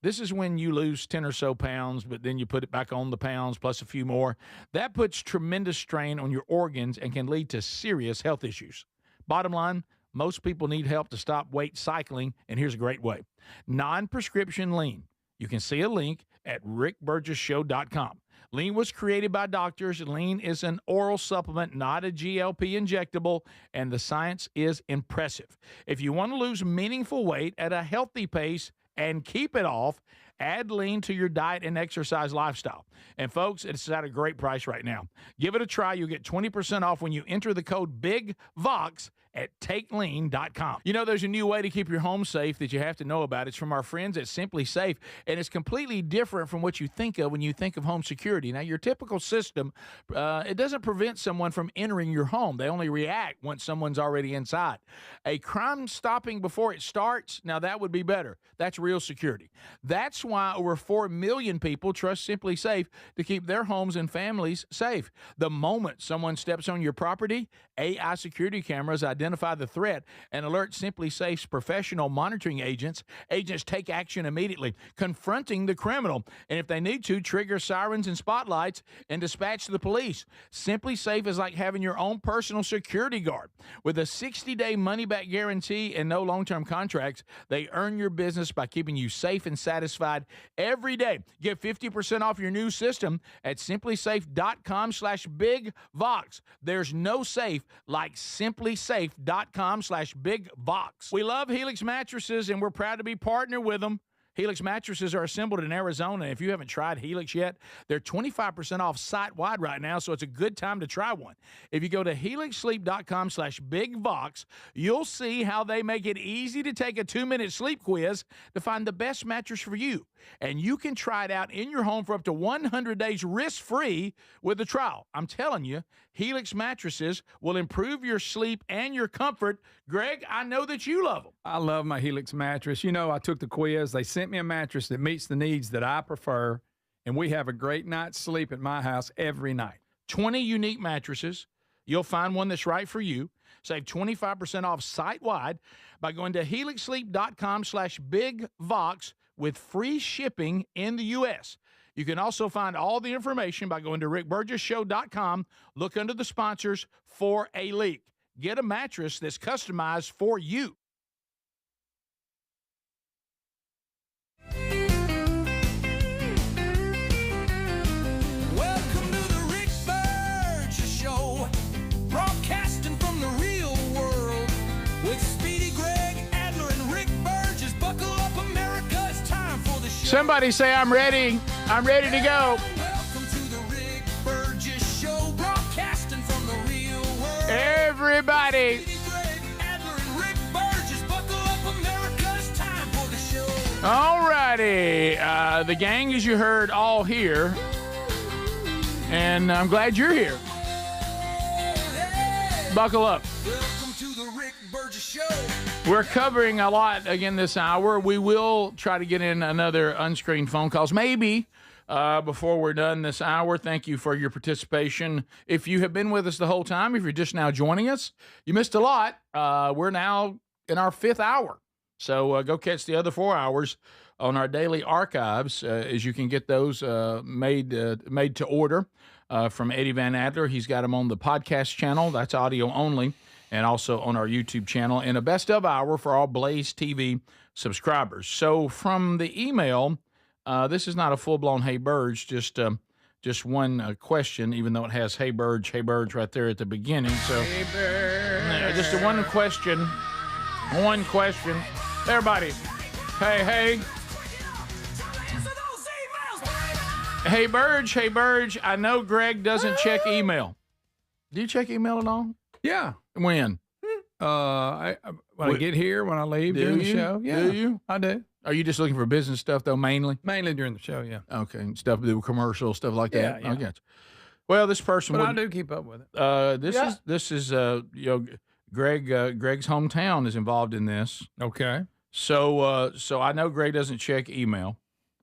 This is when you lose 10 or so pounds, but then you put it back on the pounds plus a few more. That puts tremendous strain on your organs and can lead to serious health issues. Bottom line, most people need help to stop weight cycling, and here's a great way. Non-prescription lean. You can see a link at rickburgessshow.com. Lean was created by doctors. Lean is an oral supplement, not a GLP injectable, and the science is impressive. If you want to lose meaningful weight at a healthy pace and keep it off, add Lean to your diet and exercise lifestyle. And folks, it's at a great price right now. Give it a try. You'll get 20% off when you enter the code BIGVOX at takelean.com. You know, there's a new way to keep your home safe that you have to know about. It's from our friends at Simply Safe, and it's completely different from what you think of when you think of home security. Now, your typical system, it doesn't prevent someone from entering your home. They only react once someone's already inside. A crime stopping before it starts, now that would be better. That's real security. That's why over 4 million people trust Simply Safe to keep their homes and families safe. The moment someone steps on your property, AI security cameras identify the threat and alert Simply Safe's professional monitoring agents. Agents take action immediately, confronting the criminal, and if they need to, trigger sirens and spotlights and dispatch the police. Simply Safe is like having your own personal security guard. With a 60-day money-back guarantee and no long-term contracts, they earn your business by keeping you safe and satisfied every day. Get 50% off your new system at simplysafe.com/bigvox. There's no safe like simplysafe.com/bigvox. We love Helix mattresses, and we're proud to be partnered with them. Helix mattresses are assembled in Arizona. If you haven't tried Helix yet, they're 25% off site-wide right now, so it's a good time to try one. If you go to helixsleep.com/bigvox, you'll see how they make it easy to take a 2-minute sleep quiz to find the best mattress for you. And you can try it out in your home for up to 100 days risk-free with a trial. I'm telling you, Helix mattresses will improve your sleep and your comfort. Greg, I know that you love them. I love my Helix mattress. You know, I took the quiz. They sent me a mattress that meets the needs that I prefer, and we have a great night's sleep at my house every night. 20 unique mattresses. You'll find one that's right for you. Save 25% off site-wide by going to helixsleep.com/bigvox with free shipping in the U.S. You can also find all the information by going to rickburgessshow.com. Look under the sponsors for a link. Get a mattress that's customized for you. Welcome to the Rick Burgess Show, broadcasting from the real world with Speedy, Greg, Adler, and Rick Burgess. Buckle up, America, it's time for the show. Somebody say, I'm ready. I'm ready to go. Welcome to the Rick Burgess Show, broadcasting from the real world. Everybody. Speedy, Greg, Adler, and Rick Burgess. Buckle up, America, it's time for the show. All righty. The gang, as you heard, all here. And I'm glad you're here. Buckle up. Welcome to the Rick Burgess Show. We're covering a lot again this hour. We will try to get in another unscreened phone calls, maybe before we're done this hour. Thank you for your participation. If you have been with us the whole time, if you're just now joining us, you missed a lot. We're now in our 5th hour. So go catch the other 4 hours on our daily archives, as you can get those made to order from Eddie Van Adler. He's got them on the podcast channel. That's audio only. And also on our YouTube channel, and a best of hour for all Blaze TV subscribers. So from the email, this is not a full-blown Hey Burge, just one question, even though it has Hey Burge right there at the beginning. So hey Burge. Just one question. Everybody, hey. Hey Burge, I know Greg doesn't check email. Do you check email at all? Yeah. When? When I get here, when I leave during the show. Yeah. Do you? I do. Are you just looking for business stuff, though, mainly? Mainly during the show, yeah. Okay. Stuff to do with commercial, stuff like that? Yeah. I got you. Well, this person But I do keep up with it. This is Greg's hometown is involved in this. Okay. So I know Greg doesn't check email,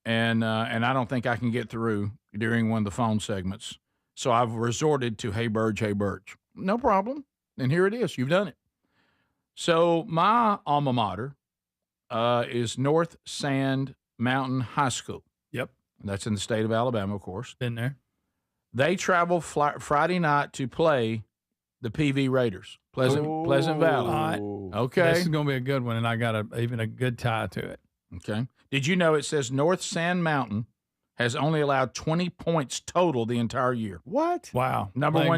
and I don't think I can get through during one of the phone segments. So I've resorted to Hey Burge. No problem. And here it is. You've done it. So my alma mater is North Sand Mountain High School. Yep. That's in the state of Alabama, of course. Been there. They travel Friday night to play the PV Raiders, Pleasant Valley. Okay. This is going to be a good one, and I got even a good tie to it. Okay. Did you know it says North Sand Mountain has only allowed 20 points total the entire year. What? Wow. Number Thank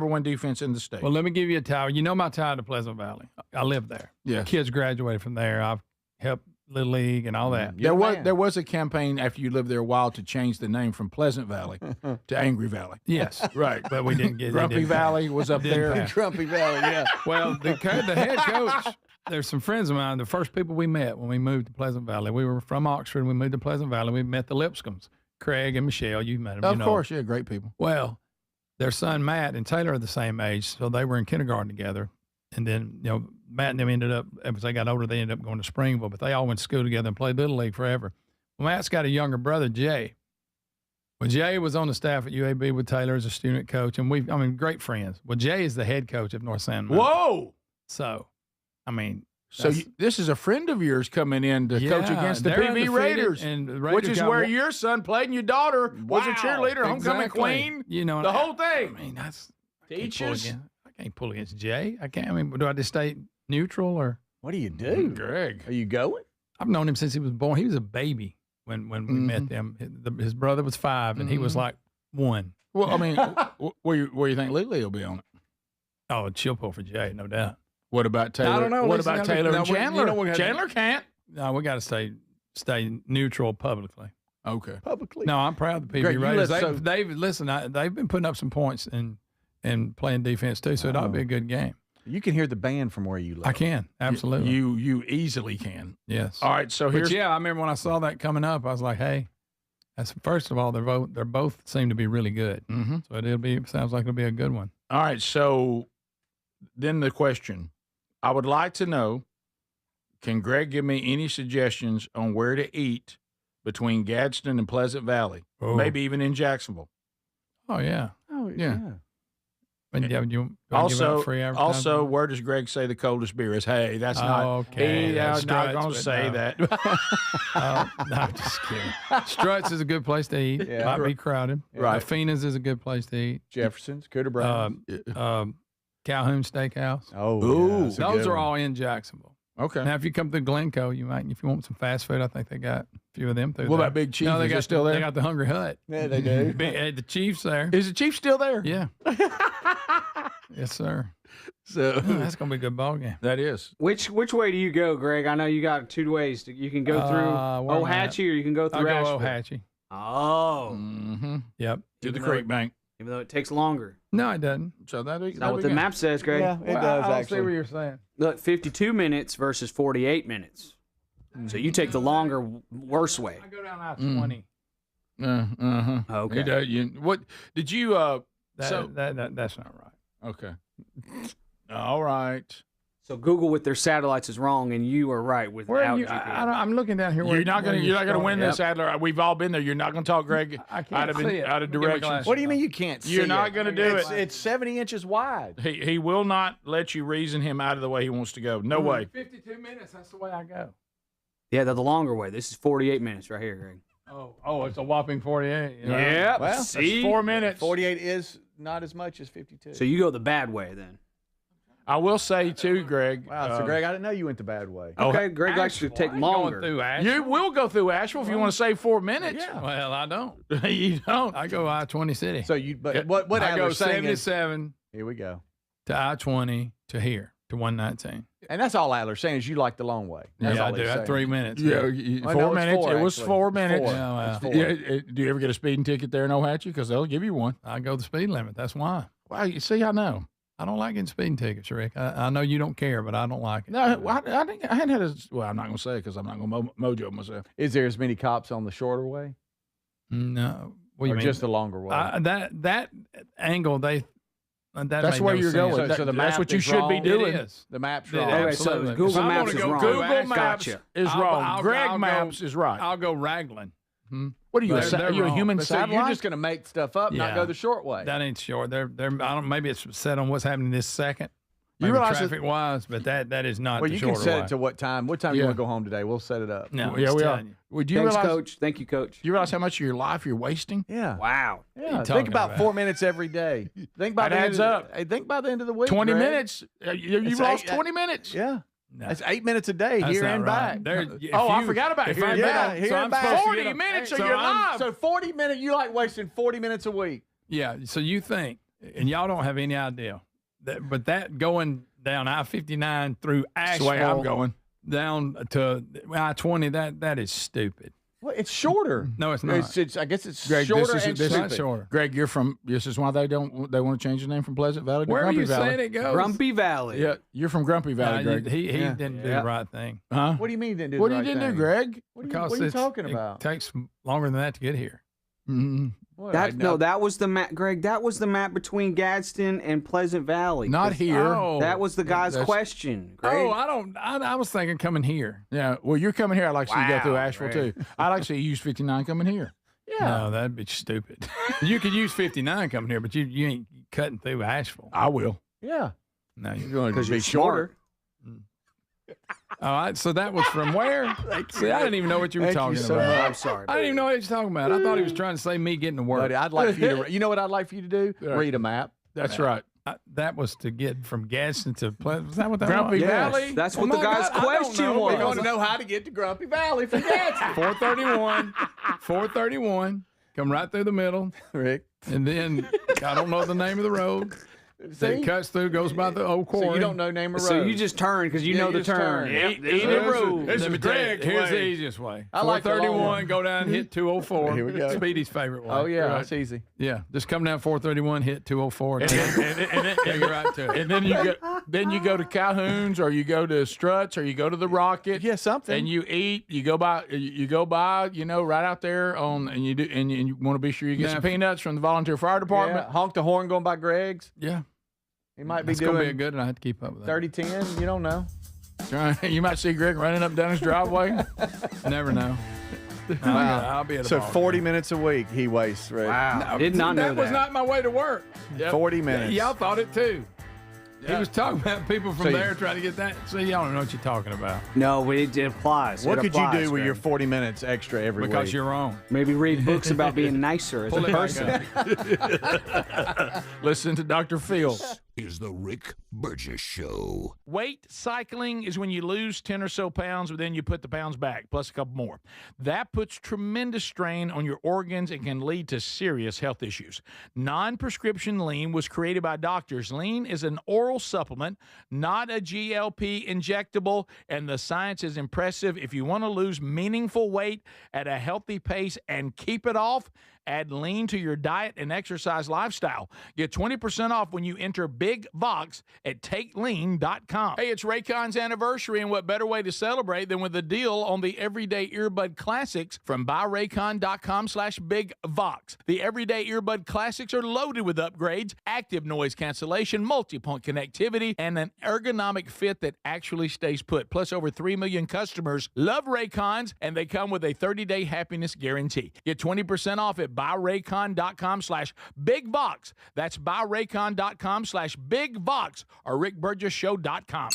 one defense in the state. Well, let me give you a tie. You know my tie to Pleasant Valley. I live there. Yeah. Kids graduated from there. I've helped Little League and all that. There was a campaign after you lived there a while to change the name from Pleasant Valley to Angry Valley. Yes. Right. But we didn't get Grumpy Valley was up there. Grumpy Valley, yeah. Well, the head coach, there's some friends of mine, the first people we met when we moved to Pleasant Valley. We were from Oxford and we moved to Pleasant Valley. We met the Lipscombs, Craig and Michelle. You met them. Of course, yeah, great people. Well, their son Matt and Taylor are the same age, so they were in kindergarten together. And then, Matt and them ended up, as they got older, they ended up going to Springville, but they all went to school together and played Little League forever. Well, Matt's got a younger brother, Jay. Well, Jay was on the staff at UAB with Taylor as a student coach, and great friends. Well, Jay is the head coach of North San Marcos. Whoa! So, this is a friend of yours coming in to coach against the PV Raiders, which is where your son played and your daughter was a cheerleader, homecoming queen, the whole thing. I mean, that's teachers. I can't pull against Jay. I can't. I mean, do I just stay neutral or what do you do, Greg? Are you going? I've known him since he was born. He was a baby when we met them. His brother was 5 and he was like 1. Well, I mean, where you think Lily will be on it? Oh, she'll pull for Jay, no doubt. What about Taylor? I don't know. What about Taylor and Chandler? Chandler can't. No, we got to stay neutral publicly. Okay. Publicly. No, I'm proud of the PV Greg, Raiders. They've been putting up some points and playing defense too, so it ought to be a good game. You can hear the band from where you live. I can, absolutely. You easily can. Yes. All right, so here's. But yeah, I remember when I saw that coming up, I was like, hey, that's first of all, they're both seem to be really good. Mm-hmm. So sounds like it'll be a good one. All right, so then the question, I would like to know, can Greg give me any suggestions on where to eat between Gadsden and Pleasant Valley, maybe even in Jacksonville? Oh yeah. Oh yeah. And also, where does Greg say the coldest beer is? Hey, that's not. Okay. I'm not going to say that. No, I'm just kidding. Struts is a good place to eat. Yeah. Might be crowded. Right. Fina's is a good place to eat. Jefferson's, Cooter Brown, Calhoun Steakhouse. Oh, yeah, those are all in Jacksonville. Okay. Now, if you come through Glencoe, you might, if you want some fast food, I think they got a few of them through What there. about Big Chief? No, they Is got it still there? They got the Hungry Hut. Yeah, they do. The Chief's there. Is the Chief still there? Yeah. Yes, sir. So that's gonna be a good ball game. That is. Which way do you go, Greg? I know you got 2 ways. You can go through Ohatchee or you can go through I'll go Asheville. Ohatchee. Oh. Mm-hmm. Yep. To the creek bank. Even though it takes longer. No, it doesn't. So That's not what the map says, Greg. Yeah, it does I don't actually. see what you're saying. Look, 52 minutes versus 48 minutes. So you take the longer, worse way. I go down I-20. Okay. What did you? That's not right. Okay. All right. So Google with their satellites is wrong, and you are right without GPS. I'm looking down here. You're not gonna win this, Adler. We've all been there. You're not gonna talk Greg I can't see it. out of Give me directions. glasses. What do you mean you can't see You're not it? gonna do it. It's 70 inches wide. He will not let you reason him out of the way he wants to go. No way. 52 minutes. That's the way I go. Yeah, the longer way. This is 48 minutes right here, Greg. Oh, it's a whopping 48. you know? Yeah. Well, See? 4 minutes. 48 is not as much as 52. So you go the bad way then. I will say too, Greg. Wow, so Greg, I didn't know you went the bad way. Okay, Greg likes to take longer. Through Asheville. You will go through Asheville if you want to save 4 minutes. Yeah. Well, I don't. You don't. I go I-20 City. So what I go Adler's saying is, 77 here we go. to I-20 to here to 119. And that's all Adler's saying is you like the long way. That's Yeah, I all do. he's I saying. 3 minutes. Yeah, Well, 4 no, it's minutes. four, It was actually. 4 minutes. Four. Yeah, well, It's four. Yeah, do you ever get a speeding ticket there in Ohatchee? Because they'll give you one. I go the speed limit. That's why. Well, you see, I know. I don't like getting speeding tickets, Rick. I know you don't care, but I don't like it. No, I think I hadn't had a. Well, I'm not going to say it because I'm not going to mojo myself. Is there as many cops on the shorter way? No. What do you Or mean? just the longer way? That angle, that's That's where you're going. So the That's map what you is should be wrong? doing. It is. The map's It wrong. Okay, Absolutely. so Google So I'm Maps gonna is go wrong. Google Maps Gotcha. is wrong. Greg I'll Maps go- is right. I'll go Raglan. What are you? They're Are you a wrong. human So satellite? you're just going to make stuff up, not Yeah. go the short way. That ain't short. They're I don't. Maybe it's set on what's happening this second. You Maybe realize that- traffic wise, but that is not Well, the you can shorter set way. it to what time. What time you Yeah. want to go home today? We'll set it up. No, yeah, I'm we are. telling you. Would you Thanks, realize? Coach. Thank you, Coach. You realize how much of your life you're wasting? Yeah. Wow. Yeah. talking Think about about? 4 minutes every day. Think by That the end adds of up. Hey, think by the end of the week. 20 Greg. minutes. You've It's lost eight- 20 minutes. Yeah. No. That's 8 minutes a day That's here not and right. back. I forgot about here and back. Here So and I'm back. supposed to 40 minutes of your life. So 40 minutes, you like wasting 40 minutes a week. Yeah. So you think, and y'all don't have any idea, but that going down I-59 through That's the way I'm Asheville going. down to I-20, that is stupid. Well, it's shorter. No, it's not. It's I guess it's Greg, shorter this and is stupid. shorter. Greg, you're from. This is why they want to change the name from Pleasant Valley to Where are Grumpy you Valley. saying it goes? Grumpy Valley. Yeah, you're from Grumpy Valley, Nah, Greg. he didn't do the right thing. Huh? What do you mean didn't do What the you right didn't thing? do, Greg? What are you talking about? It takes longer than that to get here. Mm-hmm. That was the map, Greg. That was the map between Gadsden and Pleasant Valley. Not here. Oh, That was the guy's question, Greg. Oh, I was thinking coming here. Yeah. Well, you're coming here. I'd like to see you go through Wow, Asheville Greg. too. I'd like to see you use 59 coming here. No, that'd be stupid. You could use 59 coming here, but you ain't cutting through Asheville. I will. Yeah. No, You're going to be you're shorter. All right, so that was from where? See, I didn't even know what you were Thank you talking so about. much. I'm sorry. I didn't even know what you were talking about. I thought he was trying to say me getting to work. Buddy, I'd like for you to. You know what I'd like for you to do? Yeah. Read a map. That's right. That was to get from Gadsden to Pleasant. Was that what that Grumpy was? Valley? That's Oh what the my guy's God, I don't question know, was. We're going to know how to get to Grumpy Valley from Gadsden. 431. Come right through the middle, Rick. and then I don't know the name of the road. That cuts through, goes by the old quarry. So you don't know name of road. So you just turn because you know the just turn. turn. This is Greg's Here's the way. easiest way. I like the long 431, one. go down, hit 204. Here we go. Speedy's favorite way. Oh yeah, Right. that's easy. Yeah, just come down 431, hit 204. And You're right to it. And then you go to Calhoun's, or you go to Struts, or you go to the Rocket. Yeah, something. And you eat. You go by. Right out there on. And you want to be sure you get Now, some peanuts from the volunteer fire department. Yeah, honk the horn going by Greg's. Yeah. He might be It's going to be a doing good one. I have to keep up with that. 30-10. You don't know. You might see Greg running up and down his driveway. Never know. I'll be at a So ball 40 game. minutes a week he wastes, Rick. Wow. Did not know That was that. not my way to work. 40 minutes. Y'all thought it too. He Yeah. was talking about people from So there trying to get that. See, y'all don't know what you're talking about. No, but it applies. What It could you applies, do with Greg. your 40 minutes extra every Because week? you're wrong. Maybe read books about being nicer as a Pull it back person. Listen to Dr. Phil. Is the Rick Burgess Show. Weight cycling is when you lose 10 or so pounds, but then you put the pounds back, plus a couple more. That puts tremendous strain on your organs and can lead to serious health issues. Non-prescription lean was created by doctors. Lean is an oral supplement, not a GLP injectable, and the science is impressive. If you want to lose meaningful weight at a healthy pace and keep it off, add lean to your diet and exercise lifestyle. Get 20% off when you enter Big Vox at takelean.com. Hey, it's Raycon's anniversary, and what better way to celebrate than with a deal on the Everyday Earbud Classics from buyraycon.com/BigVox. The Everyday Earbud Classics are loaded with upgrades, active noise cancellation, multi-point connectivity, and an ergonomic fit that actually stays put. Plus, over 3 million customers love Raycons, and they come with a 30-day happiness guarantee. Get 20% off at buyraycon.com/BigVox. That's buyraycon.com/BigVox or rickburgessshow.com.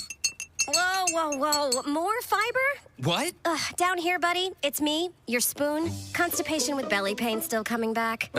Whoa, whoa, whoa. More fiber? What? Down here, buddy. It's me, your spoon. Constipation with belly pain still coming back?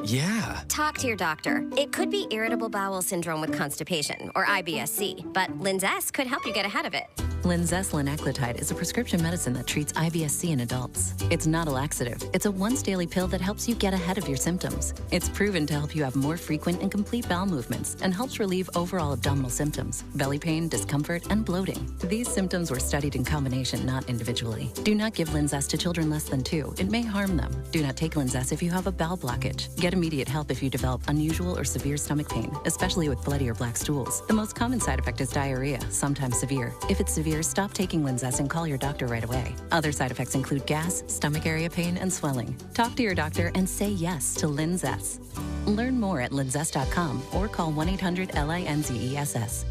Yeah. Talk to your doctor. It could be irritable bowel syndrome with constipation, or IBS-C, but Linzess could help you get ahead of it. Linzess linaclotide is a prescription medicine that treats IBS-C in adults. It's not a laxative. It's a once-daily pill that helps you get ahead of your symptoms. It's proven to help you have more frequent and complete bowel movements and helps relieve overall abdominal symptoms, belly pain, discomfort, and bloating. These symptoms were studied in combination, not individually. Do not give Linzess to children less than 2. It may harm them. Do not take Linzess if you have a bowel blockage. Get immediate help if you develop unusual or severe stomach pain, especially with bloody or black stools. The most common side effect is diarrhea, sometimes severe. If it's severe, stop taking Linzess and call your doctor right away. Other side effects include gas, stomach area pain, and swelling. Talk to your doctor and say yes to Linzess. Learn more at linzess.com or call 1-800-LINZESS.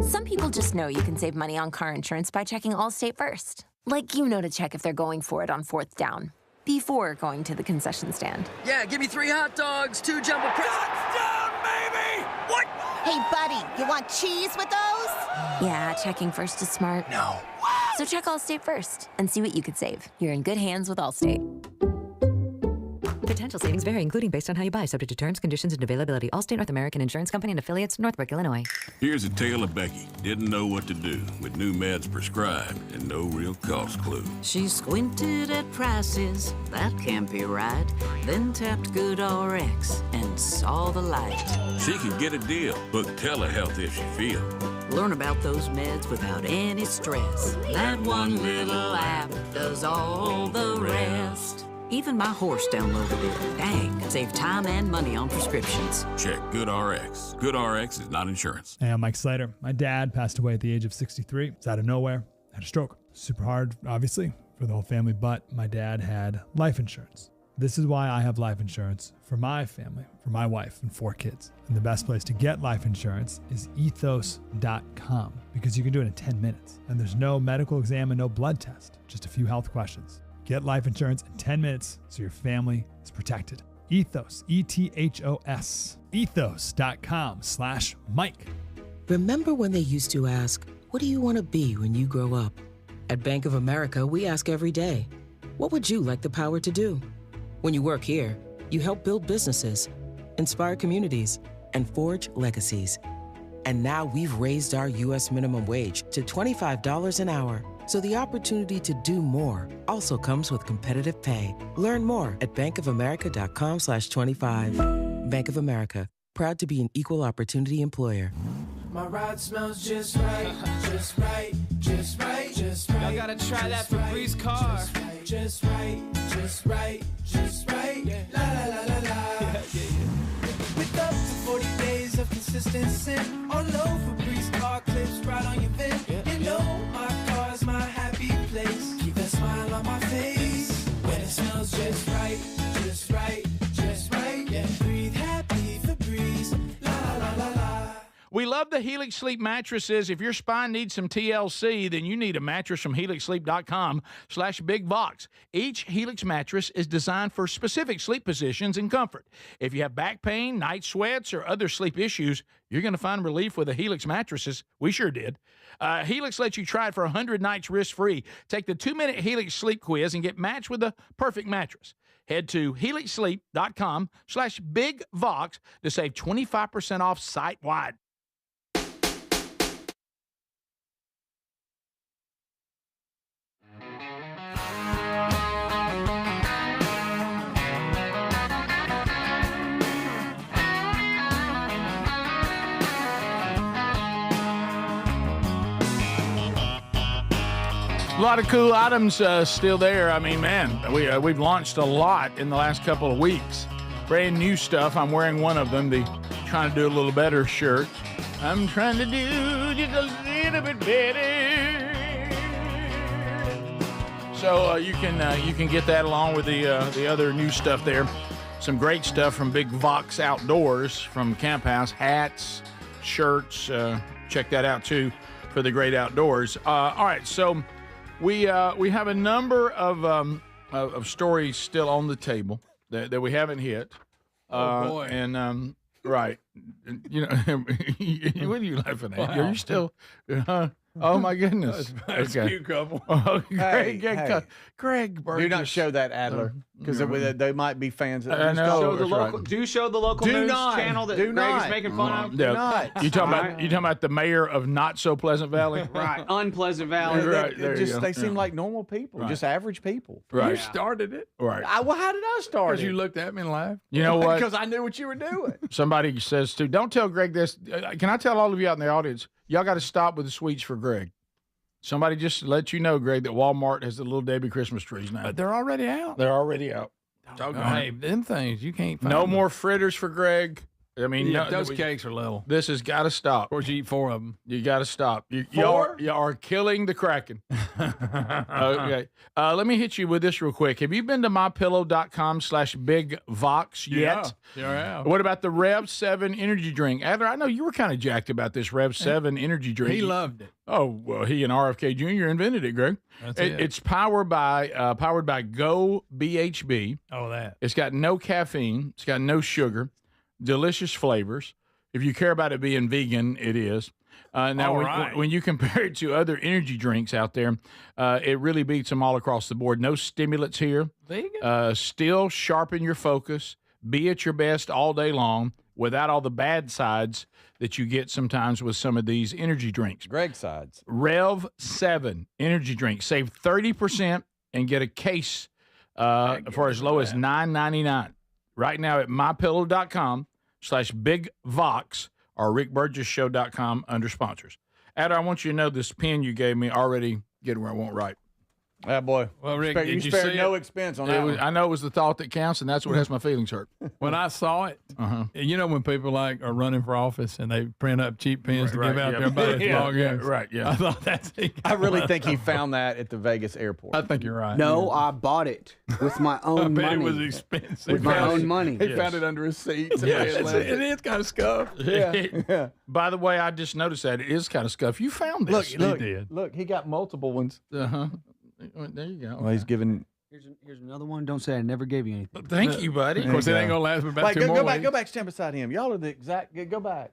Some people just know you can save money on car insurance by checking Allstate first. Like you know to check if they're going for it on 4th down, before going to the concession stand. Yeah, give me 3 hot dogs, 2 jumbo Touchdown, baby! What? Hey, buddy, you want cheese with those? Yeah, checking first is smart. No. So check Allstate first and see what you could save. You're in good hands with Allstate. Potential savings vary, including based on how you buy, subject to terms, conditions, and availability. Allstate North American Insurance Company and affiliates, Northbrook, Illinois. Here's a tale of Becky. Didn't know what to do with new meds prescribed and no real cost clue. She squinted at prices, that can't be right. Then tapped GoodRx and saw the light. She could get a deal. Book telehealth if she feels. Learn about those meds without any stress. That one little app does all the rest. Even my horse downloaded it. Dang, save time and money on prescriptions. Check GoodRx. GoodRx is not insurance. Hey, I'm Mike Slater. My dad passed away at the age of 63. It's out of nowhere. Had a stroke. Super hard, obviously, for the whole family, but my dad had life insurance. This is why I have life insurance for my family, for my wife and 4 kids. And the best place to get life insurance is ethos.com because you can do it in 10 minutes. And there's no medical exam and no blood test, just a few health questions. Get life insurance in 10 minutes so your family is protected. Ethos, E-T-H-O-S, ethos.com/Mike. Remember when they used to ask, what do you want to be when you grow up? At Bank of America, we ask every day, what would you like the power to do? When you work here, you help build businesses, inspire communities, and forge legacies. And now we've raised our U.S. minimum wage to $25 an hour. So the opportunity to do more also comes with competitive pay. Learn more at bankofamerica.com/25. Bank of America, proud to be an equal opportunity employer. My ride smells just right, just right, just right, just right. Y'all gotta try that Febreze car. Just right, just right, just right. La la la la la. With up to 40 days of consistency, all over Febreze car clips right on your vent. You know my car's my happy place. Keep that smile on my face when it smells just right, just right, just right. Yeah, breathe happy Febreze. La la la la. We love the Helix Sleep mattresses. If your spine needs some TLC, then you need a mattress from helixsleep.com/bigvox. Each Helix mattress is designed for specific sleep positions and comfort. If you have back pain, night sweats, or other sleep issues, you're going to find relief with the Helix mattresses. We sure did. Helix lets you try it for 100 nights risk-free. Take the 2-minute Helix sleep quiz and get matched with the perfect mattress. Head to helixsleep.com/bigvox to save 25% off site-wide. A lot of cool items still there. I mean, man, we've launched a lot in the last couple of weeks. Brand new stuff. I'm wearing one of them, the Trying to Do a Little Better shirt. I'm trying to do just a little bit better. So you can get that along with the other new stuff there. Some great stuff from Big Vox Outdoors from Camp House. Hats, shirts. Check that out, too, for the great outdoors. All right, so we have a number of stories still on the table that we haven't hit. Oh boy! And right, you know, what are you laughing at? Wow. Are you still? Oh my goodness! That's a cute couple. Oh, Hey, Greg Burgess. Do not show that, Adler, because they might be fans of I know. Show the That's local, right. Do show the local Do news not. channel that Do Greg not. is making fun of. Yeah. You talking about the mayor of Not So Pleasant Valley? Right, Unpleasant Valley. Right, there you go. They seem Yeah. like normal people, Right. just average people. Right. You started it. Right. Well, how did I start Because it? you looked at me and laughed. You know what? Because I knew what you were doing. Somebody says too, don't tell Greg this. Can I tell all of you out in the audience, y'all got to stop with the sweets for Greg. Somebody just let you know, Greg, that Walmart has the Little Debbie Christmas trees now. But they're already out. They're already out. Hey, them things, you can't find No them. more fritters for Greg. I mean, Yeah, no, those cakes are little. This has got to stop. Of course, you eat 4 of them. You got to stop. You are killing the Kraken. Okay. Let me hit you with this real quick. Have you been to mypillow.com/bigvox yet? Yeah. What about the Rev 7 energy drink? Adler, I know you were kind of jacked about this Rev 7 energy drink. He loved it. Oh, well, he and RFK Jr. invented it, Greg. That's it. It's powered by Go BHB. Oh, that. It's got no caffeine. It's got no sugar. Delicious flavors. If you care about it being vegan, it is. Now, when you compare it to other energy drinks out there, it really beats them all across the board. No stimulants here. There you go. Still sharpen your focus. Be at your best all day long without all the bad sides that you get sometimes with some of these energy drinks. Greg sides. Rev 7 energy drink. Save 30% and get a case for as low as $9.99. Right now at mypillow.com/BigVox or rickburgessshow.com under sponsors. Adder, I want you to know this pen you gave me already getting where I want right. Yeah, boy. Well, Rick, you did you spared see no it? expense on that one. I know it was the thought that counts, and that's what has my feelings hurt. When I saw it, you know when people like are running for office and they print up cheap pens to give out to everybody at logins? Right, yeah. I thought that's I really think he found that at the Vegas airport. I think you're right. No, I bought it with my own bet money. it was expensive. With my own money. He found it under his seat. It is kind of scuffed. Yeah. By the way, I just noticed that it is kind of scuffed. You found this. Look, he got multiple ones. There you go. Well, he's giving. Here's another one. Don't say I never gave you anything. Thank you, buddy. Of course, it ain't gonna last but about 2 more weeks. Go back, stand beside him. Y'all are the exact. Go back.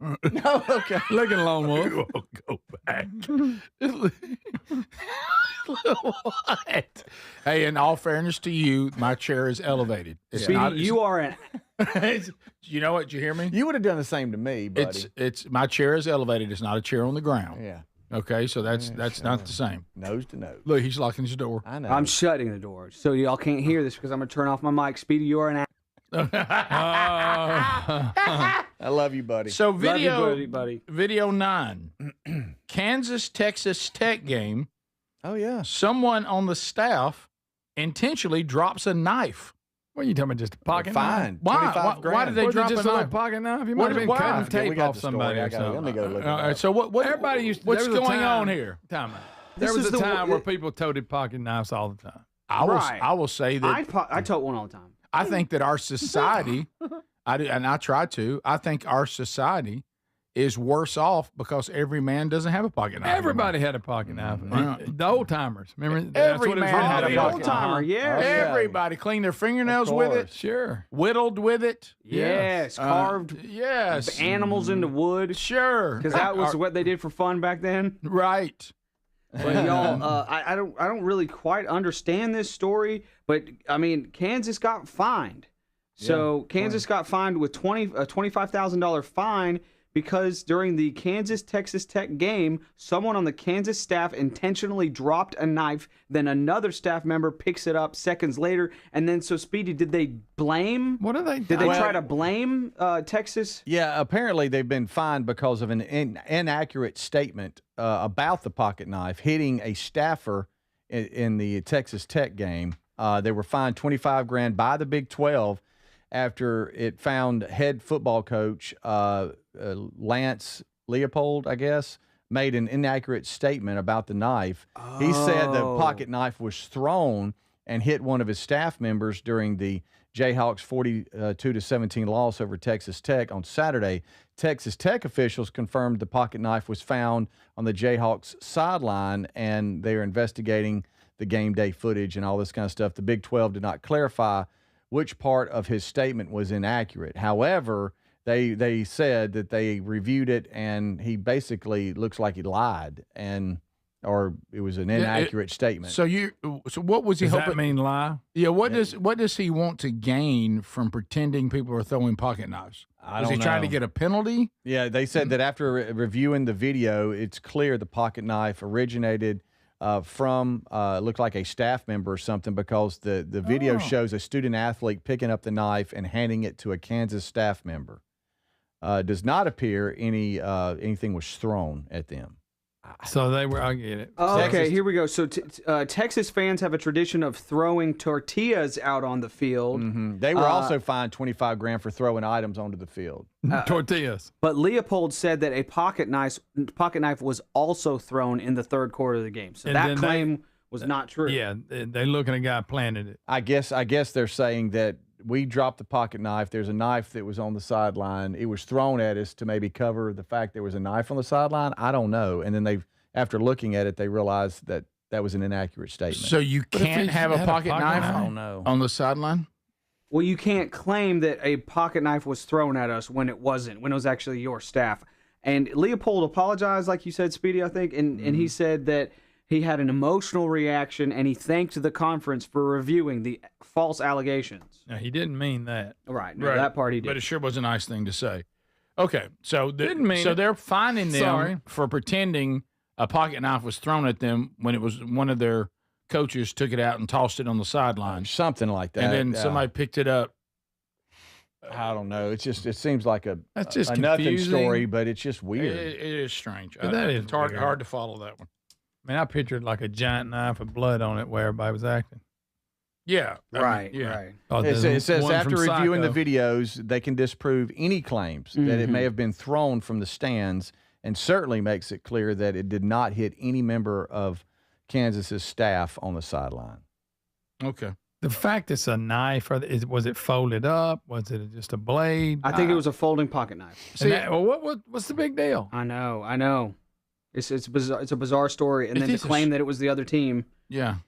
No, okay. Looking Lone Wolf. Go back. What? Hey, in all fairness to you, my chair is elevated. It's Speedy, not, you are an. You know what? Did you hear me? You would have done the same to me, buddy. It's my chair is elevated. It's not a chair on the ground. Yeah. Okay, so that's not the same. Nose to nose. Look, he's locking his door. I know. I'm shutting the door so y'all can't hear this because I'm gonna turn off my mic. Speedy, you are an. I love you, buddy. So Love you, buddy. Video 9, Kansas Texas Tech game. Oh yeah. Someone on the staff intentionally drops a knife. What are you talking about? Just a pocket Fine. Why? 25 grand. Why did they knife? drop Just a a little knife? pocket knife? You might have been cutting tape off somebody or something. Let me go look. All right, so what? Everybody used to. What's there was a going time- on here? Time out. There was a time where people toted pocket knives all the time. I will say that I tote one all the time. I think that our society, I try to. I think our society is worse off because every man doesn't have a pocket knife. Everybody had a pocket knife. The old timers, remember? Every man had a pocket old-timer, knife. yeah. Everybody cleaned their fingernails with it. Sure. Whittled with it. Yes, carved. Yes. Animals into wood. Sure. Because that was what they did for fun back then. Right. But y'all, I don't really quite understand this story. But I mean, Kansas got fined. So Kansas got fined with a $25,000 fine because during the Kansas-Texas Tech game, someone on the Kansas staff intentionally dropped a knife, then another staff member picks it up seconds later, and then so Speedy, did they blame? What are they? Did they try to blame Texas? Yeah, apparently they've been fined because of an inaccurate statement about the pocket knife hitting a staffer in the Texas Tech game. They were fined $25 grand by the Big 12 after it found head football coach Lance Leopold, I guess, made an inaccurate statement about the knife. He said the pocket knife was thrown and hit one of his staff members during the Jayhawks' 42-17 loss over Texas Tech on Saturday. Texas Tech officials confirmed the pocket knife was found on the Jayhawks' sideline, and they're investigating the game day footage and all this kind of stuff. The Big 12 did not clarify which part of his statement was inaccurate. However, they said that they reviewed it, and he basically looks like he lied, or it was an inaccurate statement. So what was he Does hoping? that mean lie? Yeah. What does he want to gain from pretending people are throwing pocket knives? I Was don't he trying to know. get a penalty? Yeah, they said that after reviewing the video, it's clear the pocket knife originated from looked like a staff member or something, because the video shows a student athlete picking up the knife and handing it to a Kansas staff member. Does not appear anything was thrown at them. So they were. I get it. Oh, okay, here we go. So Texas fans have a tradition of throwing tortillas out on the field. Mm-hmm. They were also fined $25 grand for throwing items onto the field. Tortillas. But Leopold said that a pocket knife was also thrown in the third quarter of the game. So And that then claim was not true. Yeah, they looking at a guy planted it. I guess they're saying that we dropped the pocket knife. There's a knife that was on the sideline. It was thrown at us to maybe cover the fact there was a knife on the sideline. I don't know. And then after looking at it, they realized that was an inaccurate statement. So you can't have a pocket knife I don't know. on the sideline? Well, you can't claim that a pocket knife was thrown at us when it wasn't, when it was actually your staff. And Leopold apologized, like you said, Speedy, I think, and he said that he had an emotional reaction, and he thanked the conference for reviewing the false allegations. Now, he didn't mean that. Right. No, that part he did. But it sure was a nice thing to say. Okay, so Didn't mean it. they're fining them Sorry. for pretending a pocket knife was thrown at them when it was one of their coaches took it out and tossed it on the sideline. Something like that. And then somebody picked it up. I don't know. It seems like That's just a nothing confusing. story, but it's just weird. It is strange. But that is it's hard, weird. hard to follow that one. I mean, I pictured like a giant knife with blood on it where everybody was acting. Yeah. Right. Oh, It the says one after from reviewing Psycho. the videos, they can disprove any claims that it may have been thrown from the stands, and certainly makes it clear that it did not hit any member of Kansas's staff on the sideline. Okay. The fact it's a knife, was it folded up? Was it just a blade? I think it was a folding pocket knife. See, what's the big deal? I know. It's bizarre. It's a bizarre story, and then to claim that it was the other team,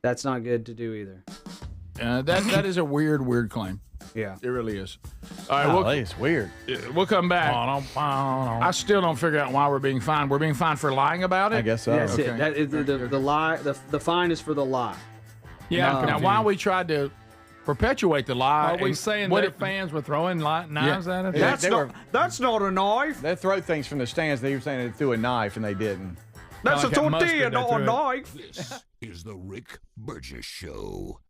that's not good to do either. That is a weird claim. Yeah, it really is. All right, it's weird. We'll come back. I still don't figure out why we're being fined. We're being fined for lying about it. I guess so. That's Okay. it. That is the lie. The fine is for the lie. Yeah. Now, why we tried to perpetuate the lie? Are we saying their fans were throwing knives at it? That's not a knife. They throw things from the stands. They were saying they threw a knife, and they didn't. That's Like a that tortilla, mustard not they a threw. knife. This is the Rick Burgess Show.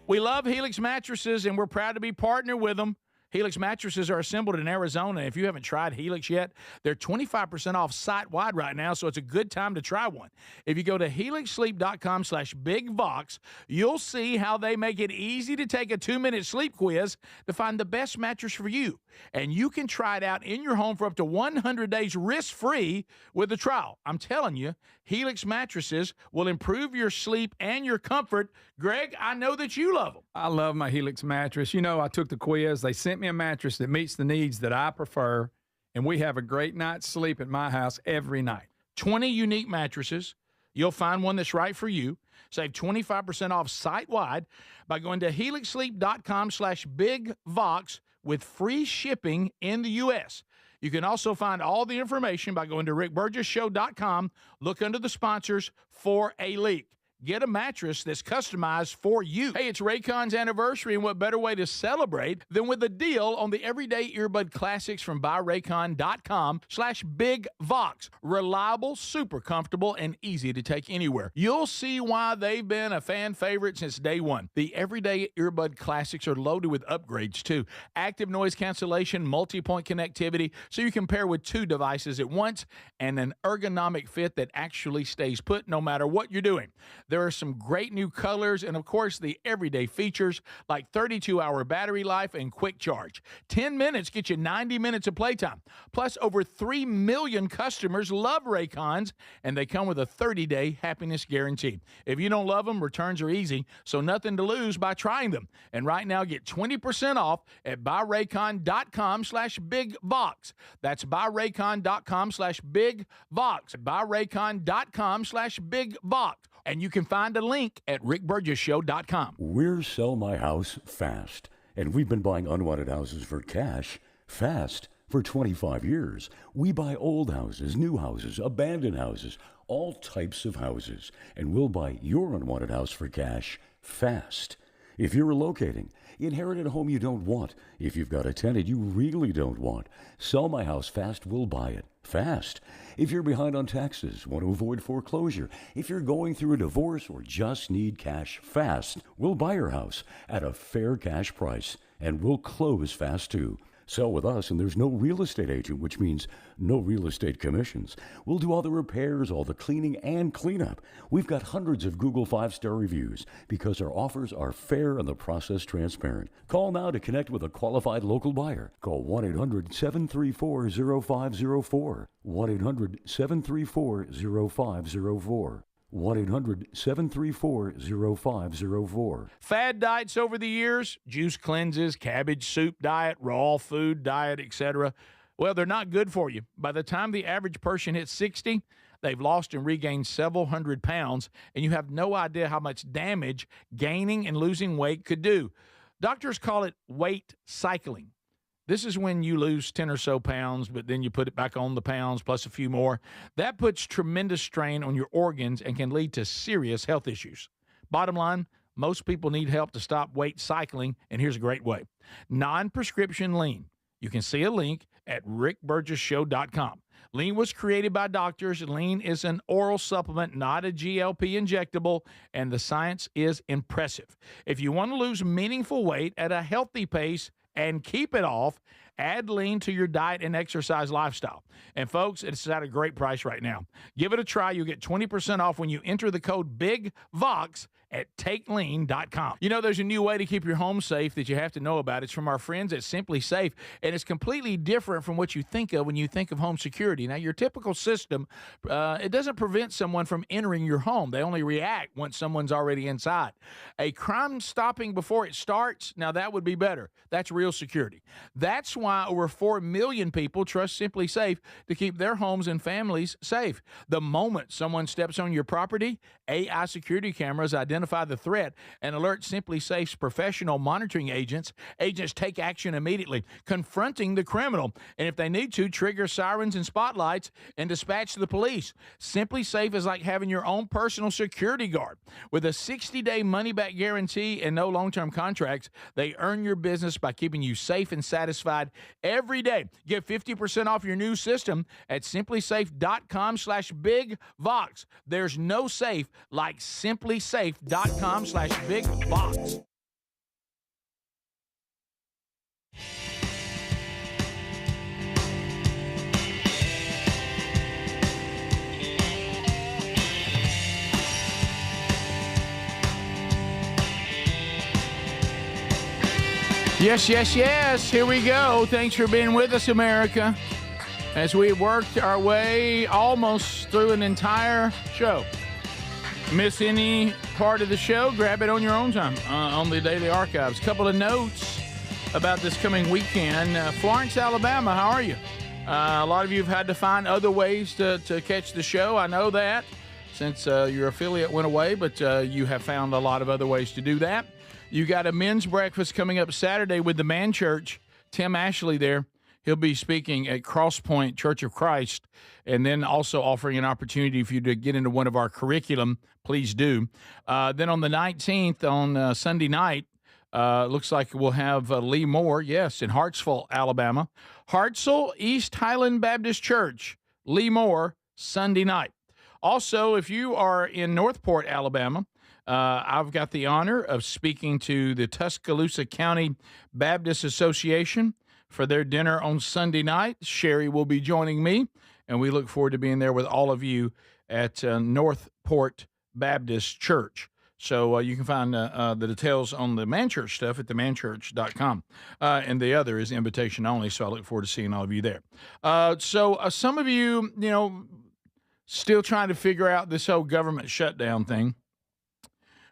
We love Helix mattresses, and we're proud to be partnered with them. Helix mattresses are assembled in Arizona. If you haven't tried Helix yet, they're 25% off site-wide right now, so it's a good time to try one. If you go to helixsleep.com/bigvox, you'll see how they make it easy to take a 2-minute sleep quiz to find the best mattress for you. And you can try it out in your home for up to 100 days risk-free with a trial. I'm telling you, Helix mattresses will improve your sleep and your comfort. Greg, I know that you love them. I love my Helix mattress. You know, I took the quiz. They sent me a mattress that meets the needs that I prefer, and we have a great night's sleep at my house every night. 20 unique mattresses. You'll find one that's right for you. Save 25% off site-wide by going to helixsleep.com/bigvox with free shipping in the U.S. You can also find all the information by going to rickburgessshow.com. Look under the sponsors for a leak. Get a mattress that's customized for you. Hey, it's Raycon's anniversary, and what better way to celebrate than with a deal on the everyday earbud classics from buyraycon.com/bigvox. Reliable, super comfortable, and easy to take anywhere. You'll see why they've been a fan favorite since day one. The everyday earbud classics are loaded with upgrades, too. Active noise cancellation, multi-point connectivity, so you can pair with 2 devices at once, and an ergonomic fit that actually stays put no matter what you're doing. There are some great new colors and, of course, the everyday features like 32-hour battery life and quick charge. 10 minutes get you 90 minutes of playtime. Plus, over 3 million customers love Raycons, and they come with a 30-day happiness guarantee. If you don't love them, returns are easy, so nothing to lose by trying them. And right now, get 20% off at buyraycon.com/bigvox. That's buyraycon.com/bigvox. buyraycon.com/bigvox. And you can find a link at rickburgessshow.com. We're Sell My House Fast, and we've been buying unwanted houses for cash fast for 25 years. We buy old houses, new houses, abandoned houses, all types of houses, and we'll buy your unwanted house for cash fast. If you're relocating, inherited a home you don't want, if you've got a tenant you really don't want, Sell My House Fast will buy it fast. If you're behind on taxes, want to avoid foreclosure, if you're going through a divorce or just need cash fast, we'll buy your house at a fair cash price, and we'll close fast too. Sell with us, and there's no real estate agent, which means no real estate commissions. We'll do all the repairs, all the cleaning, and cleanup. We've got hundreds of Google 5-star reviews because our offers are fair and the process transparent. Call now to connect with a qualified local buyer. Call 1-800-734-0504. 1-800-734-0504. 1-800-734-0504. Fad diets over the years, juice cleanses, cabbage soup diet, raw food diet, etc. Well, they're not good for you. By the time the average person hits 60, They've lost and regained several hundred pounds, and you have no idea how much damage gaining and losing weight could do. Doctors call it weight cycling. This is when you lose 10 or so pounds, but then you put it back on the pounds plus a few more. That puts tremendous strain on your organs and can lead to serious health issues. Bottom line, most people need help to stop weight cycling, and here's a great way. Non-prescription lean. You can see a link at rickburgessshow.com. Lean was created by doctors. Lean is an oral supplement, not a GLP injectable, and the science is impressive. If you want to lose meaningful weight at a healthy pace and keep it off, add Lean to your diet and exercise lifestyle. And folks, it's at a great price right now. Give it a try. You'll get 20% off when you enter the code BIGVOX at takelean.com. You know, there's a new way to keep your home safe that you have to know about. It's from our friends at Simply Safe, and it's completely different from what you think of when you think of home security. Now, your typical system, it doesn't prevent someone from entering your home. They only react once someone's already inside. A crime stopping before it starts, now that would be better. That's real security. That's why over 4 million people trust Simply Safe to keep their homes and families safe. The moment someone steps on your property, AI security cameras identify the threat and alert Simply Safe's professional monitoring agents. Agents take action immediately, confronting the criminal, and if they need to, trigger sirens and spotlights and dispatch the police. Simply Safe is like having your own personal security guard. With a 60-day money-back guarantee and no long-term contracts, they earn your business by keeping you safe and satisfied every day. Get 50% off your new system at simplysafe.com/bigvox. There's no safe like simplysafe.com/bigvox. Yes, yes, yes. Here we go. Thanks for being with us, America, as we worked our way almost through an entire show. Miss any part of the show, grab it on your own time on the Daily Archives. Couple of notes about this coming weekend. Florence, Alabama, how are you? A lot of you have had to find other ways to catch the show. I know that since your affiliate went away, but you have found a lot of other ways to do that. You got a men's breakfast coming up Saturday with the Man Church. Tim Ashley there. He'll be speaking at Crosspoint Church of Christ, and then also offering an opportunity for you to get into one of our curriculum. Please do. Then on the 19th, on Sunday night, looks like we'll have Lee Moore, yes, in Hartsville, Alabama. Hartsville East Highland Baptist Church, Lee Moore, Sunday night. Also, if you are in Northport, Alabama, I've got the honor of speaking to the Tuscaloosa County Baptist Association for their dinner on Sunday night. Sherry will be joining me, and we look forward to being there with all of you at Northport Baptist Church. So you can find the details on the Man Church stuff at themanchurch.com. And the other is invitation only, so I look forward to seeing all of you there. So some of you, still trying to figure out this whole government shutdown thing.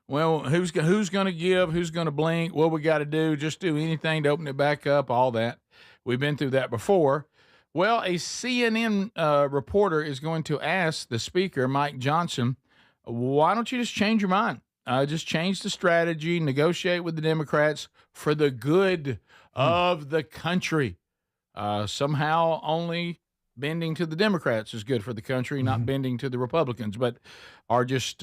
Well, who's going to give? Who's going to blink? What we got to do? Just do anything to open it back up, all that. We've been through that before. Well, a CNN reporter is going to ask the speaker, Mike Johnson, why don't you just change your mind? Just change the strategy, negotiate with the Democrats for the good of the country. Somehow only bending to the Democrats is good for the country, not bending to the Republicans, but are just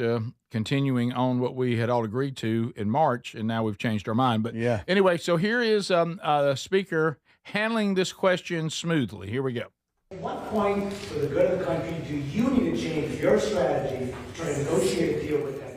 continuing on what we had all agreed to in March, and now we've changed our mind. But anyway, so here is a speaker handling this question smoothly. Here we go. At what point, for the good of the country, do you need to change your strategy to try to negotiate a deal with them?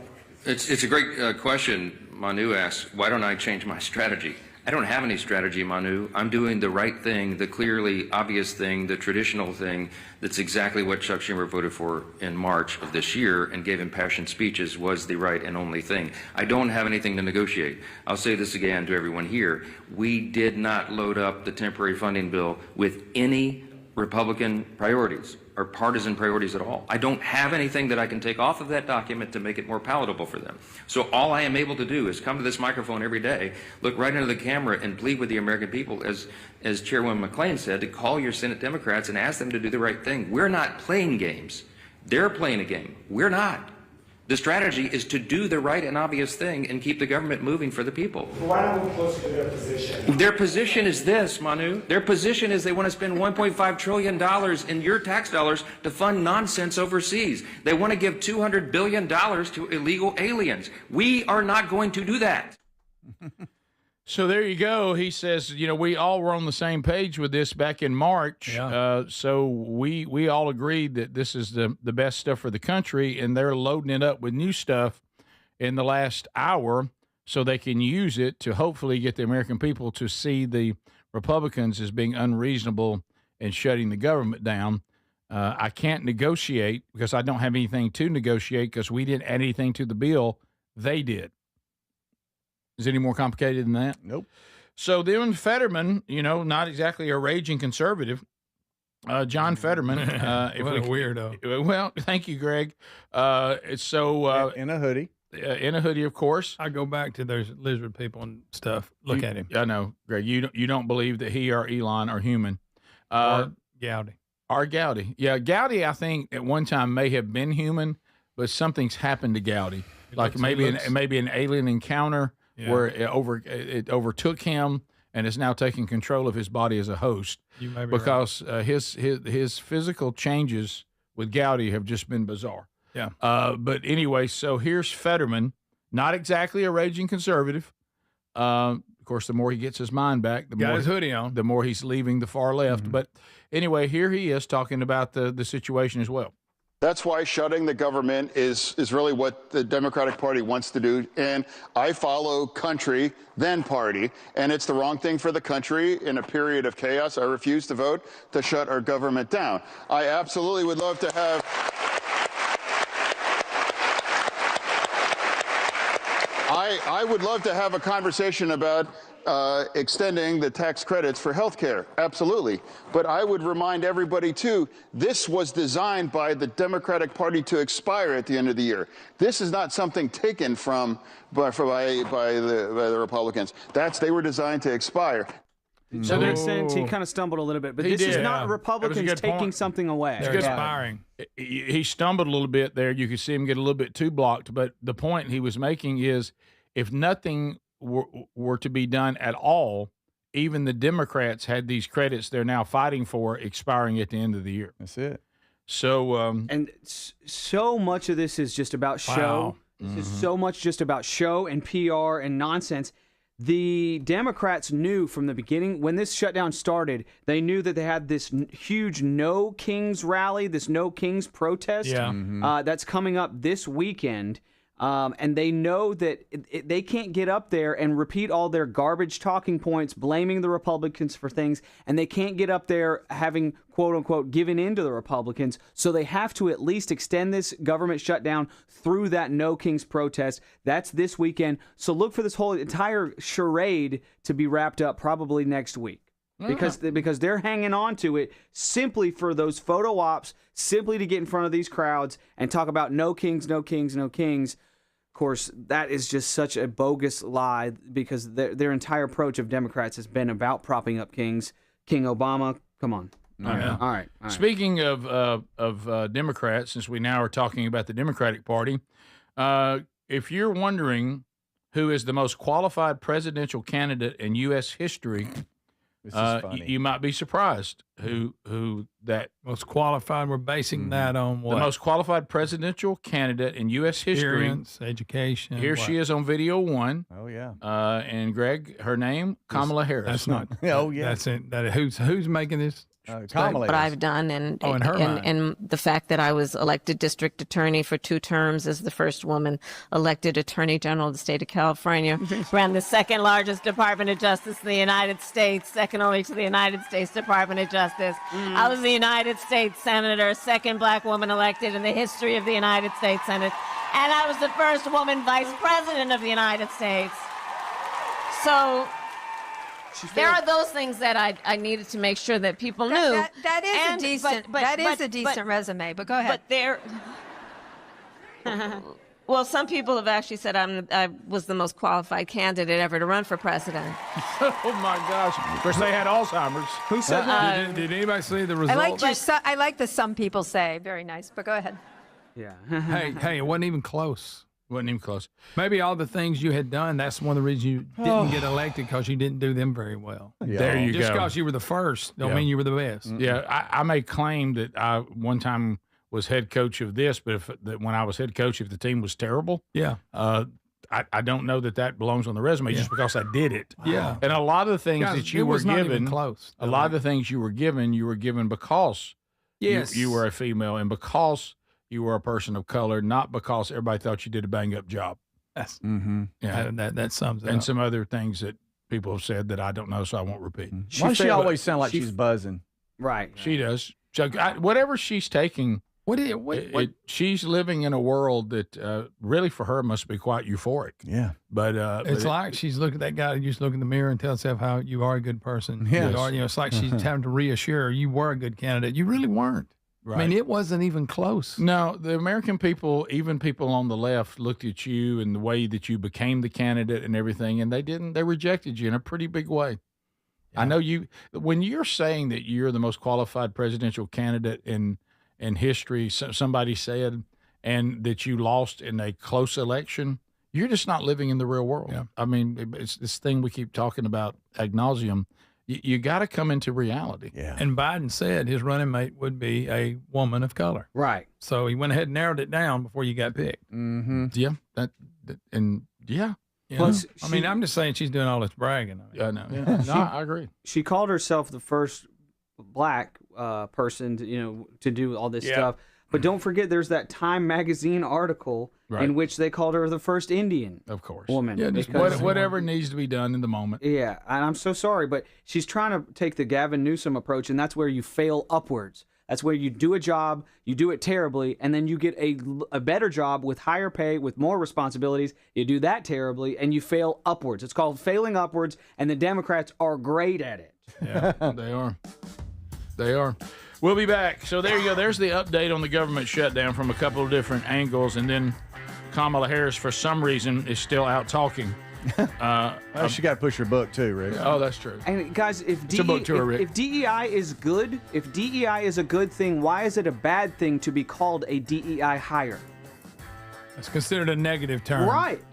It's a great question. Manu asks, why don't I change my strategy? I don't have any strategy, Manu. I'm doing the right thing, the clearly obvious thing, the traditional thing. That's exactly what Chuck Schumer voted for in March of this year and gave impassioned speeches was the right and only thing. I don't have anything to negotiate. I'll say this again to everyone here. We did not load up the temporary funding bill with any Republican priorities or partisan priorities at all. I don't have anything that I can take off of that document to make it more palatable for them. So all I am able to do is come to this microphone every day, look right into the camera and plead with the American people, as Chairwoman McClain said, to call your Senate Democrats and ask them to do the right thing. We're not playing games. They're playing a game. We're not. The strategy is to do the right and obvious thing and keep the government moving for the people. Why not move closer to their position? Their position is this, Manu. Their position is they want to spend $1.5 trillion in your tax dollars to fund nonsense overseas. They want to give $200 billion to illegal aliens. We are not going to do that. So there you go. He says, we all were on the same page with this back in March. Yeah. So we all agreed that this is the best stuff for the country, and they're loading it up with new stuff in the last hour so they can use it to hopefully get the American people to see the Republicans as being unreasonable and shutting the government down. I can't negotiate because I don't have anything to negotiate because we didn't add anything to the bill. They did. Is it any more complicated than that? Nope. So then Fetterman, not exactly a raging conservative, John Fetterman. What a weirdo. Well, thank you, Greg. In a hoodie. In a hoodie, of course. I go back to those lizard people and stuff. Look at him. I know, Greg. You don't believe that he or Elon are human. Or Gowdy. Or Gowdy. Yeah, Gowdy, I think, at one time may have been human, but something's happened to Gowdy. Maybe an alien encounter. Yeah. Where it overtook him and is now taking control of his body as a host. You may be because his physical changes with Gowdy have just been bizarre. Yeah. But anyway, so here's Fetterman, not exactly a raging conservative. Of course, the more he gets his mind back, his hoodie on, the more he's leaving the far left. Mm-hmm. But anyway, here he is talking about the situation as well. That's why shutting the government is really what the Democratic Party wants to do. And I follow country, then party. And it's the wrong thing for the country in a period of chaos. I refuse to vote to shut our government down. I absolutely would love to have... I would love to have a conversation about extending the tax credits for health care. Absolutely. But I would remind everybody, too, this was designed by the Democratic Party to expire at the end of the year. This is not something taken by the Republicans. They were designed to expire. So that sense, he kind of stumbled a little bit, but this is not Republicans taking something away. They're expiring. He stumbled a little bit there. You could see him get a little bit too blocked, but the point he was making is if nothing were to be done at all, even the Democrats had these credits they're now fighting for expiring at the end of the year. That's it. So and so much of this is just about show. Wow. This is so much just about show and PR and nonsense. The Democrats knew from the beginning when this shutdown started, they knew that they had this huge No Kings rally, this No Kings protest that's coming up this weekend. And they know that they can't get up there and repeat all their garbage talking points, blaming the Republicans for things, and they can't get up there having, quote unquote, given in to the Republicans. So they have to at least extend this government shutdown through that No Kings protest. That's this weekend. So look for this whole entire charade to be wrapped up probably next week. Because they're hanging on to it simply for those photo ops, simply to get in front of these crowds and talk about no kings, no kings, no kings. Of course, that is just such a bogus lie because their entire approach of Democrats has been about propping up kings. King Obama, come on. Yeah. All right. Speaking of Democrats, since we now are talking about the Democratic Party, if you're wondering who is the most qualified presidential candidate in U.S. history, you might be surprised who that most qualified. We're basing that on what? The most qualified presidential candidate in U.S. history. Experience, education. Here she is on video one. Oh yeah. And Greg, her name Kamala Harris. That's not. Oh yeah. That's it. Who's making this? Kamala. What I've done, and the fact that I was elected district attorney for 2 terms as the first woman elected attorney general of the state of California, ran the second largest Department of Justice in the United States, second only to the United States Department of Justice. I was the United States Senator, second black woman elected in the history of the United States Senate, and I was the first woman vice president of the United States. So there are those things that I needed to make sure that people knew. That is a decent resume, but go ahead. But there, well, some people have actually said I was the most qualified candidate ever to run for president. Oh my gosh! Of course, they had Alzheimer's. Who said that? Did anybody see the results? I like the some people say. Very nice, but go ahead. Yeah. hey, it wasn't even close. Wasn't even close. Maybe all the things you had done, that's one of the reasons you didn't get elected, because you didn't do them very well. Yeah. There you Just go. because you were the first don't mean you were the best. Yeah, I may claim that I one time was head coach of this, but when I was head coach, if the team was terrible, I don't know that belongs on the resume just because I did it. Yeah. And a lot of the things Guys, that you it were was not even given, close. a lot of the things you were given because you were a female and because you were a person of color, not because everybody thought you did a bang-up job. That's, Yeah, that sums it and up. some other things that people have said that I don't know, so I won't repeat. Why does she always sound like she's buzzing? Right. She does. So whatever she's taking, she's living in a world that really for her must be quite euphoric. Yeah. But it's like she's looking at that guy who used to look in the mirror and tell herself how you are a good person. Yes. You are, it's like she's having to reassure her you were a good candidate. You really weren't. Right. I mean, it wasn't even close. No, the American people, even people on the left, looked at you and the way that you became the candidate and everything, and they rejected you in a pretty big way. Yeah. I know when you're saying that you're the most qualified presidential candidate in history, somebody said, and that you lost in a close election, you're just not living in the real world. Yeah. I mean, it's this thing we keep talking about ad nauseum. You got to come into reality. Yeah. And Biden said his running mate would be a woman of color. Right. So he went ahead and narrowed it down before you got picked. Mm-hmm. Yeah. Plus, I mean, I'm just saying she's doing all this bragging. I know. Yeah. No, I agree. She called herself the first black person to do all this stuff. But don't forget, there's that Time magazine article in which they called her the first Indian, of course, woman. Yeah, just whatever needs to be done in the moment. Yeah, and I'm so sorry, but she's trying to take the Gavin Newsom approach, and that's where you fail upwards. That's where you do a job, you do it terribly, and then you get a better job with higher pay, with more responsibilities. You do that terribly, and you fail upwards. It's called failing upwards, and the Democrats are great at it. Yeah, they are. They are. We'll be back. So there you go. There's the update on the government shutdown from a couple of different angles. And then Kamala Harris, for some reason, is still out talking. She got to push her book, too, Rick. Oh, that's true. And guys, if if DEI is good, if DEI is a good thing, why is it a bad thing to be called a DEI hire? It's considered a negative term. Right.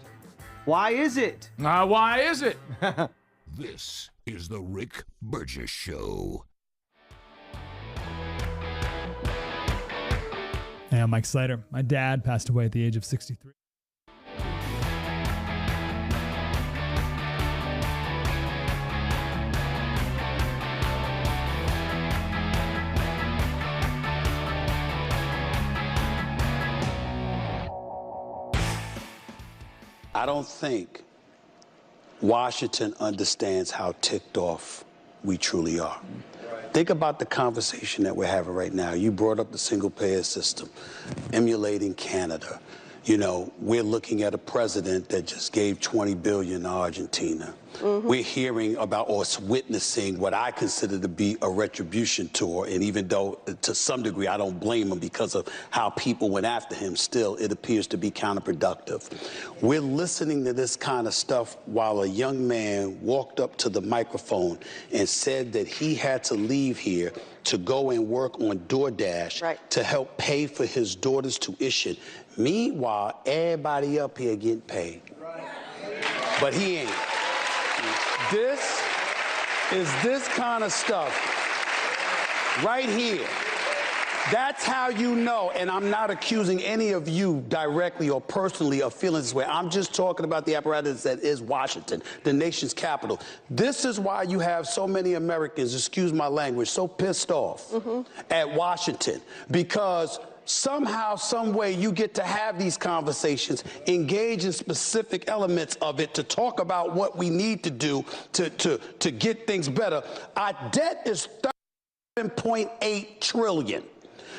Why is it? Why is it? This is the Rick Burgess Show. Hey, I'm Mike Slater. My dad passed away at the age of 63. I don't think Washington understands how ticked off we truly are. Think about the conversation that we're having right now. You brought up the single-payer system, emulating Canada. You know, we're looking at a president that just gave $20 billion to Argentina. Mm-hmm. We're hearing about or witnessing what I consider to be a retribution tour. And even though, to some degree, I don't blame him because of how people went after him, still, it appears to be counterproductive. We're listening to this kind of stuff while a young man walked up to the microphone and said that he had to leave here to go and work on DoorDash to help pay for his daughter's tuition. Meanwhile, everybody up here getting paid. But he ain't. This is this kind of stuff right here. That's how you know, and I'm not accusing any of you directly or personally of feeling this way. I'm just talking about the apparatus that is Washington, the nation's capital. This is why you have so many Americans, excuse my language, so pissed off at Washington, because somehow, some way, you get to have these conversations, engage in specific elements of it to talk about what we need to do to get things better. Our debt is $7.8 trillion.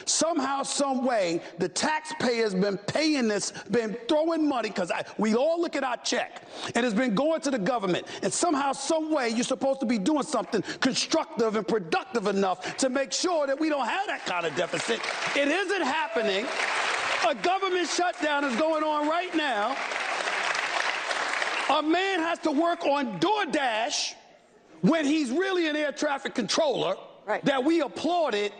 Somehow, some way, the taxpayer's been paying this, been throwing money, because we all look at our check, and it's been going to the government. And somehow, some way, you're supposed to be doing something constructive and productive enough to make sure that we don't have that kind of deficit. It isn't happening. A government shutdown is going on right now. A man has to work on DoorDash when he's really an air traffic controller that we applauded.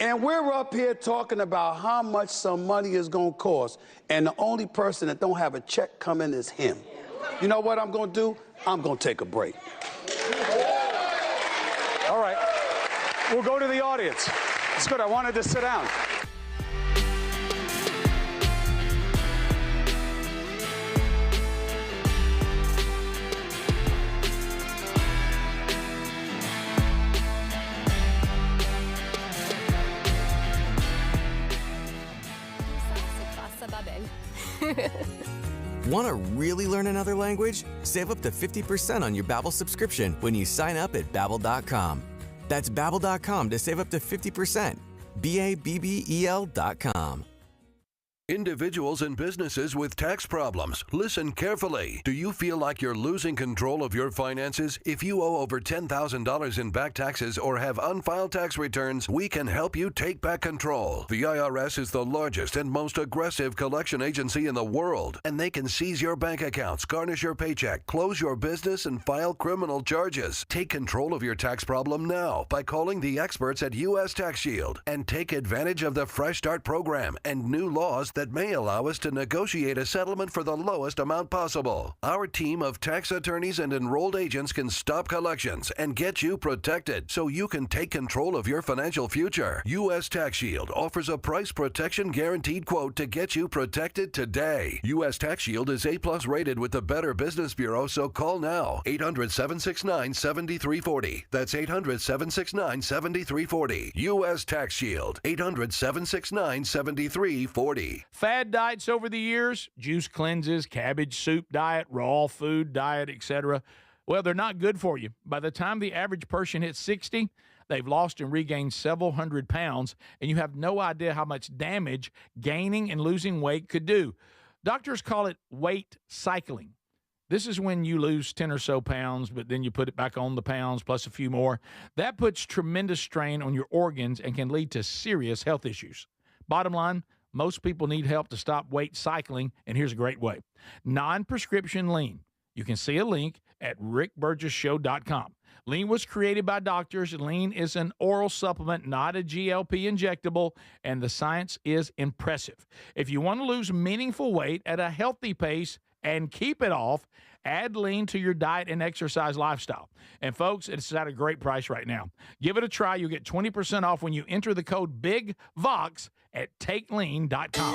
And we're up here talking about how much some money is going to cost, and the only person that don't have a check coming is him. You know what I'm going to do? I'm going to take a break. All right. We'll go to the audience. It's good. I wanted to sit down. Want to really learn another language? Save up to 50% on your Babbel subscription when you sign up at Babbel.com. That's Babbel.com to save up to 50%. Babbel.com. Individuals and businesses with tax problems, listen carefully. Do you feel like you're losing control of your finances? If you owe over $10,000 in back taxes or have unfiled tax returns, we can help you take back control. The IRS is the largest and most aggressive collection agency in the world, and they can seize your bank accounts, garnish your paycheck, close your business, and file criminal charges. Take control of your tax problem now by calling the experts at U.S. Tax Shield and take advantage of the Fresh Start program and new laws that may allow us to negotiate a settlement for the lowest amount possible. Our team of tax attorneys and enrolled agents can stop collections and get you protected so you can take control of your financial future. U.S. Tax Shield offers a price protection guaranteed quote to get you protected today. U.S. Tax Shield is A+ rated with the Better Business Bureau, so call now. 800-769-7340. That's 800-769-7340. U.S. Tax Shield. 800-769-7340. Fad diets over the years, juice cleanses, cabbage soup diet, raw food diet, etc. Well, they're not good for you. By the time the average person hits 60, they've lost and regained several hundred pounds, and you have no idea how much damage gaining and losing weight could do. Doctors call it weight cycling. This is when you lose 10 or so pounds, but then you put it back on the pounds plus a few more. That puts tremendous strain on your organs and can lead to serious health issues. Bottom line, most people need help to stop weight cycling, and here's a great way. Non-prescription lean. You can see a link at rickburgesshow.com. Lean was created by doctors. Lean is an oral supplement, not a GLP injectable, and the science is impressive. If you want to lose meaningful weight at a healthy pace and keep it off, add lean to your diet and exercise lifestyle. And folks, it's at a great price right now. Give it a try. You'll get 20% off when you enter the code BIGVOX at takelean.com.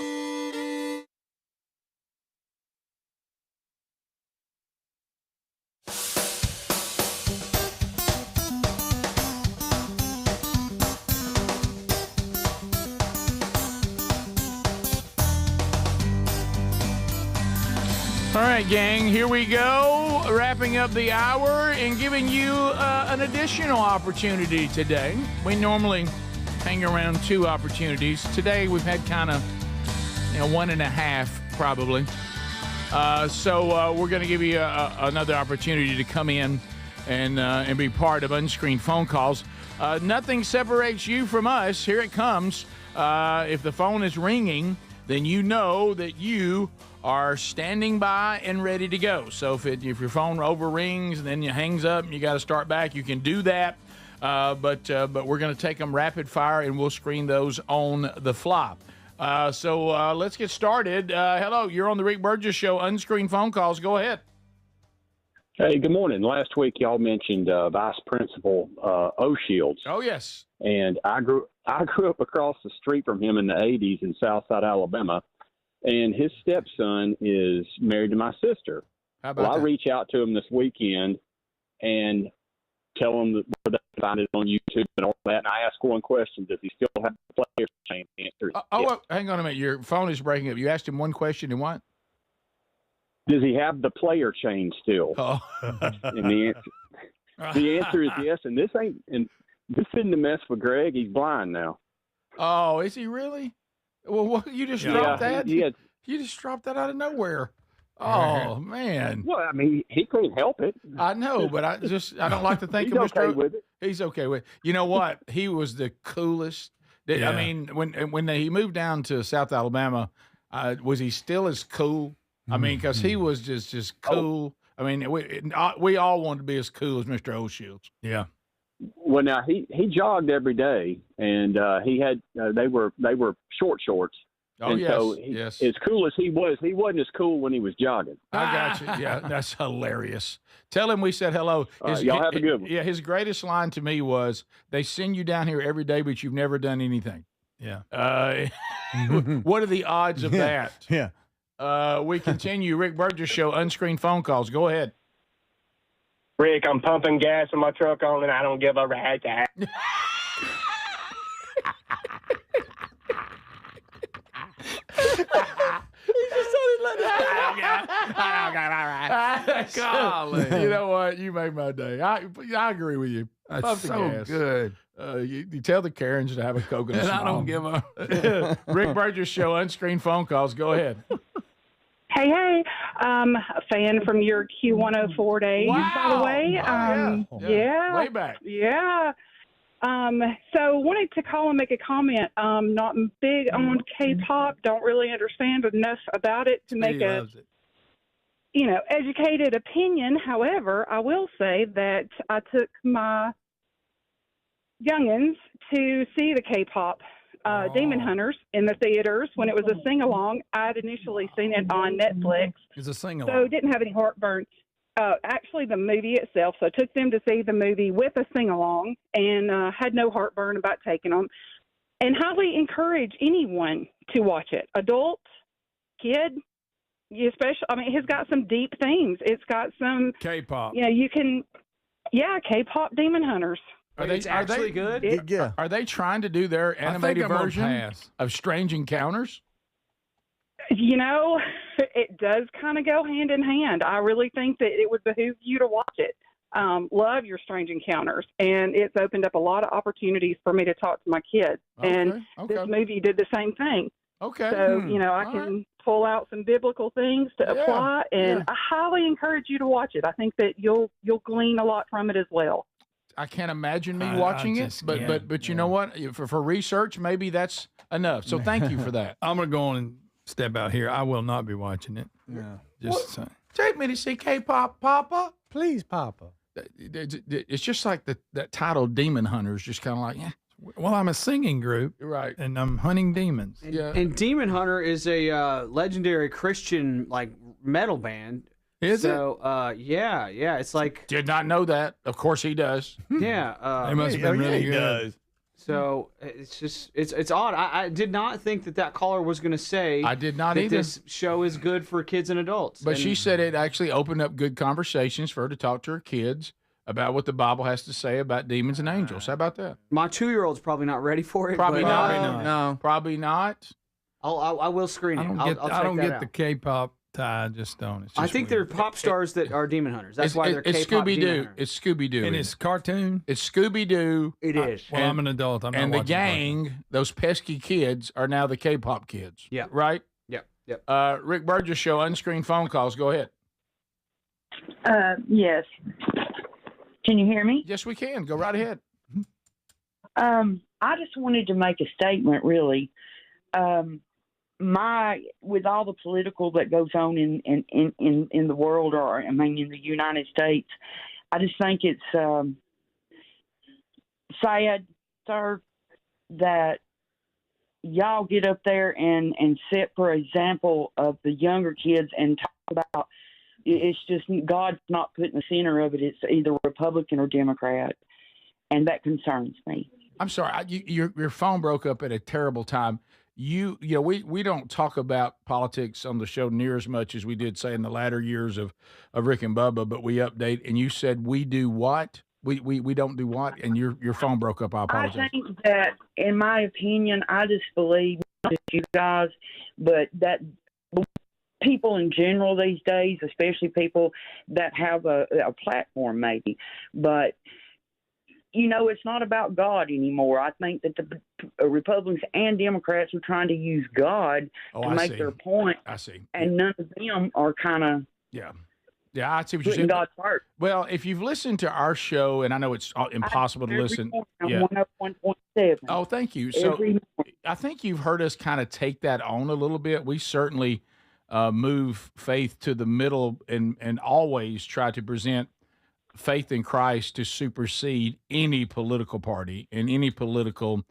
All right, gang, here we go. Wrapping up the hour and giving you an additional opportunity today. We normally hang around 2 opportunities. Today we've had kind of, 1.5 probably. So we're going to give you another opportunity to come in and be part of unscreened phone calls. Nothing separates you from us. Here it comes. If the phone is ringing, then you know that you are standing by and ready to go. So if your phone overrings and then it hangs up and you got to start back, you can do that. But we're going to take them rapid fire and we'll screen those on the fly. So let's get started. Hello, you're on the Rick Burgess Show. Unscreened phone calls. Go ahead. Hey, good morning. Last week y'all mentioned Vice Principal O'Shields. Oh yes. And I grew up across the street from him in the 80s in Southside Alabama. And his stepson is married to my sister. How about I that? reach out to him this weekend and tell him that they can find it on YouTube and all that. And I ask one question: does he still have the player chain? The answer is yes. Well, hang on a minute. Your phone is breaking up. You asked him one question and what? Does he have the player chain still? Oh. And the answer is yes. And this isn't to mess with Greg. He's blind now. Oh, is he really? Well, what, you just dropped that? Yeah. You just dropped that out of nowhere. Oh, man. Well, I mean, he couldn't help it. I know, but I don't like to think He's of Mr. okay with it. He's okay with it. You know what? He was the coolest. Yeah. I mean, when he moved down to South Alabama, was he still as cool? I mean, because he was just cool. I mean, we all wanted to be as cool as Mr. O'Shields. Yeah. Well, now he jogged every day, and he had they were short shorts. Oh, and yes, so yes. As cool as he wasn't as cool when he was jogging. I got you. Yeah, that's hilarious. Tell him we said hello. Y'all have a good one. Yeah, his greatest line to me was, "They send you down here every day, but you've never done anything." Yeah. What are the odds of that? Yeah. We continue. Rick Burgess Show, unscreened phone calls. Go ahead. Rick, I'm pumping gas in my truck on, and I don't give a rat. Golly. You know what? You made my day. I agree with you. That's Pump the so gas. good. You tell the Karens to have a coconut. And I don't give a. Rick Burgess Show, unscreened phone calls. Go ahead. Hey, a fan from your Q104 days, by the way. Yeah. Way back. Yeah. So wanted to call and make a comment. Not big on K-pop. Don't really understand enough about it to make a, educated opinion. However, I will say that I took my youngins to see the K-pop Demon Hunters in the theaters when it was a sing-along. I'd initially seen it on Netflix. It's a sing-along. So didn't have any heartburn. Actually, the movie itself. So I took them to see the movie with a sing-along and had no heartburn about taking them. And highly encourage anyone to watch it. Adult, kid, especially. I mean, it's got some deep themes. It's got some K-pop. you can, K-pop Demon Hunters. Are they actually good? Yeah. Are they trying to do their animated version of Strange Encounters? It does kind of go hand in hand. I really think that it would behoove you to watch it. Love your Strange Encounters, and it's opened up a lot of opportunities for me to talk to my kids. And this movie did the same thing. Okay. So, I can pull out some biblical things to apply, and I highly encourage you to watch it. I think that you'll glean a lot from it as well. I can't imagine me watching it, but you know what? For research, maybe that's enough. So thank you for that. I'm going to go on and step out here. I will not be watching it. Yeah. Just saying. Take me to see K-pop, Papa. Please, Papa. It's just like that title Demon Hunters, just kind of like, Well, I'm a singing group. Right. And I'm hunting demons. And Demon Hunter is a legendary Christian, metal band. Is it? So, yeah. It's like... Did not know that. Of course he does. Yeah. They must have been really good. Does. So it's just it's odd. I did not think that caller was going to say. I did not that either. This show is good for kids and adults. But she said it actually opened up good conversations for her to talk to her kids about what the Bible has to say about demons and angels. How about that? My 2-year-old's probably not ready for it. Probably but, not. No, probably not. I will screen it. I don't get the K-pop tie. Just don't. I think they're pop stars that are demon hunters. That's why they're K-pop Scooby-Doo. demon hunters. It's Scooby-Doo. And it's cartoon. It's Scooby-Doo. It is. Well, I'm an adult. I'm not and the watching gang, those pesky kids, are now the K-pop kids. Yeah. Right? Yep. Rick Burgess Show, unscreened phone calls. Go ahead. Yes. Can you hear me? Yes, we can. Go right ahead. I just wanted to make a statement, really. With all the political that goes on in the world, or in the United States, I just think it's sad, sir, that y'all get up there and set for example of the younger kids and talk about. It's just God's not put in the center of it. It's either Republican or Democrat, and that concerns me. I'm sorry. Your phone broke up at a terrible time. We don't talk about politics on the show near as much as we did, say, in the latter years of Rick and Bubba, but we update. And you said we do what? We don't do what? And your phone broke up. I apologize. I think that, in my opinion, I just believe, not just you guys, but that people in general these days, especially people that have a platform maybe, but it's not about God anymore. I think that the Republicans and Democrats are trying to use God to make their point. I see. And none of them are kind of Yeah, I see what you're putting saying. God's first. Well, if you've listened to our show, and I know it's impossible to listen. Yeah. 101.7. Oh, thank you. So I think you've heard us kind of take that on a little bit. We certainly move faith to the middle and always try to present faith in Christ to supersede any political party and any political,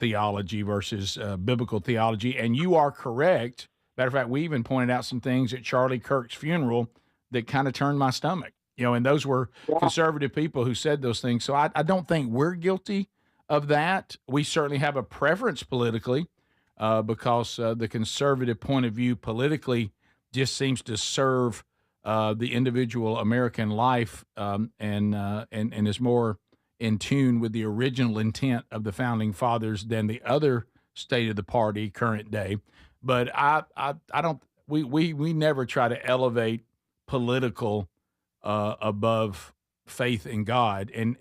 theology versus biblical theology. And you are correct. Matter of fact, we even pointed out some things at Charlie Kirk's funeral that kind of turned my stomach. And those were conservative people who said those things. So I don't think we're guilty of that. We certainly have a preference politically because the conservative point of view politically just seems to serve the individual American life and is more in tune with the original intent of the founding fathers than the other state of the party current day. But I don't. We never try to elevate political above faith in God, and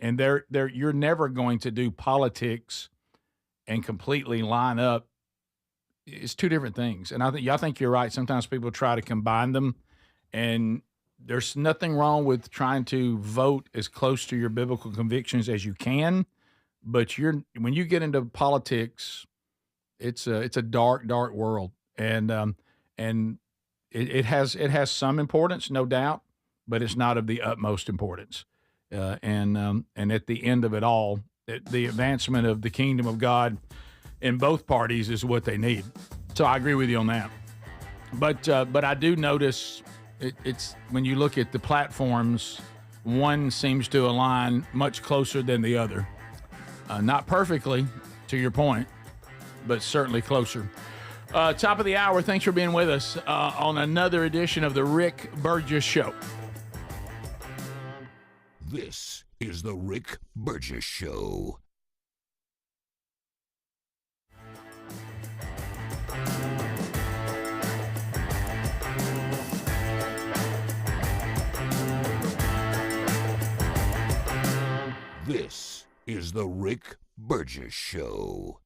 you're never going to do politics and completely line up. It's two different things, and I think you're right. Sometimes people try to combine them, and there's nothing wrong with trying to vote as close to your biblical convictions as you can. But when you get into politics, it's a dark world, and it has some importance, no doubt, but it's not of the utmost importance. And at the end of it all, the advancement of the kingdom of God in both parties is what they need. So I agree with you on that. But I do notice it's when you look at the platforms, one seems to align much closer than the other. Not perfectly, to your point, but certainly closer. Top of the hour, thanks for being with us on another edition of the Rick Burgess Show. This is the Rick Burgess Show. This is the Rick Burgess Show.